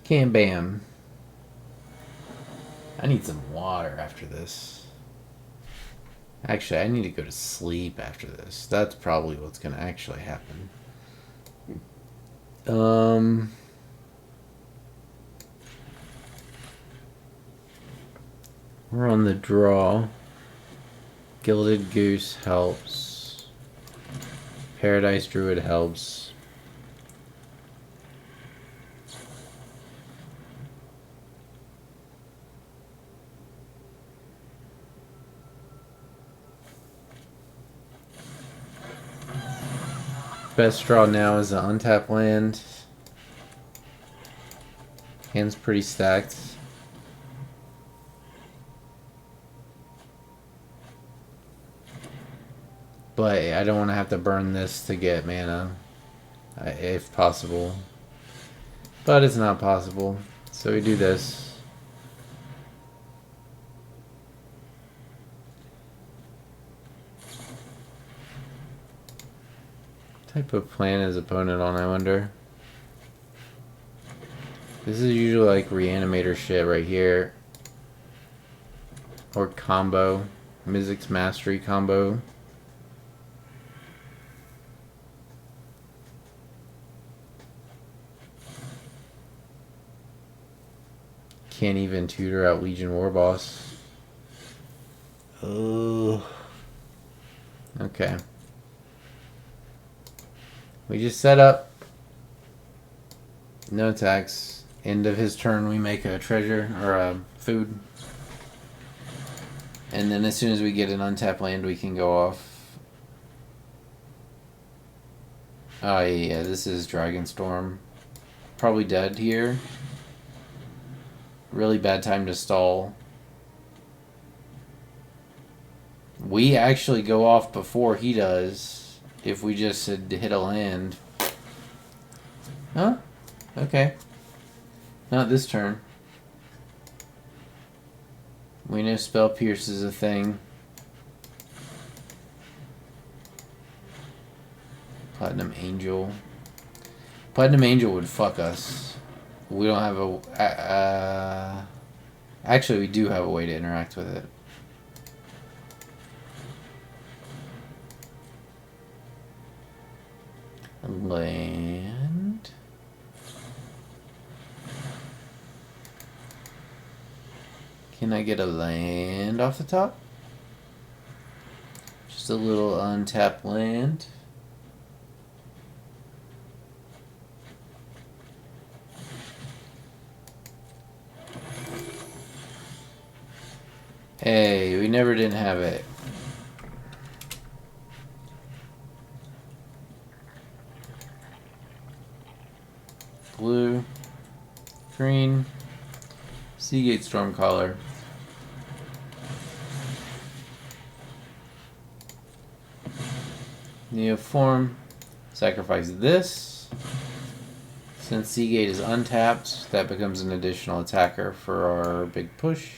Cam bam. I need some water after this. Actually, I need to go to sleep after this. That's probably what's going to actually happen. We're on the draw. Gilded Goose helps. Paradise Druid helps. Best draw now is an untapped land. Hand's pretty stacked. But I don't want to have to burn this to get mana, if possible. But it's not possible. So we do this. What type of plan is opponent on, I wonder? This is usually like reanimator shit right here. Or combo. Mythic's Mastery combo. Can't even tutor out Legion Warboss. Oh. Okay. We just set up. No attacks. End of his turn, we make a treasure or a food. And then as soon as we get an untapped land, we can go off. Oh yeah, this is Dragonstorm. Probably dead here. Really bad time to stall. We actually go off before he does. If we just had hit a land. Huh? Okay. Not this turn. We know Spell Pierce is a thing. Platinum Angel. Platinum Angel would fuck us. We don't have a... actually, we do have a way to interact with it. Land. Can I get a land off the top? Just a little untapped land. Hey, we never didn't have it. Blue, green, Seagate Stormcaller. Neoform, sacrifice this. Since Seagate is untapped, that becomes an additional attacker for our big push.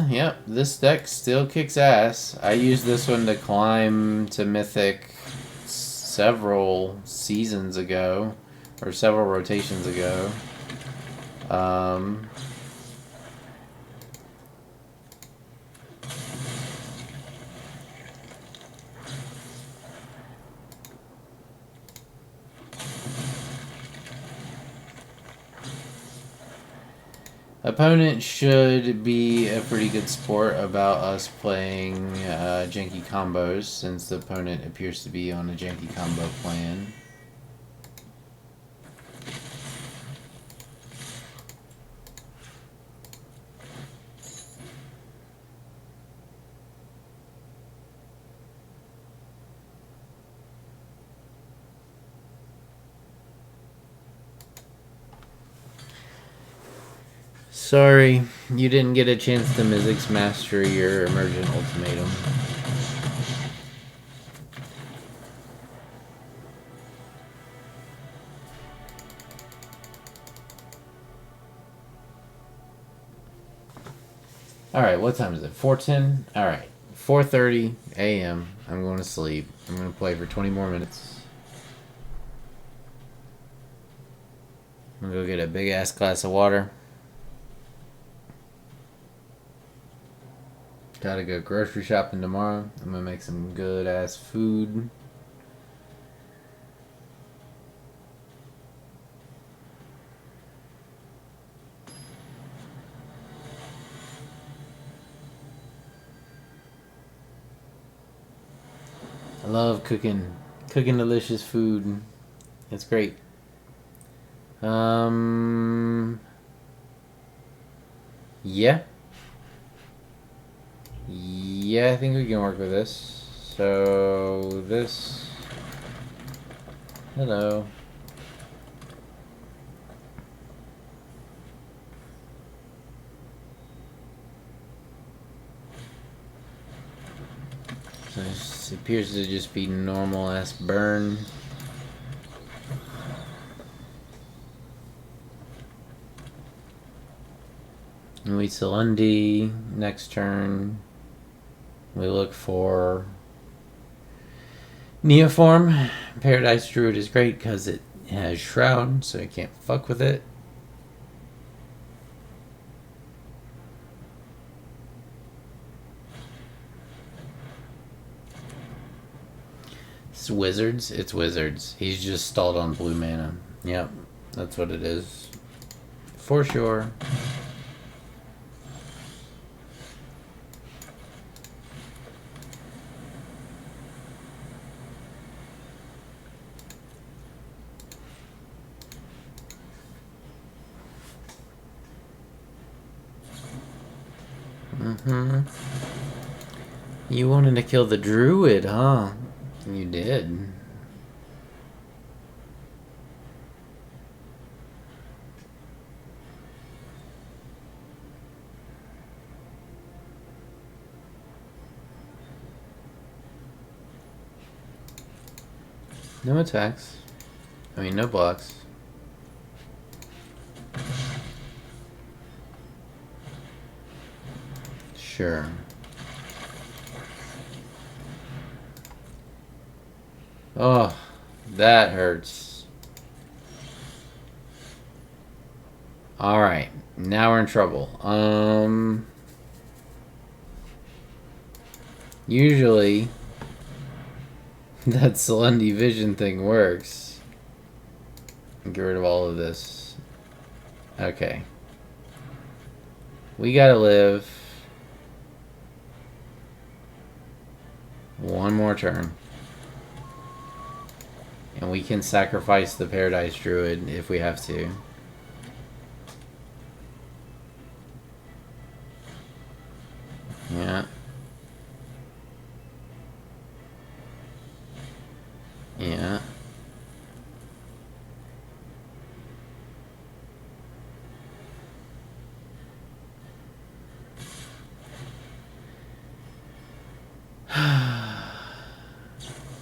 Yep, this deck still kicks ass. I used this one to climb to Mythic several seasons ago, or several rotations ago. Opponent should be a pretty good sport about us playing janky combos, since the opponent appears to be on a janky combo plan. Sorry, you didn't get a chance to Mythic's Mastery your Emergent Ultimatum. Alright, what time is it? 4:10? Alright, 4:30 a.m. I'm going to sleep. I'm going to play for 20 more minutes. I'm going to go get a big ass glass of water. Gotta go grocery shopping tomorrow. I'm gonna make some good ass food. I love cooking delicious food. It's great. Yeah. Yeah, I think we can work with this. So, this... Hello. So this appears to just be normal-ass burn. And we Celundi. Next turn, we look for Neoform. Paradise Druid is great because it has Shroud, so you can't fuck with it. It's Wizards. It's Wizards. He's just stalled on blue mana. Yep, that's what it is. For sure. You wanted to kill the druid, huh? You did. No attacks. I mean, no blocks. Sure. Oh, that hurts. Alright, now we're in trouble. Usually, that Celundi Vision thing works. Get rid of all of this. Okay. We gotta live one more turn. And we can sacrifice the Paradise Druid if we have to. Yeah. Yeah.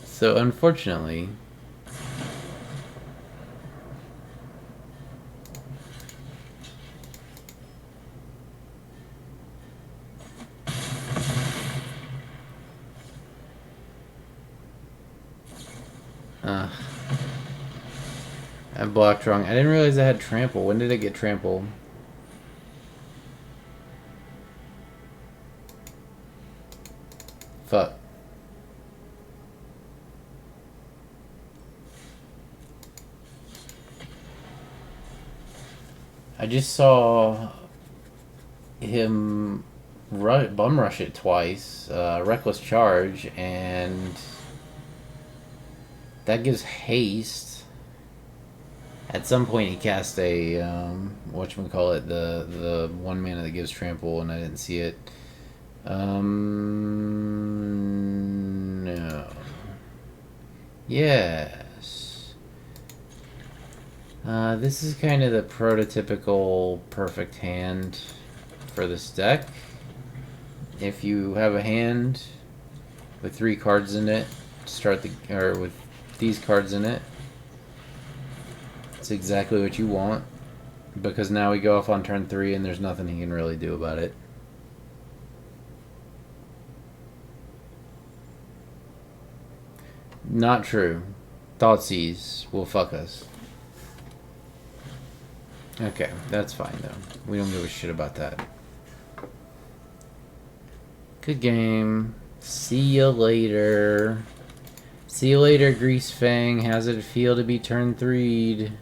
So unfortunately, I blocked wrong. I didn't realize I had trample. When did it get trampled? Fuck. I just saw him bum rush it twice, reckless charge, and that gives haste. At some point, he cast a whatchamacallit, the 1 mana that gives trample, and I didn't see it. No. Yes. This is kind of the prototypical perfect hand for this deck. If you have a hand with 3 cards in it, or with these cards in it, it's exactly what you want. Because now we go off on turn 3 and there's nothing he can really do about it. Not true. Thoughtseize will fuck us. Okay, that's fine though. We don't give a shit about that. Good game. See you later. See you later, Greasefang. How's it feel to be turn 3'd?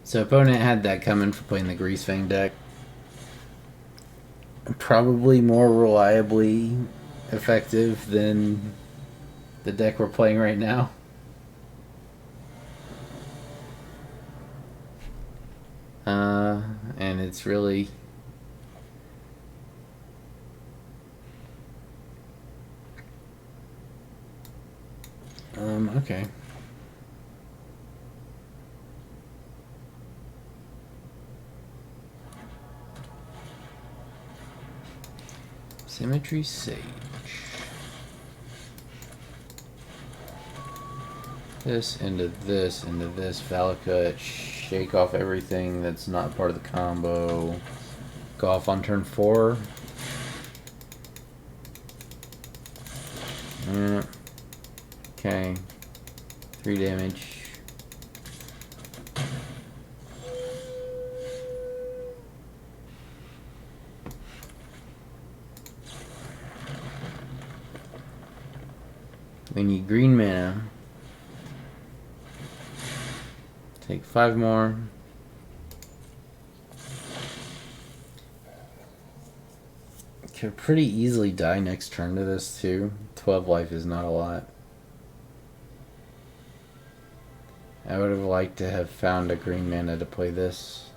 So opponent had that coming for playing the Greasefang deck. Probably more reliably effective than the deck we're playing right now. And it's really... okay. Symmetry Sage. This into this into this. Valakut. Shake off everything that's not part of the combo. Go off on turn 4. Okay. 3 damage. We need green mana. Take 5 more. Could pretty easily die next turn to this too. 12 life is not a lot. I would have liked to have found a green mana to play this.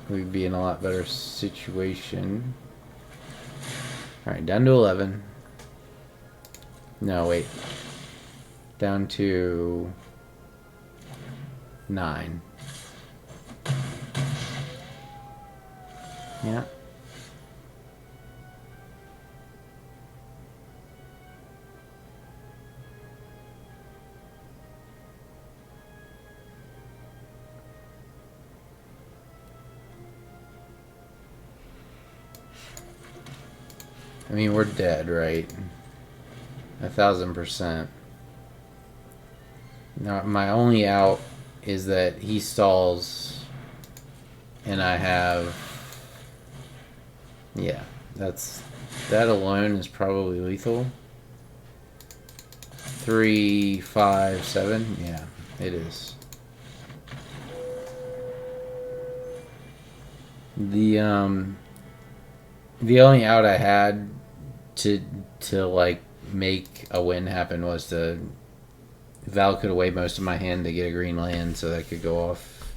We'd be in a lot better situation. Alright, down to 11. No, wait. Down to 9. Yeah. I mean, we're dead, right? 1000%. Now, my only out is that he stalls, and I have... Yeah, that alone is probably lethal. 3, 5, 7. Yeah, it is. The only out I had to like make a win happen was to Val could away most of my hand to get a green land so that could go off.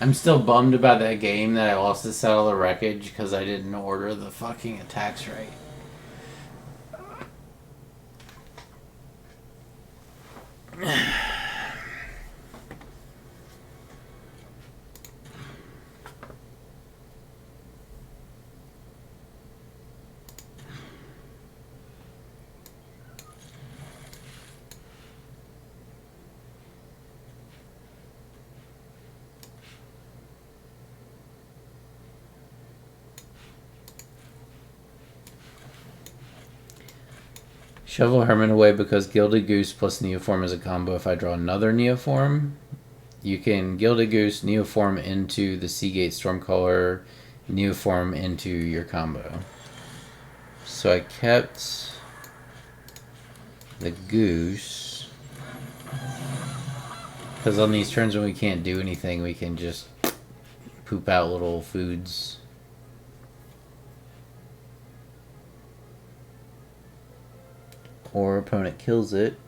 I'm still bummed about that game that I lost to Settle the Wreckage because I didn't order the fucking attacks right. Shovel Hermit away because Gilded Goose plus Neoform is a combo. If I draw another Neoform, you can Gilded Goose, Neoform into the Seagate Stormcaller, Neoform into your combo. So I kept the Goose. Because on these turns when we can't do anything, we can just poop out little foods. Or opponent kills it,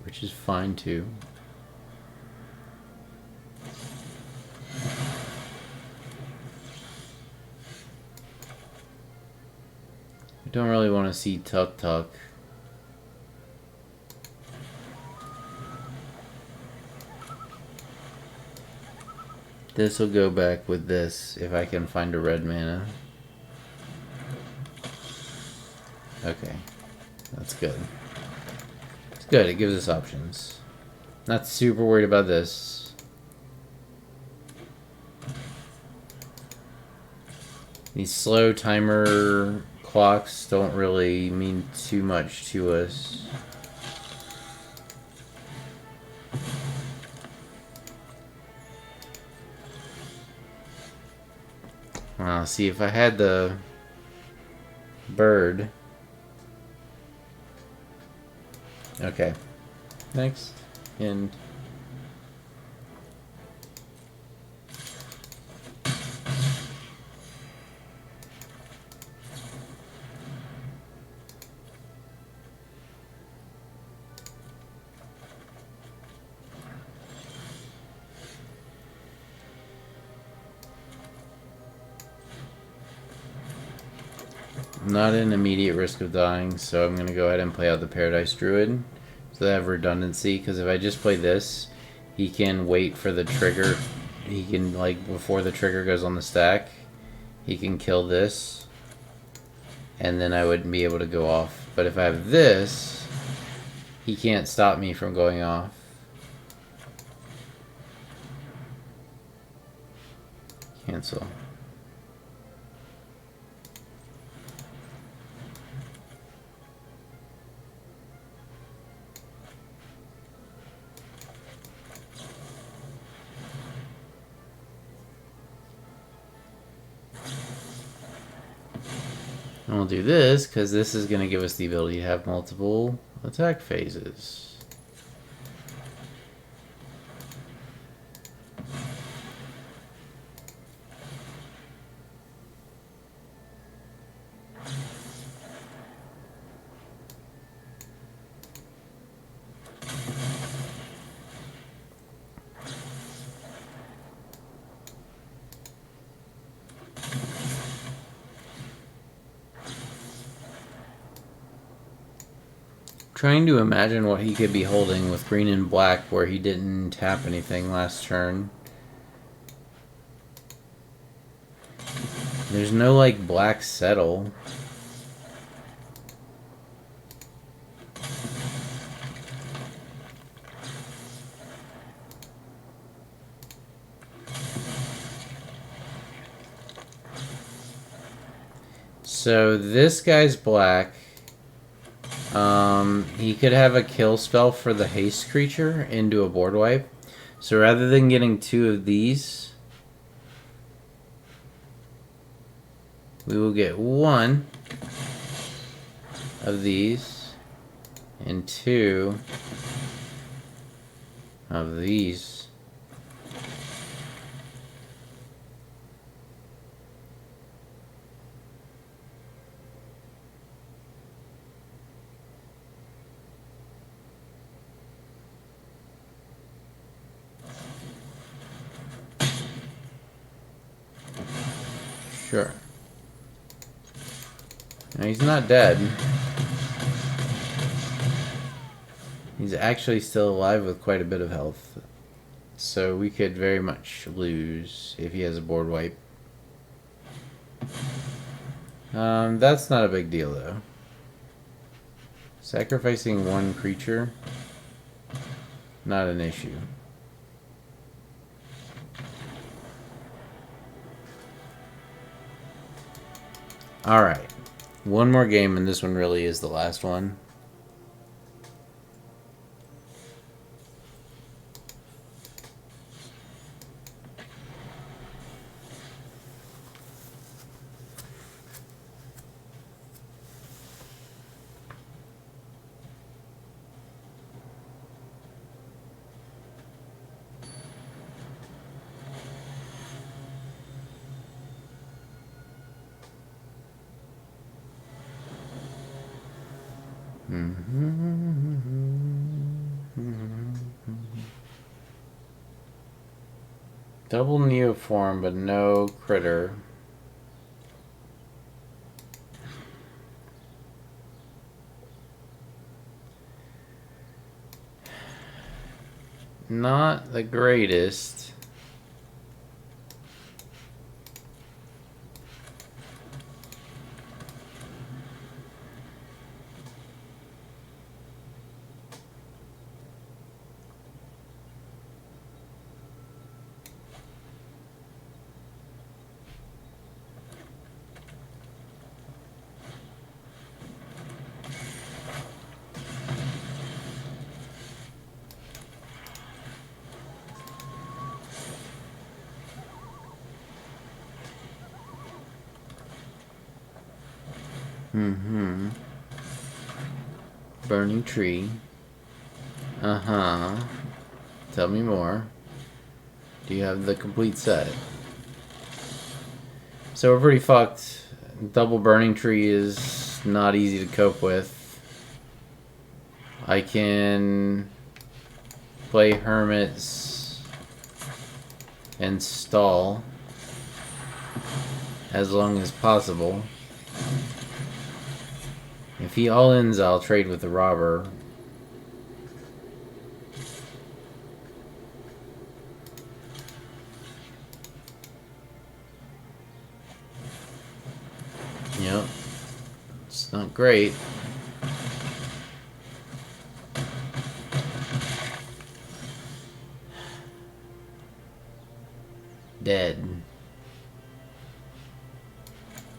which is fine too. I don't really want to see Tuk Tuk. This will go back with this if I can find a red mana. Okay. That's good. It's good, it gives us options. Not super worried about this. These slow timer clocks don't really mean too much to us. See, if I had the bird. Okay. Next. And I'm not in immediate risk of dying, so I'm going to go ahead and play out the Paradise Druid. So I have redundancy, because if I just play this, he can wait for the trigger. He can, like, before the trigger goes on the stack, he can kill this. And then I wouldn't be able to go off. But if I have this, he can't stop me from going off. Cancel. And we'll do this, because this is going to give us the ability to have multiple attack phases. Trying to imagine what he could be holding with green and black where he didn't tap anything last turn. There's no, like, black settle. So this guy's black. He could have a kill spell for the haste creature into a board wipe. So rather than getting 2 of these, we will get 1 of these and 2 of these. Sure. Now he's not dead. He's actually still alive with quite a bit of health. So we could very much lose if he has a board wipe. That's not a big deal though. Sacrificing 1 creature, not an issue. Alright, one more game and this one really is the last one. Double Neoform, but no critter. Not the greatest. Mm-hmm. Burning tree. Uh-huh. Tell me more. Do you have the complete set? So we're pretty fucked. Double burning tree is not easy to cope with. I can play hermits and stall as long as possible. If he all-ins, I'll trade with the robber. Yep. It's not great. Dead.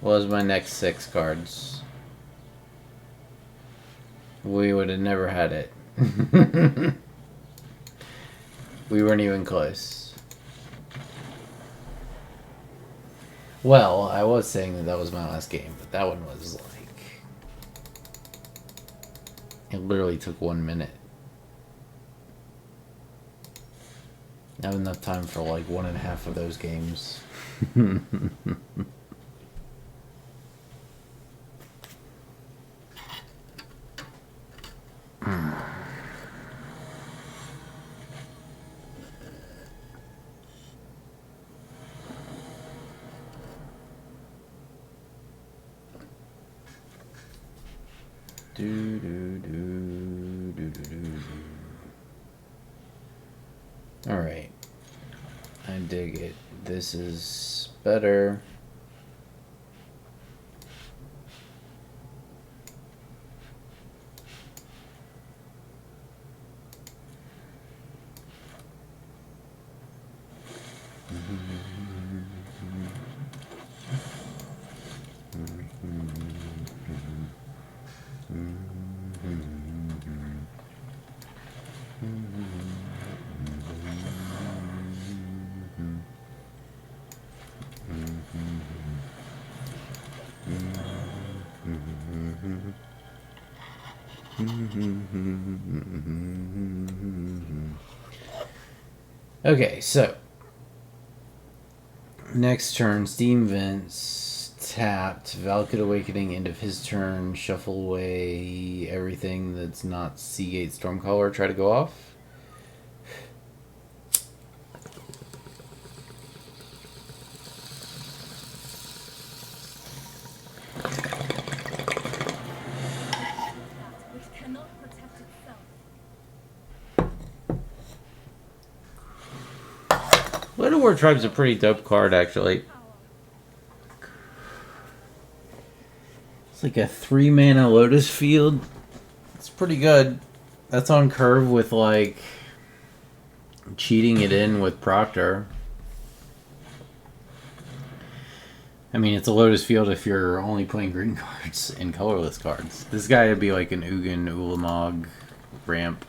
What was my next 6 cards? We would have never had it. We weren't even close. Well, I was saying that was my last game, but that one was like... It literally took 1 minute. I have enough time for like 1.5 of those games. Do, do, do, do, do, do. Alright. I dig it. This is better. Okay, so next turn, Steam Vents tapped, Valakut Awakening, end of his turn, shuffle away everything that's not Seagate Stormcaller, try to go off. Which cannot protect itself. Little War Tribe's a pretty dope card, actually. It's like a 3-mana Lotus Field. It's pretty good. That's on curve with, like, cheating it in with Proctor. I mean, it's a Lotus Field if you're only playing green cards and colorless cards. This guy would be like an Ugin, Ulamog, ramp.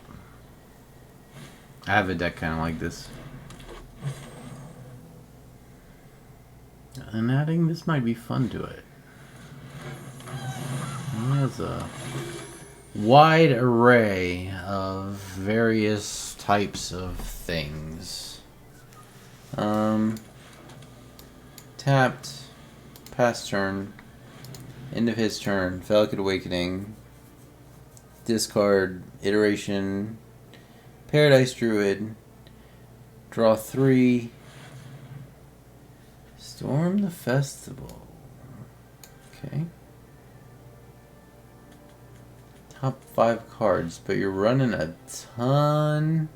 I have a deck kind of like this. And adding this might be fun to it. It has a wide array of various types of things. Tapped, pass turn, end of his turn, Valakut Awakening, discard, iteration, Paradise Druid, draw 3, storm the festival. Okay. Top 5 cards, but you're running a ton.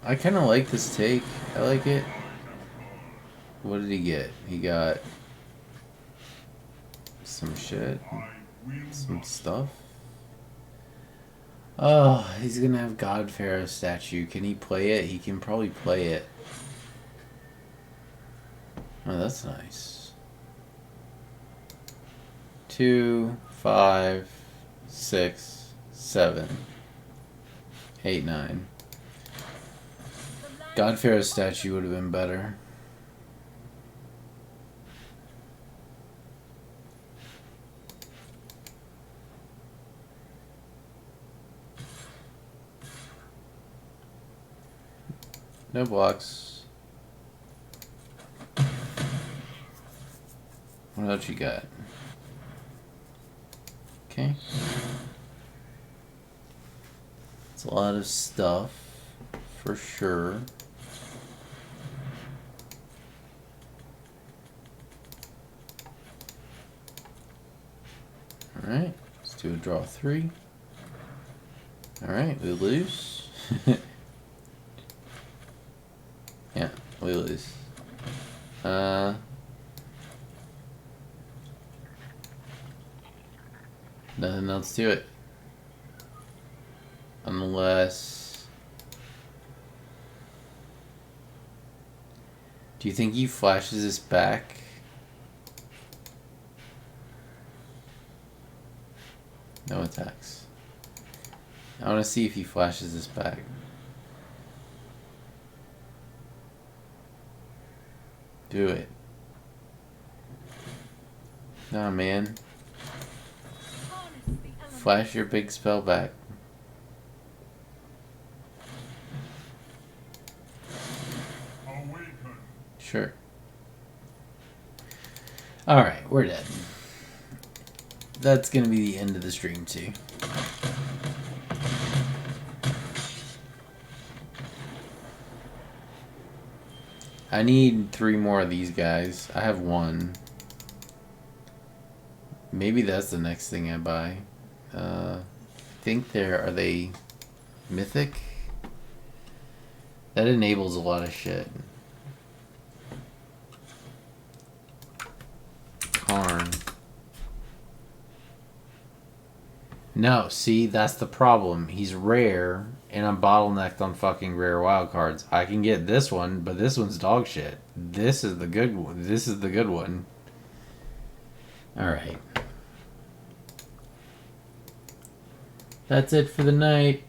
I kind of like this take. I like it. What did he get? He got some shit. Some stuff. Oh, he's gonna have God Pharaoh statue. Can he play it? He can probably play it. Oh, that's nice. 2, 5, 6, 7, 8, 9. God Pharaoh's statue would have been better. No blocks. What else you got? Okay. It's a lot of stuff, for sure. Alright, let's do a draw 3. Alright, we lose. Yeah, we lose. Nothing else to it. Unless... Do you think he flashes this back? No attacks. I want to see if he flashes this back. Do it. Nah, man. Flash your big spell back. Awaken. Sure. Alright, we're dead. That's gonna be the end of the stream too. I need 3 more of these guys. I have 1. Maybe that's the next thing I buy. I think are they Mythic? That enables a lot of shit. Karn. No, see, that's the problem. He's rare, and I'm bottlenecked on fucking rare wild cards. I can get this one, but this one's dog shit. This is the good one. This is the good one. Alright. That's it for the night.